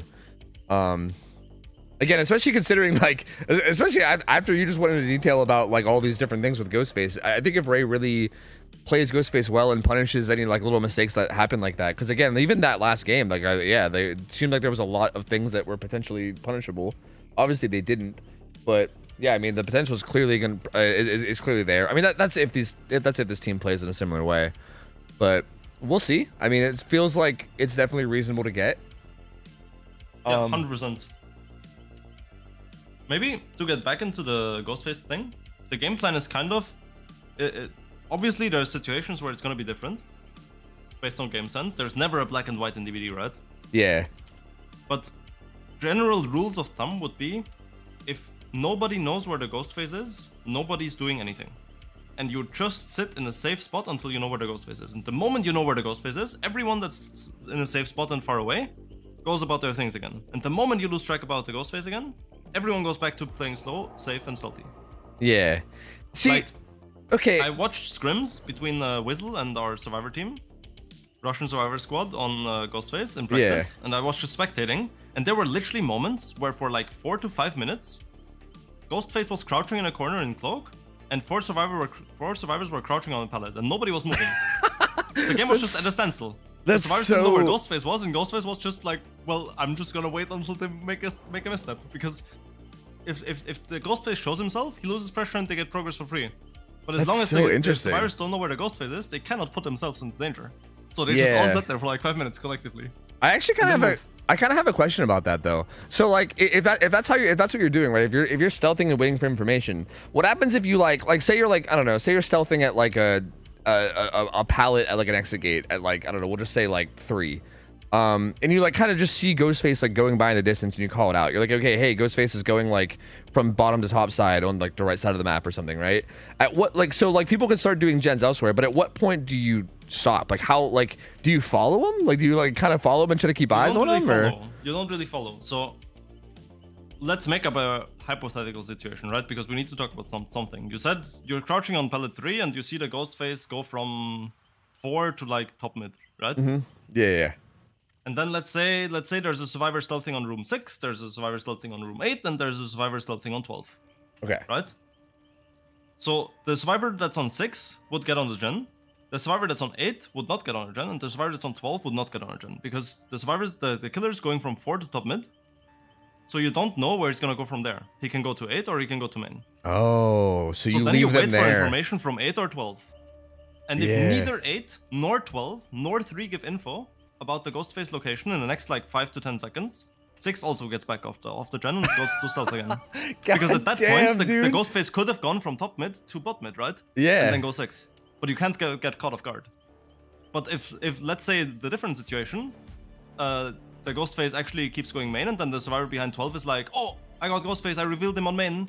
Again, especially considering, like, especially after you just went into detail about, like, all these different things with Ghostface. I think if Ray really plays Ghostface well and punishes any, like, little mistakes that happen like that. Because, again, even that last game, like, yeah, it seemed like there was a lot of things that were potentially punishable. Obviously, they didn't. But, yeah, I mean, the potential is clearly is clearly there. I mean, that's if this team plays in a similar way. But we'll see. I mean, it feels like it's definitely reasonable to get. Yeah, 100%. Maybe to get back into the Ghostface thing, the game plan is kind of... obviously, there are situations where it's going to be different based on game sense. There's never a black and white in DBD, right? Yeah. But general rules of thumb would be, if nobody knows where the Ghostface is, nobody's doing anything. And you just sit in a safe spot until you know where the Ghostface is. And the moment you know where the Ghostface is, everyone that's in a safe spot and far away goes about their things again. And the moment you lose track about the Ghostface again, everyone goes back to playing slow, safe, and stealthy. Yeah. See, like, okay. I watched scrims between Whizzle and our survivor team, Russian survivor squad, on Ghostface in practice. Yeah. And I was just spectating. And there were literally moments where for like 4 to 5 minutes, Ghostface was crouching in a corner in cloak, and four survivors were crouching on a pallet, and nobody was moving. The game was just at a standstill. The survivors didn't know where Ghostface was, and Ghostface was just like, well, I'm just gonna wait until they make a misstep, because if the Ghostface shows himself, he loses pressure and they get progress for free. But as long as the survivors don't know where the Ghostface is, they cannot put themselves into danger. So they just all sit there for like 5 minutes collectively. I actually kind of have a question about that though. So like, if that's what you're doing, right? If you're stealthing and waiting for information, what happens if you like say you're like, I don't know, say you're stealthing at like a pallet at like an exit gate at like, I don't know, we'll just say like 3. And you like kind of just see Ghostface like going by in the distance, and you call it out. You're like, okay, hey, Ghostface is going like from bottom to top side on like the right side of the map or something, right? At what, like, so like people can start doing gens elsewhere, but at what point do you stop? Like, how, like, do you follow him? Like, do you like kind of follow him and try to keep eyes on him? Or you don't really follow. So let's make up a hypothetical situation, right? Because we need to talk about something. You said you're crouching on pallet 3 and you see the Ghostface go from 4 to like top mid, right? Mm-hmm. Yeah. And then let's say there's a survivor stealthing on room 6, there's a survivor stealthing on room 8, and there's a survivor stealthing on 12. Okay. Right? So the survivor that's on 6 would get on the gen. The survivor that's on 8 would not get on a gen, and the survivor that's on 12 would not get on a gen, because the killer's going from 4 to top mid. So you don't know where he's gonna go from there. He can go to 8 or he can go to main. Oh, so you then leave you them wait there for information from 8 or 12. And if neither 8 nor 12 nor 3 give info about the Ghostface location in the next like 5 to 10 seconds, 6 also gets back off the gen and goes to stealth again. Because at that point, the Ghostface could have gone from top mid to bot mid, right? Yeah. And then go 6. But you can't get caught off guard. But if let's say the different situation, the Ghostface actually keeps going main, and then the survivor behind 12 is like, oh, I got Ghostface, I revealed him on main.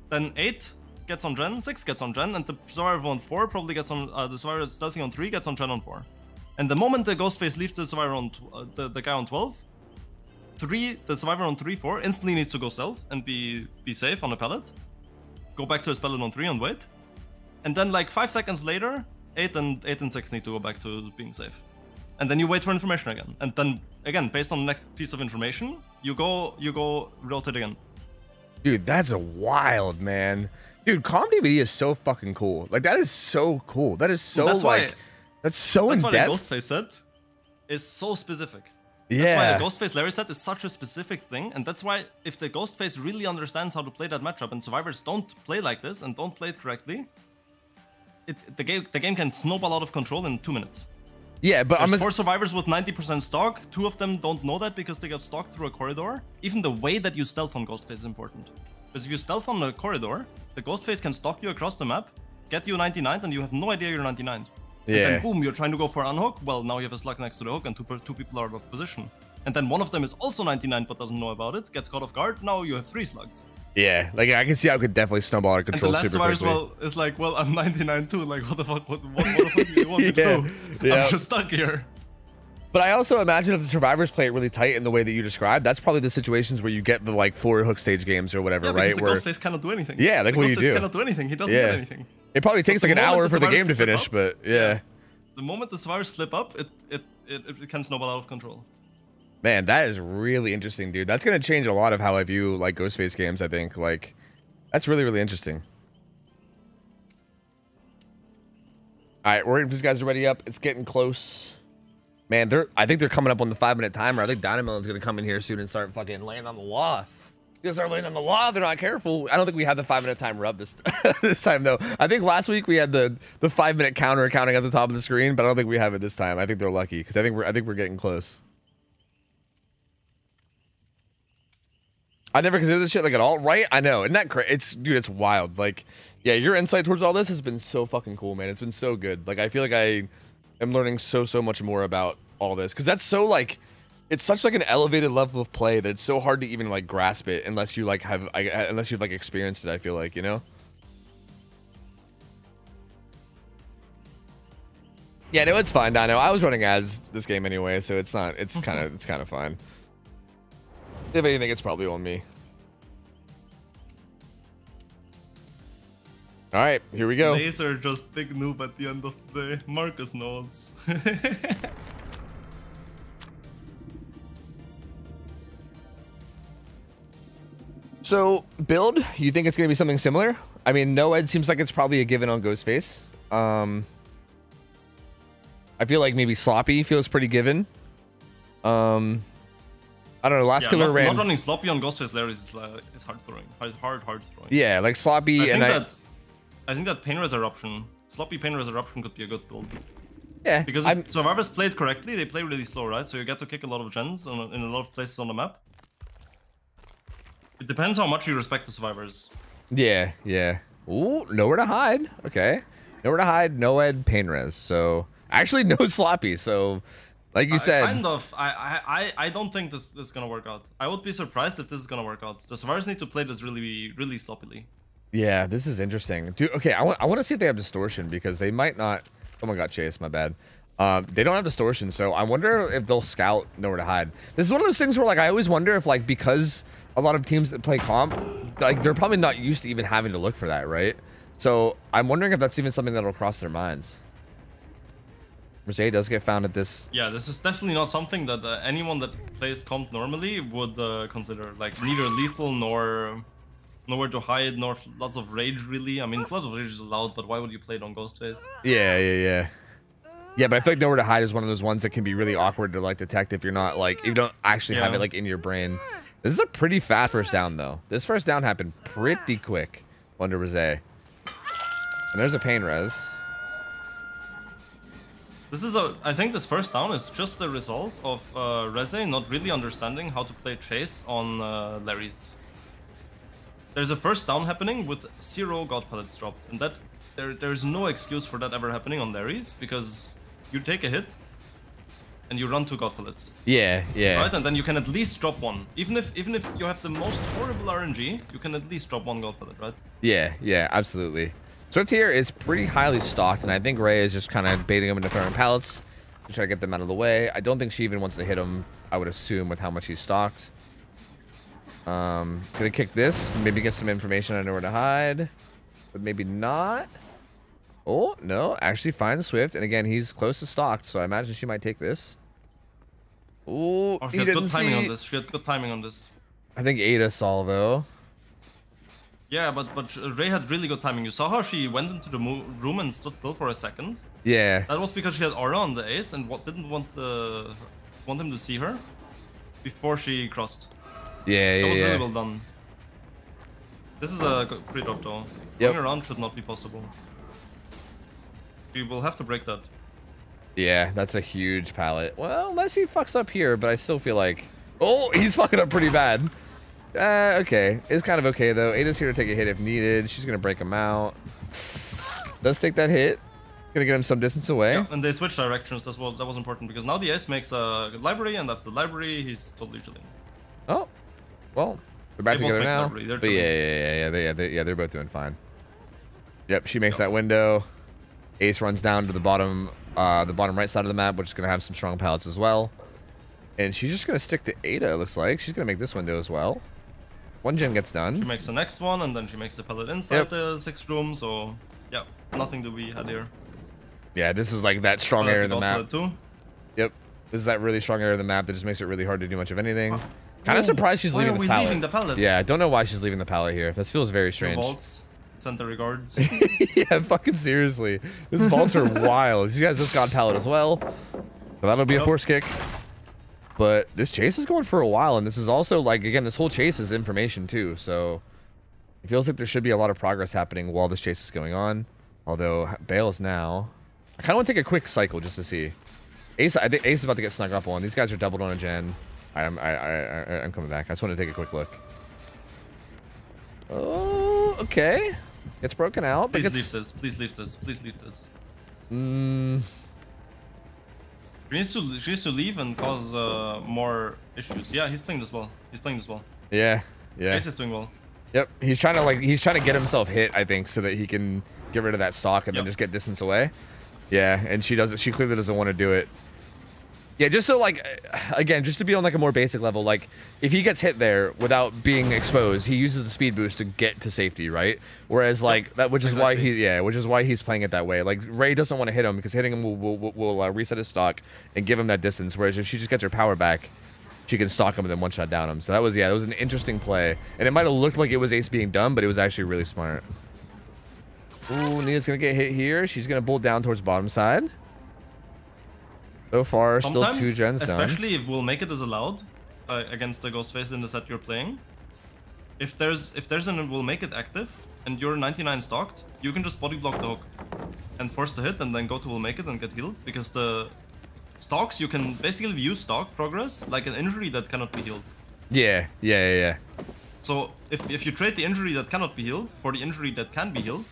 Then 8 gets on gen, 6 gets on gen, and the survivor on 4 probably gets on, the survivor stealthing on 3 gets on gen on 4. And the moment the Ghostface leaves the survivor on, the guy on 12, the survivor on 3-4 instantly needs to go stealth and be safe on a pallet. Go back to his pallet on 3 and wait. And then like 5 seconds later, 8 and 6 need to go back to being safe. And then you wait for information again. And then again, based on the next piece of information, you go rotate again. Dude, that's a wild, man. Dude, Calm DVD is so fucking cool. Like, that is so cool. That is so, that's like, that's so in depth. That's why the Ghostface set is so specific. Yeah. That's why the Ghostface Larry set is such a specific thing, and that's why if the Ghostface really understands how to play that matchup, and survivors don't play like this and don't play it correctly, the game can snowball out of control in 2 minutes. Yeah, but there's 4 survivors with 90% stock. 2 of them don't know that because they got stalked through a corridor. Even the way that you stealth on Ghostface is important. Because if you stealth on the corridor, the Ghostface can stalk you across the map, get you 99, and you have no idea you're 99. Yeah. And then boom, you're trying to go for an unhook. Well, now you have a slug next to the hook and two people are out of position. And then one of them is also 99 but doesn't know about it, gets caught off guard. Now you have 3 slugs. Yeah, like I can see how it could definitely snowball out of control. And the last survivor is like, well, I'm 99 too. Like, what the fuck? What the fuck do you want me to do? Yeah. I'm just stuck here. But I also imagine if the survivors play it really tight in the way that you described, that's probably the situations where you get the like 4 hook stage games or whatever, right? The Ghostface cannot do anything. Yeah, like what do you do? The Ghostface cannot do anything. He doesn't get anything. It probably takes like an hour for the game to finish, but yeah. The moment the survivors slip up, it can snowball out of control. Man, that is really interesting, dude. That's gonna change a lot of how I view like Ghostface games. I think like that's really, really interesting. All right, we're waiting for these guys to ready up. It's getting close. Man, I think they're coming up on the 5-minute timer. I think Dynamelon's gonna come in here soon and start fucking laying on the law. They're gonna start laying on the law if they're not careful. I don't think we had the 5-minute timer up this this time though. I think last week we had the 5-minute counter counting at the top of the screen, but I don't think we have it this time. I think they're lucky because I think we're getting close. I never considered this shit like at all, right? I know, isn't that crazy? Dude, it's wild. Like, yeah, your insight towards all this has been so fucking cool, man. It's been so good. Like, I feel like I am learning so much more about all this because that's so like, it's such like an elevated level of play that it's so hard to even like grasp it unless you like unless you've like experienced it. I feel like, you know. Yeah, no, it's fine. I know I was running ads this game anyway, so it's not. It's kind of fine. If anything, it's probably on me. All right, here we go. Laser just big noob at the end of the day. Marcus knows. So, build, you think it's going to be something similar? I mean, no, it seems like it's probably a given on Ghostface. I feel like maybe Sloppy feels pretty given. I don't know. Last killer ran. Not running Sloppy on Ghostface Larry is hard throwing. Hard throwing. Yeah, like Sloppy I think that Painter's Eruption, Sloppy Painter's Eruption could be a good build. Yeah. Because if survivors played correctly, they play really slow, right? So you get to kick a lot of gens in a lot of places on the map. It depends how much you respect the survivors. Yeah, yeah. Ooh, nowhere to hide. Okay. Nowhere to hide. No Ed Painrez. So actually no Sloppy. So like you said, kind of. I don't think this is gonna work out. I would be surprised if this is gonna work out. The survivors need to play this really sloppily. Yeah, this is interesting, dude. Okay, I want to see if they have distortion because they might not. Someone got chased. My bad. They don't have distortion, so I wonder if they'll scout nowhere to hide. This is one of those things where like I always wonder if like because a lot of teams that play comp, like they're probably not used to even having to look for that, right? So I'm wondering if that's even something that'll cross their minds. Rosé does get found at this. Yeah, this is definitely not something that anyone that plays comp normally would consider. Like neither lethal nor nowhere to hide, nor lots of rage really. I mean, lots of rage is allowed, but why would you play it on Ghostface? Yeah, but I feel like nowhere to hide is one of those ones that can be really awkward to like detect if you're not like, if you don't actually have it like in your brain. This is a pretty fast first down though. This first down happened pretty quick under Rosé. And there's a pain res. This is I think this first down is just the result of Reze not really understanding how to play chase on Larry's. There's a first down happening with 0 God Pellets dropped, and that there's no excuse for that ever happening on Larry's because you take a hit and you run 2 God Pellets. Yeah. Right, and then you can at least drop 1. Even if you have the most horrible RNG, you can at least drop 1 God Pellet, right? Yeah, absolutely. Swift here is pretty highly stocked, and I think Ray is just kind of baiting him into throwing pallets to try to get them out of the way. I don't think she even wants to hit him, I would assume, with how much he's stocked. Gonna kick this, maybe get some information on nowhere to hide, but maybe not. Oh, no, actually finds Swift, and again, he's close to stocked, so I imagine she might take this. Ooh, she had good timing on this. I think Ada saw, though. Yeah, but Ray had really good timing. You saw how she went into the room and stood still for a second. Yeah. That was because she had aura on the ace and didn't want him to see her before she crossed. Yeah, that was really well done. This is a pre-drop though. Going around should not be possible. We will have to break that. Yeah, that's a huge pallet. Well, unless he fucks up here, but I still feel like... Oh, he's fucking up pretty bad. Okay. It's kind of okay, though. Ada's here to take a hit if needed. She's going to break him out. Does take that hit. Going to get him some distance away. Yeah, and they switch directions. That was important, because now the ace makes a library, and after the library, he's totally chilling. Oh. Well, they're back together now. But yeah, they're both doing fine. Yep, she makes that window. Ace runs down to the bottom right side of the map, which is going to have some strong pallets as well. And she's just going to stick to Ada, it looks like. She's going to make this window as well. One gen gets done. She makes the next one, and then she makes the pallet inside the 6th room, so yeah, nothing to be had here. Yeah, this is like that strong area of the map. Too. Yep, this is that really strong area of the map that just makes it really hard to do much of anything. Kind of surprised she's leaving this pallet. Leaving the pallet. Yeah, I don't know why she's leaving the pallet here. This feels very strange. The vaults, center regards. Yeah, fucking seriously. These vaults are wild. These guys just got pallet as well. So that'll be a force kick. But this chase is going for a while, and this is also, like, again, this whole chase is information, too. So it feels like there should be a lot of progress happening while this chase is going on. Although, Bale's now... I kind of want to take a quick cycle just to see. Ace, I think Ace is about to get snuck up on. These guys are doubled on a gen. I'm coming back. I just want to take a quick look. Oh, okay. It's broken out. Please leave this. Please leave this. Please leave this. She needs to leave and cause more issues. Yeah, he's playing this well. He's playing this well. Yeah. Ace is doing well. Yep. He's trying to get himself hit, I think, so that he can get rid of that stock and then just get distance away. Yeah, and she clearly doesn't want to do it. Yeah, just so, like, again, just to be on, like, a more basic level, like, if he gets hit there without being exposed, he uses the speed boost to get to safety, right? Whereas, like, which is why he's playing it that way. Like, Ray doesn't want to hit him because hitting him will reset his stock and give him that distance, whereas if she just gets her power back, she can stalk him and then one-shot down him. So that was an interesting play. And it might have looked like it was Ace being dumb, but it was actually really smart. Ooh, Nia's going to get hit here. She's going to bolt down towards bottom side. So far, sometimes, still 2 gens done. Especially if Will Make It is allowed against the Ghostface in the set you're playing. If there's an Will Make It active and you're 99 stocked, you can just body block the hook and force the hit and then go to Will Make It and get healed, because the stocks, you can basically view stock progress like an injury that cannot be healed. Yeah. So if you trade the injury that cannot be healed for the injury that can be healed,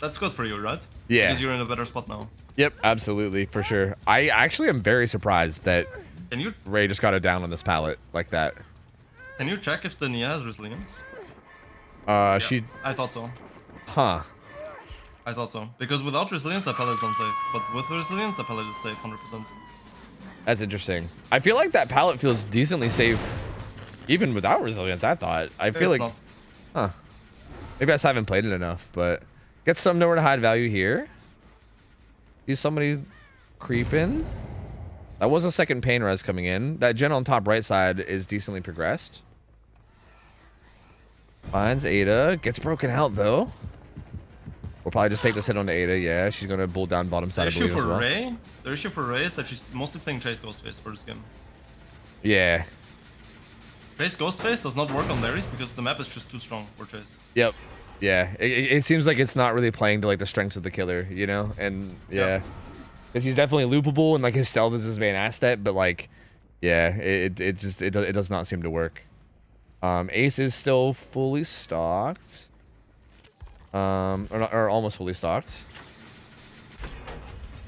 that's good for you, right? Yeah. Because you're in a better spot now. Yep, absolutely, for sure. I actually am very surprised that Ray just got it down on this pallet like that. Can you check if the Nia has resilience? I thought so. Huh. I thought so. Because without resilience, that pallet is unsafe. But with resilience, that pallet is safe 100%. That's interesting. I feel like that pallet feels decently safe even without resilience, I thought. I feel like... not. Huh. Maybe I just haven't played it enough, but... Get some nowhere to hide value here. Is somebody creeping? That was a second pain res coming in. That gen on top right side is decently progressed. Finds Ada. Gets broken out, though. We'll probably just take this hit on Ada. Yeah, she's going to bull down bottom side, I believe, as well. The issue for Ray is that she's mostly playing Chase Ghostface for this game. Yeah. Chase Ghostface does not work on Larry's because the map is just too strong for Chase. Yep. Yeah, it seems like it's not really playing to, like, the strengths of the killer, you know? And, yeah. Because he's definitely loopable, and, like, his stealth is his main asset, but, like, yeah, it does not seem to work. Ace is still fully stocked. Or almost fully stocked.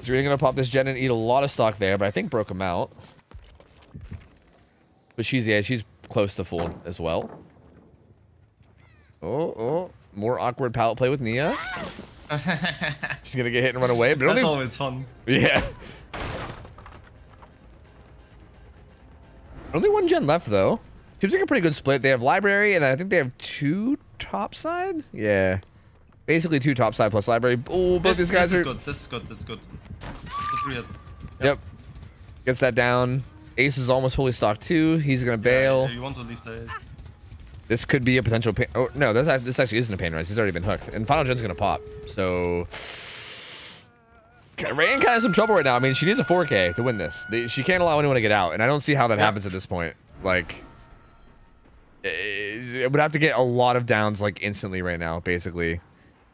So we're going to pop this gen and eat a lot of stock there, but I think broke him out. But she's close to full as well. Oh. More awkward pallet play with Nia. She's gonna get hit and run away. But that's always fun. Yeah. Only 1 gen left, though. Seems like a pretty good split. They have library, and I think they have 2 topside. Yeah. Basically 2 topside plus library. Oh, both these guys are... This is good. It's a free hit. Yep. Gets that down. Ace is almost fully stocked, too. He's gonna bail. Yeah, you want to leave the Ace. This could be a potential pain. Oh, no, this actually isn't a pain rise. He's already been hooked. And Final Gen's going to pop. So... Rain kind of some trouble right now. I mean, she needs a 4K to win this. She can't allow anyone to get out. And I don't see how that happens at this point. Like... It would have to get a lot of downs, like, instantly right now, basically.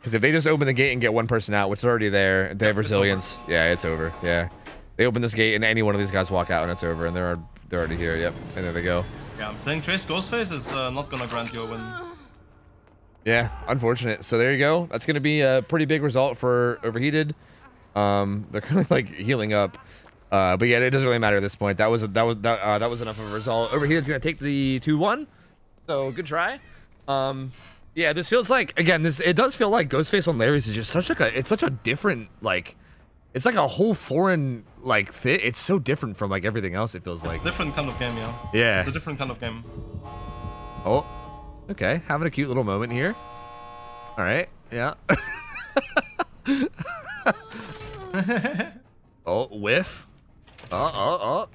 Because if they just open the gate and get one person out, which is already there, they have resilience. Yeah, it's over. Yeah. They open this gate and any one of these guys walk out and it's over. And they're already here. Yep. And there they go. Yeah, playing Trace Ghostface is not gonna grant you a win. Yeah, unfortunate. So there you go. That's gonna be a pretty big result for Overheated. They're kind of like healing up, but yeah, it doesn't really matter at this point. That was enough of a result. Overheated's gonna take the 2-1. So good try. Yeah, this feels like it does feel like Ghostface on Larry's is just such a different, like, it's like a whole foreign, like, it's so different from, like, everything else, it feels like. Different kind of game, yeah. Yeah. It's a different kind of game. Oh, okay. Having a cute little moment here. All right, yeah. Oh, whiff. No,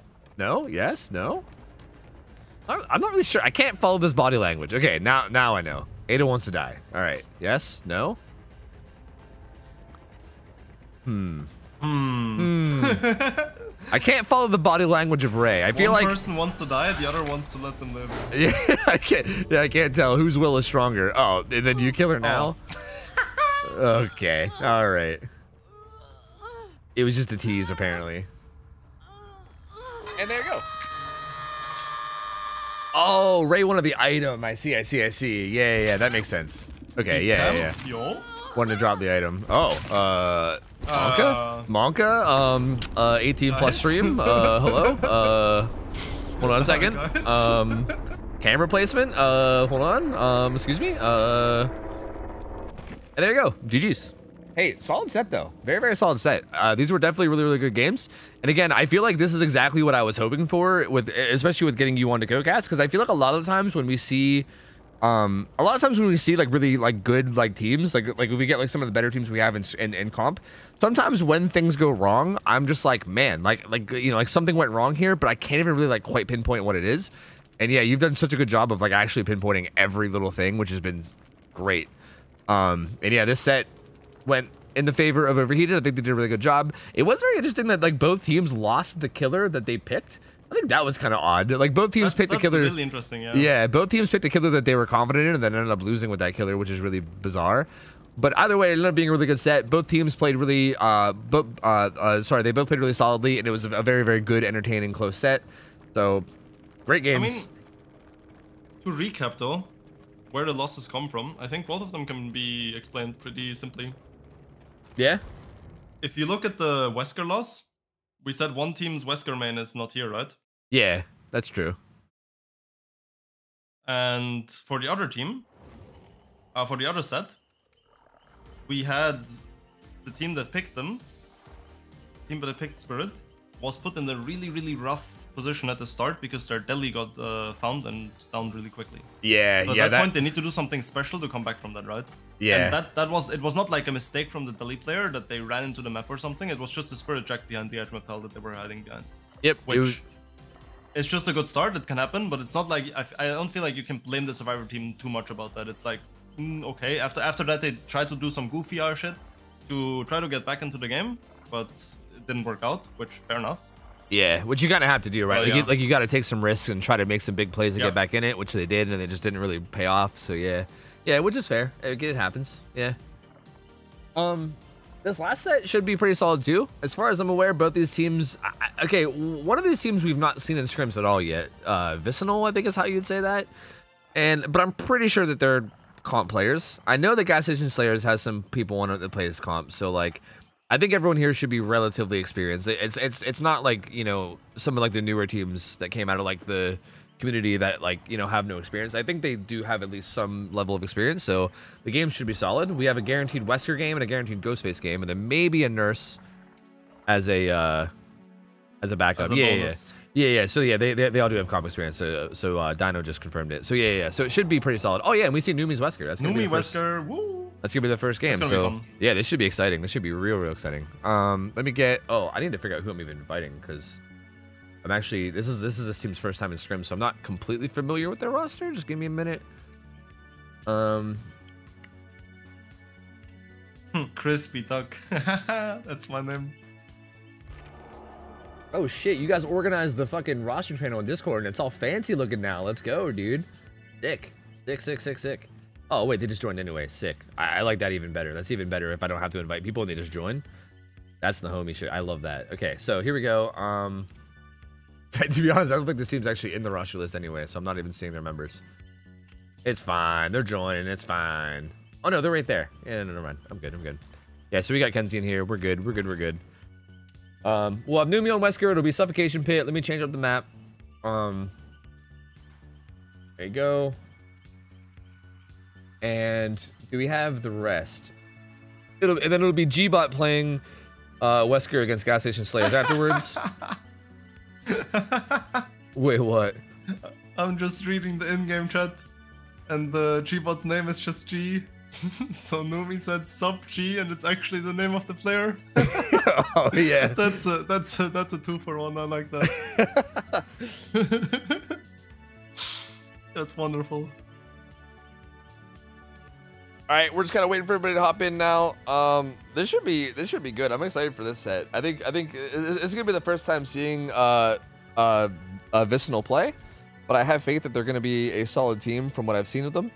yes, no. I'm not really sure. I can't follow this body language. Okay, now I know. Ada wants to die. All right, yes, no. I can't follow the body language of Ray. I feel like one person wants to die, the other wants to let them live. Yeah, I can't tell whose will is stronger. Oh, and then you kill her now? Okay, all right. It was just a tease, apparently. And there you go. Oh, Ray wanted the item. I see. Yeah, that makes sense. Okay, yeah. Wanted to drop the item. Oh, Monka? 18 plus stream. Hello? Hold on a second. Camera placement. Hold on. Excuse me. And there you go. GG's. Hey, solid set though. Very, very solid set. These were definitely really, really good games. And again, I feel like this is exactly what I was hoping for, especially with getting you on to co-cast, because I feel like a lot of times when we see like really like good like teams, like if we get like some of the better teams we have in comp, sometimes when things go wrong, I'm just like, man, like you know, like something went wrong here, but I can't even really like quite pinpoint what it is. And yeah, you've done such a good job of like actually pinpointing every little thing, which has been great. And yeah, this set went in the favor of Overheated. I think they did a really good job. It was very interesting that like both teams lost the killer that they picked. I think that was kind of odd. Like both teams picked a killer. That's really interesting, yeah. Yeah, both teams picked a killer that they were confident in and then ended up losing with that killer, which is really bizarre. But either way, it ended up being a really good set. Both teams played really they both played really solidly, and it was a very, very good, entertaining, close set. So great games. I mean, to recap though, where the losses come from, I think both of them can be explained pretty simply. Yeah. If you look at the Wesker loss, we said one team's Wesker main is not here, right? Yeah, that's true. And for the other team, for the other set, we had the team that picked them, team that picked Spirit, was put in a really, really rough position at the start because their deli got found and downed really quickly. Yeah, so at that point they need to do something special to come back from that, right? Yeah. And it was not like a mistake from the deli player that they ran into the map or something. It was just a Spirit jack behind the edge metal that they were hiding behind. Yep. Which it's just a good start. It can happen, but it's not like I don't feel like you can blame the Survivor team too much about that. It's like okay. After that, they tried to do some goofy shit to try to get back into the game, but it didn't work out. Which fair enough. Yeah, which you kind of have to do, right? You got to take some risks and try to make some big plays to get back in it, which they did, and they just didn't really pay off. So yeah, which is fair. It happens. Yeah. This last set should be pretty solid too. As far as I'm aware, both these teams. Okay, one of these teams we've not seen in scrims at all yet. Vicinal, I think is how you'd say that. But I'm pretty sure that they're comp players. I know that Gas Station Slayers has some people on it that plays comp. So like, I think everyone here should be relatively experienced. It's not like, you know, some of like the newer teams that came out of like the community that like, you know, have no experience. I think they do have at least some level of experience, so the game should be solid. We have a guaranteed Wesker game and a guaranteed Ghostface game, and then maybe a Nurse as a backup. Yeah. So yeah, they all do have comp experience. So Dino just confirmed it. So yeah. So it should be pretty solid. Oh yeah, and we see Numi's Wesker. That's gonna be Wesker. Woo. That's gonna be the first game. So yeah, this should be exciting. This should be real exciting. Let me get. Oh, I need to figure out who I'm even inviting because I'm actually this is this team's first time in scrims, so I'm not completely familiar with their roster. Just give me a minute. Crispy Duck. That's my name. Oh shit, you guys organized the fucking roster channel on Discord and it's all fancy looking now. Let's go, dude. Sick. Sick. Oh wait, they just joined anyway. Sick. I like that even better. That's even better if I don't have to invite people and they just join. That's the homie shit. I love that. Okay, so here we go. To be honest, I don't think this team's actually in the roster list anyway, so I'm not even seeing their members. It's fine. They're joining. It's fine. Oh no, they're right there. Yeah, no, never mind. I'm good. Yeah, so we got Kenzie in here. We're good. We'll have Numi on Wesker. It'll be Suffocation Pit. Let me change up the map. There you go. And do we have the rest? And then it'll be G-Bot playing Wesker against Gas Station Slayers afterwards. Wait, what? I'm just reading the in-game chat, and the G-Bot's name is just G. So Numi said sub G, and it's actually the name of the player. Oh yeah. That's a 2-for-1. I like that. That's wonderful. All right, we're just kind of waiting for everybody to hop in now. This should be good. I'm excited for this set. I think it's gonna be the first time seeing Vicinal play, but I have faith that they're gonna be a solid team from what I've seen of them.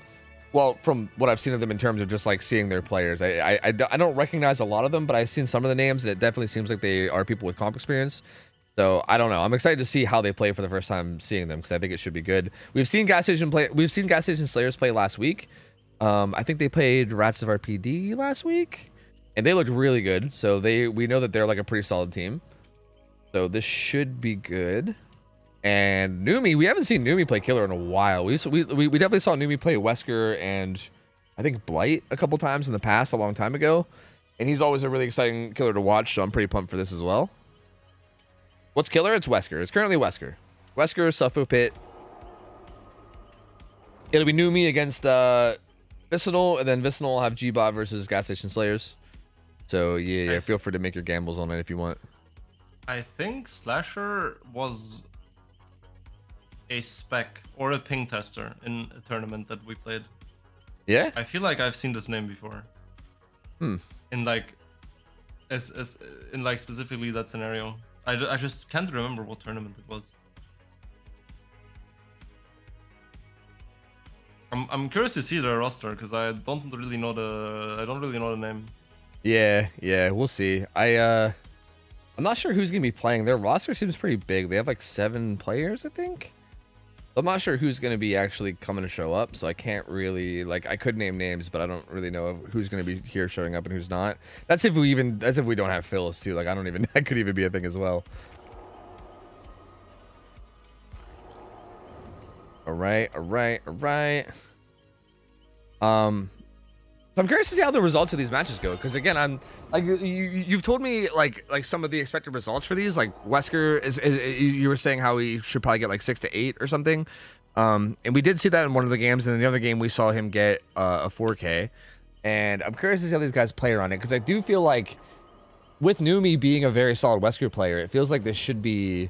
Well, from what I've seen of them in terms of just like seeing their players. I don't recognize a lot of them, but I've seen some of the names, and it definitely seems like they are people with comp experience. So I don't know. I'm excited to see how they play for the first time seeing them, because I think it should be good. We've seen Gas Station Slayers play last week. I think they played Rats of RPD last week, and they looked really good. So we know that they're like a pretty solid team. So this should be good. And Numi, we haven't seen Numi play Killer in a while. We definitely saw Numi play Wesker and I think Blight a couple times in the past, a long time ago. And he's always a really exciting killer to watch, so I'm pretty pumped for this as well. What's Killer? It's Wesker. It's currently Wesker. Wesker, Suffo Pit. It'll be Numi against Vicinal, and then Vicinal will have G-Bot versus Gas Station Slayers. So yeah, feel free to make your gambles on it if you want. I think Slasher was a spec or a ping tester in a tournament that we played. Yeah? I feel like I've seen this name before. In like in like specifically that scenario. I just can't remember what tournament it was. I'm curious to see their roster, because I don't really know the name. Yeah, we'll see. I'm not sure who's gonna be playing. Their roster seems pretty big. They have like 7 players, I think. I'm not sure who's gonna be actually coming to show up, so I can't really I could name names, but I don't really know who's gonna be here showing up and who's not. That's if we don't have Phils too. Like that could even be a thing as well. All right. So I'm curious to see how the results of these matches go, because again, I'm like you've told me like some of the expected results for these. Like Wesker is you were saying how he should probably get like 6 to 8 or something, and we did see that in one of the games, and in the other game we saw him get a 4K, and I'm curious to see how these guys play around it, because I do feel like with Numi being a very solid Wesker player, it feels like this should be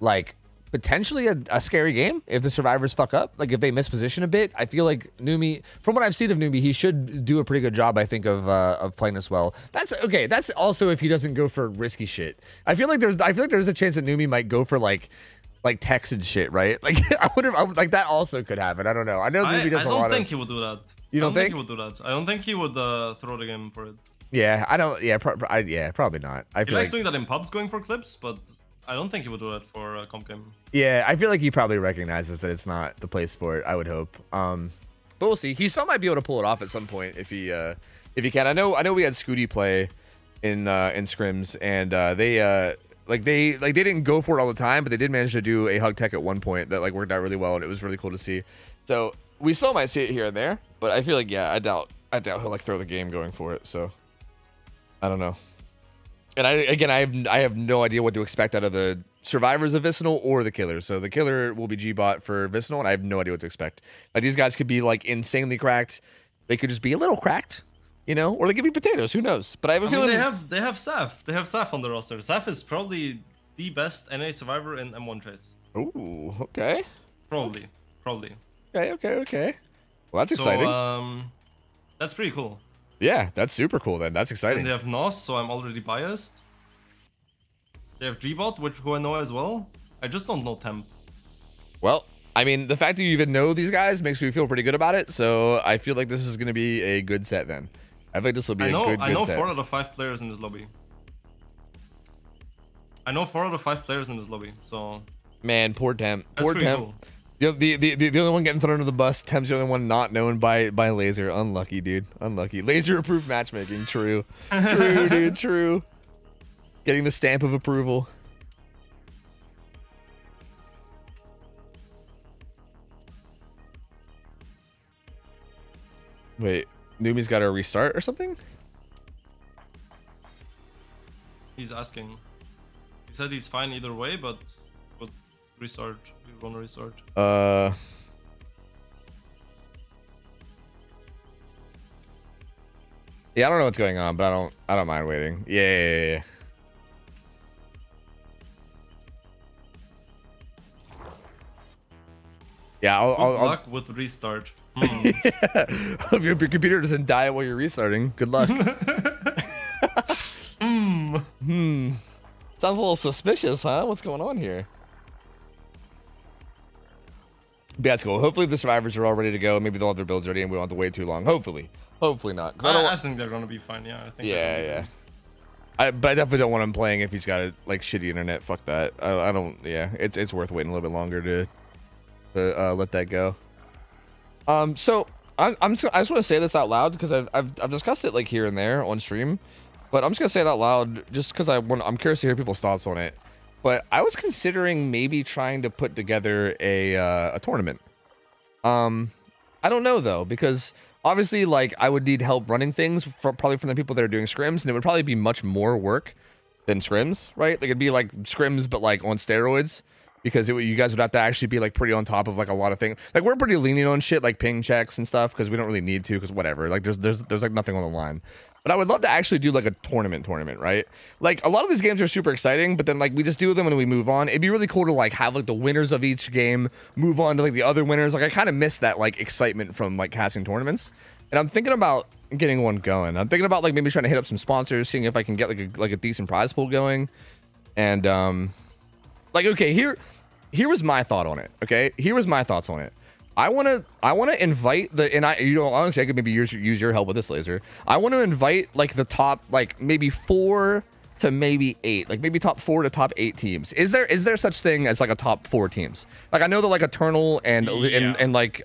like potentially a scary game if the survivors fuck up. Like if they misposition a bit, I feel like Numi, from what I've seen of Numi, he should do a pretty good job, I think, of playing this well. That's okay. That's also if he doesn't go for risky shit. I feel like there's a chance that Numi might go for like text and shit, right? Like I would like that also could happen. I don't know. I know Numi does a lot of. I don't think he would do that. You don't think he would do that? I don't think he would throw the game for it. Yeah, I don't. Yeah, probably not. I feel he likes doing that in pubs, going for clips, but I don't think he would do that for a comp game. Yeah, I feel like he probably recognizes that it's not the place for it. I would hope. But we'll see. He still might be able to pull it off at some point if he can. I know we had Scooty play in scrims, and they didn't go for it all the time, but they did manage to do a hug tech at one point that like worked out really well, and it was really cool to see. So we still might see it here and there, but I feel like I doubt he'll like throw the game going for it. So I don't know. And I have no idea what to expect out of the survivors of Vicinal or the killer. So the killer will be G-Bot for Vicinal, and I have no idea what to expect. Like these guys could be like insanely cracked. They could just be a little cracked, you know, or they could be potatoes. Who knows? But I have a feeling they have Saf. They have Saf on the roster. Saf is probably the best NA survivor in M1 chase. Ooh, okay. Probably. Okay. Well, that's exciting. So, that's pretty cool. Yeah, that's super cool then. That's exciting. And they have NOS, so I'm already biased. They have Gbot, who I know as well. I just don't know Temp. Well, I mean, the fact that you even know these guys makes me feel pretty good about it. So I feel like this is going to be a good set then. I think this will be a good set. I know 4 out of 5 players in this lobby. So. Man, poor Temp. Poor pretty Temp. Cool. The only one getting thrown under the bus. Temp's the only one not known by Laser. Unlucky, dude. Unlucky. Laser approved matchmaking. True. True, dude. True. Getting the stamp of approval. Wait, Numi's got to restart or something? He's asking. He said he's fine either way, but restart. We want to restart. Yeah, I don't know what's going on, but I don't mind waiting. Yeah. Yeah, I'll luck with restart. Hope your computer doesn't die while you're restarting. Good luck. Sounds a little suspicious, huh? What's going on here? But yeah, that's cool. Hopefully the survivors are all ready to go. Maybe they'll have their builds ready and we don't have to wait too long. Hopefully not. I think they're gonna be fine. Yeah, I think. Yeah. But I definitely don't want him playing if he's got like shitty internet. Fuck that. I don't. Yeah, it's worth waiting a little bit longer to let that go. So I just want to say this out loud because I've discussed it like here and there on stream, but I'm just gonna say it out loud just because I'm curious to hear people's thoughts on it. But I was considering maybe trying to put together a tournament. I don't know though, because obviously like I would need help running things probably from the people that are doing scrims, and it would probably be much more work than scrims, right? Like it'd be like scrims but like on steroids, because you guys would have to actually be like pretty on top of like a lot of things. Like we're pretty lenient on shit like ping checks and stuff because we don't really need to, because whatever, like there's like nothing on the line. But I would love to actually do like a tournament, right? Like a lot of these games are super exciting, but then like we just do them and we move on. It'd be really cool to like have like the winners of each game move on to like the other winners. Like I kind of miss that like excitement from like casting tournaments. And I'm thinking about getting one going. I'm thinking about like maybe trying to hit up some sponsors, seeing if I can get like a decent prize pool going. And like okay, here was my thought on it. Okay, here was my thoughts on it. I want to invite honestly I could maybe use your help with this, Laser. I want to invite like the top like maybe 4 to maybe 8, like maybe top 4 to top 8 teams. Is there such thing as like a top 4 teams? Like I know that like Eternal and like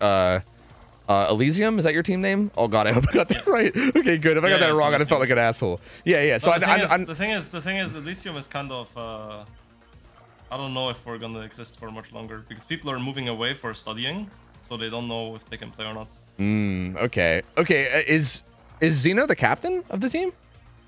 Elysium, is that your team name? Oh god, I hope I got that right. Okay, good. If I got that wrong, I felt like an asshole. Yeah. So the thing is Elysium is kind of I don't know if we're gonna exist for much longer because people are moving away for studying. So they don't know if they can play or not. Okay. Is Zeno the captain of the team?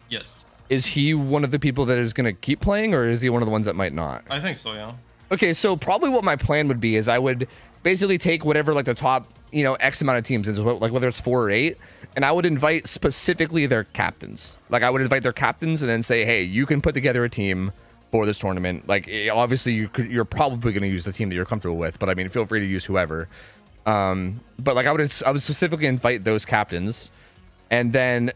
Yes. Is he one of the people that is going to keep playing, or is he one of the ones that might not? I think so, yeah. Okay, so probably what my plan would be is I would basically take whatever like the top, X amount of teams, like whether it's 4 or 8, and I would invite specifically their captains. Like I would invite their captains and then say, hey, you can put together a team for this tournament. Like obviously you're probably going to use the team that you're comfortable with, but I mean, feel free to use whoever. But like I would specifically invite those captains, and then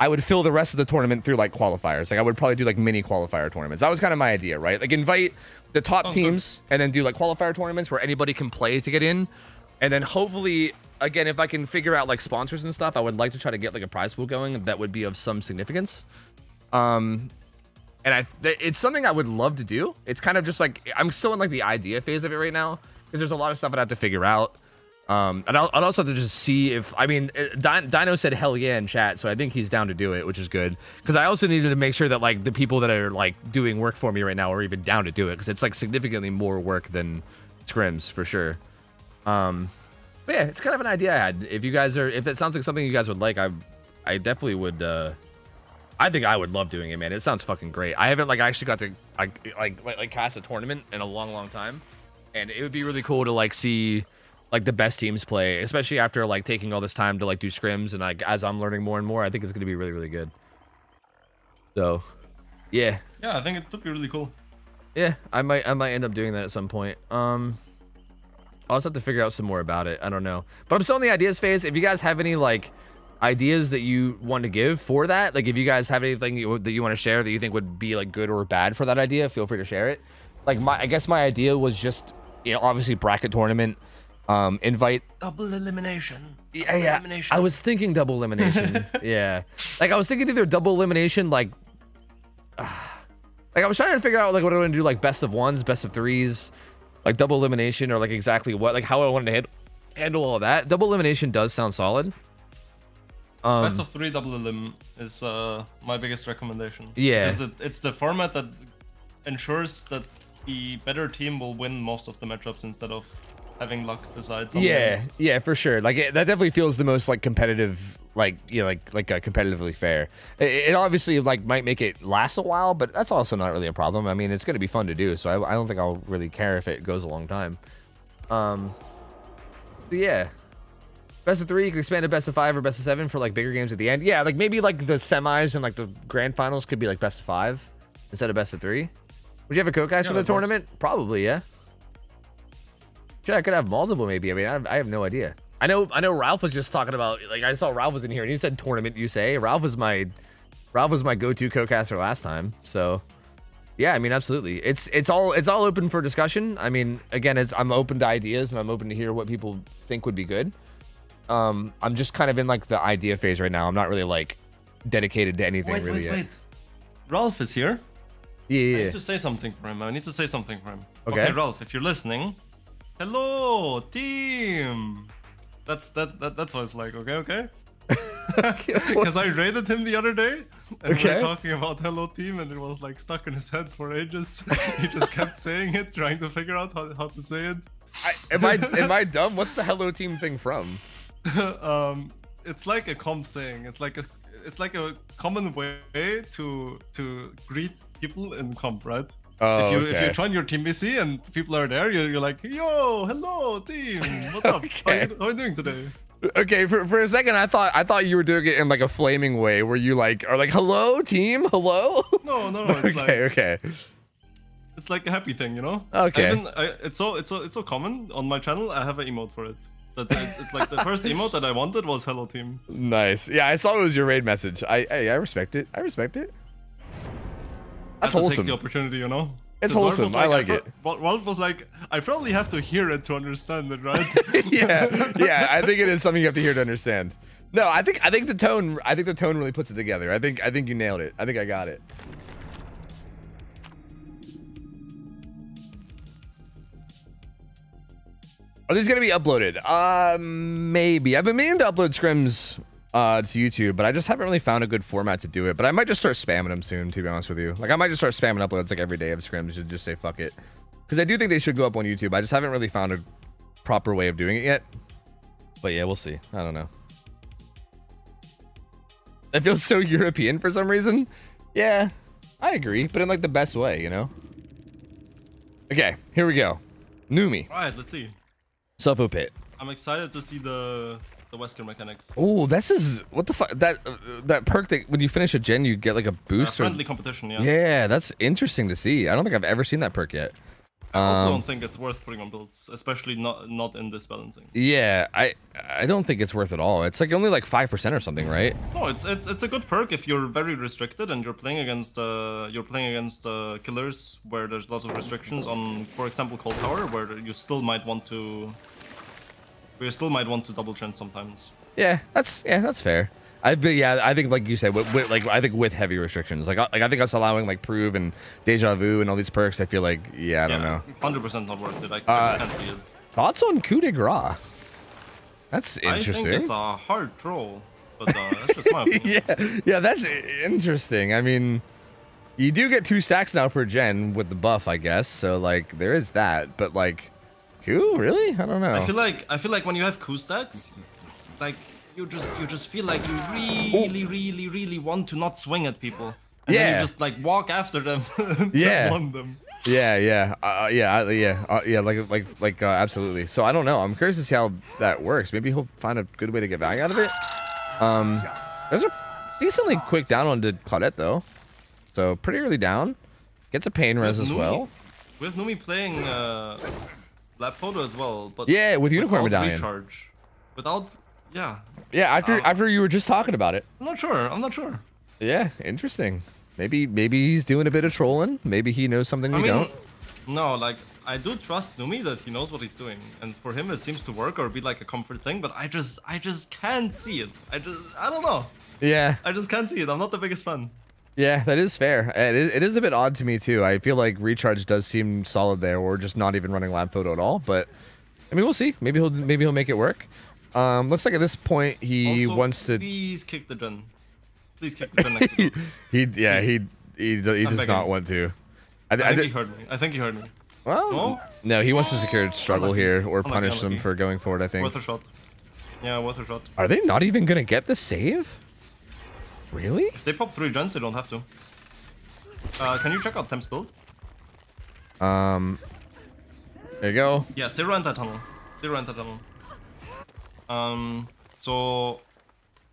I would fill the rest of the tournament through like qualifiers. Like I would probably do like mini qualifier tournaments. That was kind of my idea, right? Like invite the top teams and then do like qualifier tournaments where anybody can play to get in. And then hopefully, again, if I can figure out like sponsors and stuff, I would like to try to get like a prize pool going that would be of some significance. And it's something I would love to do. It's kind of just like, I'm still in like the idea phase of it right now, because there's a lot of stuff I'd have to figure out. And I'd also have to just see if, I mean, Dino said hell yeah in chat, so I think he's down to do it, which is good. Because I also needed to make sure that like the people that are like doing work for me right now are even down to do it, because it's like significantly more work than scrims for sure. But yeah, it's kind of an idea I had. If that sounds like something you guys would like, I definitely would. I think I would love doing it, man. It sounds fucking great. I haven't like actually got to like cast a tournament in a long time, and it would be really cool to like see like the best teams play, especially after like taking all this time to like do scrims, and like as I'm learning more and more, I think it's gonna be really good. So yeah, I think it would be really cool. Yeah, I might end up doing that at some point. I'll just have to figure out some more about it. I don't know. But I'm still in the ideas phase. If you guys have any like ideas that you want to give for that, like if you guys have anything that you want to share that you think would be like good or bad for that idea, feel free to share it. Like I guess my idea was just, you know, obviously bracket tournament, invite double elimination. Yeah, elimination. I was thinking double elimination. Yeah, like I was thinking either double elimination, like I was trying to figure out like what I want to do, like best of ones, best of threes, like double elimination, or like exactly what, like how I wanted to handle all of that. Double elimination does sound solid. Best of 3 double elim is my biggest recommendation. Yeah, it's the format that ensures that the better team will win most of the matchups instead of having luck decide something. Yeah, for sure. Like that definitely feels the most like competitive, like, you know, like competitively fair. It obviously like might make it last a while, but that's also not really a problem. I mean, it's going to be fun to do, so I don't think I'll really care if it goes a long time. So yeah, best of 3, you can expand to best of 5 or best of 7 for like bigger games at the end. Yeah, like maybe like the semis and like the grand finals could be like best of 5 instead of best of 3. Would you have a co-cast for the tournament? Probably, yeah. Sure, I could have multiple, maybe. I mean, I have no idea. I know Ralph was just talking about, like, I saw Ralph was in here and he said tournament, you say. Ralph was my go-to co-caster last time. So yeah, I mean, absolutely. It's all open for discussion. I mean, again, I'm open to ideas and I'm open to hear what people think would be good. I'm just kind of in like the idea phase right now. I'm not really like dedicated to anything really yet. Wait. Ralph is here. Yeah. I need to say something for him. Okay, Ralph, if you're listening, hello, team. That's what it's like. Okay. Because I raided him the other day, and we were talking about hello, team, and it was like stuck in his head for ages. He just kept saying it, trying to figure out how to say it. Am I dumb? What's the hello, team thing from? It's like a comp saying. It's like a common way to greet people in comp, right? Oh, if you join your team VC and people are there, you're like, yo, hello team, what's up? How are you doing today? Okay, for a second I thought you were doing it in like a flaming way where you like are like, hello team, hello. No. It's okay. It's like a happy thing, you know. Okay. It's so common on my channel. I have an emote for it. It's like the first emote that I wanted was hello team. Nice. Yeah, I saw it was your raid message. I respect it. That's wholesome. Take the opportunity, you know. It's wholesome. I like it. Rolf was like, I probably have to hear it to understand it, right? yeah. I think it is something you have to hear to understand. No, I think the tone really puts it together. I think you nailed it. I think I got it. Are these gonna be uploaded? Maybe. I've been meaning to upload scrims to YouTube, but I just haven't really found a good format to do it. But I might just start spamming them soon, to be honest with you. Like I might just start spamming uploads like every day of scrims and just say fuck it, because I do think they should go up on YouTube. I just haven't really found a proper way of doing it yet. But yeah, we'll see. I don't know. It feels so European for some reason. Yeah, I agree, but in like the best way, you know. Okay, here we go. Numi. All right, let's see. Sulfo Pit. I'm excited to see the Wesker mechanics. Oh, this is what the fuck, that perk that when you finish a gen you get like a boost. Friendly competition, yeah. Yeah, that's interesting to see. I don't think I've ever seen that perk yet. I also don't think it's worth putting on builds, especially not in this balancing. Yeah, I don't think it's worth it all. It's like only like 5% or something, right? No, it's a good perk if you're very restricted and you're playing against killers where there's lots of restrictions on, for example, Cold Tower, where you still might want to double trend sometimes. Yeah, that's fair. I think like you said, with heavy restrictions, like I think us allowing like Prove and Deja Vu and all these perks, I feel like I don't know. 100% not worth it. I can't see it. Thoughts on Coup de Grace? That's interesting. I think it's a hard troll, but that's just my opinion. yeah, that's interesting. I mean, you do get 2 stacks now per gen with the buff, I guess. So like there is that, but like, Coup really? I don't know. I feel like when you have Coup stacks, like. You just feel like you really want to not swing at people. And then you just like walk after them. And one them. Absolutely. So I don't know. I'm curious to see how that works. Maybe he'll find a good way to get value out of it. There's a decently quick down on to Claudette though. So pretty early down. Gets a pain res as well. With Numi playing lab photo as well, but yeah, with unicorn medallion. Recharge. Without, yeah. Yeah, after you were just talking about it. I'm not sure. Yeah, interesting. Maybe he's doing a bit of trolling. Maybe he knows something we don't. No, like I do trust Numi that he knows what he's doing, and for him it seems to work or be like a comfort thing. But I just can't see it. I don't know. Yeah. I just can't see it. I'm not the biggest fan. Yeah, that is fair. It is a bit odd to me too. I feel like recharge does seem solid there, or just not even running lab photo at all. But I mean, we'll see. Maybe he'll make it work. Looks like at this point he also, wants to. Please kick the gen. Please kick the gen next to he does not want to. I think he heard me. Well, no, he wants to secure struggle here or punish them for going forward. I think. Worth a shot. Yeah, worth a shot. Are they not even gonna get the save? Really? If they pop 3 gens, they don't have to. Can you check out Temp's build? There you go. Yeah, 0 anti-tunnel. 0 anti-tunnel. So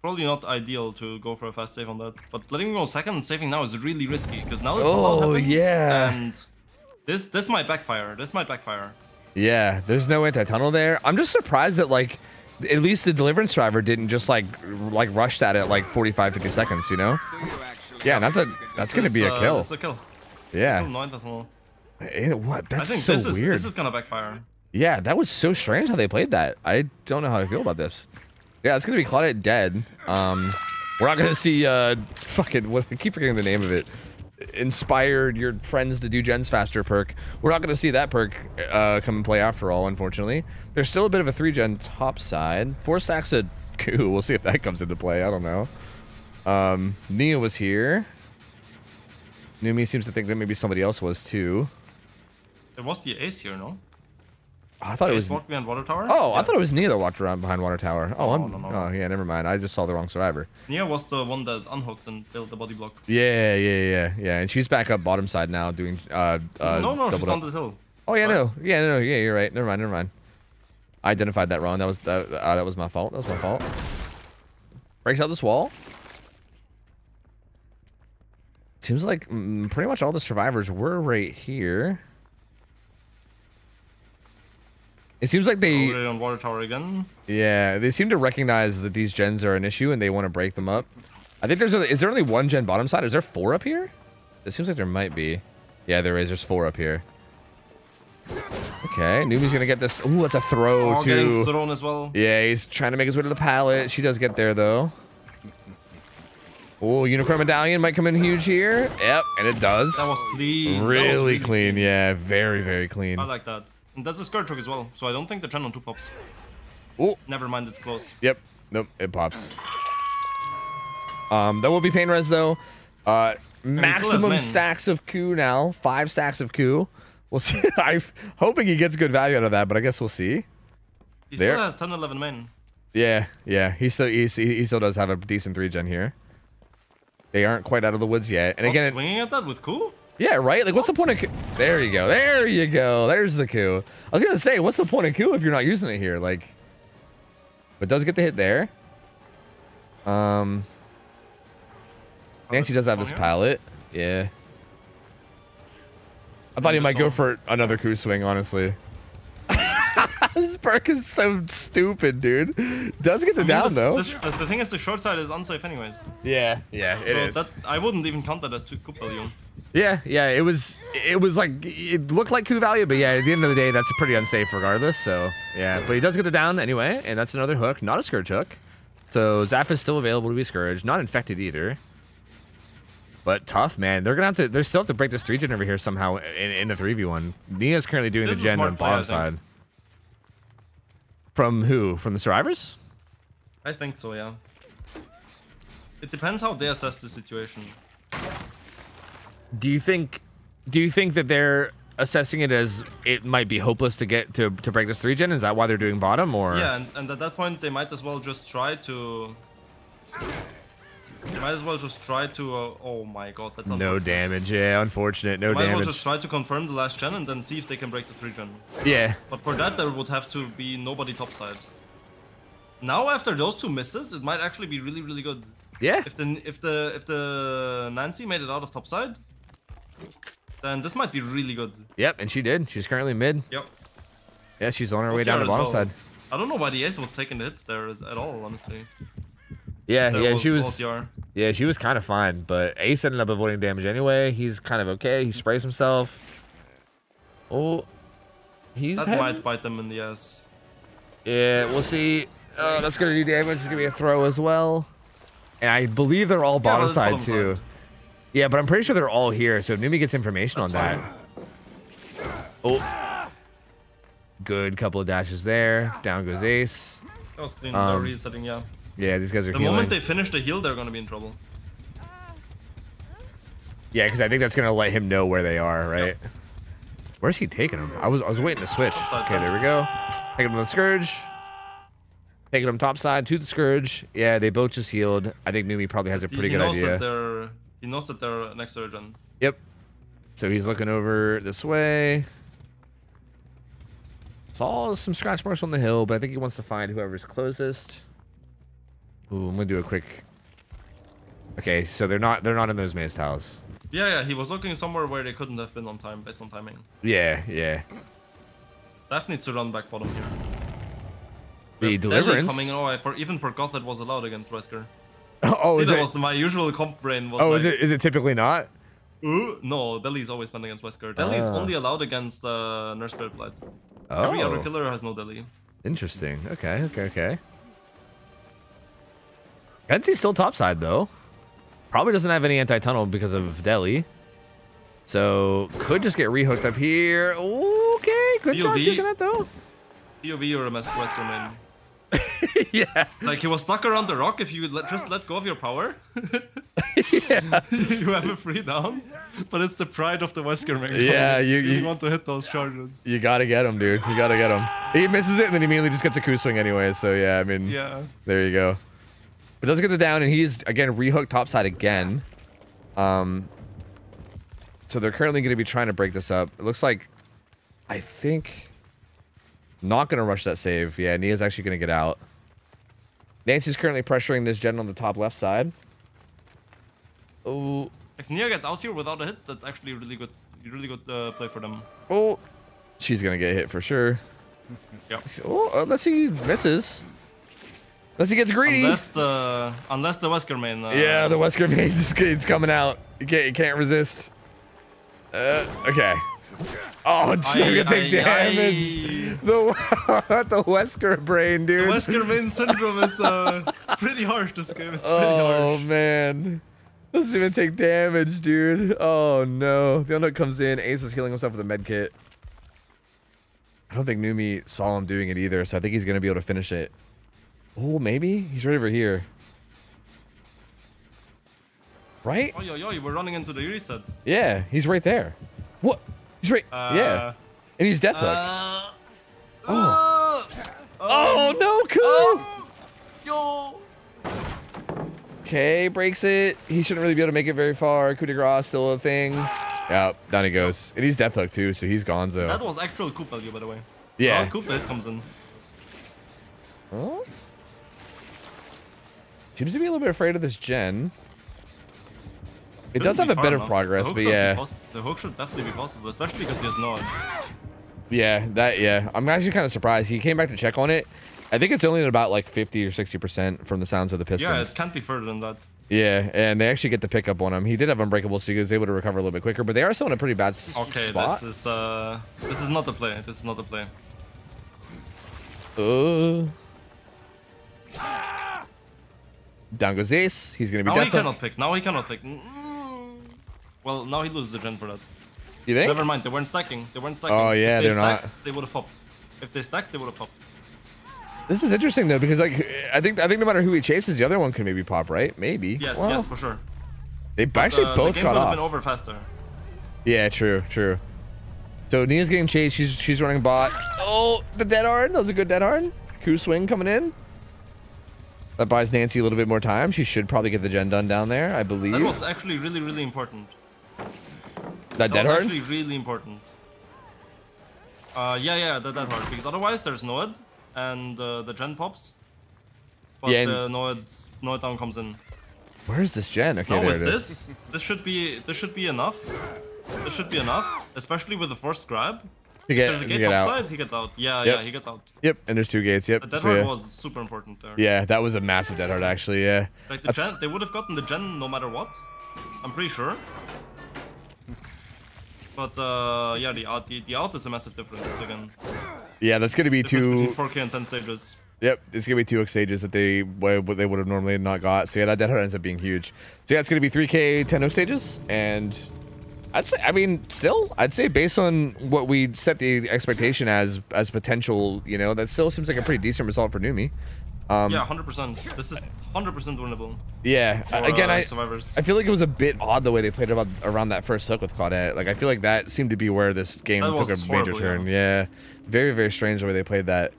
probably not ideal to go for a fast save on that. But letting him go second and saving now is really risky because now the pullout happens, yeah. And this might backfire. This might backfire. Yeah, there's no anti-tunnel there. I'm just surprised that like at least the deliverance driver didn't just like rush that at like 45-50 seconds, you know? Yeah, and that's gonna be a kill. It's a kill. Yeah. What? That's so weird. This is gonna backfire. Yeah, that was so strange how they played that. I don't know how I feel about this. Yeah, it's gonna be Claudette dead. We're not gonna see fucking I keep forgetting the name of it. Inspired your friends to do gens faster perk. We're not going to see that perk come and play after all, unfortunately. There's still a bit of a 3-gen top side. 4 stacks of coup. We'll see if that comes into play. I don't know. Nia was here. Numi seems to think that maybe somebody else was too. There was the ace here, no? I thought it was walked behind water tower. Oh, yeah. I thought it was Nia that walked around behind water tower. Oh, no. Oh, yeah, never mind. I just saw the wrong survivor. Nia was the one that unhooked and failed the body block. Yeah. And she's back up bottom side now doing no, she's on the hill. Oh yeah, right? No, you're right. Never mind. I identified that wrong. That was my fault. Breaks out this wall. Seems like pretty much all the survivors were right here. It seems like they on water tower again. Yeah, they seem to recognize that these gens are an issue and they want to break them up. I think is there only 1 gen bottom side? Is there 4 up here? It seems like there might be. Yeah, there is. There's 4 up here. Okay, Numi's gonna get this. Ooh, that's a throw too. Getting thrown as well. Yeah, he's trying to make his way to the pallet. She does get there though. Oh, unicorn medallion might come in huge here. Yep, and it does. That was clean. Really clean. Yeah, very clean. I like that. And that's a skirt hook as well, so I don't think the gen on 2 pops. Oh. Never mind, it's close. Yep. Nope, it pops. That will be pain res though. Maximum stacks of coup now. 5 stacks of coup. We'll see. I'm hoping he gets good value out of that, but I guess we'll see. He still has 10-11 main. Yeah. He still does have a decent 3-gen here. They aren't quite out of the woods yet. And again, swinging at that with coup? Yeah, right? Like, what's the point of coup? There you go. There's the coup. I was going to say, what's the point of coup if you're not using it here? Like, but does get the hit there. Nancy does have this pallet. Yeah. I thought he might go for another coup swing, honestly. This perk is so stupid, dude. Does get the down, though. The thing is, the short side is unsafe anyways. Yeah, it is. I wouldn't even count that as 2 coup value. Yeah, it was like, it looked like coup value, but yeah, at the end of the day, that's pretty unsafe regardless, so yeah. But he does get the down anyway, and that's another hook, not a scourge hook. So Zaph is still available to be scourged, not infected either. But tough, man. They still have to break this 3-gen over here somehow in the 3v1. Nia's currently doing the gen on the bottom side. From who? From the survivors? I think so, yeah. It depends how they assess the situation. Do you think that they're assessing it as it might be hopeless to get to break this 3-gen? Is that why they're doing bottom, or? Yeah, and at that point they might as well just try to. Oh my god, that's unfortunate. No damage. Yeah, unfortunate. No damage. Might as well just try to confirm the last gen and then see if they can break the 3-gen. Yeah. But for that there would have to be nobody topside. Now after those 2 misses, it might actually be really good. Yeah. If the Nancy made it out of topside, then this might be really good. Yep, and she did. She's currently mid. Yep. Yeah, she's on her way down the bottom side. I don't know why the ace was taking the hit there at all, honestly. Yeah, she was. Yeah, she was kind of fine, but Ace ended up avoiding damage anyway. He's kind of okay. He sprays himself. Oh, that might bite them in the ass. Yeah, we'll see. Oh, that's gonna do damage. It's gonna be a throw as well. And I believe they're all bottom side too. Yeah, but I'm pretty sure they're all here. So if Numi gets information on that. Oh, good couple of dashes there. Down goes Ace. That was clean. They're resetting, yeah. Yeah, these guys are healing. The moment they finish the heal, they're gonna be in trouble. Yeah, because I think that's gonna let him know where they are, right? Yep. Where's he taking him? I was waiting to switch. Okay, there we go. Taking him to the Scourge. Taking him top side to the Scourge. Yeah, they both just healed. I think Numi probably has a pretty good idea. He knows that they're next to Urgent. Yep. So he's looking over this way. Saw some scratch marks on the hill, but I think he wants to find whoever's closest. Ooh, I'm gonna do a quick. Okay, so they're not in those maze tiles. Yeah, he was looking somewhere where they couldn't have been on time based on timing. Yeah. Def needs to run back bottom here. The Deliverance coming. Oh, I even forgot that was allowed against Wesker. Oh, is it? Was my usual comp brain. Was oh, like, is it typically not? No, Deli's always banned against Wesker. Deli's only allowed against Nurse Spirit Blight. Oh. Every other killer has no Deli. Interesting. Okay. Kenzie's still topside though. Probably doesn't have any anti-tunnel because of Deli. So could just get rehooked up here. Okay, good job checking that though. POV or a Wesker main. Yeah. Like he was stuck around the rock. If you just let go of your power, yeah. you have a free down. But it's the pride of the Wesker main. Yeah, you want to hit those charges. You gotta get him, dude. You gotta get him. He misses it and then he immediately just gets a coup swing anyway. So yeah, I mean, there you go. But does get the down and he's again rehooked topside again. So they're currently going to be trying to break this up. It looks like, I think, not going to rush that save. Yeah, Nia's actually going to get out. Nancy's currently pressuring this gen on the top left side. Oh. If Nia gets out here without a hit, that's actually really good play for them. Oh, she's going to get hit for sure. Yep. Oh, unless he misses. Unless he gets greedy. Unless the Wesker main. Yeah, the Wesker main is coming out. You can't resist. Okay. Oh, she's gonna take damage. The Wesker brain, dude. The Wesker main syndrome is pretty harsh this game. It's pretty harsh. Oh man. Doesn't even take damage, dude. Oh no. The unhook comes in. Ace is healing himself with a med kit. I don't think Numi saw him doing it either, so I think he's gonna be able to finish it. Oh, maybe? He's right over here. Right? Oh, yo, we're running into the reset. Yeah, he's right there. What? He's right. Yeah. And he's death hook. Oh, no, cool. Yo. Okay, breaks it. He shouldn't really be able to make it very far. Coup de grace, still a thing. Yeah, down he goes. And he's death hook too, so he's gonzo. That was actual coup value, by the way. Yeah. Coup that comes in. Oh. Seems to be a little bit afraid of this gen. It does have a bit of progress, but yeah. The hook should definitely be possible, especially because he has no. Yeah. I'm actually kind of surprised. He came back to check on it. I think it's only at about like 50 or 60% from the sounds of the pistons. Yeah, it can't be further than that. Yeah, and they actually get the pickup on him. He did have Unbreakable, so he was able to recover a little bit quicker, but they are still in a pretty bad spot. Okay, this is not the play. This is not the play. Down goes Ace. He's going to be dead. Now he cannot pick. Well, now he loses the gen for that. You think? Never mind. They weren't stacking. Oh, yeah, they're not. They would have popped. If they stacked, they would have popped. This is interesting, though, because like I think no matter who he chases, the other one can maybe pop, right? Maybe. Yes, yes, for sure. They actually both the game got could have off. been over faster. Yeah, true. So Nia's getting chased. She's running bot. Oh, the dead hard. That was a good dead hard. Coup swing coming in. That buys Nancy a little bit more time. She should probably get the gen done down there, I believe. That was actually really, really important. That dead hard? Actually really important. Yeah, that hard. Because otherwise there's Noed and the gen pops. But yeah, the Noed down comes in. Where's this gen? Okay, there it is. This should be enough. This should be enough, especially with the first grab. There's a gate upside, he gets out. Yeah, he gets out. Yep, and there's 2 gates. Yep. The dead hard was super important there. Yeah, that was a massive dead hard actually. Yeah. Like the gen, they would have gotten the gen no matter what. I'm pretty sure. But yeah, the out is a massive difference again. Yeah, that's gonna be between 4K and 10 stages. Yep, it's gonna be 2 hook stages that they would have normally not got. So yeah, that dead hard ends up being huge. So yeah, it's gonna be 3K 10 hook stages, and I'd say, I mean, still, I'd say based on what we set the expectation as potential, you know, that still seems like a pretty decent result for Numi. Yeah, 100%. This is 100% winnable. Yeah. For, again, survivors. I feel like it was a bit odd the way they played around that first hook with Claudette. Like, I feel like that seemed to be where this game took a major turn. Yeah. Very, very strange the way they played that.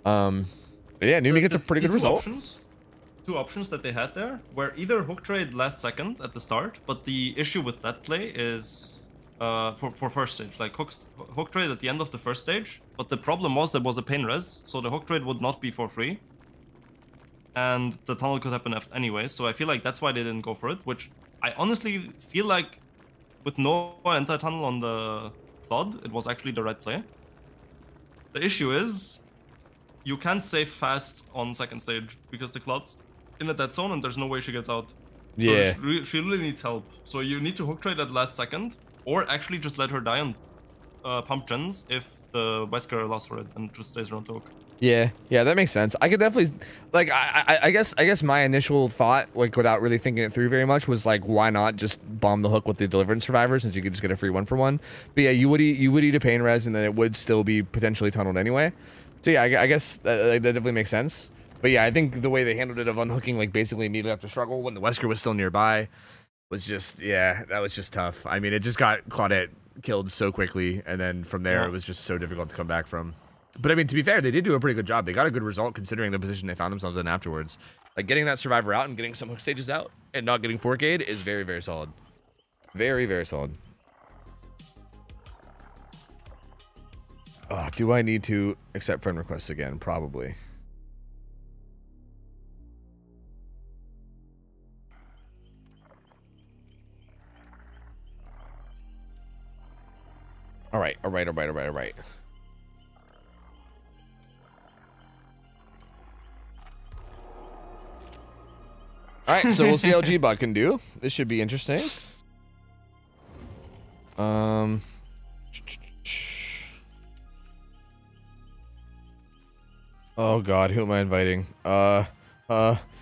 But yeah, Numi gets a pretty good result. Two options that they had there were either hook trade last second at the start, but the issue with that play is for first stage, like hook trade at the end of the first stage. But the problem was there was a pain res, so the hook trade would not be for free. And the tunnel could happen anyway, so I feel like that's why they didn't go for it, which I honestly feel like with no anti-tunnel on the Claude, it was actually the right play. The issue is you can't save fast on second stage because the Claude's in a dead zone and there's no way she gets out. Yeah. So she really needs help. So you need to hook trade at last second, or actually just let her die and pump gens if the Wesker allows for it and just stays around the hook. Yeah, that makes sense. I could definitely, like, I guess my initial thought, like, without really thinking it through very much, was like, why not just bomb the hook with the Deliverance survivor, since you could just get a free 1-for-1. But yeah, you would eat a pain res, and then it would still be potentially tunneled anyway. So yeah, I guess that definitely makes sense. But yeah, I think the way they handled it of unhooking, like, basically immediately after struggle when the Wesker was still nearby, was just, yeah, that was just tough. I mean, it just got Claudette killed so quickly, and then from there it was just so difficult to come back from. But I mean, to be fair, they did do a pretty good job. They got a good result considering the position they found themselves in afterwards. Like, getting that survivor out and getting some hook stages out and not getting forkade is very, very solid. Very, very solid. Do I need to accept friend requests again? Probably. All right. All right, so we'll see how G-Bot can do. This should be interesting. Oh God, who am I inviting?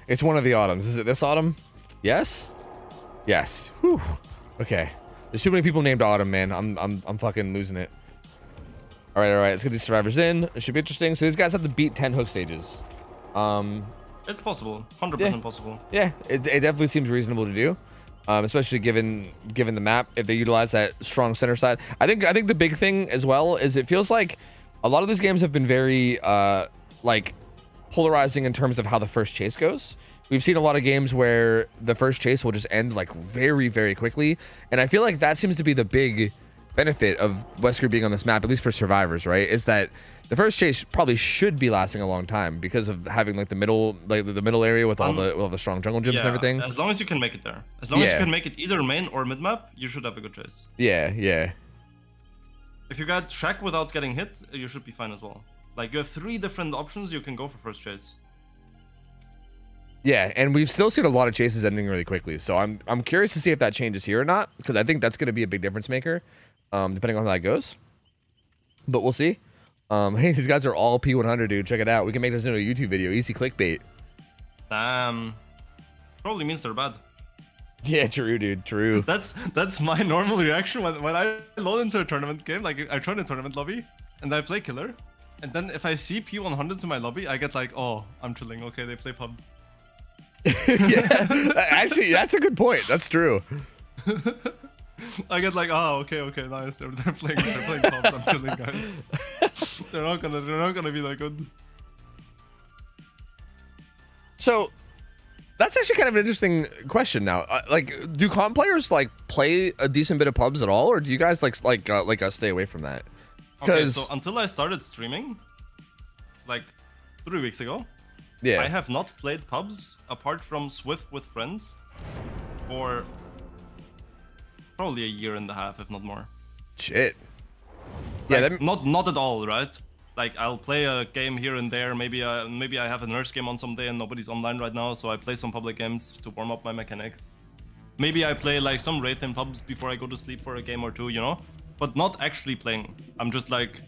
It's one of the autumns. Is it this autumn? Yes. Yes. Whew. Okay. There's too many people named Autumn, man. I'm fucking losing it. All right. Let's get these survivors in. It should be interesting. So these guys have to beat 10 hook stages. It's possible, 100% possible. Yeah, it definitely seems reasonable to do, especially given the map. If they utilize that strong center side, I think the big thing as well is it feels like a lot of these games have been very like polarizing in terms of how the first chase goes. We've seen a lot of games where the first chase will just end like very, very quickly, and I feel like that seems to be the big benefit of Wesker being on this map, at least for survivors, right? Is that the first chase probably should be lasting a long time because of having like the middle area with all the strong jungle gyms and everything. As long as you can make it there. As long as you can make it either main or mid map, you should have a good chase. Yeah. If you got Shrek without getting hit, you should be fine as well. Like, you have 3 different options you can go for first chase. Yeah, and we've still seen a lot of chases ending really quickly, so I'm curious to see if that changes here or not, because I think that's going to be a big difference maker, depending on how that goes. But we'll see. Hey, these guys are all P100, dude. Check it out. We can make this into a YouTube video. Easy clickbait. Damn. Probably means they're bad. Yeah, true, dude. True. That's my normal reaction when I load into a tournament game. Like, I join a tournament lobby and I play killer, and then if I see P100s in my lobby, I get like, oh, I'm chilling. Okay, they play pubs. Yeah, actually, that's a good point. That's true. I get like, oh, okay, nice. They're playing pubs. I'm chilling, guys. they're not gonna be that good. So that's actually kind of an interesting question now. Like, do comp players like play a decent bit of pubs at all, or do you guys like stay away from that? Okay, so until I started streaming, like 3 weeks ago, yeah, I have not played pubs apart from Swift with friends for probably a year and a half, if not more. Shit. Like, yeah, not at all, right? Like I'll play a game here and there. Maybe I have a nurse game on some day and nobody's online right now, so I play some public games to warm up my mechanics. Maybe I play like some raid in pubs before I go to sleep for a game or two, you know? But not actually playing. I'm just like,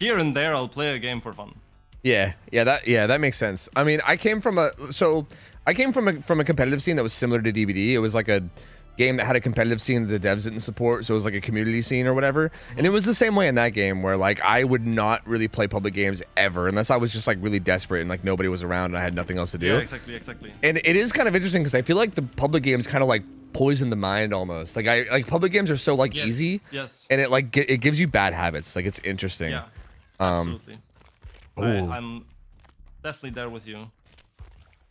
here and there I'll play a game for fun. Yeah, that makes sense. I mean, I came from a competitive scene that was similar to DBD. It was like a game that had a competitive scene that the devs didn't support, so it was like a community scene or whatever. And it was the same way in that game, where like I would not really play public games ever unless I was just like really desperate and like nobody was around and I had nothing else to do. Yeah, exactly. And it is kind of interesting because I feel like the public games kind of like poison the mind almost. Like public games are so like easy. Yes. And it like it gives you bad habits. Like it's interesting. Yeah. Absolutely. I'm definitely there with you.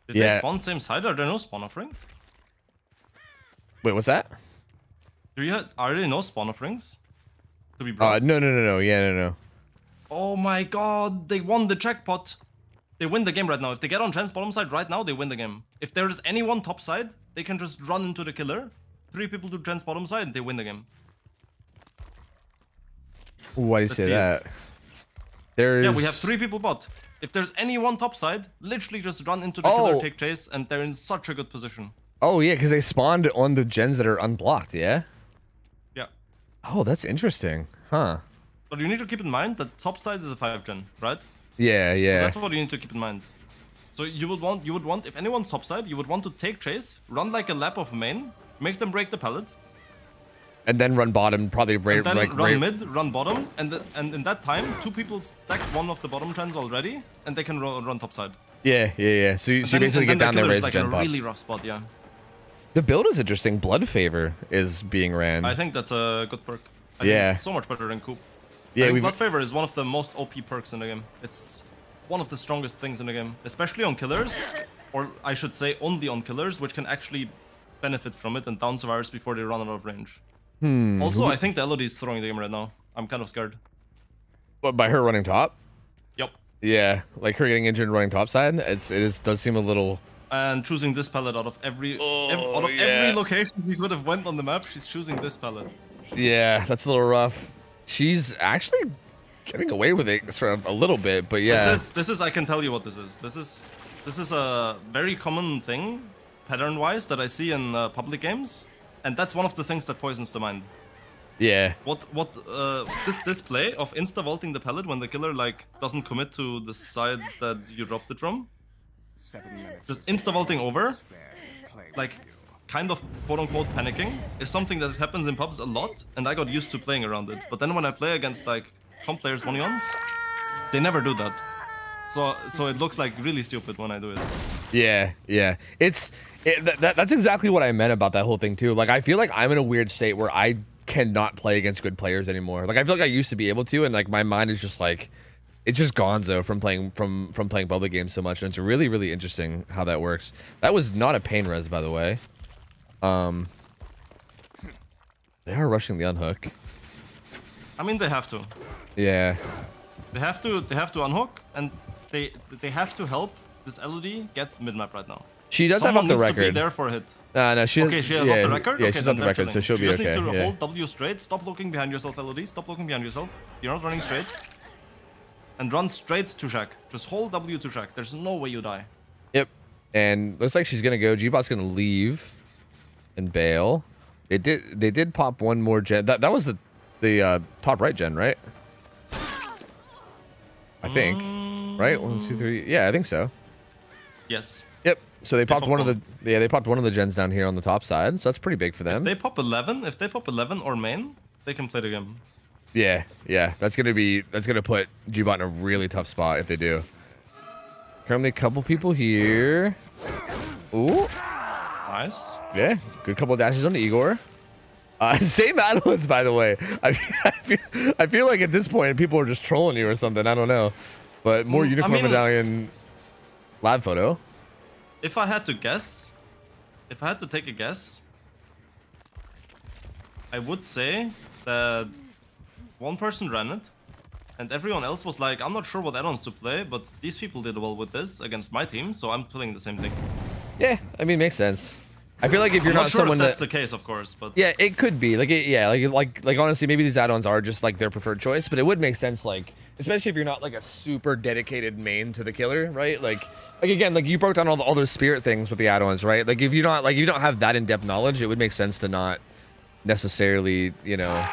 Did they spawn same side? Are there no spawn offerings? Wait, what's that? Are there no spawn offerings to be brought? No. Yeah, no. Oh my god, they won the jackpot. They win the game right now. If they get on Gen's bottom side right now, they win the game. If there's anyone top side, they can just run into the killer. 3 people to Gen's bottom side, and they win the game. Why do you say that? Yeah, we have 3 people bot. If there's anyone top side, literally just run into the killer, take chase, and they're in such a good position. Oh yeah, because they spawned on the gens that are unblocked, yeah? Yeah. Oh, that's interesting. Huh. But you need to keep in mind that top side is a 5 gen, right? Yeah. So that's what you need to keep in mind. So you would want if anyone's top side, you would want to take chase, run like a lap of main, make them break the pallet. And then run bottom, probably run mid, run bottom, and in that time, 2 people stacked one of the bottom gens already, and they can run top side. Yeah. So you basically get down there, raise like gen a pops. really rough spot, yeah. The build is interesting. Blood Favor is being ran. I think that's a good perk. I think it's so much better than Coop. Yeah, I think Blood Favor is one of the most OP perks in the game. It's one of the strongest things in the game, especially on killers, or I should say only on killers, which can actually benefit from it and down survivors before they run out of range. Also, I think the LOD is throwing the game right now. I'm kind of scared. What, by her running top? Yep. Yeah, like her getting injured and running top side. Does seem a little. And choosing this palette out of every location we could have went on the map, she's choosing this palette. Yeah, that's a little rough. She's actually getting away with it for a little bit, but yeah. This is I can tell you what this is. This is a very common thing, pattern-wise, that I see in public games, and that's one of the things that poisons the mind. Yeah. This play of insta vaulting the pallet when the killer like doesn't commit to the side that you dropped it from. Just insta vaulting over, like kind of quote unquote panicking, is something that happens in pubs a lot, and I got used to playing around it. But then when I play against like comp players 1v1s, they never do that. So it looks like really stupid when I do it. Yeah. That's exactly what I meant about that whole thing too. Like I feel like I'm in a weird state where I cannot play against good players anymore. Like I feel like I used to be able to, and like my mind is just like, it's just gonzo from playing playing public games so much, and it's really, really interesting how that works. That was not a pain res, by the way. They are rushing the unhook. I mean, they have to. Yeah. They have to unhook, and they have to help this LOD get mid map right now. She does have off the record. To be there for a hit. No, she has. Okay, she has off the record. Yeah, okay, she's on the record, so she'll be okay. You just need to hold W straight. Stop looking behind yourself, LOD. Stop looking behind yourself. You're not running straight. And run straight to Shack. Just hold W to Shack. There's no way you die. Yep. And looks like she's gonna go. G-Bot's gonna leave and bail. They did pop one more gen. That was the top right gen, right? I think. Right? 1, 2, 3. Yeah, I think so. Yes. Yep. So they popped one of the they popped one of the gens down here on the top side. So that's pretty big for them. If they pop 11 or main, they can play the game. Yeah. That's gonna put G-Bot in a really tough spot if they do. Currently a couple people here. Ooh. Nice. Yeah, good couple of dashes on Igor. Same Adolins, by the way. I feel like at this point people are just trolling you or something. I don't know, but more unicorn medallion lab photo. If I had to guess, if I had to take a guess, I would say that one person ran it, and everyone else was like, I'm not sure what add-ons to play, but these people did well with this against my team, so I'm playing the same thing. Yeah, I mean, makes sense. I feel like if you're not sure someone if that's the case, of course, but yeah, it could be like honestly, maybe these add-ons are just like their preferred choice, but it would make sense, like especially if you're not like a super dedicated main to the killer, right? Like again, like you broke down all those spirit things with the add-ons, right? Like if you're not like you don't have that in-depth knowledge, it would make sense to not necessarily, you know,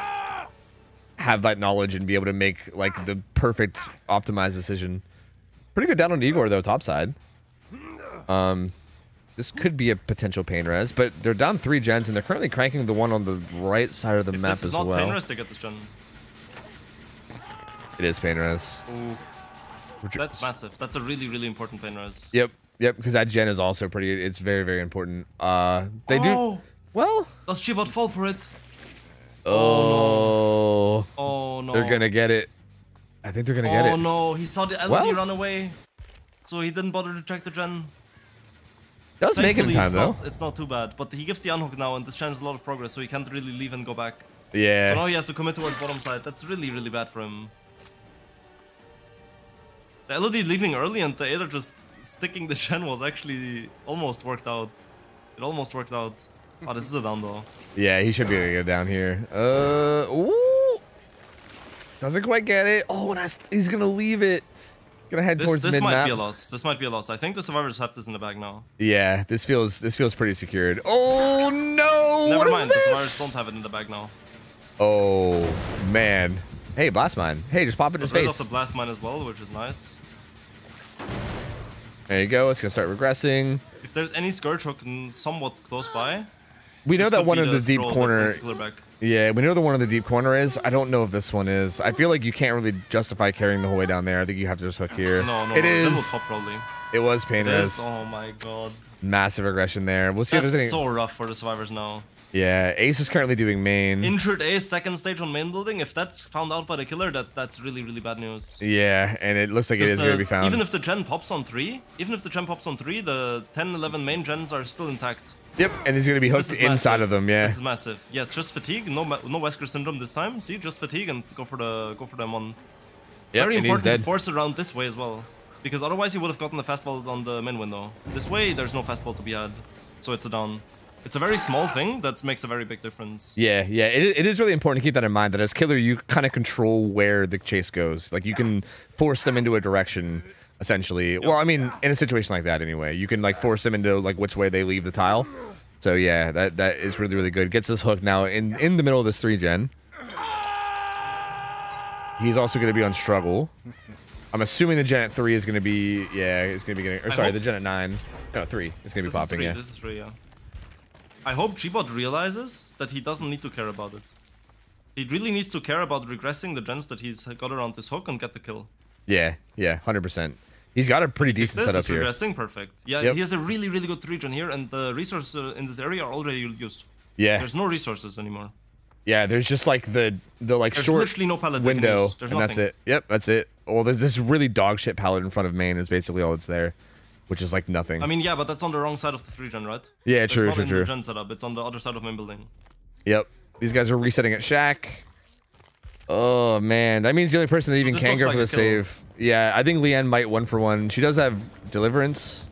have that knowledge and be able to make like the perfect optimized decision. Pretty good down on Igor though, top side. This could be a potential pain res, but they're down 3 gens and they're currently cranking the one on the right side of the map as well. It's not pain res to get this gen. It is pain res. Ooh. That's massive. That's a really, really important pain res. Yep, because that gen is also pretty. It's very, very important. They do. Well, does Chibot fall for it? Oh. No. Oh no. They're gonna get it. I think they're gonna get it. Oh no, he saw the LED run away, so he didn't bother to check the gen. Does make him time though. It's not too bad, but he gives the unhook now, and this chance a lot of progress, so he can't really leave and go back. Yeah. So now he has to commit towards bottom side. That's really, really bad for him. The LED leaving early and the Aether just sticking the gen was actually almost worked out. It almost worked out. Oh, this is a down though. Yeah, he should be able to get down here. Ooh. Doesn't quite get it. Oh, and he's gonna leave it. Gonna head towards mid-map. This might be a loss. This might be a loss. I think the survivors have this in the bag now. Yeah, this feels pretty secured. Oh no! Never mind. The survivors don't have it in the bag now. Oh man. Hey, blast mine. Hey, just pop it in his face. Off the blast mine as well, which is nice. There you go. It's gonna start regressing. If there's any Scourge hook somewhat close by, we know that one in the deep corner. Yeah, we know the one in the deep corner is. I don't know if this one is. I feel like you can't really justify carrying the whole way down there. I think you have to just hook here. No, it is. Will pop probably. It was pain res. Oh my god. Massive aggression there. We'll see if there's any. That's so rough for the survivors now. Yeah, Ace is currently doing main. Injured Ace, second stage on main building. If that's found out by the killer, that's really, really bad news. Yeah, and it looks like it is going to be found. Even if the gen pops on 3, the 10, 11 main gens are still intact. Yep, and he's going to be hooked inside of them, yeah. This is massive. Yes, just fatigue, no Wesker syndrome this time. See, just fatigue and go for them on. Yep, very important to force around this way as well. Because otherwise he would have gotten the fast fall on the main window. This way, there's no fast fall to be had. So it's a down. It's a very small thing that makes a very big difference. Yeah, it is really important to keep that in mind, that as killer, you kind of control where the chase goes. Like, you can force them into a direction, essentially. Yep. Well, I mean, in a situation like that anyway. You can, like, force them into, like, which way they leave the tile. So, yeah, that is really, really good. Gets this hook now in the middle of this 3-gen. He's also going to be on struggle. I'm assuming the gen at 3 is going to be, yeah, it's going to be getting, or sorry, the gen at 9. No, 3. It's going to be popping, yeah. This is 3, yeah. I hope Gbot realizes that he doesn't need to care about it. He really needs to care about regressing the gens that he's got around this hook and get the kill. Yeah, 100%. He's got a pretty decent setup here. This is regressing perfect. Yeah, he has a really, really good 3-gen here, and the resources in this area are already used. Yeah. There's no resources anymore. Yeah, there's just like the like there's short literally no pallet window, and that's it. Yep, that's it. Well, there's this really dog shit pallet in front of main is basically all that's there. Which is like nothing. I mean, yeah, but that's on the wrong side of the 3-gen, right? Yeah, true, it's not in true. The gen setup. It's on the other side of main building. Yep. These guys are resetting at Shack. Oh man, that means the only person that even can go for the save. Yeah, I think Leanne might 1-for-1. She does have Deliverance,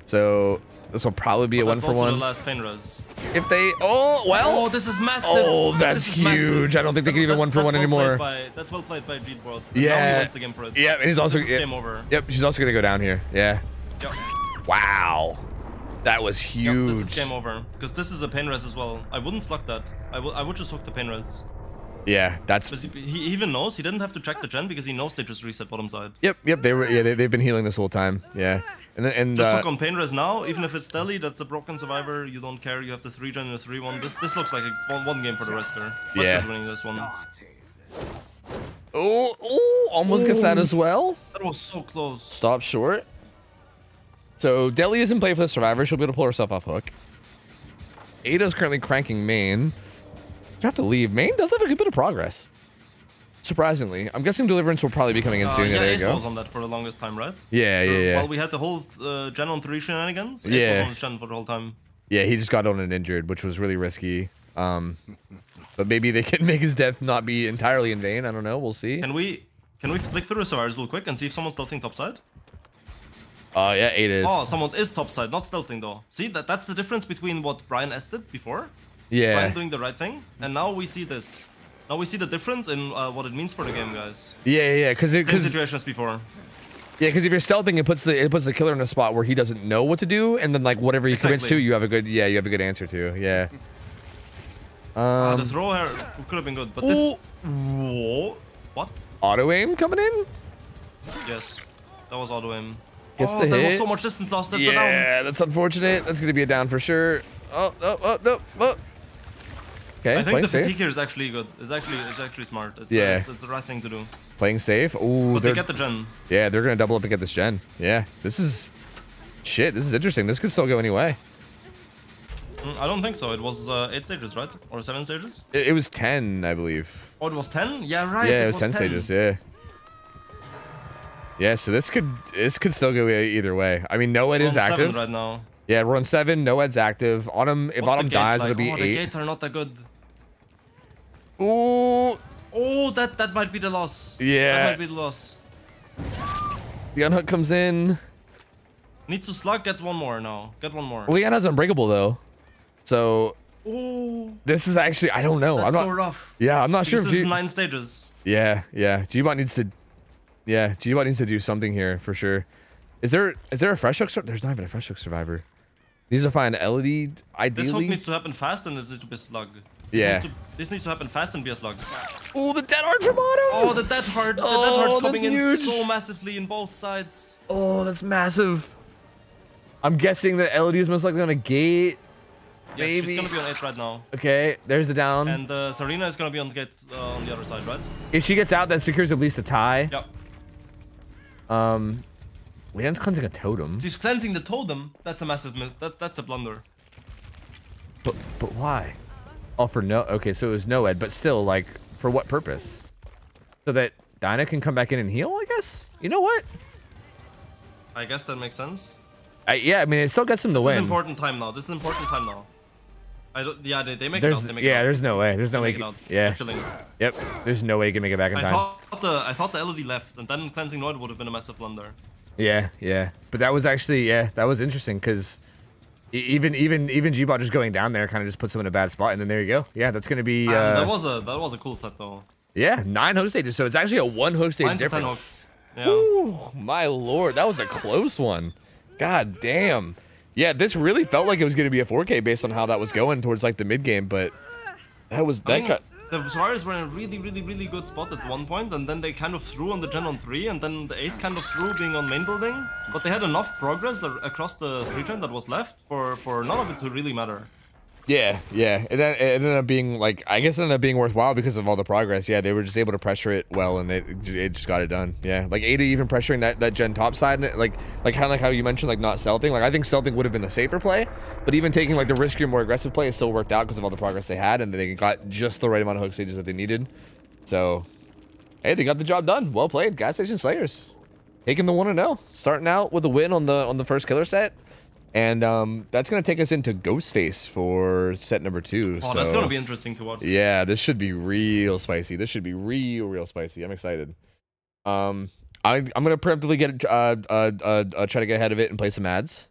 so this will probably be a 1-for-1. That's also the last pain res. If they, oh, this is massive. Oh, that's huge. Massive. I don't think they can even 1-for-1 anymore. That's well played by Gbot. Yeah. Now he wins the game for it. Yeah, and he's also game over. Yep, she's also gonna go down here. Yeah. Yep. Wow, that was huge. Yep, this is game over because this is a pain res as well. I wouldn't slug that. I would just hook the pain res. Yeah, that's. He even knows he didn't have to check the gen because he knows they just reset bottom side. Yep. They were. Yeah, they've been healing this whole time. Yeah. And just hook on pain res now. Even if it's Deli, that's a broken survivor. You don't care. You have the 3-gen and a 3-1. This looks like a one game for the Wesker. Wesker's winning this one. Oh, almost gets that as well. That was so close. Stop short. So Deli is in play for the survivor. She'll be able to pull herself off hook. Ada's currently cranking main. You have to leave. Main does have a good bit of progress. Surprisingly. I'm guessing Deliverance will probably be coming in soon. Yeah, there Ace you go. was on that for the longest time, right? Yeah. While we had the whole gen on 3 shenanigans, Ace was on his gen for the whole time. Yeah, he just got on and injured, which was really risky. But maybe they can make his death not be entirely in vain. I don't know. We'll see. Can we flick through the survivors real quick and see if someone's stealthing topside? Oh yeah, 8 is. Oh, someone is topside, not stealthing though. See, that's the difference between what Brian S did before. Yeah. Brian doing the right thing, and now we see this. Now we see the difference in what it means for the game, guys. Yeah, because same situation as before. Yeah, because if you're stealthing, it puts the killer in a spot where he doesn't know what to do, and then like whatever he commits to, you have a good answer to. Yeah. The throw here could have been good, but this. Whoa. What? Auto aim coming in? Yes, that was auto aim. Gets the hit. There was so much distance lost. That's a down. Yeah, that's unfortunate. That's gonna be a down for sure. Oh. Okay, I think the fatigue here is actually good. It's actually smart. It's the right thing to do. Playing safe. Ooh, but they get the gen. Yeah, they're gonna double up and get this gen. Yeah, this is shit. This is interesting. This could still go any way. I don't think so. It was 8 stages, right? Or 7 stages? It was 10, I believe. Oh, it was 10? Yeah, right. Yeah, it was 10 stages. Yeah. Yeah, so this could still go either way. I mean, Noed is active 7 right now. Yeah, we're on 7. Noed's active. Autumn, if Autumn dies, it'll be 8. The gates are not that good. Ooh. Oh, that might be the loss. Yeah. That might be the loss. The unhook comes in. Needs to slug, gets one more now. Get one more. Leanna's unbreakable though. So this is actually, I don't know. That's I'm not, so rough. Yeah, I'm not sure. This is 9 stages. Yeah. Gbot needs to do something here for sure. Is there a fresh hook? There's not even a fresh hook survivor. These are fine. LED ideally. This hook needs to happen fast and this needs to be a slug. This needs to happen fast and be a slug. Oh, the dead hard from Autumn. Oh, the dead hard. The dead hard's coming in so massively in both sides. Oh, that's massive. I'm guessing that LED is most likely on a gate. Yes, maybe. She's gonna be on 8 right now. Okay, there's the down. And Serena is gonna be on the gate on the other side, right? If she gets out, that secures at least a tie. Yep. Leanne's cleansing a totem. She's cleansing the totem. That's a massive that's a blunder. But why? Oh, for no. Okay, so it was Noed, but still, like, for what purpose? So that Dinah can come back in and heal, I guess. You know what? I guess that makes sense. Yeah, I mean, it still gets him the win. This is important time now. This is important time now. Yeah, they make it out. They make it out. There's no way. There's no way. Yeah. Chilling. Yep. There's no way you can make it back in time. I thought the LED left, and then cleansing Noid would have been a massive blunder. Yeah. But that was actually, that was interesting because even Gbot just going down there kind of just puts him in a bad spot, and then there you go. Yeah, that's gonna be. That was a cool set though. Yeah, 9 hook stages, so it's actually a 1 hook stage difference. 9 to 10 hooks. Yeah. Ooh, my lord, that was a close one. God damn. Yeah, this really felt like it was going to be a 4K based on how that was going towards like the mid game, but that the Survivors were in a really good spot at one point, and then they kind of threw on the gen on 3, and then the Ace kind of threw being on main building, but they had enough progress across the 3 gen that was left for none of it to really matter. Yeah. It ended up being like, I guess it ended up being worthwhile because of all the progress. Yeah, they were just able to pressure it well, and it just got it done. Yeah, like Ada even pressuring that gen top side, and like kind of like how you mentioned, like not stealthing. Like I think stealthing would have been the safer play, but even taking like the riskier, more aggressive play, it still worked out because of all the progress they had, and they got just the right amount of hook stages that they needed. So, hey, they got the job done. Well played, Gas Station Slayers, taking the 1-0, starting out with a win on the first killer set. And that's going to take us into Ghostface for set number 2. Oh, so, that's going to be interesting to watch. Yeah, this should be real spicy. This should be real spicy. I'm excited. I'm going to preemptively try to get ahead of it and play some ads.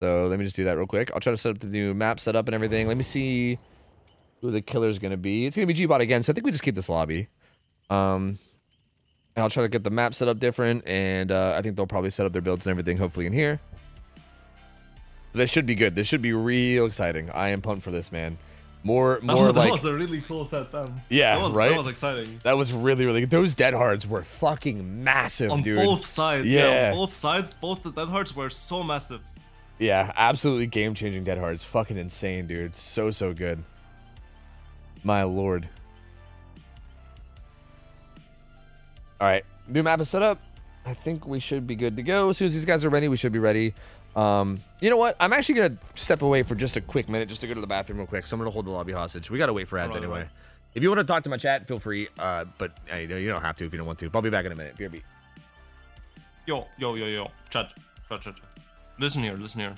So let me just do that real quick. I'll try to set up the new map setup and everything. Let me see who the killer is going to be. It's going to be Gbot again, so I think we just keep this lobby. And I'll try to get the map set up different, and I think they'll probably set up their builds and everything hopefully in here. This should be good. This should be real exciting. I am pumped for this, man. More that like... was a really cool set, then. Yeah, right? That was exciting. That was really good. Those dead hards were fucking massive, dude. On both sides, yeah. On both sides, both the dead hards were so massive. Yeah, absolutely game-changing dead hards. Fucking insane, dude. So good. My lord. Alright, new map is set up. I think we should be good to go. As soon as these guys are ready, we should be ready. You know what? I'm actually gonna step away for just a quick minute just to go to the bathroom real quick. So I'm gonna hold the lobby hostage. We gotta wait for ads anyway. If you want to talk to my chat, feel free. But you don't have to if you don't want to. I'll be back in a minute. BRB. Yo. Chat. Listen here.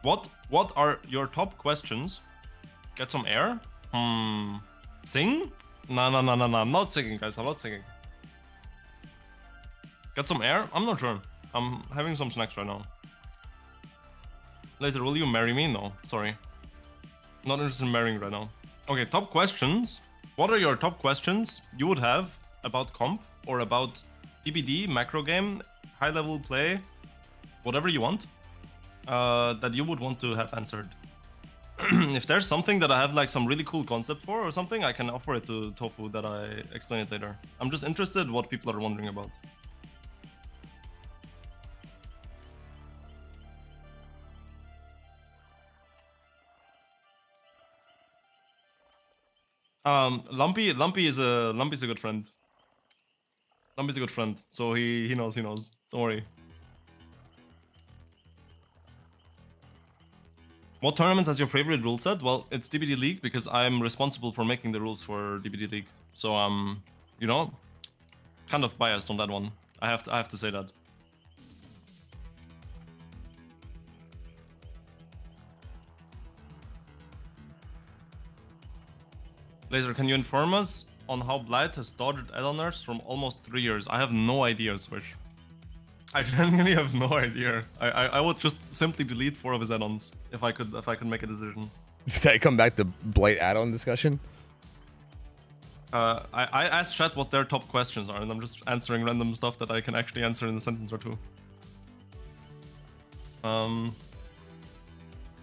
What are your top questions? Get some air? Sing? No. I'm not singing, guys. I'm not singing. Get some air? I'm not sure. I'm having some snacks right now. Later, will you marry me? No, sorry. Not interested in marrying right now. Okay, top questions. What are your top questions you would have about comp or about DBD, macro game, high level play, whatever you want, that you would want to have answered? If there's something that I have like some really cool concept for or something, I can offer it to Tofu that I explain it later. I'm just interested what people are wondering about. Lumpy is a good friend. Lumpy's a good friend, so he knows. Don't worry. What tournament has your favorite rule set? Well, it's DBD League because I'm responsible for making the rules for DBD League. So you know, kind of biased on that one. I have to say that. Laser, can you inform us on how Blight has dodged add-on nerfs from almost 3 years? I have no idea, Swish. I genuinely have no idea. I would just simply delete 4 of his add-ons if I could make a decision. Did I come back to Blight add-on discussion? I asked chat what their top questions are, and I'm just answering random stuff that I can actually answer in a sentence or two. Someone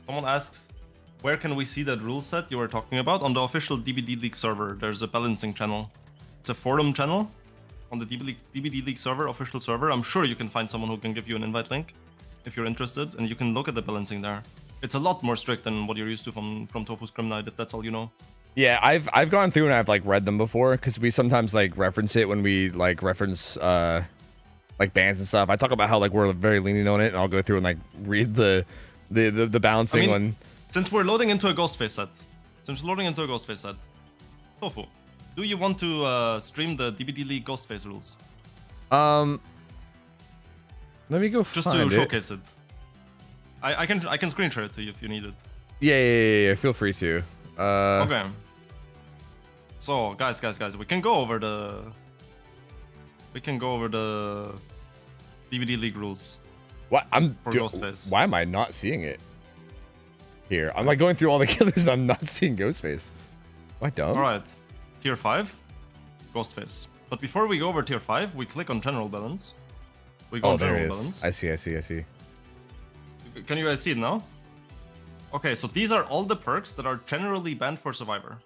asks, where can we see that rule set you were talking about? On the official DBD League server, there's a balancing channel. It's a forum channel on the DBD League server, official server. I'm sure you can find someone who can give you an invite link if you're interested, and you can look at the balancing there. It's a lot more strict than what you're used to from Tofu Scrim Night, if that's all you know. Yeah, I've gone through and I've like read them before because we sometimes like reference it when we like reference like bans and stuff. I talk about how like we're very lenient on it, and I'll go through and like read the balancing one. Since we're loading into a Ghostface set, Tofu, do you want to stream the DBD League Ghostface rules? Let me go just to showcase it. I can screen share it to you if you need it. Yeah. Feel free to. Okay. So guys, we can go over the DBD League rules. What why am I not seeing it? Here, I'm like going through all the killers and I'm not seeing Ghostface. Why dumb? Alright, tier 5, Ghostface. But before we go over tier 5, we click on general balance. We go on general balance. I see. Can you guys see it now? Okay, so these are all the perks that are generally banned for Survivor.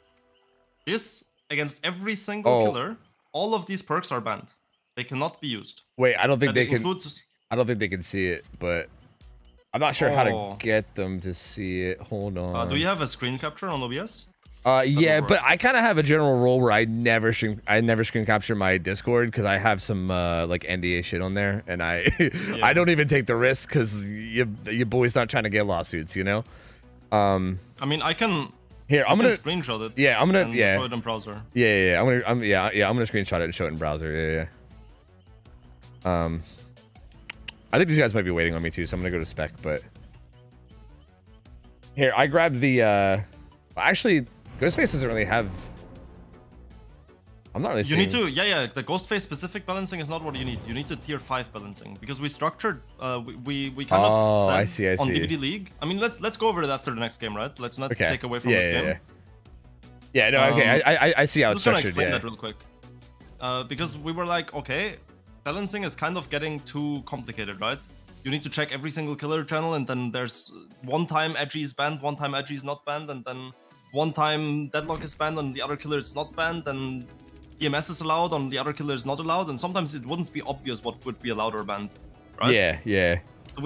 This, against every single killer, all of these perks are banned. They cannot be used. Wait, I don't think they can. I don't think they can see it, but I'm not sure how to get them to see it. Hold on. Do you have a screen capture on OBS? Yeah, but I kind of have a general rule where I never screen capture my Discord because I have some like NDA shit on there, and I don't even take the risk because your boy's not trying to get lawsuits, you know. I mean, I can. Here, I'm gonna screenshot it. Yeah, I'm gonna show it in browser. Yeah. I'm gonna screenshot it and show it in browser. Yeah. I think these guys might be waiting on me too, so I'm gonna go to spec. But here, I grabbed the. Actually, Ghostface doesn't really have. I'm not really. You need to, yeah. The Ghostface specific balancing is not what you need. You need the tier 5 balancing because we structured. We kind of said I see. On DBD League. I mean, let's go over it after the next game, right? Let's not take away from this game. Yeah. No. Okay. I see how it's structured. I'm just gonna explain that real quick. Because we were like, okay, balancing is kind of getting too complicated, right? You need to check every single killer channel, and then there's one time Edgy is banned, one time Edgy is not banned, and then one time Deadlock is banned on the other killer it's not banned, and EMS is allowed on the other killer is not allowed, and sometimes it wouldn't be obvious what would be allowed or banned, right? Yeah. So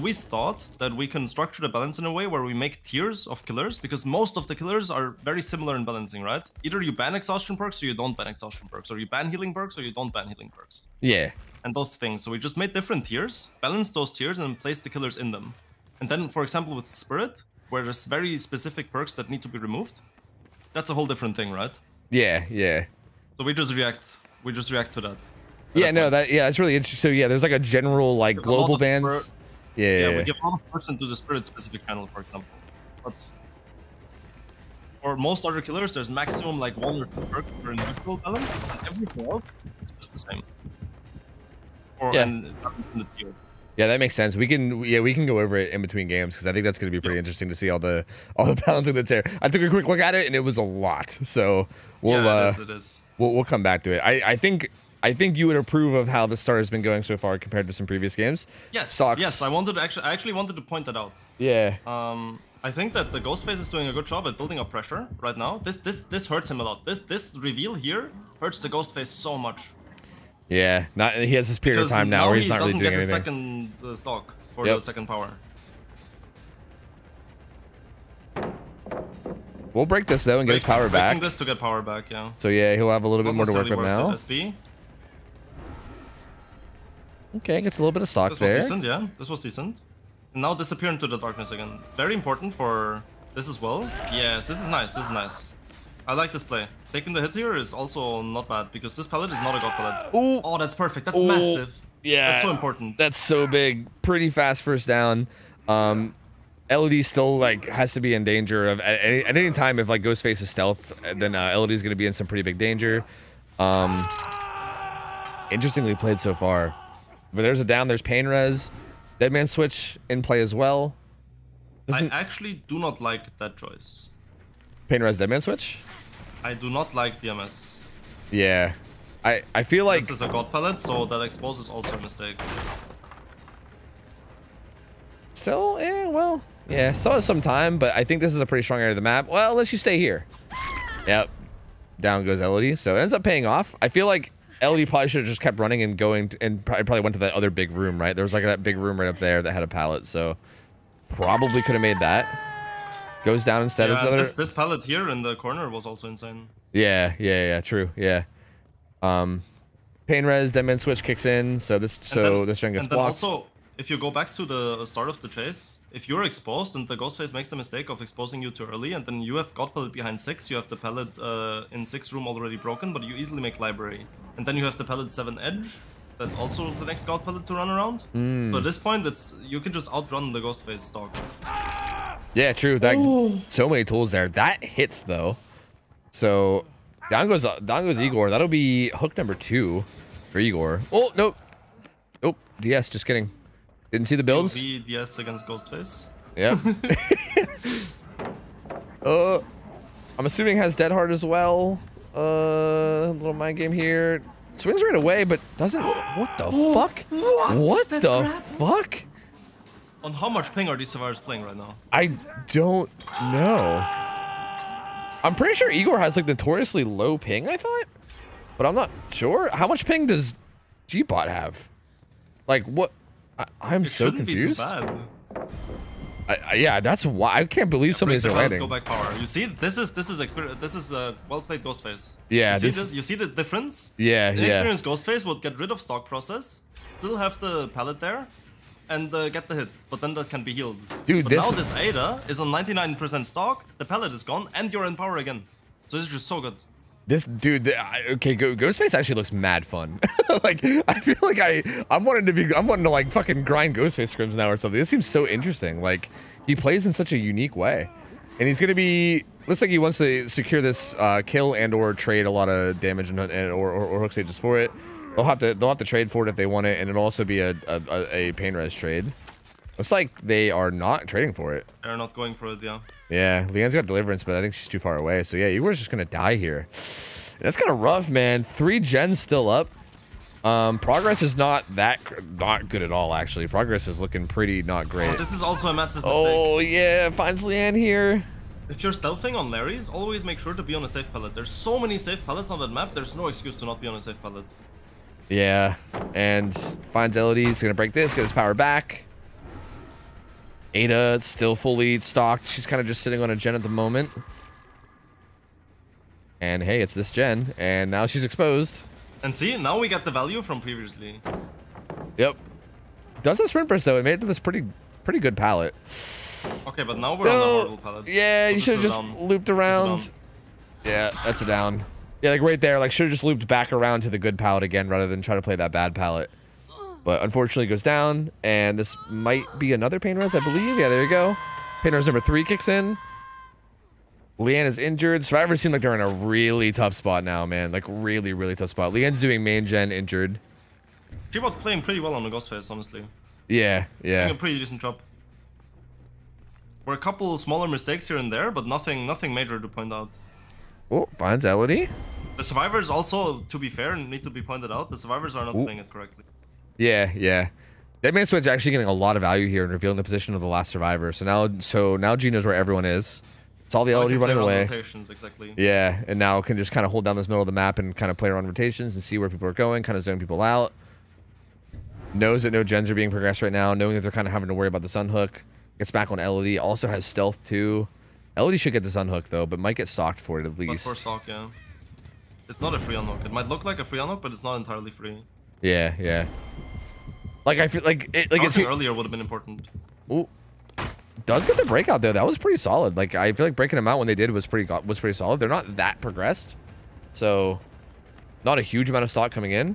we thought that we can structure the balance in a way where we make tiers of killers, because most of the killers are very similar in balancing, right? Either you ban exhaustion perks or you don't ban exhaustion perks, or you ban healing perks or you don't ban healing perks. Yeah. And those things. So we just made different tiers, balanced those tiers, and placed the killers in them. And then, for example, with Spirit, where there's very specific perks that need to be removed, that's a whole different thing, right? Yeah. So we just react to that. Yeah, no, that's really interesting. So yeah, there's like a general like global bans. Yeah, we give a lot of perks into the Spirit specific channel, for example. But for most other killers, there's maximum like 1 or 2 perks per neutral balance, and everything else is just the same. Yeah, that makes sense. We can go over it in between games because I think that's going to be pretty interesting to see all the balancing that's there. I took a quick look at it and it was a lot. So it is. We'll come back to it. I think you would approve of how the start has been going so far compared to some previous games. Yes. Stocks. Yes, I actually wanted to point that out. Yeah. I think that the Ghostface is doing a good job at building up pressure right now. This hurts him a lot. This reveal here hurts the Ghostface so much. Yeah, he has this period of time now where he's not really doing anything. He doesn't get the second stock for the second power. We'll break this though and get his power back. Breaking this to get power back, yeah. So yeah, he'll have a little bit more to work with now. SB. Okay, gets a little bit of stock there. This was decent, yeah. This was decent. And now disappear into the darkness again. Very important for this as well. Yes, this is nice. This is nice. I like this play. Taking the hit here is also not bad because this pallet is not a god pallet. Ooh. Oh, that's perfect. That's massive. Yeah. That's so important. That's so big. Pretty fast first down. LOD still has to be in danger of at any time if Ghostface is stealth, then LOD is going to be in some pretty big danger. Interestingly played so far. But there's a down. There's pain res. Deadman switch in play as well. I actually do not like that choice. Pain res Deadman switch? I do not like DMS. Yeah. I feel like... This is a god pallet, so that expose is also a mistake. Still, still has some time, but I think this is a pretty strong area of the map. Well, unless you stay here. Yep. Down goes LOD, so it ends up paying off. I feel like LOD probably should have just kept running and going, and probably went to that other big room, right? There was that big room right up there that had a pallet, so probably could have made that. Goes down instead of this pallet here in the corner was also insane. Yeah, true, yeah. Pain res, Deadman switch kicks in, so this gen gets blocked. And then also, if you go back to the start of the chase, if you're exposed and the Ghostface makes the mistake of exposing you too early, and then you have god pallet behind 6, you have the pallet in 6 room already broken, but you easily make library. And then you have the pallet 7 edge, that's also the next god pallet to run around. So at this point, you can just outrun the Ghostface stock. Yeah, true. So many tools there. That hits though. So down goes Igor. That'll be hook number 2 for Igor. Oh nope. Oh, DS. Just kidding. Didn't see the builds. DS against Ghostface. Yeah. I'm assuming has Dead Hard as well. Little mind game here. Swings right away, but doesn't. What the fuck? What the fuck? On how much ping are these survivors playing right now? I don't know. I'm pretty sure Igor has notoriously low ping, I thought. But I'm not sure. How much ping does G-Bot have? What? I'm so confused. Be too bad. Yeah, that's why I can't believe somebody's landing. Go back power. You see, this is a well played Ghostface. Yeah, you see the difference? Yeah, the experienced Ghostface would get rid of stock process, still have the pallet there, and get the hit, but then that can be healed. Dude, now this Ada is on 99% stock, the pallet is gone, and you're in power again. So this is just so good. This dude, okay, Ghostface actually looks mad fun. I feel like I'm wanting to fucking grind Ghostface scrims now or something. This seems so interesting. He plays in such a unique way, and he's gonna be. Looks like he wants to secure this kill and/or trade a lot of damage or hook stages for it. They'll have to trade for it if they want it, and it'll also be a pain res trade. Looks like they are not trading for it. They're not going for it, yeah. Yeah, Leanne's got Deliverance, but I think she's too far away. So yeah, Igor's just gonna die here. That's kind of rough, man. 3 gens still up. Progress is not good at all, actually. Progress is looking pretty not great. Oh, this is also a massive mistake. Oh yeah, finds Leanne here. If you're stealthing on Larry's, always make sure to be on a safe pallet. There's so many safe pallets on that map, there's no excuse to not be on a safe pallet. Yeah, and finds LOD. He's gonna break this, get his power back. Ada still fully stocked. She's kind of just sitting on a gen at the moment. And hey, it's this gen, and now she's exposed. And see, now we got the value from previously. Yep. Does have sprint burst though. It made it to this pretty good pallet. Okay, but now we're on the horrible pallet. Yeah, you should have just looped around. Yeah, that's a down. Yeah, right there. Should have just looped back around to the good pallet again rather than try to play that bad pallet. But unfortunately, it goes down, and this might be another pain res, I believe. Yeah, there you go. Pain res number 3 kicks in. Leanne is injured. Survivors seem like they're in a really tough spot now, man. Really, really tough spot. Leanne's doing main gen injured. G-Bot's playing pretty well on the Ghostface, honestly. Yeah, yeah. Doing a pretty decent job. Were a couple smaller mistakes here and there, but nothing major to point out. Oh, finds Elodie. The survivors also, to be fair, need to be pointed out. The survivors are not playing it correctly. Yeah, yeah. That man switch actually getting a lot of value here and revealing the position of the last survivor. So now G knows where everyone is. It's all the Elodie running away. Rotations, exactly. Yeah, and now can just kind of hold down this middle of the map and kind of play around rotations and see where people are going, kind of zone people out. Knows that no gens are being progressed right now, knowing that they're kind of having to worry about the sun hook. Gets back on Elodie. Also has stealth too. Elodie should get the sun hook though, but might get stalked for it at least. But for stalk, yeah. It's not a free unhook. It might look like a free unhook, but it's not entirely free. Yeah, yeah. Like I feel like it's earlier would have been important. Ooh. Does get the breakout though. That was pretty solid. Like I feel like breaking them out when they did was pretty solid. They're not that progressed, so not a huge amount of stock coming in.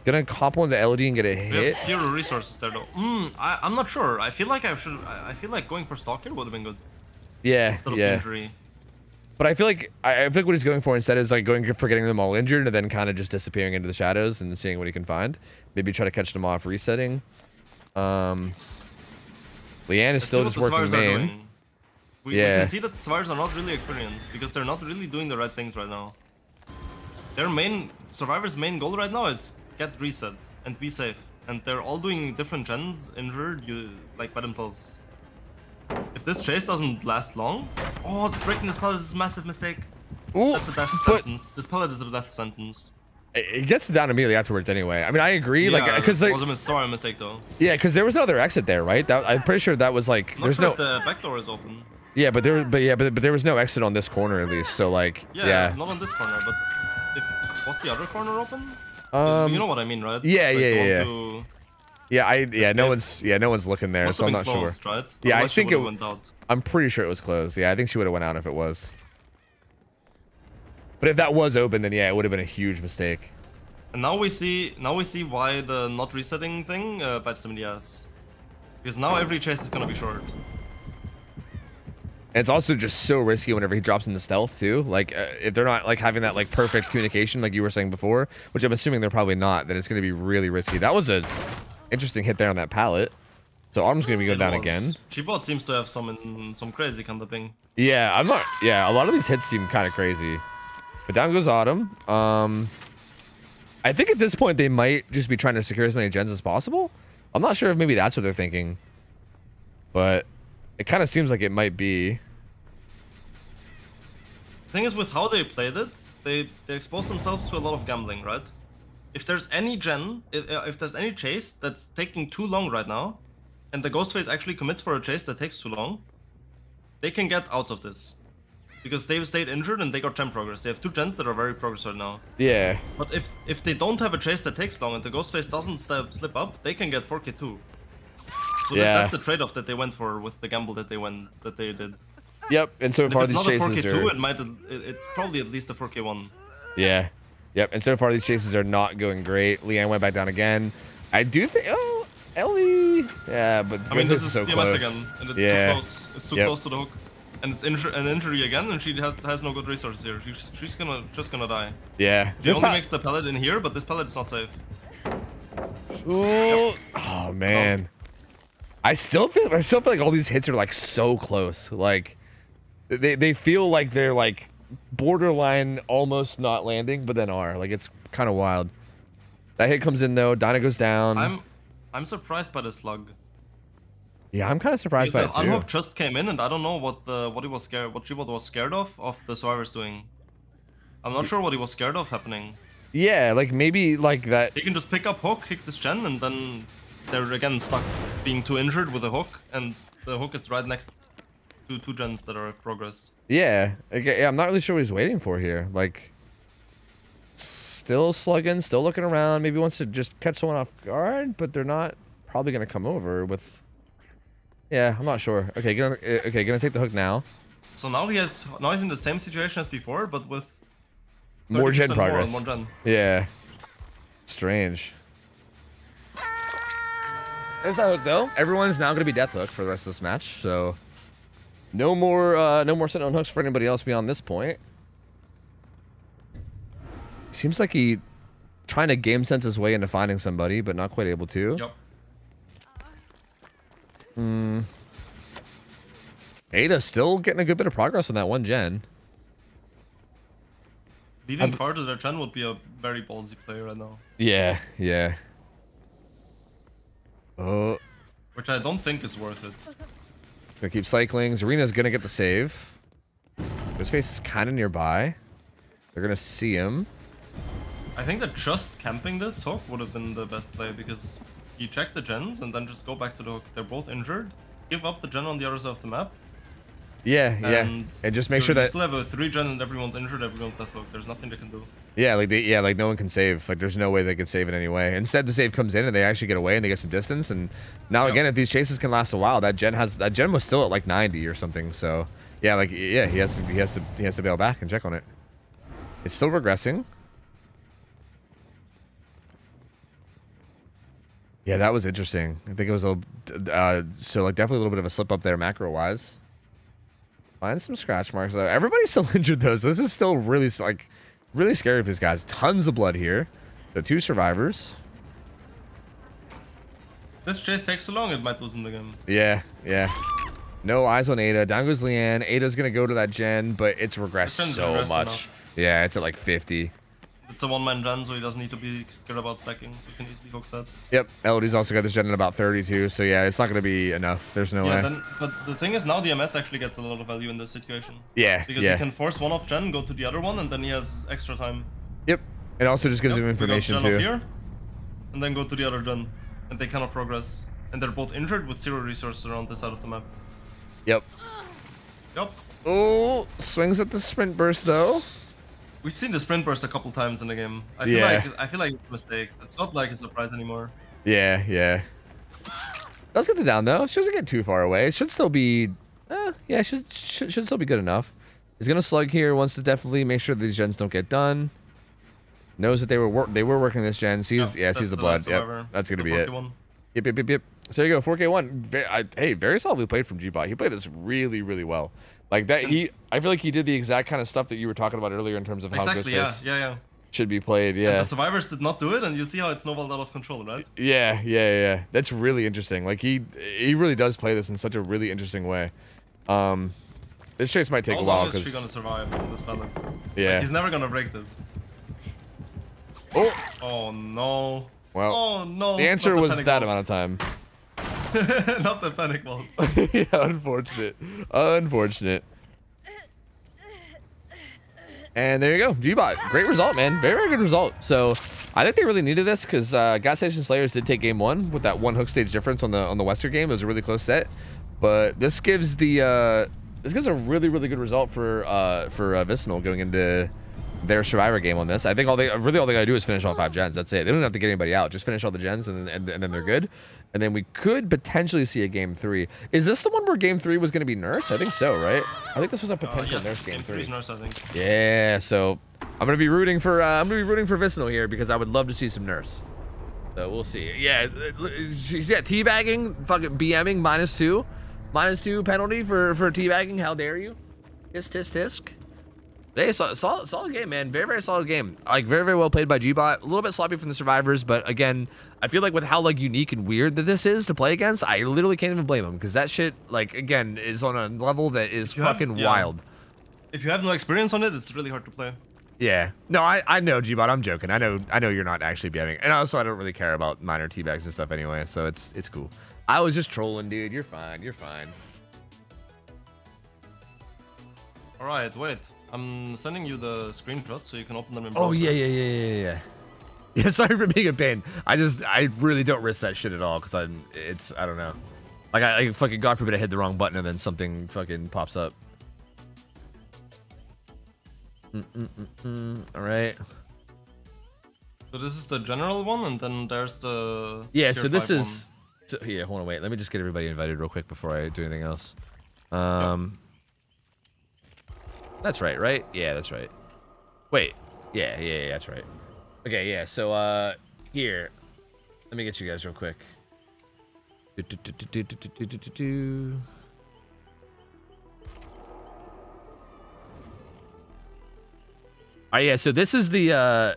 Gonna hop on the Elodie and get a hit. We have 0 resources there though. I'm not sure. I feel like going for stock here would have been good. Yeah, instead of injury. But I feel like what he's going for instead is like going for getting them all injured and then kind of just disappearing into the shadows and seeing what he can find. Maybe try to catch them off resetting. Leanne is still just working main. We can see that the survivors are not really experienced because they're not really doing the right things right now. Their survivors' main goal right now is get reset and be safe, and they're all doing different gens injured like by themselves. If this chase doesn't last long, breaking this pellet is a massive mistake. Ooh, that's a death sentence. This pellet is a death sentence. It gets down immediately afterwards anyway. I mean, I agree. Yeah, like, because it was a mistake though. Yeah, because there was no other exit there, right? I'm pretty sure that was like there's no. If the back door is open. Yeah, but there was no exit on this corner at least. So like, yeah. Not on this corner, but what's the other corner open? You know what I mean, right? Yeah, like yeah. No one's looking there, so I'm not closed, sure. Right? Yeah, I think I'm pretty sure it was closed. Yeah, I think she would have went out if it was. But if that was open, then yeah, it would have been a huge mistake. And now we see why the not resetting thing bites them in the ass. Because now every chase is gonna be short. And it's also just so risky whenever he drops into stealth too. Like if they're not like having that like perfect communication like you were saying before, which I'm assuming they're probably not, then it's going to be really risky. That was a interesting hit there on that pallet. So Autumn's going to be going down again. G-Bot seems to have some crazy kind of thing. Yeah, a lot of these hits seem kind of crazy. But down goes Autumn. I think at this point they might just be trying to secure as many gens as possible. I'm not sure if maybe that's what they're thinking. But it kind of seems like it might be. The thing is, with how they played it, they expose themselves to a lot of gambling, right? If there's any if there's any chase that's taking too long right now, and the Ghostface actually commits for a chase that takes too long, they can get out of this. Because they've stayed injured and they got gem progress. They have 2 gens that are very progress right now. Yeah. But if they don't have a chase that takes long and the Ghostface doesn't slip up, they can get 4k too. So that's the trade-off that they went for with the gamble that they did. Yep, and so far these chases are... If it's not a 4k2, it's probably at least a 4k1. Yeah. Yep, and so far these chases are not going great. Leanne went back down again. I do think... Oh, Ellie... Yeah, but... I mean, this is so CMS again, and it's too close. It's too close to the hook. And it's an injury again, and she has no good resources here. She's just gonna die. Yeah. She only makes the pellet in here, but this pellet is not safe. Ooh. Yep. Oh, man. I still feel like all these hits are like so close. Like... They feel like they're like borderline almost not landing, but then are. Like it's kind of wild. That hit comes in though. Dinah goes down. I'm surprised by the slug. Yeah, I'm kind of surprised by it too. Unhook just came in, and I don't know what G-Bot was scared of the survivors doing. I'm not sure what he was scared of happening. Yeah, like maybe like that. He can just pick up hook, kick this gen, and then they're again stuck being too injured with a hook, and the hook is right next. Two gens that are in progress. Yeah. Okay, yeah, I'm not really sure what he's waiting for here. Like, still slugging, still looking around. Maybe wants to just catch someone off guard, but they're not probably gonna come over with. Yeah, I'm not sure. Okay, gonna take the hook now. So now he's in the same situation as before, but with more gen progress. More gen. Yeah. Strange. There's that hook though. Everyone's now gonna be death hook for the rest of this match, so. No more set on hooks for anybody else beyond this point. Seems like he trying to game sense his way into finding somebody, but not quite able to. Yep. Ada's still getting a good bit of progress on that one gen. Leaving far to their gen would be a very ballsy play right now. Yeah, yeah. Oh. Which I don't think is worth it. Gonna keep cycling. Zarina's gonna get the save. Ghostface is kind of nearby. They're gonna see him. I think that just camping this hook would have been the best play because you check the gens and then just go back to the hook. They're both injured. Give up the gen on the other side of the map. Yeah, and just make sure that you still have a 3 gen and everyone's injured. Everyone's death hook. There's nothing they can do. Yeah, like no one can save. Like there's no way they can save it anyway. Instead, the save comes in and they actually get away and they get some distance. And now again, if these chases can last a while, that gen was still at like 90 or something. So yeah, like he has to bail back and check on it. It's still regressing. Yeah, that was interesting. I think it was a so like definitely a little bit of a slip up there macro wise. Find some scratch marks though. Everybody's still injured though, so this is still really really scary for these guys. Tons of blood here. The 2 survivors. This chase takes too long, it might lose in the game. Yeah, yeah. No eyes on Ada. Down goes Leanne. Ada's gonna go to that gen, but it's regressed so much. Enough. Yeah, it's at like 50. It's a one-man gen, so he doesn't need to be scared about stacking, so he can easily hook that. Yep, LOD's also got this gen at about 32, so yeah, it's not going to be enough. There's no way. But the thing is, now the MS actually gets a lot of value in this situation. Yeah, because he can force one off gen, go to the other one, and then he has extra time. Yep, it also just gives him information too. Here, and then go to the other gen, and they cannot progress. And they're both injured with 0 resources around this side of the map. Yep. Yep. Oh, swings at the sprint burst though. We've seen the sprint burst a couple times in the game. I feel like it's a mistake. It's not like a surprise anymore. Yeah, yeah. Does get the down though. She doesn't get too far away. It should still be, yeah, should still be good enough. He's gonna slug here. Wants to definitely make sure these gens don't get done. Knows that they were working this gen. Sees sees the blood. Yep, that's gonna be it. Yep. So there you go, 4K1. Hey, very solidly played from Gbot. He played this really, really well. Like that, I feel like he did the exact kind of stuff that you were talking about earlier in terms of how Ghostface should be played. Yeah. And the survivors did not do it, and you see how it snowballed out of control, right? Yeah. That's really interesting. Like he really does play this in such a really interesting way. This chase might take a while because he's gonna survive in this battle. Yeah. Like, he's never gonna break this. Oh no. Well. Oh no. The answer was that amount of time. Not the panic vault. Yeah, unfortunate. And there you go, Gbot. Great result, man. Very, very good result. So I think they really needed this because Gas Station Slayers did take game 1 with that 1 hook stage difference on the Western game. It was a really close set, but this gives a really, really good result for Vicinal going into their survivor game on this. I think all they gotta do is finish all 5 gens. That's it. They don't have to get anybody out. Just finish all the gens and then they're good. And then we could potentially see a game 3. Is this the one where game 3 was going to be Nurse? I think so, right? I think this was a potential Nurse game 3. Game 3 is Nurse, I think. Yeah, so I'm gonna be rooting for Vicinal here because I would love to see some Nurse. So we'll see. Yeah, she's teabagging, fucking BMing -2 penalty for teabagging. How dare you? Tisk. Hey, solid game, man. Very, very solid game. Like, very, very well played by Gbot. A little bit sloppy from the survivors, but again, I feel like with how like unique and weird that this is to play against, I literally can't even blame him because that shit, like, again, is on a level that is fucking wild. If you have no experience on it, it's really hard to play. Yeah. No, I know, Gbot. I'm joking. I know you're not actually BMing, and also I don't really care about minor teabags and stuff anyway, so it's cool. I was just trolling, dude. You're fine. All right, wait. I'm sending you the screenshots so you can open them in browser. Oh, yeah. Yeah, sorry for being a pain. I really don't risk that shit at all because I don't know. Like, I fucking, God forbid I hit the wrong button and then something fucking pops up. All right. So this is the general one, and then there's the... Yeah, so this is... So, yeah, hold on, wait. Let me just get everybody invited real quick before I do anything else. That's right? Yeah, that's right. Wait. Yeah, that's right. Okay, yeah, so, here. Let me get you guys real quick. Oh, yeah, so this is the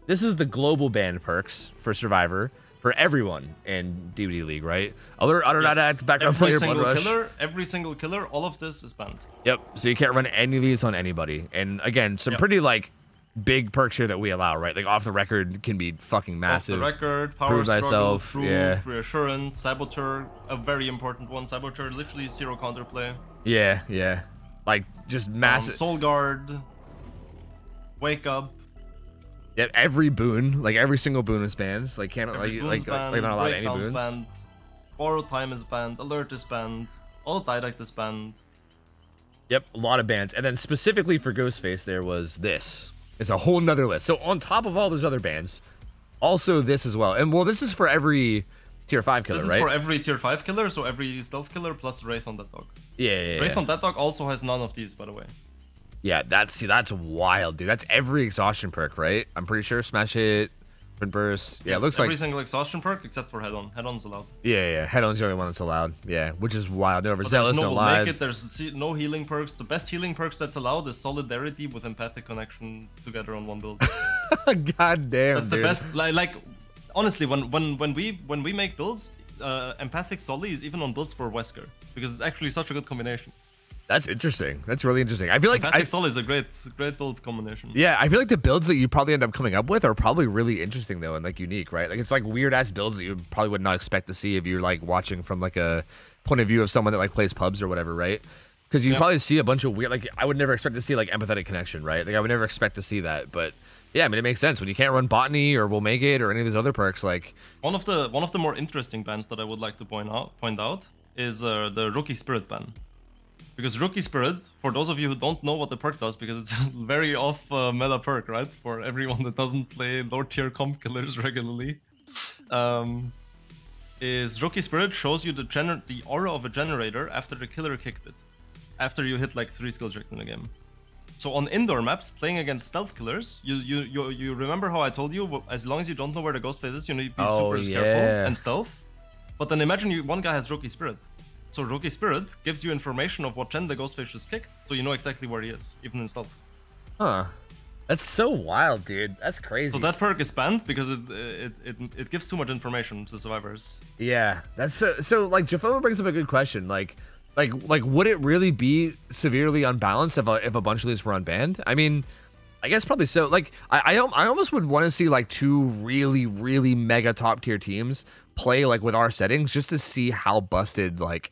this is the global ban perks for Survivor for everyone in DBD League, right? Other background player, Blood Rush. Every single killer, all of this is banned. Yep. So you can't run any of these on anybody. And again, some pretty like big perks here that we allow, right? Like off the record can be fucking massive. Off the record, power prove struggle, thyself, proof, reassurance, saboteur, a very important one. Saboteur, literally 0 counterplay. Yeah. Like just massive. Soul guard, wake up. Yeah, every boon, like every single boon is banned. Like can't like not allowed any boons. Banned. Borrowed time is banned. Alert is banned. All didact is banned. Yep, a lot of bans. And then specifically for Ghostface, there was this. It's a whole nother list. So on top of all those other bans, also this as well. And well, this is for every tier 5 killer, right? This is for every tier 5 killer, so every stealth killer plus Wraith on that dog. Yeah. Wraith on that dog also has none of these, by the way. Yeah, that's wild, dude. That's every exhaustion perk, right? I'm pretty sure. Smash hit, sprint burst. Yeah, yes, it looks like every single exhaustion perk except for head on. Head on's allowed. Yeah. Head on's the only one that's allowed. Yeah, which is wild. No, there's no make it. There's no healing perks. The best healing perks that's allowed is solidarity with empathic connection together on one build. God damn, that's the best. Like honestly, when we make builds, empathic soli is even on builds for Wesker because it's actually such a good combination. That's interesting. That's really interesting. I feel like Empathic Sol is a great build combination. Yeah, I feel like the builds that you probably end up coming up with are probably really interesting though and like unique, right? Like it's like weird ass builds that you probably would not expect to see if you're like watching from like a point of view of someone that like plays pubs or whatever, right? Because you probably see a bunch of weird, like I would never expect to see like empathetic connection, right? Like I would never expect to see that, but yeah, I mean it makes sense when you can't run botany or will make it or any of these other perks. Like one of the more interesting bans that I would like to point out is the Rookie Spirit ban. Because Rookie Spirit, for those of you who don't know what the perk does, because it's a very off meta perk, right? For everyone that doesn't play low tier comp killers regularly, is Rookie Spirit shows you the aura of a generator after the killer kicked it, after you hit like 3 skill checks in the game. So on indoor maps, playing against stealth killers, you remember how I told you, as long as you don't know where the ghost phase is, you need to be super careful and stealth. But then imagine one guy has Rookie Spirit. So Rookie Spirit gives you information of what gen the Ghostface just kicked, so you know exactly where he is, even in stealth. Huh. That's so wild, dude. That's crazy. So that perk is banned because it gives too much information to survivors. Yeah, that's so like Jafoma brings up a good question. Like would it really be severely unbalanced if a bunch of these were unbanned? I mean, I guess probably so. Like I almost would want to see like 2 really mega top tier teams play like with our settings just to see how busted like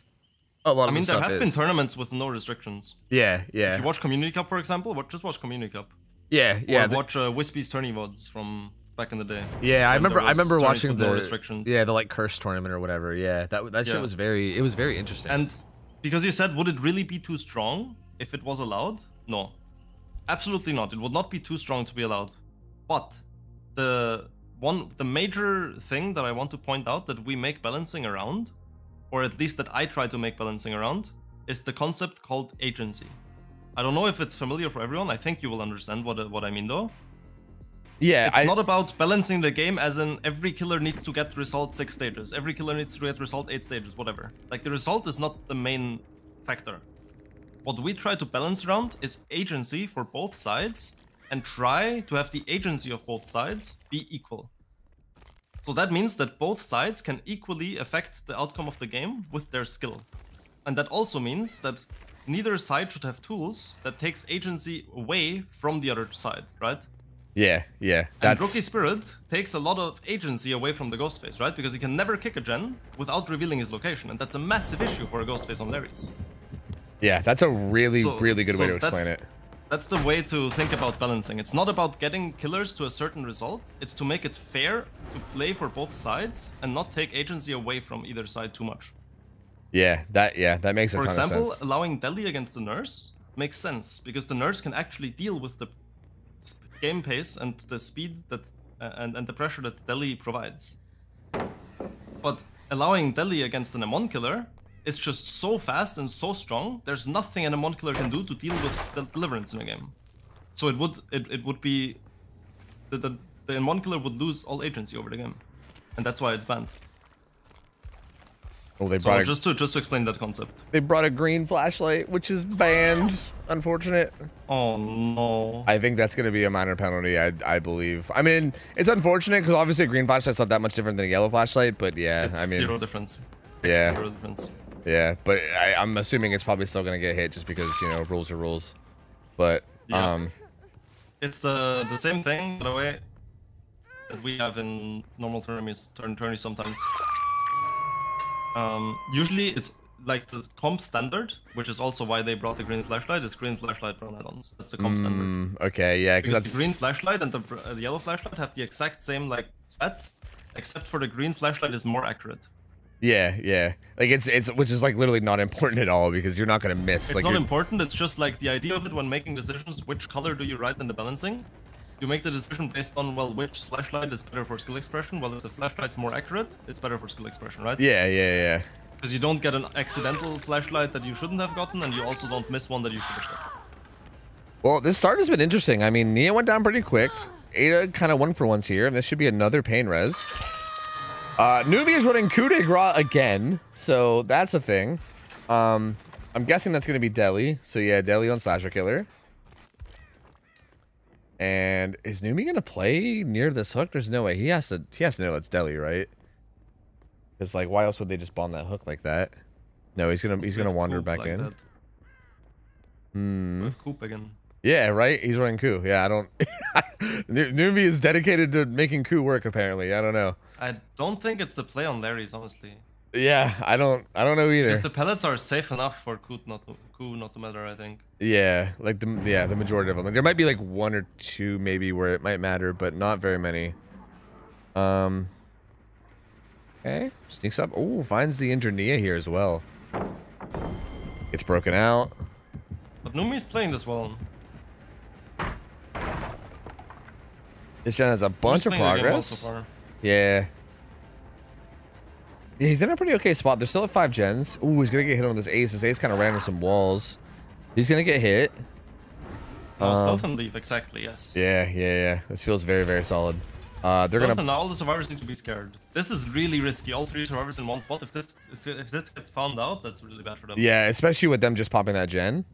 a lot of the stuff is. There have been tournaments with no restrictions. Yeah. If you watch Community Cup, for example, just watch Community Cup. Yeah. Or watch Wispy's tourney VODs from back in the day. Yeah, I remember watching the restrictions. Yeah, the like curse tournament or whatever. Yeah, that shit was very interesting. And because you said, would it really be too strong if it was allowed? No, absolutely not. It would not be too strong to be allowed. But the major thing that I want to point out that we make balancing around, or at least that I try to make balancing around, is the concept called agency. I don't know if it's familiar for everyone. I think you will understand what I mean though. Yeah, it's not about balancing the game as in every killer needs to get result 6 stages. Every killer needs to get result 8 stages, whatever. Like the result is not the main factor. What we try to balance around is agency for both sides and try to have the agency of both sides be equal. So that means that both sides can equally affect the outcome of the game with their skill. And that also means that neither side should have tools that takes agency away from the other side, right? Yeah. And Rookie Spirit takes a lot of agency away from the Ghostface, right? Because he can never kick a gen without revealing his location, and that's a massive issue for a Ghostface on Larry's. Yeah, that's a really good way to explain it. That's the way to think about balancing. It's not about getting killers to a certain result. It's to make it fair to play for both sides and not take agency away from either side too much. Yeah, that makes a ton of sense. For example, allowing Deli against the nurse makes sense because the nurse can actually deal with the game pace and the speed that and the pressure that Deli provides. But allowing Deli against an Amon killer is just so fast and so strong. There's nothing an Amon killer can do to deal with the deliverance in a game. So it would be the Amon killer would lose all agency over the game, and that's why it's banned. Oh, they brought just to explain that concept. They brought a green flashlight, which is banned. Unfortunate. Oh no. I think that's going to be a minor penalty. I believe. I mean, it's unfortunate because obviously a green flashlight's not that much different than a yellow flashlight, but yeah, it's I mean, zero difference. Yeah. Zero difference. Yeah, but I'm assuming it's probably still going to get hit just because rules are rules. But yeah. It's the same thing, by the way, that we have in normal tourneys sometimes. Usually it's like the comp standard, which is also why they brought the green flashlight, is green flashlight run add-ons. That's the comp standard. Okay, yeah, because the green flashlight and the yellow flashlight have the exact same like stats, except for the green flashlight is more accurate. Yeah. Like it's which is like literally not important at all because you're not gonna miss. It's like, not important. It's just like the idea of it when making decisions. Which color do you write in the balancing? You make the decision based on, well, which flashlight is better for skill expression. Well, if the flashlight's more accurate, it's better for skill expression, right? Yeah. Because you don't get an accidental flashlight that you shouldn't have gotten, and you also don't miss one that you should have gotten. Well, this start has been interesting. I mean, Nia went down pretty quick. Ada kind of won for once here, and this should be another pain res. Newbie is running coup de grace again, so that's a thing. I'm guessing that's going to be Deli. So yeah, Deli on Slasher Killer. And is Numi gonna play near this hook? There's no way. He has to know it's Deli, right? Because like, why else would they just bomb that hook like that? No, he's gonna wander back in. With Coop again. Yeah, right. He's running coup. Yeah, I don't. Numi is dedicated to making coup work. Apparently, I don't know. I don't think it's the play on Larry's, honestly. Yeah, I don't know either. Because the pellets are safe enough for coup not to matter, I think. Yeah, like the majority of them. Like there might be like one or two maybe where it might matter, but not very many. Okay, sneaks up. Oh, finds the injured Nia here as well. Gets broken out. But Numi's playing this well. This gen has a bunch of progress. So far. Yeah. Yeah, he's in a pretty okay spot. They're still at 5 gens. Ooh, he's gonna get hit on this ace. This ace kind of ran into some walls. He's gonna get hit. Stealth and leave, exactly, yes. Yeah. This feels very, very solid. They're Stealth gonna. And all the survivors need to be scared. This is really risky. All 3 survivors in one spot. If this gets found out, that's really bad for them. Yeah, especially with them just popping that gen.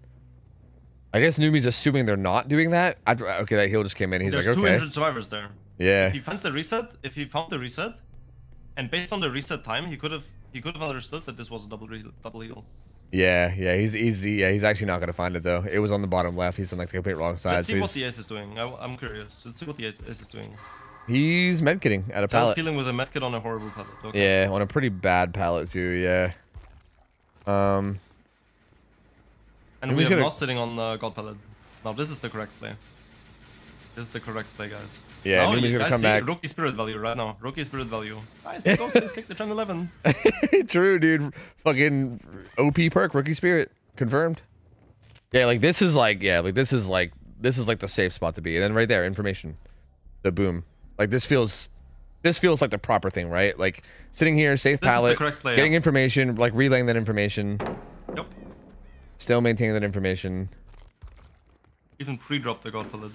I guess Numi's assuming they're not doing that. Okay, that heal just came in. He's There's like, okay. 2 injured survivors there. Yeah. If he finds the reset, if he found the reset, and based on the reset time, he could have understood that this was a double heal. Yeah, he's actually not gonna find it though. It was on the bottom left. He's on like the complete wrong side. Let's see what the ace is doing. I'm curious. Let's see what the ace is doing. He's medkitting at a pallet. Healing with a medkit on a horrible pallet. Okay. Yeah, on a pretty bad pallet too. Yeah. And we are not sitting on God pallet. Now this is the correct play. This is the correct play, guys. Yeah, Numi's gonna come back. Rookie spirit value right now. Rookie spirit value. Nice, the ghost has kicked the Gen 11. True, dude. Fucking OP perk, rookie spirit. Confirmed. Yeah, like this is like this is like the safe spot to be. And then right there, information. The boom. Like this feels like the proper thing, right? Like sitting here, safe pallet, is the correct play, getting information, like relaying that information. Yep. Still maintaining that information. Even pre-drop the God pallet.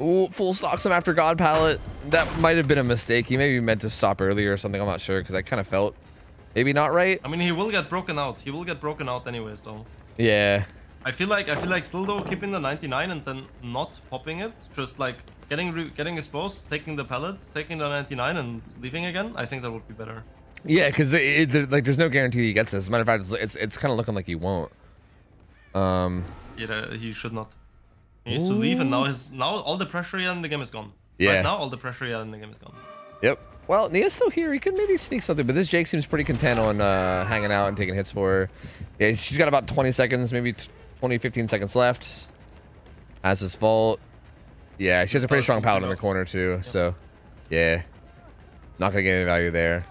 Ooh, full stocks him after God pallet. That might have been a mistake. He maybe meant to stop earlier or something. I'm not sure because I kind of felt maybe not right. I mean, he will get broken out. He will get broken out anyways, though. Yeah. I feel like still though keeping the 99 and then not popping it, just like getting exposed, taking the pallet, taking the 99 and leaving again. I think that would be better. Yeah, because like there's no guarantee he gets this. As a matter of fact, it's kind of looking like he won't. Yeah, he should not. He needs to leave, and now all the pressure he had in the game is gone. Yeah. Right now, all the pressure he had in the game is gone. Yep. Well, Nia's still here. He could maybe sneak something, but this Jake seems pretty content on hanging out and taking hits for her. Yeah, she's got about 20 seconds, maybe 20, 15 seconds left. Has his vault. Yeah, she has a pretty strong pallet in the corner too. Yep. So, yeah, not gonna get any value there.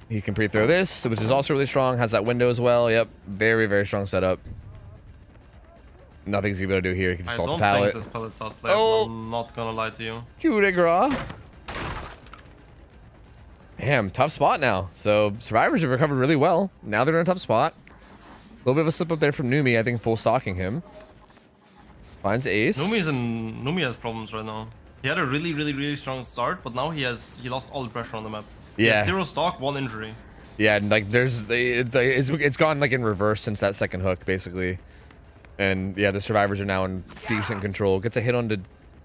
He can pre-throw this, which is also really strong. Has that window as well. Yep, very, very strong setup. Nothing's he gonna do here. He can just vault the pallet. I don't think this pallet's outplayed. I'm not gonna lie to you. Coup de grace. Damn, tough spot now. So survivors have recovered really well. Now they're in a tough spot. A little bit of a slip up there from Numi. I think full stalking him. Finds ace. Numi has problems right now. He had a really strong start, but now he lost all the pressure on the map. Yeah. He has 0 stock, 1 injury. Yeah, and like it's gone like in reverse since that second hook, basically. And yeah, the survivors are now in decent control. Gets a hit onto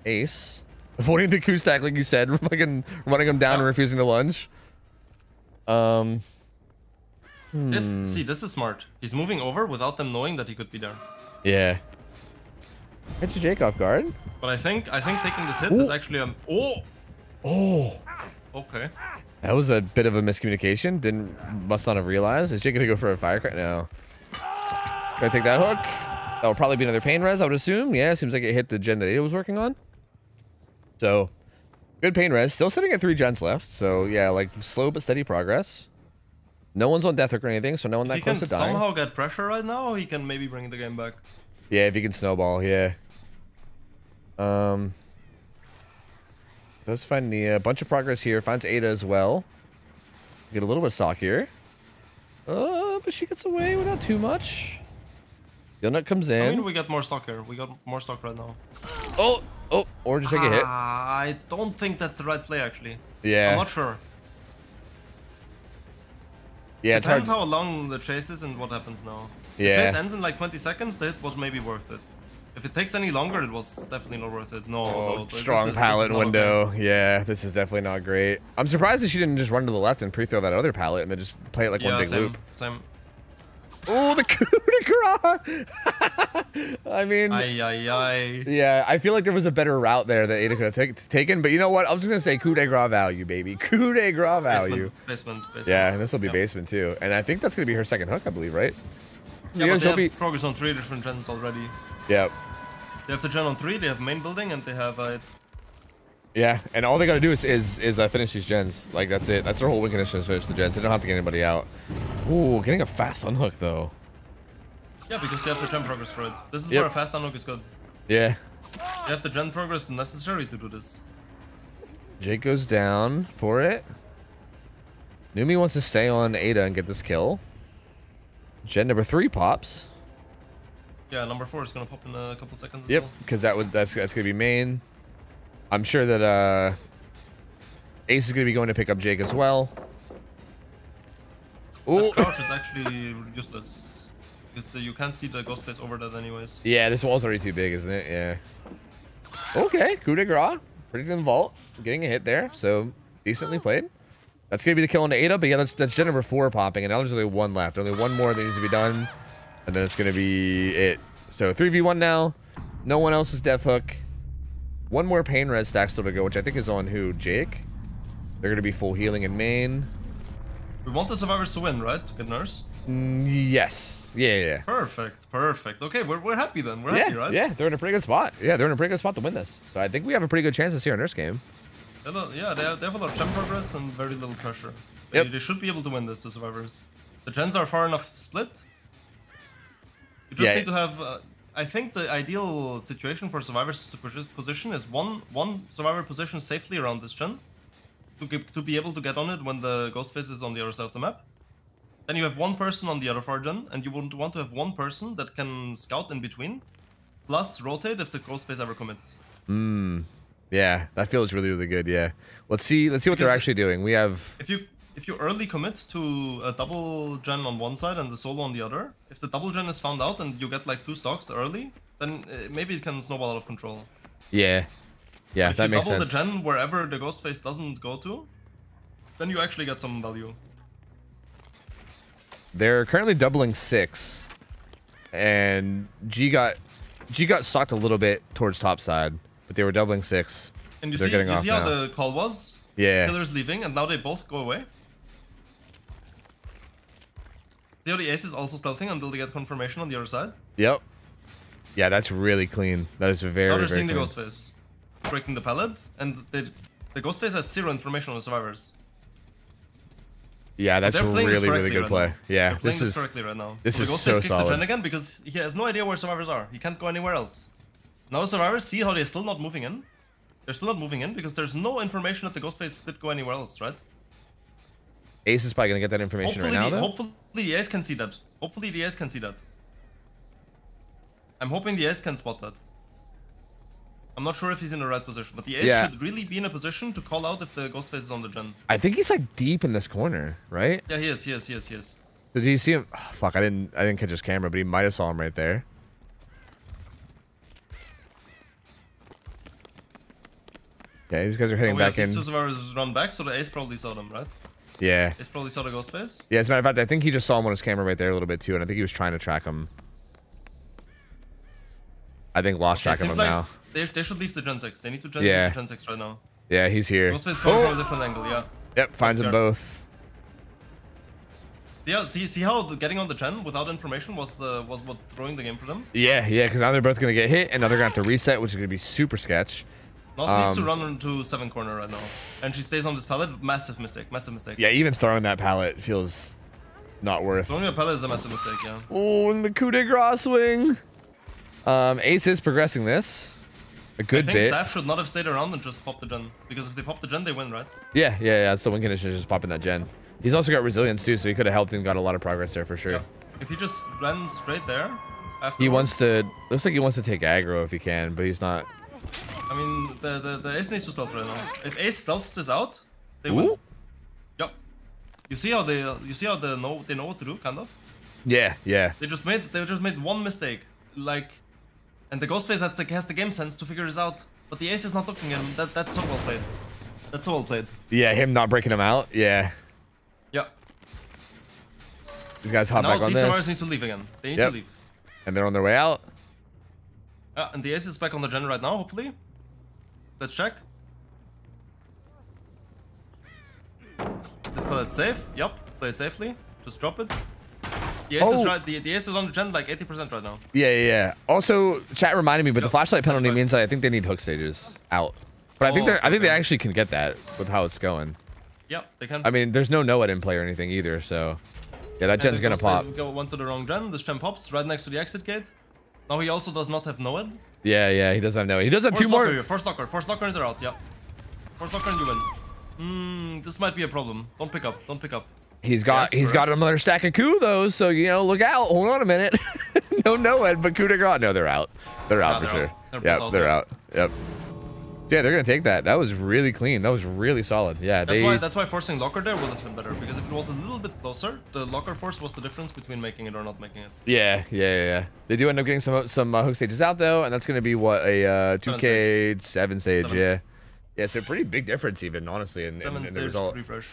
Ace. Avoiding the Q stack, like you said, fucking running him down and refusing to lunge. This is smart. He's moving over without them knowing that he could be there. Yeah. It's a Jake off guard. But I think taking this hit is actually a okay. That was a bit of a miscommunication. Must not have realized. Is Jake gonna go for a firecracker? No. Gonna take that hook. That will probably be another pain res, I would assume. Yeah, seems like it hit the gen that Ada was working on. So, good pain res. Still sitting at 3 gens left. So, yeah, like slow but steady progress. No one's on death hook or anything, so no one that close to dying. He can somehow get pressure right now, he can maybe bring the game back. Yeah, if he can snowball, yeah. Does find the bunch of progress here. Finds Ada as well. Get a little bit of stock here. But she gets away without too much. Donut comes in. I mean, we got more stock here. We got more stock right now. Oh, or just take a hit. I don't think that's the right play, actually. Yeah. I'm not sure. Yeah, it depends how long the chase is and what happens now. Yeah. The chase ends in like 20 seconds, the hit was maybe worth it. If it takes any longer, it was definitely not worth it. No, strong pallet window. Okay. Yeah, this is definitely not great. I'm surprised that she didn't just run to the left and pre-throw that other pallet and then just play it like one big loop. Same. Oh, the coup de grace! I mean, yeah, I feel like there was a better route there that Ada could have taken, but you know what? I'm just gonna say coup de grace value, baby. Coup de grace value. Basement. Yeah, and this will be basement too, and I think that's gonna be her second hook, I believe, right? Yeah, but they have progress on 3 different gens already. Yep. They have the gen on 3, they have main building, and they have yeah, and all they gotta do is finish these gens. Like, that's it. That's their whole win condition is finish the gens. They don't have to get anybody out. Ooh, getting a fast unhook, though. Yeah, because they have the gen progress for it. This is where a fast unhook is good. Yeah. They have the gen progress necessary to do this. Jake goes down for it. Numi wants to stay on Ada and get this kill. Gen number 3 pops. Yeah, number 4 is gonna pop in a couple seconds. Yep, because that's gonna be main. I'm sure that Ace is gonna be going to pick up Jake as well. That crouch is actually useless because you can't see the ghost face over that anyways. Yeah, this wall's already too big, isn't it? Yeah. Okay, coup de grace. Predicting the vault, getting a hit there, so decently played. That's gonna be the kill on Ada, but yeah, that's gen number 4 popping, and now there's only 1 left. Only 1 more that needs to be done, and then it's gonna be it. So 3v1 now. No one else is death hook. 1 more pain res stack still to go, which I think is on who? Jake? They're gonna be full healing in main. We want the survivors to win, right? To get nurse? Yes. Yeah. Perfect. Okay, we're happy then. We're happy, right? Yeah, they're in a pretty good spot. Yeah, they're in a pretty good spot to win this. So I think we have a pretty good chance to see our nurse game. Yeah, they have a lot of gen progress and very little pressure. They should be able to win this, the survivors. The gens are far enough split. You just need to have... I think the ideal situation for survivors to position is one survivor position safely around this gen to be able to get on it when the ghost face is on the other side of the map. Then you have 1 person on the other far gen, and you would want to have 1 person that can scout in between, plus rotate if the ghost face ever commits. Yeah, that feels really good. Yeah, let's see what they're actually doing. We have if you early commit to a double gen on one side and the solo on the other, if the double gen is found out and you get like 2 stocks early, then maybe it can snowball out of control. Yeah, that makes sense. If you double the gen wherever the ghost face doesn't go to, then you actually get some value. They're currently doubling 6, and G got socked a little bit towards top side, but they were doubling 6. And you see how the call was? Yeah. Killer's leaving, and now they both go away. See how the ace is also stealthing until they get confirmation on the other side? Yep. Yeah, that's really clean. That is very, now they're seeing clean. The ghost face breaking the pallet, and the ghost face has 0 information on the survivors. Yeah, that's a really good play. Yeah, they're playing this correctly right now. This is so solid. The ghost face kicks the gen again because he has no idea where survivors are. He can't go anywhere else. Now the survivors see how they're still not moving in. They're still not moving in because there's no information that the ghost face did go anywhere else, right? Ace is probably gonna get that information right now, though. Hopefully the ace can see that. I'm hoping the ace can spot that. I'm not sure if he's in the right position, but the ace should really be in a position to call out if the Ghostface is on the gen. I think he's like deep in this corner, right? Yeah, he is. Did you see him? Oh, fuck, I didn't catch his camera, but he might have saw him right there. Yeah, these guys are heading back in. These two survivors run back, so the ace probably saw them, right? Yeah. Ace probably saw the Ghostface. Yeah, as a matter of fact, I think he just saw him on his camera right there a little bit too, and I think he was trying to track him. I think lost track of him now. They should leave the Gen 6. They need to leave the Gen 6 right now. Yeah, he's here. Ghostface coming from a different angle, yeah. Yep, finds them both. See how getting on the Gen without information was what throwing the game for them? Yeah, because now they're both gonna get hit, and now they're gonna have to reset, which is gonna be super sketch. Nos needs to run into 7 corner right now, and she stays on this pallet. Massive mistake. Yeah, even throwing that pallet feels not worth. Throwing a pallet is a massive mistake, yeah. Oh, and the coup de grace swing. Ace is progressing this a good bit. I think Saf should not have stayed around and just popped the gen, because if they pop the gen, they win, right? Yeah. That's the win condition, just popping that gen. He's also got resilience too, so he could have helped and got a lot of progress there for sure. Yeah. If he just ran straight there, he wants to. Looks like he wants to take aggro if he can, but he's not. I mean, the ace needs to stealth right now. If ace stealths this out, they win. Yep. You see how they know what to do, kind of. Yeah. They just made one mistake, like, and the Ghostface has the game sense to figure this out. But the ace is not looking at him. That's so well played. That's so well played. Yeah, him not breaking him out. Yeah. Yep. These guys hop back on this. These survivors need to leave again. They need to leave. And they're on their way out. And the ace is back on the gen right now, hopefully. Let's check. This pallet's safe. Yep, play it safely. Just drop it. The ace is right. The ace is on the gen like 80% right now. Yeah. Also, chat reminded me, but the flashlight penalty means that I think they need hook stages out. But I think they actually can get that with how it's going. Yeah, they can. I mean, there's no NOED in play or anything either, so yeah, that gen's gonna pop. Went to the wrong gen. This gen pops right next to the exit gate. Now he also does not have NOED. Yeah, he doesn't have NOED. He does have 2 more. First locker and they're out. Yeah. First locker and you win. This might be a problem. Don't pick up. He's got another stack of coup though, so look out. Hold on a minute. No NOED, but coup de grace. No, they're out. They're out for sure. Yep, they're out. Yep. Yeah, they're gonna take that. That was really clean. That was really solid. Yeah, that's why forcing locker there would have been better, because if it was a little bit closer, the locker force was the difference between making it or not making it. Yeah. They do end up getting some hook stages out though, and that's gonna be what, a 2K 7 stage. Yeah, so pretty big difference even, honestly, in the result. Refresh.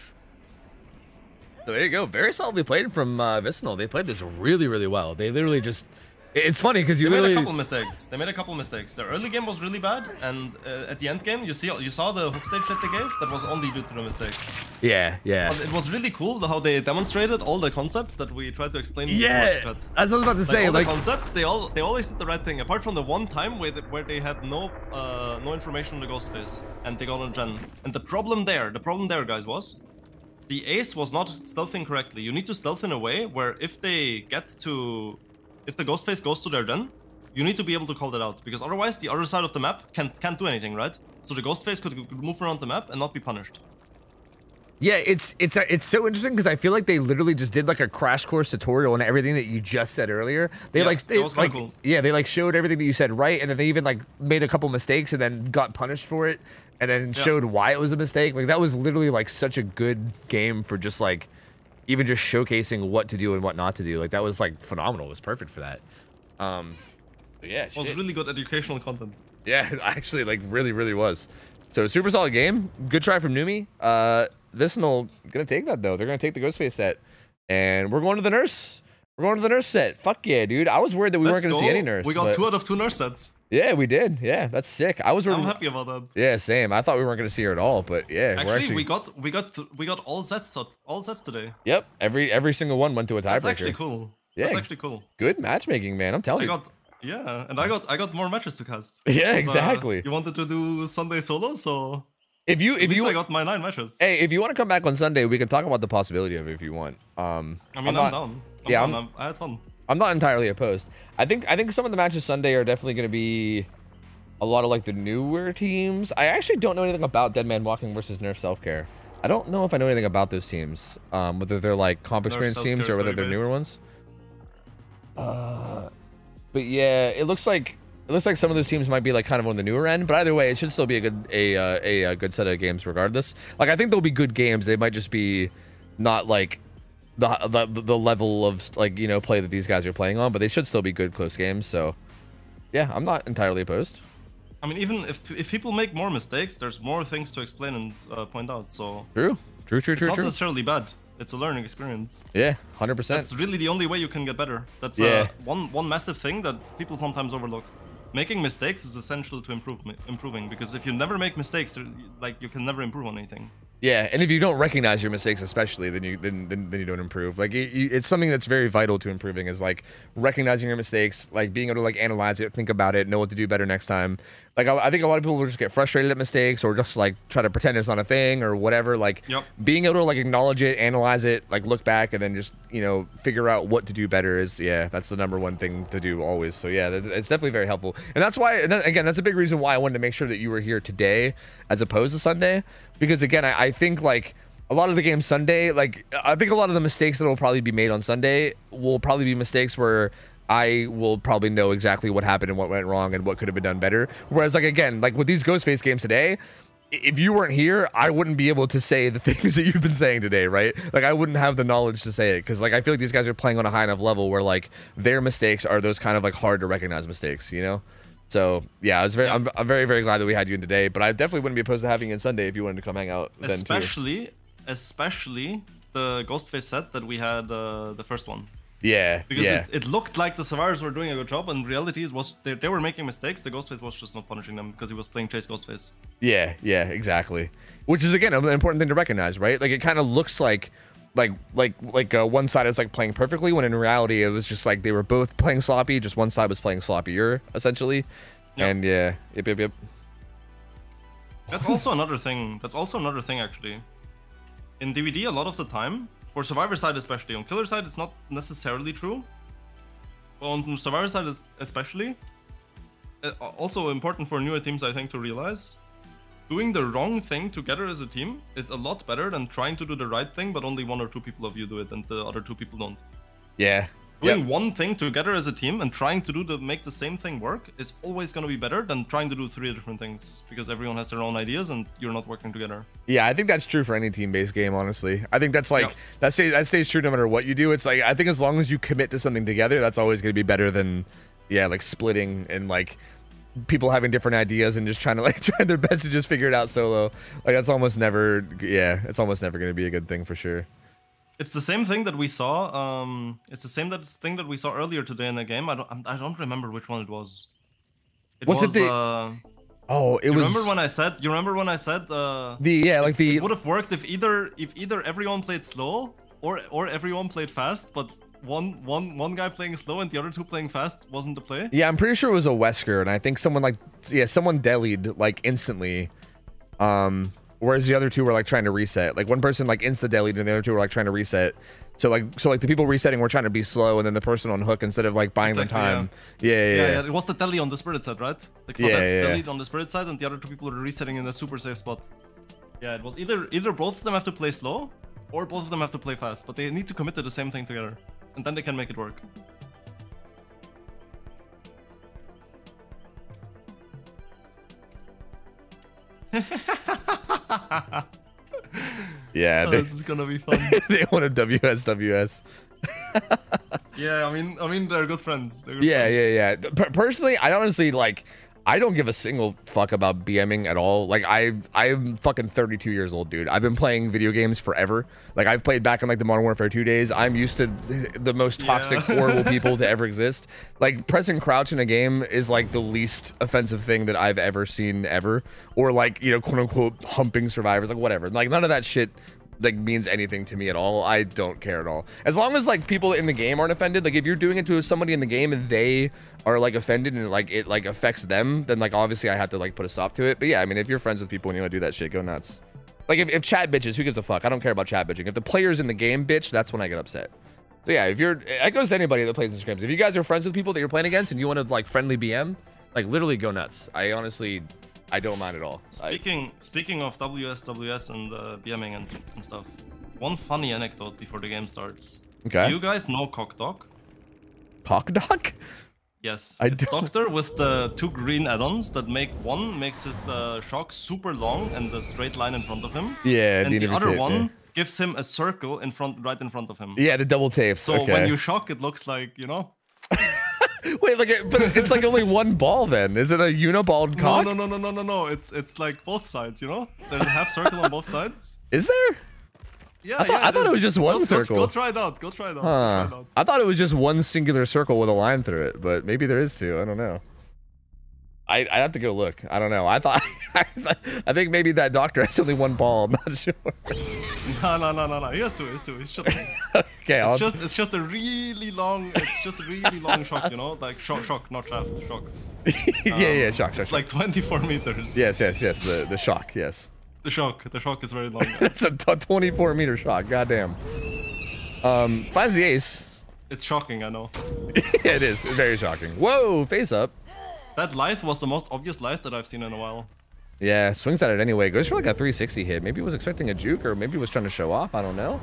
So there you go. Very solidly played from Vicinal. They played this really well. They literally just. It's funny because they made a couple mistakes. Their early game was really bad, and at the end game, you saw the hook stage that they gave. That was only due to the mistake. Yeah. But it was really cool how they demonstrated all the concepts that we tried to explain. Yeah, as I was about to say, all the concepts, they always did the right thing. Apart from the one time where they had no information on the Ghostface, and they got on gen. And the problem there, guys, was the ace was not stealthing correctly. You need to stealth in a way where if the Ghostface goes to their den, you need to be able to call that out, because otherwise the other side of the map can't do anything, right? So the Ghostface could move around the map and not be punished. Yeah, it's so interesting because I feel like they literally just did like a crash course tutorial on everything that you just said earlier. They cool. Yeah, they showed everything that you said right, and then they even made a couple mistakes and then got punished for it, and then showed why it was a mistake. Like that was literally such a good game for just even just showcasing what to do and what not to do. Like that was phenomenal. It was perfect for that. Yeah, it was really good educational content. Yeah, it actually really was. So super solid game. Good try from Numi. Vicinal gonna take that though. They're gonna take the Ghostface set, and we're going to the nurse. We're going to the nurse set. Fuck yeah, dude. I was worried that we weren't gonna see any nurse. We got 2 out of 2 nurse sets. Yeah, we did. Yeah, that's sick. I'm happy about that. Yeah, same. I thought we weren't gonna see her at all, but yeah. Actually, we got all sets today. Yep. Every single one went to a tiebreaker. That's actually cool. Yeah, that's actually cool. Good matchmaking, man. I'm telling you. Yeah, and I got more matches to cast. Yeah, exactly. You wanted to do Sunday solo, so at least I got my 9 matches. Hey, if you want to come back on Sunday, we can talk about the possibility of it if you want. I'm down. I had fun. I'm not entirely opposed. I think some of the matches Sunday are definitely going to be a lot of the newer teams. I actually don't know anything about Dead Man Walking versus Nerf Self Care. I don't know if I know anything about those teams. Whether they're comp experience teams or whether they're newer ones. But yeah, it looks like It looks like some of those teams might be like kind of on the newer end, but either way, it should still be a good set of games regardless. Like I think there'll be good games. They might just be not like the level of like, you know, play that these guys are playing on, but they should still be good close games. So yeah, I'm not entirely opposed. I mean, even if people make more mistakes, there's more things to explain and point out. So true. It's not necessarily bad. It's a learning experience. Yeah, 100%. That's really the only way you can get better. That's one massive thing that people sometimes overlook. Making mistakes is essential to improving, because if you never make mistakes, like you can never improve on anything. Yeah, and if you don't recognize your mistakes, especially, then you don't improve. Like it's something that's very vital to improving, is like recognizing your mistakes, like being able to like analyze it, think about it, know what to do better next time. Like I think a lot of people will just get frustrated at mistakes, or just like try to pretend it's not a thing or whatever. Like being able to like acknowledge it, analyze it, like look back, and then just, you know, figure out what to do better is, yeah, that's the #1 thing to do always. So yeah, it's definitely very helpful, and that's why, and again, that's a big reason why I wanted to make sure that you were here today as opposed to Sunday, because again, I think like a lot of the games Sunday, like I think a lot of the mistakes that will probably be made on Sunday will probably be mistakes where I will probably know exactly what happened and what went wrong and what could have been done better. Whereas like, again, like with these Ghostface games today, if you weren't here, I wouldn't be able to say the things that you've been saying today, right? Like I wouldn't have the knowledge to say it, because like I feel like these guys are playing on a high enough level where like their mistakes are those kind of like hard to recognize mistakes, you know? So yeah, I'm very, very glad that we had you in today, but I definitely wouldn't be opposed to having you in Sunday if you wanted to come hang out then too. Especially the Ghostface set that we had, the first one. Yeah, because it looked like the survivors were doing a good job, and in reality it was they were making mistakes. The Ghostface was just not punishing them because he was playing Chase Ghostface. Yeah, exactly. Which is again an important thing to recognize, right? Like it kind of looks like one side is like playing perfectly, when in reality it was just like they were both playing sloppy, just one side was playing sloppier essentially. And yep. That's also another thing. Actually. In DVD, a lot of the time, for Survivor side especially, on Killer side it's not necessarily true, but on Survivor side especially, also important for newer teams, I think, to realize, doing the wrong thing together as a team is a lot better than trying to do the right thing, but only 1 or 2 people of you do it and the other 2 people don't. Yeah. Doing one thing together as a team and trying to make the same thing work is always going to be better than trying to do 3 different things, because everyone has their own ideas and you're not working together. Yeah, I think that's true for any team-based game, honestly. I think that's like that stays true no matter what you do. It's like I think as long as you commit to something together, that's always going to be better than like splitting and like people having different ideas and just trying to like try their best to just figure it out solo. Like that's almost never it's almost never going to be a good thing for sure. It's the same thing that we saw. It's the same thing that we saw earlier today in the game. I don't remember which one it was. It was it you remember when I said? You remember when I said? It would have worked if either everyone played slow or everyone played fast, but one guy playing slow and the other 2 playing fast wasn't the play. Yeah, I'm pretty sure it was a Wesker, and I think someone someone delied like instantly. Whereas the other 2 were like trying to reset. Like one person like insta-deleted and the other 2 were like trying to reset. So like the people resetting were trying to be slow, and then the person on hook, instead of like buying them time. Yeah. It was the deli on the spirit side, right? The Claudette deli on the spirit side, and the other 2 people were resetting in a super safe spot. Yeah, it was either both of them have to play slow, or both of them have to play fast, but they need to commit to the same thing together, and then they can make it work. Yeah, this is gonna be fun. They want a WS. Yeah, I mean they're good friends. Yeah. Personally, I honestly like. I don't give a single fuck about BMing at all. Like I'm fucking 32 years old, dude. I've been playing video games forever. Like I've played back in like the Modern Warfare 2 days. I'm used to the most toxic, horrible people to ever exist. Like pressing crouch in a game is like the least offensive thing that I've ever seen ever. Or like, you know, quote unquote humping survivors, like whatever. Like none of that shit like means anything to me at all. I don't care at all. As long as like people in the game aren't offended, like if you're doing it to somebody in the game and they are like offended and like it like affects them, then like obviously I have to like put a stop to it. But yeah, I mean if you're friends with people and you want to do that shit, go nuts. Like if chat bitches, who gives a fuck? I don't care about chat bitching. If the player's in the game bitch, that's when I get upset. So yeah, if you're, it goes to anybody that plays in scrims. If you guys are friends with people that you're playing against and you want to like friendly BM, like literally go nuts. I don't mind at all. Speaking of WSWS and BMing and stuff, one funny anecdote before the game starts. Okay. Do you guys know Cockdog? Cockdog? Yes. It's Doctor with the 2 green add-ons that makes his shock super long and the straight line in front of him. Yeah. And the other one gives him a circle right in front of him. Yeah, the double tapes. So when you shock, it looks like, you know. Wait, but it's like only one ball then. Is it a uniballed cock? No. It's like both sides, you know? There's a half circle on both sides. Is there? Yeah, I thought it was just one circle. Go try it out. Go try it out. Huh. I thought it was just one singular circle with a line through it, but maybe there is 2. I don't know. I have to go look. I don't know. I think maybe that doctor has only 1 ball. I'm not sure. No. He has 2. He's just okay. It's just a really long. It's just a really long shock, you know, like shock, not shaft, shock. Yeah, shock. It's like 24 meters. Yes. The shock. Yes. The shock is very long. It's a 24-meter shock. Goddamn. Finds the ace. It's shocking, I know. It is. It's very shocking. Whoa, face up. That lithe was the most obvious lithe that I've seen in a while. Yeah, swings at it anyway. Goes for like a 360 hit. Maybe he was expecting a juke, or maybe he was trying to show off. I don't know.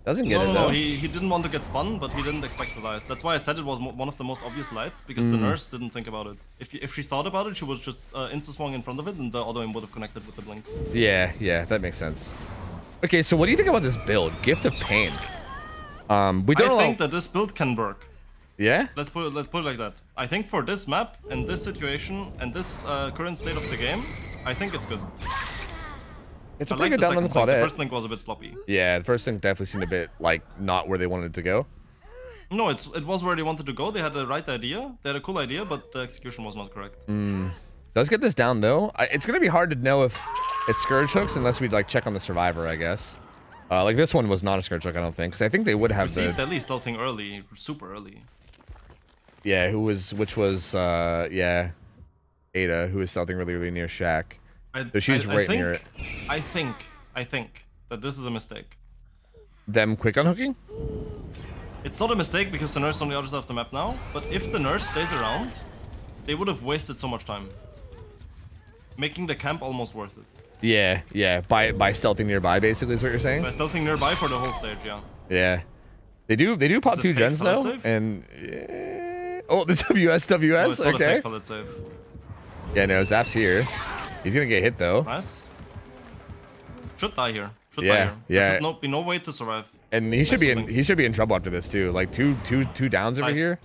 Doesn't get it though. No, he didn't want to get spun, but he didn't expect the lithe. That's why I said it was one of the most obvious lithes, because the nurse didn't think about it. If she thought about it, she was just insta-swung in front of it, and the auto aim would have connected with the blink. Yeah, that makes sense. Okay, so what do you think about this build? Gift of Pain. I think that this build can work. Yeah? Let's put it like that. I think for this map, and this situation, and this current state of the game, I think it's good. It's a pretty good down on the Claudette. The first link was a bit sloppy. Yeah, the first link definitely seemed a bit like not where they wanted it to go. No, it was where they wanted to go. They had the right idea. They had a cool idea, but the execution was not correct. Let's get this down though. It's gonna be hard to know if it's Scourge hooks unless we like check on the survivor, I guess. Like this one was not a Scourge hook, I don't think, because I think they would have the Deadly stealthing early, super early. Yeah, which was Ada, who was stealthing really near Shaq. So she's right near it. I think that this is a mistake. Them quick unhooking? It's not a mistake because the nurse is on the other side of the map now, but if the nurse stays around, they would have wasted so much time. Making the camp almost worth it. Yeah. By stealthing nearby, basically, is what you're saying? By stealthing nearby for the whole stage, yeah. Yeah. They do pop 2 gens though, save? and oh, the WS. No, it's not okay. A fake pellet save. Yeah, no, Zap's here. He's gonna get hit though. Nice. Should die here. Should die Yeah. here. There should be no way to survive. And he should be in trouble after this too. Like two downs over here.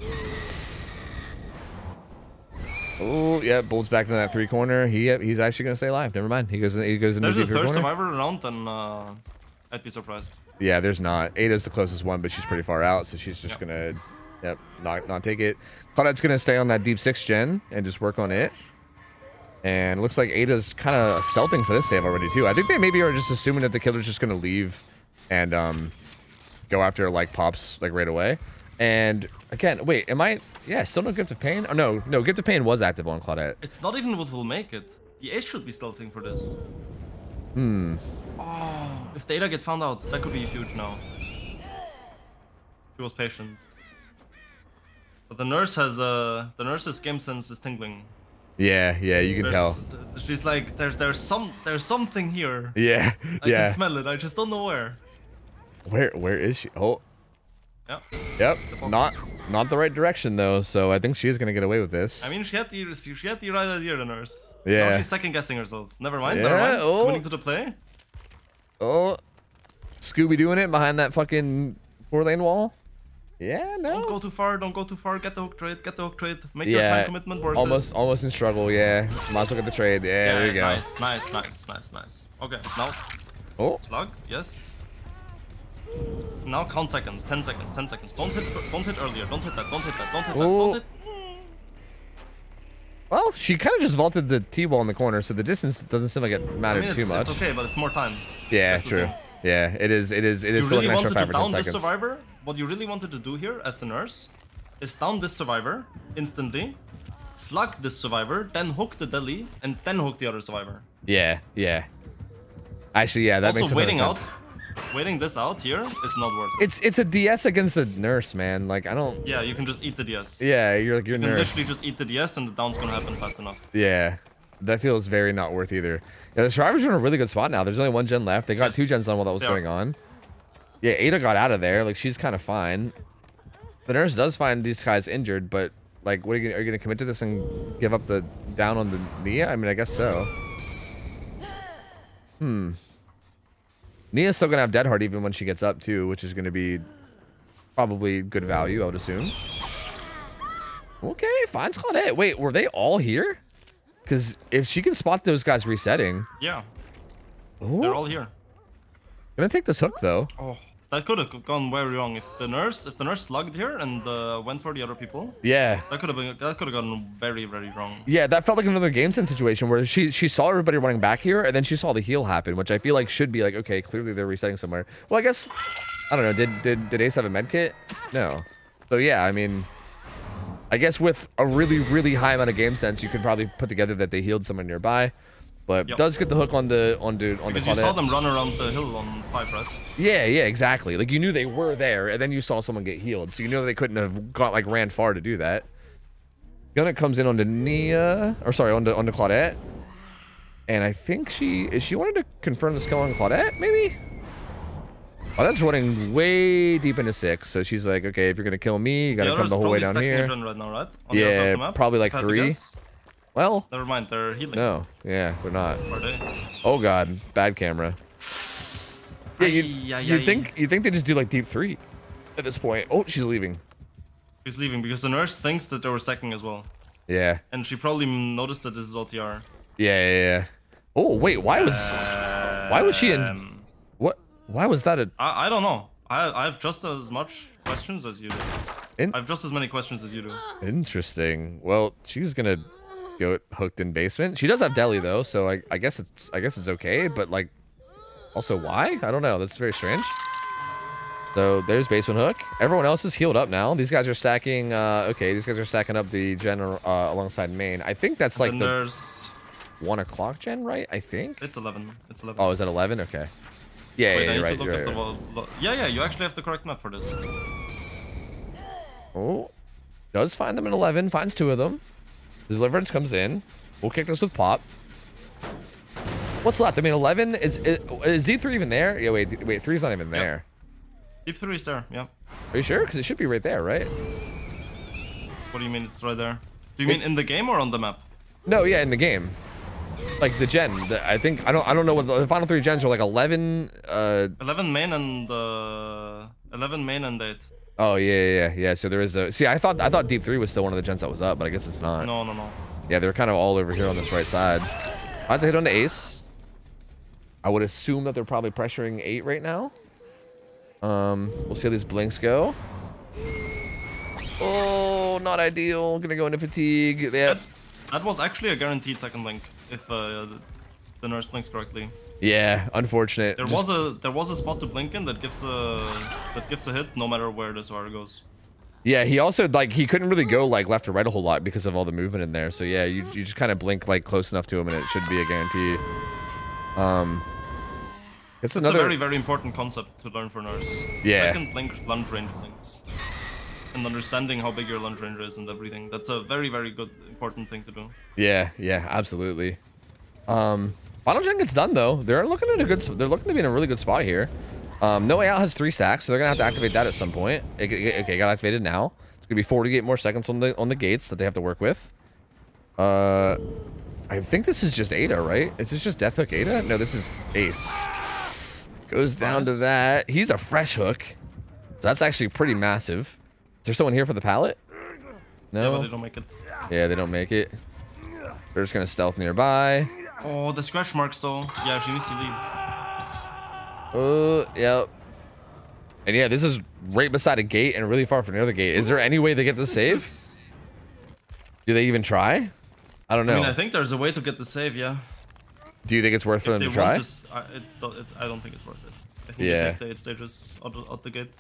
Oh yeah, bolts back to that 3 corner. He's actually gonna stay alive. Never mind. He goes in. There's a third survivor around, then I'd be surprised. Yeah, there's not. Ada's the closest one, but she's pretty far out, so she's just gonna, not take it. Claudette's gonna stay on that deep 6 gen and just work on it. And it looks like Ada's kind of stealthing for this save already too. I think they maybe are just assuming that the killer's just gonna leave and go after like pops like right away. And again, wait, am I? Yeah, still no Gift of Pain. Oh no, Gift of Pain was active on Claudette. It's not even what will make it. The ace should be stealthing for this. Oh, if the Ada gets found out, that could be huge now. She was patient. But the nurse's game sense is tingling. Yeah, you can tell. She's like, there's something here. Yeah, I can smell it. I just don't know where. Where is she? Oh. Yeah. Yep. Not the right direction though. So I think she's gonna get away with this. I mean, she had the right idea, the nurse. Yeah. Now she's second guessing herself. Never mind. Oh. Coming to the play. Oh. Scooby doing it behind that fucking 4-lane wall. Yeah, no. Don't go too far. Get the hook trade. Make your time commitment worth it. Almost in struggle. Yeah. Might as well get the trade. Yeah, there you go. Nice. Okay, now. Oh. Slug. Yes. Now count seconds. 10 seconds. Don't hit earlier. Don't hit that. Well, she kind of just vaulted the T-ball in the corner, so the distance doesn't seem like it mattered too much. It's okay, but it's more time. Yeah, that's true. Yeah, it is. It is still an extra 5 or 10 seconds. You really wanted to down this survivor? What you really wanted to do here, as the nurse, is down this survivor instantly, slug this survivor, then hook the deli, and then hook the other survivor. Yeah. Actually, yeah, that makes a lot of sense. Waiting this out here is not worth it. It's a DS against a nurse, man. Like I don't. Yeah, you can just eat the DS. Yeah, you're nurse. You can literally just eat the DS, and the down's gonna happen fast enough. Yeah, that feels very not worth either. Yeah, the survivors are in a really good spot now. There's only 1 gen left. They got 2 gens on while that was going on. Yeah, Ada got out of there. Like she's kind of fine. The nurse does find these guys injured, but Like, what are you gonna commit to this and give up the down on the Nia? I mean, I guess so. Nia's still gonna have Dead Hard even when she gets up too, which is gonna be probably good value, I would assume. Okay, finds Claudette. Wait, were they all here? Because if she can spot those guys resetting. Yeah. Ooh. They're all here. Gonna take this hook though. Oh, that could have gone very wrong if the nurse slugged here and went for the other people. Yeah. That could have gone very, very wrong. Yeah, that felt like another game sense situation where she saw everybody running back here and then she saw the heal happen, which I feel like should be like, okay, clearly they're resetting somewhere. Well, I guess I don't know. Did Ace have a med kit? No. So yeah, I mean, I guess with a really, really high amount of game sense, you could probably put together that they healed someone nearby. But does get the hook on the because you saw them run around the hill on 5, right? Yeah, exactly. Like you knew they were there, and then you saw someone get healed, so you know they couldn't have ran far to do that. Gunna comes in onto Nia, or sorry, onto Claudette, and I think she wanted to confirm the skill on Claudette, maybe. Claudette's running way deep into 6, so she's like, okay, if you're gonna kill me, you gotta come the whole way down here. Right now, right? Yeah, probably like 3. Well, never mind, they're healing. No, yeah, they're not. Are they? Oh god, bad camera. Yeah, you think they just do like deep 3 at this point. Oh, she's leaving. She's leaving because the nurse thinks that they were stacking as well. Yeah. And she probably noticed that this is OTR. Yeah. Oh wait, why was she in? What? Why was that a? I don't know. I have just as much questions as you do. I have just as many questions as you do. Interesting. Well, she's gonna go hooked in basement. She does have deli though, so I guess it's okay. But like, also why? I don't know. That's very strange. So there's basement hook. Everyone else is healed up now. These guys are stacking. Okay, these guys are stacking up the gen alongside main. I think that's like there's 1 o'clock gen, right? I think it's 11. It's 11. Oh, is that 11? Okay. Yeah, wait, you're right. Yeah. You actually have the correct map for this. Oh, does find them at 11. Finds 2 of them. Deliverance comes in. We'll kick this with pop. What's left? I mean, 11 is D3 even there? Yeah, wait, 3's not even there. Deep 3 is there. Yeah. Are you sure? Because it should be right there, right? What do you mean it's right there? Do you mean in the game or on the map? No, yeah, in the game. Like the gen. I think I don't know what the final 3 gens are like. 11. 11 main and 11 main and 8. Oh yeah. So there is a. See, I thought Deep 3 was still one of the gens that was up, but I guess it's not. No. Yeah, they're kind of all over here on this right side. Finds a hit on the Ace. I would assume that they're probably pressuring 8 right now. We'll see how these blinks go. Oh, not ideal. Gonna go into fatigue. That was actually a guaranteed second link if the nurse blinks correctly. Yeah, unfortunate. There was a spot to blink in that gives a hit no matter where the SOR goes. Yeah, he also he couldn't really go like left or right a whole lot because of all the movement in there. So yeah, you just kind of blink like close enough to him and it should be a guarantee. It's a very, very important concept to learn for nurse. Yeah. Second blink, lunge range blinks. And understanding how big your lunge range is and everything. That's a very, very good, important thing to do. Yeah, absolutely. Final gen gets done though. They're looking to be in a really good spot here. No Way Out has 3 stacks, so they're gonna have to activate that at some point. Okay, got activated now. It's gonna be 48 more seconds on the gates that they have to work with. I think this is just Ada, right? Is this just Death Hook Ada? No, this is Ace. Goes down to that. He's a fresh hook. So that's actually pretty massive. Is there someone here for the pallet? No? Yeah, but they don't make it. Yeah, they don't make it. They're just gonna stealth nearby. Oh, the scratch marks though. Yeah, she needs to leave. Oh, yep. And yeah, this is right beside a gate and really far from the other gate. Is there any way they get the save? Do they even try? I don't know. I mean, I think there's a way to get the save, yeah. Do you think it's worth for them to try? I don't think it's worth it. I think they take the 8 stages out the gate.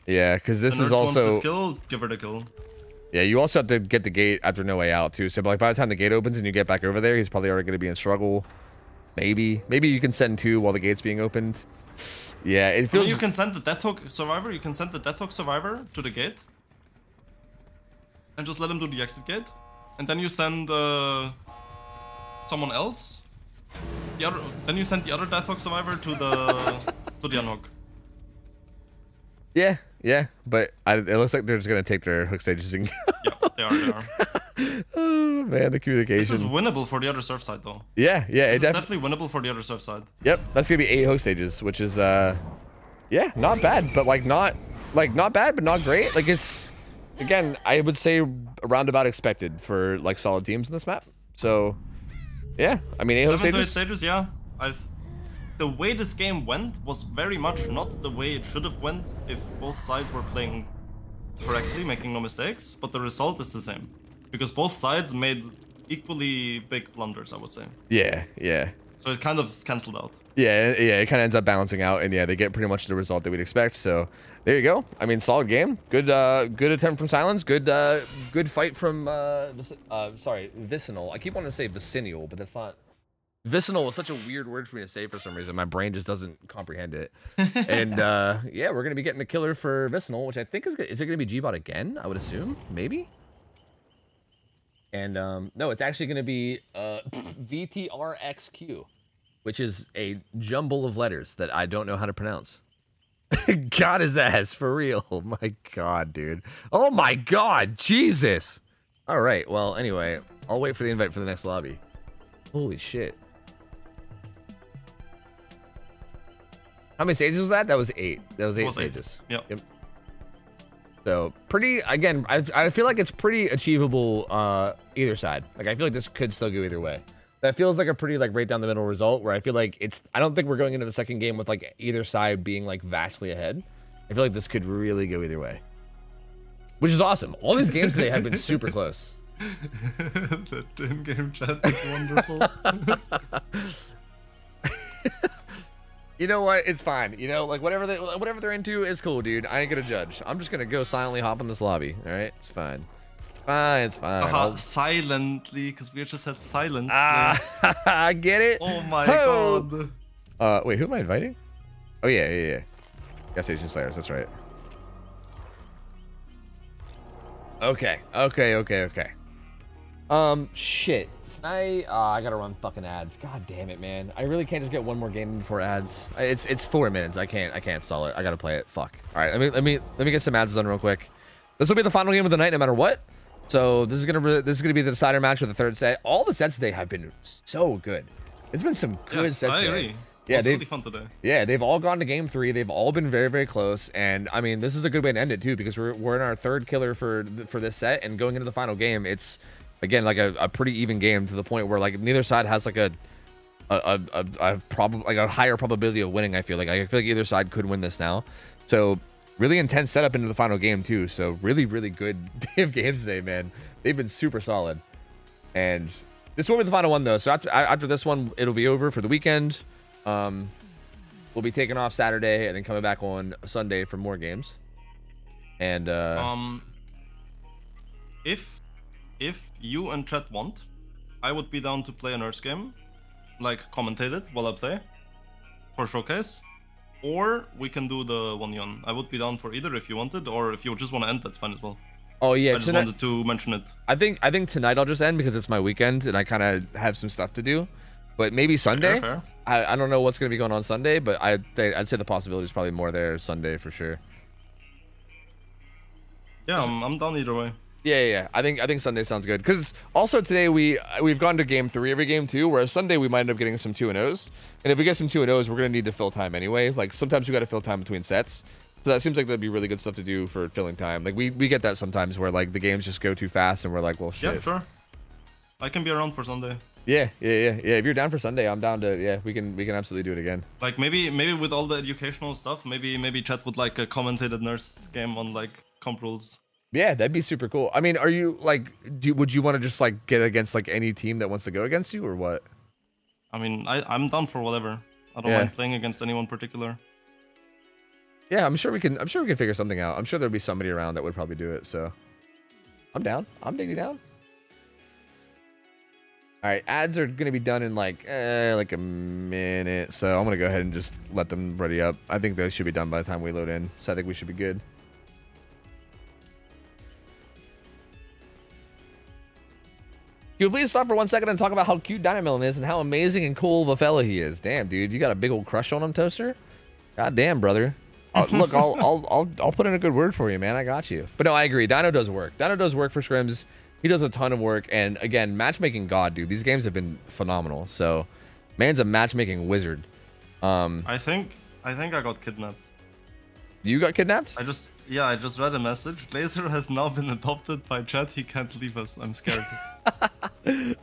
Yeah, because this is also... wants to kill, give her the kill. Yeah, you also have to get the gate after No Way Out, too. So like by the time the gate opens and you get back over there, he's probably already going to be in struggle. Maybe you can send 2 while the gate's being opened. Yeah, it feels... you can send the Death Hook Survivor. You can send the Death Hook Survivor to the gate. And just let him do the exit gate. And then you send someone else. Then you send the other Death Hook Survivor to the unhook. Yeah, but it looks like they're just gonna take their hook stages and go. They are. Oh man, the communication. This is winnable for the other surf side though. Yeah, it's definitely winnable for the other surf side. Yep, that's gonna be 8 host stages, which is yeah, not bad, but not bad, but not great. Like it's, again, I would say around about expected for like solid teams in this map. So yeah, I mean 8 host stages. Yeah, the way this game went was very much not the way it should have went if both sides were playing correctly, making no mistakes, but the result is the same because both sides made equally big blunders, I would say. Yeah, yeah. So it kind of canceled out. Yeah, yeah, it kind of ends up balancing out, and yeah, they get pretty much the result that we'd expect. So there you go. I mean, solid game. Good, good attempt from Silence. Good, good fight from sorry, Vicinal. I keep wanting to say Vicinal, but that's not. Vicinal was such a weird word for me to say for some reason. My brain just doesn't comprehend it. And yeah, we're gonna be getting the killer for Vicinal, which I think is it gonna be G-Bot again? I would assume, maybe. And no, it's actually gonna be VTRXQ, which is a jumble of letters that I don't know how to pronounce. God his ass, for real. Oh my God, dude. Oh my God, Jesus. All right, well, anyway, I'll wait for the invite for the next lobby. Holy shit. How many stages was that? That was 8. That was 8 stages. Yep. So pretty, again, I feel like it's pretty achievable either side. Like I feel like this could still go either way. That feels like a pretty like right down the middle result where I feel like I don't think we're going into the second game with like either side being like vastly ahead. I feel like this could really go either way. Which is awesome. All these games today have been super close. The in-game chat is wonderful. You know what? It's fine. You know, like whatever they're into is cool, dude. I ain't gonna judge. I'm just gonna go silently hop in this lobby. All right, it's fine. It's fine. Silently, because we just had silence. I get it. Oh my God. Wait, who am I inviting? Oh yeah. Gas Station Slayers. That's right. Okay. Shit. I gotta run fucking ads. God damn it, man. I really can't just get one more game before ads. It's 4 minutes. I can't stall it. I gotta play it. Fuck. All right. Let me get some ads done real quick. This will be the final game of the night, no matter what. So this is gonna be the decider match of the third set. All the sets today have been so good. It's been some good sets. I agree. Today. Yeah, it's really fun today. Yeah, they've all gone to game 3. They've all been very, very close. And I mean, this is a good way to end it too, because we're in our third killer for this set, and going into the final game, it's again like a pretty even game to the point where like neither side has like a higher probability of winning. I feel like either side could win this now. So really intense setup into the final game too. So really, really good day of games today, man. They've been super solid. And this will be the final one though. So after this one, it'll be over for the weekend. We'll be taking off Saturday and then coming back on Sunday for more games. And if you and chat want, I would be down to play a nurse game, like commentate it while I play for showcase, or we can do the 1v1. I would be down for either if you wanted, or if you just want to end, that's fine as well. Oh yeah, I just wanted to mention it. I think tonight I'll just end because it's my weekend and I kind of have some stuff to do. But maybe Sunday. Fair. I don't know what's gonna be going on Sunday, but I'd say the possibility is probably more there Sunday for sure. Yeah, I'm down either way. Yeah. I think Sunday sounds good because also today we've gone to game 3 every game too, whereas Sunday we might end up getting some 2-0s, and if we get some 2-0s, we're gonna need to fill time anyway. Like sometimes we got to fill time between sets, so that seems like that'd be really good stuff to do for filling time. Like we get that sometimes where like the games just go too fast and we're like, well, shit. Yeah, sure. I can be around for Sunday. Yeah. If you're down for Sunday, I'm down to. Yeah, we can absolutely do it again. Like maybe with all the educational stuff, maybe chat would like a commentated nurse game on like comp rules. Yeah, that'd be super cool. I mean, are you like, would you want to just like get against like any team that wants to go against you or what? I mean, I'm down for whatever. I don't mind playing against anyone particular. Yeah, I'm sure we can figure something out. I'm sure there'll be somebody around that would probably do it. So I'm down. I'm digging down. All right, ads are gonna be done in like a minute, so I'm gonna go ahead and just let them ready up. I think they should be done by the time we load in, so I think we should be good. Can you please stop for 1 second and talk about how cute Diamond Melon is and how amazing and cool of a fella he is? Damn, dude, you got a big old crush on him, Toaster? God damn, brother. Look, I'll put in a good word for you, man. I got you. But no, I agree. Dino does work. Dino does work for scrims. He does a ton of work. And again, matchmaking god, dude. These games have been phenomenal. So, man's a matchmaking wizard. I think I got kidnapped. You got kidnapped? I just read a message. Laser has now been adopted by chat. He can't leave us. I'm scared.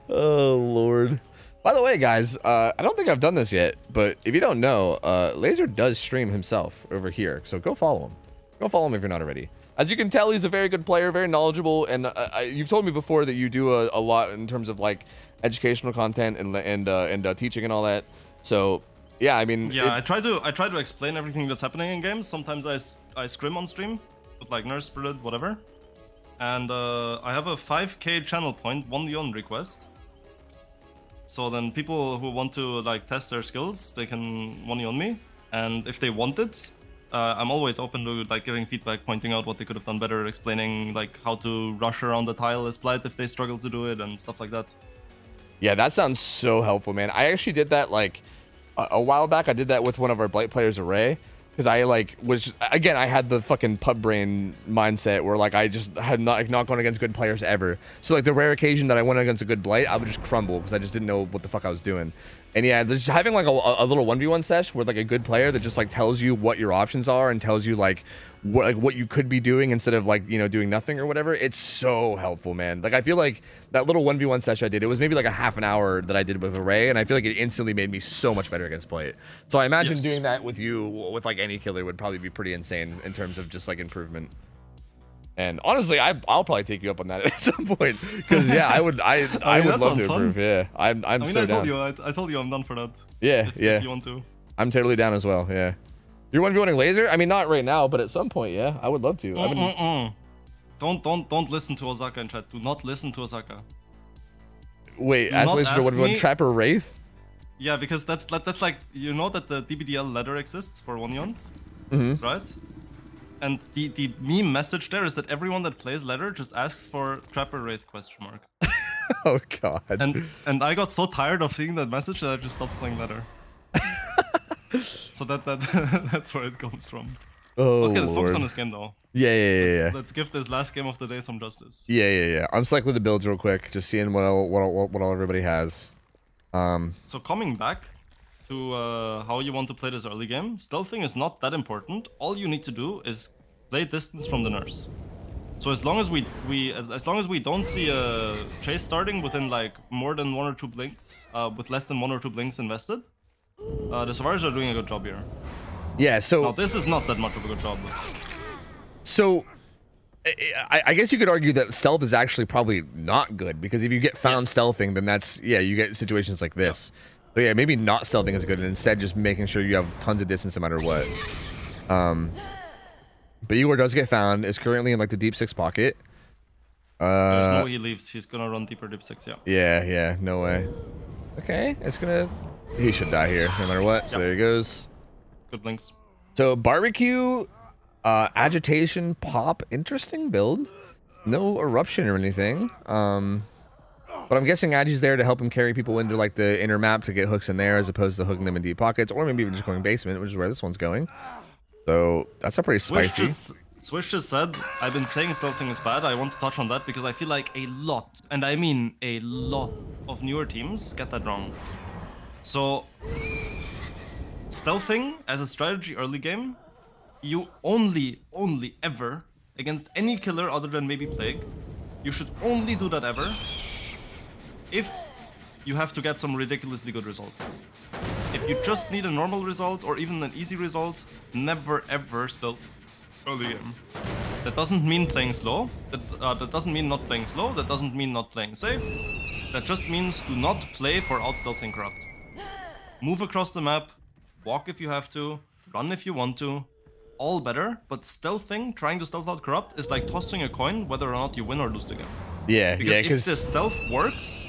Oh Lord. By the way, guys, I don't think I've done this yet, but if you don't know, Laser does stream himself over here. So go follow him. Go follow him if you're not already. As you can tell, he's a very good player, very knowledgeable, and you've told me before that you do a lot in terms of like educational content and teaching and all that. So yeah, I mean, yeah, I try to explain everything that's happening in games. Sometimes I scrim on stream with like Nurse Spirit, whatever, and I have a 5K channel point 1v1 request. So then people who want to like test their skills, they can 1v1 me, and if they want it, I'm always open to like giving feedback, pointing out what they could have done better, explaining like how to rush around the tile as Blight if they struggle to do it and stuff like that. Yeah, that sounds so helpful, man. I actually did that like a while back. I did that with one of our Blight players, Array, because I like was again I had the fucking pub brain mindset where like I just had not gone against good players ever. So like the rare occasion that I went against a good Blight, I would just crumble because I just didn't know what the fuck I was doing. And yeah, just having like a little 1v1 sesh with like a good player that just like tells you what your options are and tells you like what you could be doing instead of like, you know, doing nothing or whatever. It's so helpful, man. Like I feel like that little 1v1 sesh I did, it was maybe like a half an hour that I did with Array, and I feel like it instantly made me so much better against Blight. So I imagine doing that with you with like any killer would probably be pretty insane in terms of just like improvement. And honestly, I'll probably take you up on that at some point, because yeah, I would love to improve. Yeah, I'm so down. I told you I'm done for that. Yeah, if you want to. I'm totally down as well. Yeah, you're 1v1ing Laser. I mean, not right now, but at some point, yeah, I would love to. Don't listen to Osaka in chat. Do not listen to Osaka. Wait, ask Laser to 1v1 Trapper Wraith? Yeah, because that's like, you know that the DBDL ladder exists for 1v1s, right? And the meme message there is that everyone that plays ladder just asks for Trapper Wraith ? Oh god. And I got so tired of seeing that message that I just stopped playing ladder. So that's where it comes from. Oh, okay, let's focus on this game though. Yeah. Let's give this last game of the day some justice. Yeah. I'm cycling the builds real quick, just seeing what all everybody has. So coming back to how you want to play this early game, stealthing is not that important. All you need to do is play distance from the nurse. So as long as we don't see a chase starting within like more than 1 or 2 blinks, with less than 1 or 2 blinks invested, the survivors are doing a good job here. Yeah. So now, this is not that much of a good job. So I guess you could argue that stealth is actually probably not good, because if you get found stealthing, then that's, yeah, you get situations like this. So yeah, maybe not stealthing is good, and instead just making sure you have tons of distance no matter what. But Igor does get found, is currently in like the deep 6 pocket. There's no way he leaves. He's gonna run deeper deep 6, Yeah, no way. Okay, he should die here no matter what. So there he goes. Good blinks. So barbecue, agitation, pop, interesting build. No eruption or anything. But I'm guessing Agi's there to help him carry people into like the inner map to get hooks in there, as opposed to hooking them in deep pockets, or maybe even just going basement, which is where this one's going. So that's a pretty spicy. Swish just said, I've been saying stealthing is bad. I want to touch on that because I feel like a lot, and I mean a lot, of newer teams get that wrong. So stealthing as a strategy early game, you only ever, against any killer other than maybe Plague, you should only do that ever if you have to get some ridiculously good result. If you just need a normal result or even an easy result, never ever stealth early game. That doesn't mean playing slow. That doesn't mean not playing slow. That doesn't mean not playing safe. That just means do not play for out-stealthing corrupt. Move across the map, walk if you have to, run if you want to. All better, but stealthing, trying to stealth out corrupt, is like tossing a coin whether or not you win or lose the game. Yeah, because if the stealth works,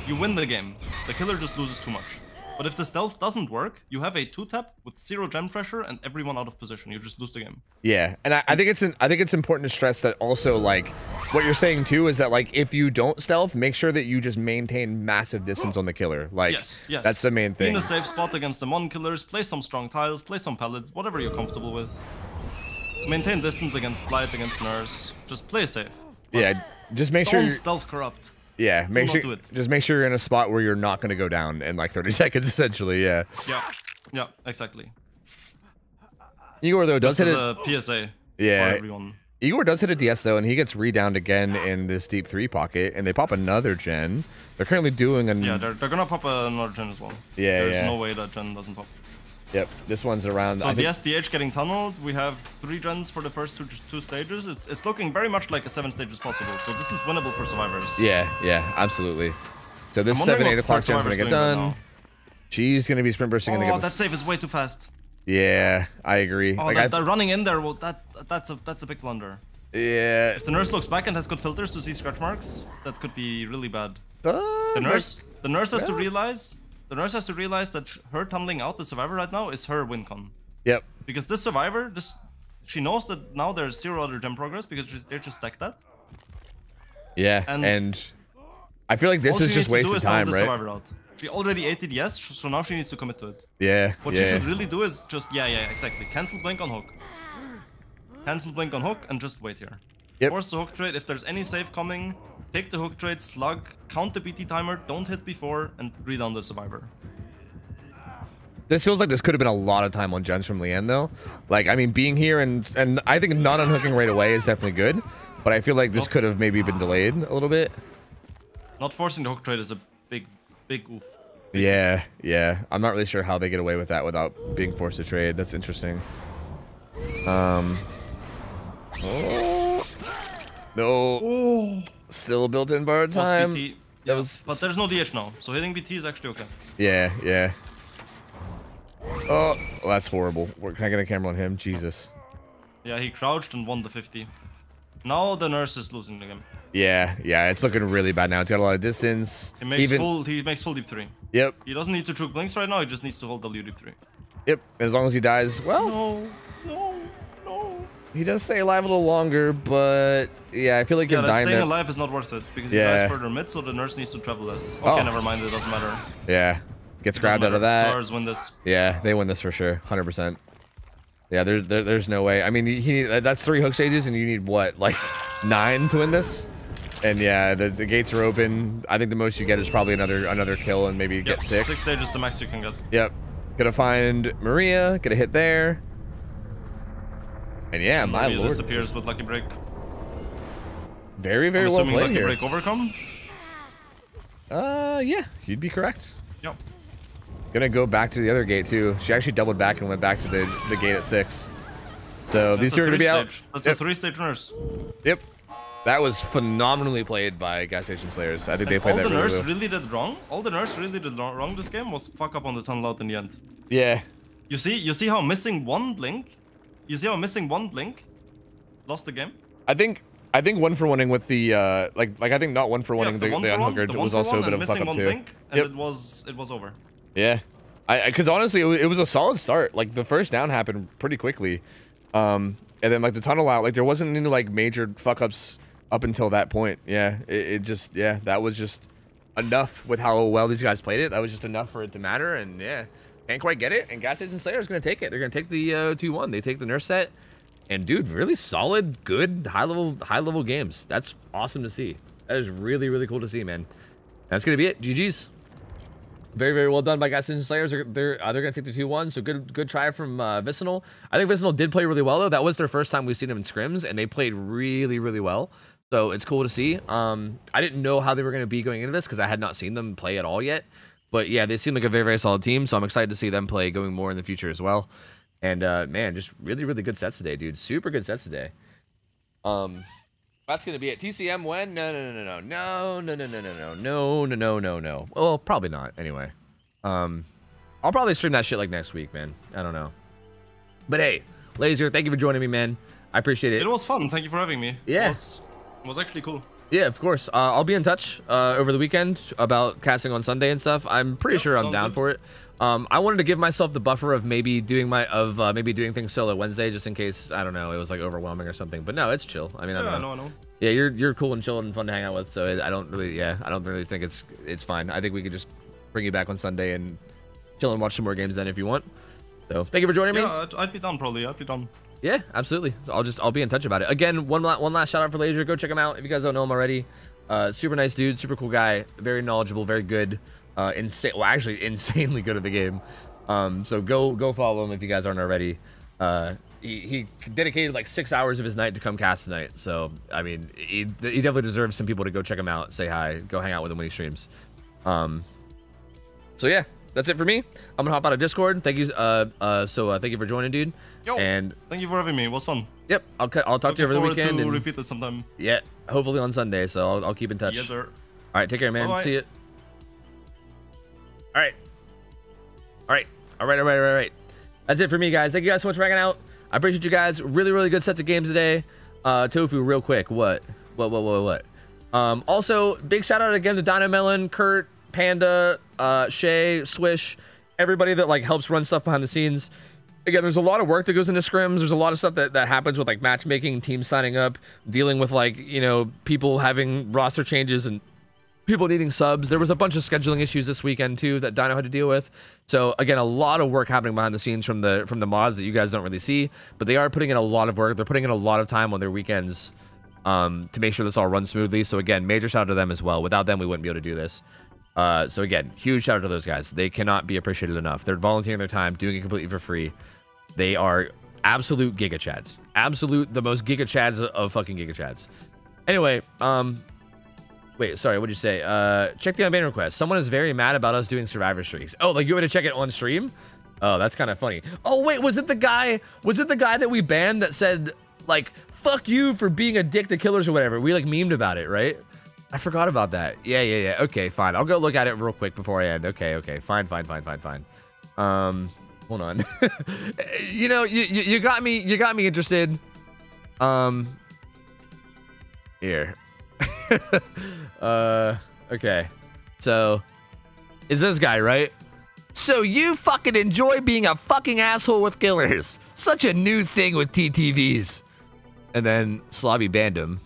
you win the game. The killer just loses too much. But if the stealth doesn't work, you have a 2-tap with 0 gem pressure and everyone out of position. You just lose the game. Yeah, and I think it's important to stress that also, like, what you're saying too is that, like, if you don't stealth, make sure that you just maintain massive distance on the killer. Like, yes. That's the main thing. Be in a safe spot against the mon killers, play some strong tiles, play some pellets, whatever you're comfortable with. maintain distance against Blight, against Nurse. Just play safe. Yeah, just make sure. Don't stealth corrupt. Yeah, just make sure you're in a spot where you're not gonna go down in like 30 seconds, essentially. Yeah. Yeah, exactly. Igor though does hit a PSA. Yeah. For everyone. Igor does hit a DS though, and he gets re-downed again in this deep 3 pocket, and they pop another gen. They're currently doing a. Yeah, they're gonna pop another gen as well. Yeah, There's no way that gen doesn't pop. Yep, this one's around. So the SDH getting tunneled. We have 3 gens for the first two stages. It's looking very much like a 7 stages possible. So this is winnable for survivors. Yeah, absolutely. So this 7-8 o'clock gen's gonna get done. She's gonna be sprint bursting. Oh, that save is way too fast. Yeah, I agree. Oh, like running in there, well, that's a big blunder. Yeah. If the Nurse looks back and has good filters to see scratch marks, that could be really bad. The nurse has to realize. The Nurse has to realize that her tunneling out the survivor right now is her win con. Yep. Because this survivor, she knows that now there's 0 other gem progress because they just stacked that. Yeah, and I feel like this is just wasted time, right? Survivor out. She already ate it, yes, so now she needs to commit to it. Yeah. What she should really do is just, exactly. Cancel blink on hook. Cancel blink on hook and just wait here. Yep. Force the hook trade. If there's any save coming, take the hook trade, slug, count the BT timer, don't hit before, and re-down the survivor. This feels like this could have been a lot of time on gens from Leanne, though. Like, I mean, being here and I think not unhooking right away is definitely good, but I feel like this could have maybe been delayed a little bit. Not forcing the hook trade is a big oof. Yeah. I'm not really sure how they get away with that without being forced to trade. That's interesting. No. Still built-in bar time. BT. Yeah, but there's no DH now, so hitting BT is actually okay. Yeah. Oh, that's horrible. Can I get a camera on him? Jesus. Yeah, he crouched and won the 50. Now the Nurse is losing the game. Yeah, it's looking really bad now. It's got a lot of distance. He makes full deep 3. Yep. He doesn't need to choke blinks right now, he just needs to hold W deep 3. Yep, as long as he dies, well... No. He does stay alive a little longer, but... Yeah, I feel like him dying staying alive is not worth it, because he dies further mid, so the Nurse needs to travel less. Okay, never mind, it doesn't matter. Yeah, gets grabbed out of that. Stars win this. Yeah, they win this for sure, 100%. Yeah, there's no way. I mean, that's 3 hook stages, and you need, what, like 9 to win this? And yeah, the gates are open. I think the most you get is probably another kill and maybe get 6. 6 stages the max you can get. Yep. Gonna find Maria, get a hit there. And yeah, my lord. Disappears with Lucky Break. Very well played here. Lucky Break overcome? Yeah, you'd be correct. Yep. Gonna go back to the other gate too. She actually doubled back and went back to the gate at 6. So these two are gonna be out. That's a 3-stage Nurse. Yep. That was phenomenally played by Gas Station Slayers. I think they played that really well. All the Nurse really did wrong. All the Nurse really did wrong this game was fuck up on the tunnel out in the end. Yeah. You see how missing one blink? You see how missing one blink lost the game? I think 1-for-1ing with the I think not 1-for-1ing the unhooker was also a bit of a fuck up too. Blink, and it was over. Yeah. Because honestly it was a solid start. Like the first down happened pretty quickly. And then like the tunnel out, like there wasn't any like major fuck ups up until that point. Yeah, that was just enough with how well these guys played it. That was just enough for it to matter, and yeah, can't quite get it. And Gas Station Slayer is going to take it. They're going to take the 2-1. They take the Nurse set, and dude, really solid, good, high level games. That's awesome to see. That is really cool to see, man. That's going to be it. GG's. Very well done by Gas Station Slayers. They're going to take the 2-1. So good try from Vicinal. I think Vicinal did play really well though. That was their first time we've seen them in scrims, and they played really well. So it's cool to see. I didn't know how they were going to be going into this because I had not seen them play at all yet. But yeah, they seem like a very solid team. So I'm excited to see them play going more in the future as well. And man, just really good sets today, dude. Super good sets today. That's gonna be it. TCM when? No. Well, probably not. Anyway, I'll probably stream that shit like next week, man. I don't know. But hey, Laser, thank you for joining me, man. I appreciate it. It was fun. Thank you for having me. Yes. It was actually cool. Yeah, of course. I'll be in touch over the weekend about casting on Sunday and stuff. I'm pretty sure I'm down for it. I wanted to give myself the buffer of maybe doing things solo Wednesday just in case, I don't know, it was like overwhelming or something. But no, it's chill. I mean, I know. Yeah, you're cool and chill and fun to hang out with. So I don't really think it's fine. I think we could just bring you back on Sunday and chill and watch some more games then if you want. So thank you for joining me. Yeah, I'd be done probably. I'd be done. Yeah, absolutely. I'll be in touch about it. Again, one last shout out for Laser. Go check him out if you guys don't know him already. Super nice dude, super cool guy, very knowledgeable, very good. Actually insanely good at the game. So go follow him if you guys aren't already. He dedicated like 6 hours of his night to come cast tonight. So I mean, he definitely deserves some people to go check him out, say hi, go hang out with him when he streams. So yeah, that's it for me. I'm gonna hop out of Discord. Thank you. Thank you for joining, dude. Yo, and thank you for having me. It was fun. Yep, I'll talk to you over the weekend. To repeat this sometime. Yeah, hopefully on Sunday. So I'll keep in touch. Yes, sir. All right, take care, man. Bye-bye. See you. All right. That's it for me, guys. Thank you guys so much for hanging out. I appreciate you guys. Really good sets of games today. Tofu, real quick. What? Also, big shout out again to Dino Melon, Kurt, Panda, Shay, Swish, everybody that like helps run stuff behind the scenes. Again, there's a lot of work that goes into scrims. There's a lot of stuff that happens with like matchmaking, teams signing up, dealing with like, you know, people having roster changes and people needing subs. There was a bunch of scheduling issues this weekend too that Dino had to deal with. So again, a lot of work happening behind the scenes from the mods that you guys don't really see, but they are putting in a lot of work. They're putting in a lot of time on their weekends to make sure this all runs smoothly. So again, major shout out to them as well. Without them, we wouldn't be able to do this. So again, huge shout out to those guys. They cannot be appreciated enough. They're volunteering their time, doing it completely for free. They are absolute giga chads. The most giga chads of fucking giga chads. Anyway, wait, sorry, what'd you say? Check the unban request. Someone is very mad about us doing survivor streaks. Oh, like you want me to check it on stream? Oh, that's kind of funny. Oh, wait, was it the guy that we banned that said, like, fuck you for being a dick to killers or whatever? We, like, memed about it, right? I forgot about that. Yeah. Okay, fine. I'll go look at it real quick before I end. Okay. Fine. Hold on. You know, you got me interested. Here. Okay. So, is this guy, right? So you fucking enjoy being a fucking asshole with killers. Such a new thing with TTVs. And then Slobby banned him.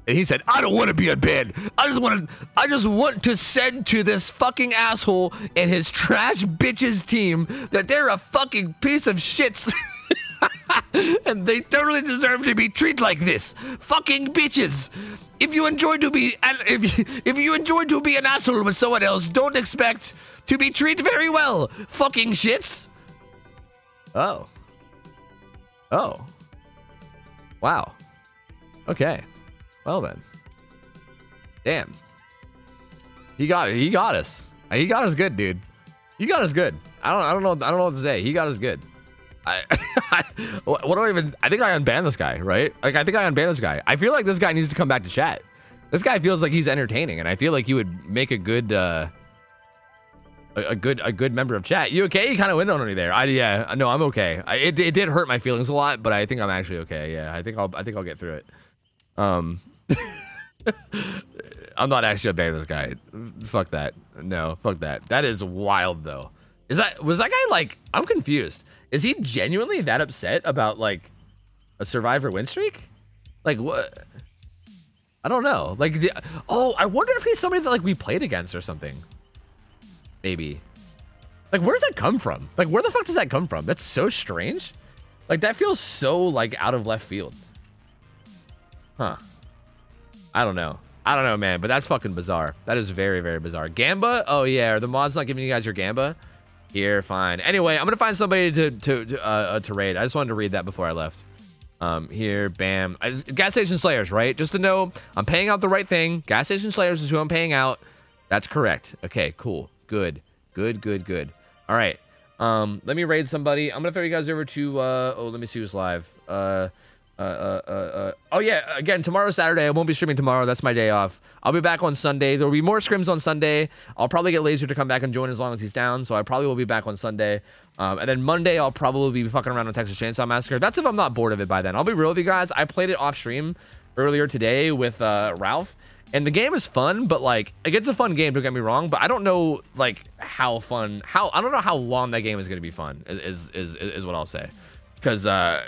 And he said, I don't want to be unbanned. I just want to send to this fucking asshole and his trash bitches team that they're a fucking piece of shits. And they totally deserve to be treated like this. Fucking bitches. If you enjoy to be an asshole with someone else, don't expect to be treated very well. Fucking shits. Oh. Wow. Okay. Well then. Damn. He got us. He got us good, dude. He got us good. I don't know what to say. He got us good. I think I unbanned this guy, right? Like I think I unbanned this guy. I feel like this guy needs to come back to chat. This guy feels like he's entertaining, and I feel like he would make a good a good member of chat. You okay? You kind of went on me there. No, I'm okay. It did hurt my feelings a lot, but I think I'm actually okay. Yeah, I think I'll get through it. I'm not actually unbanning this guy. Fuck that. No, fuck that. That is wild though. Was that guy like? I'm confused. Is he genuinely that upset about like a survivor win streak? Like what? I don't know. Like I wonder if he's somebody that like we played against or something. Maybe. Like where does that come from? Like where the fuck does that come from? That's so strange. Like that feels so like out of left field. Huh. I don't know, man, but that's fucking bizarre. That is very, very bizarre. Gamba? Oh yeah, are the mods not giving you guys your Gamba? Here, fine. Anyway, I'm gonna find somebody to raid. I just wanted to read that before I left. Here, bam. Gas Station Slayers, right? Just to know, I'm paying out the right thing. Gas Station Slayers is who I'm paying out. That's correct. Okay, cool. Good. All right. Let me raid somebody. I'm gonna throw you guys over to let me see who's live. Oh yeah, again, tomorrow's Saturday. I won't be streaming tomorrow. That's my day off. I'll be back on Sunday. There will be more scrims on Sunday. I'll probably get Laser to come back and join as long as he's down, so I probably will be back on Sunday. And then Monday, I'll probably be fucking around on Texas Chainsaw Massacre. That's if I'm not bored of it by then. I'll be real with you guys. I played it off stream earlier today with Ralph, and the game is fun, but like, it's a fun game, don't get me wrong, but I don't know like I don't know how long that game is going to be fun, is what I'll say. Because,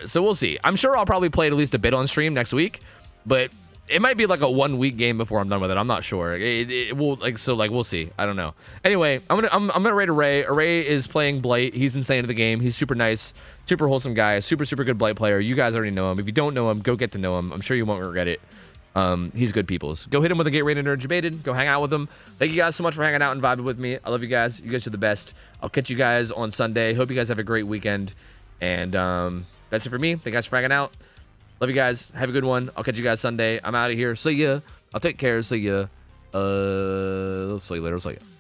so we'll see. I'm sure I'll probably play it at least a bit on stream next week, but It might be like a 1 week game before I'm done with it. I'm not sure. It will we'll see. I don't know. Anyway, I'm gonna rate Array. Array is playing Blight. He's insane at the game. He's super nice, super wholesome guy, super good Blight player. You guys already know him. If you don't know him, go get to know him. I'm sure you won't regret it. He's good peoples. Go hit him with a Get Rated Nerd Debated. Go hang out with him. Thank you guys so much for hanging out and vibing with me. I love you guys. You guys are the best. I'll catch you guys on Sunday. Hope you guys have a great weekend. And that's it for me. Thank you guys for hanging out. Love you guys. Have a good one. I'll catch you guys Sunday. I'm out of here. See ya. I'll take care. See ya. See you later. See ya.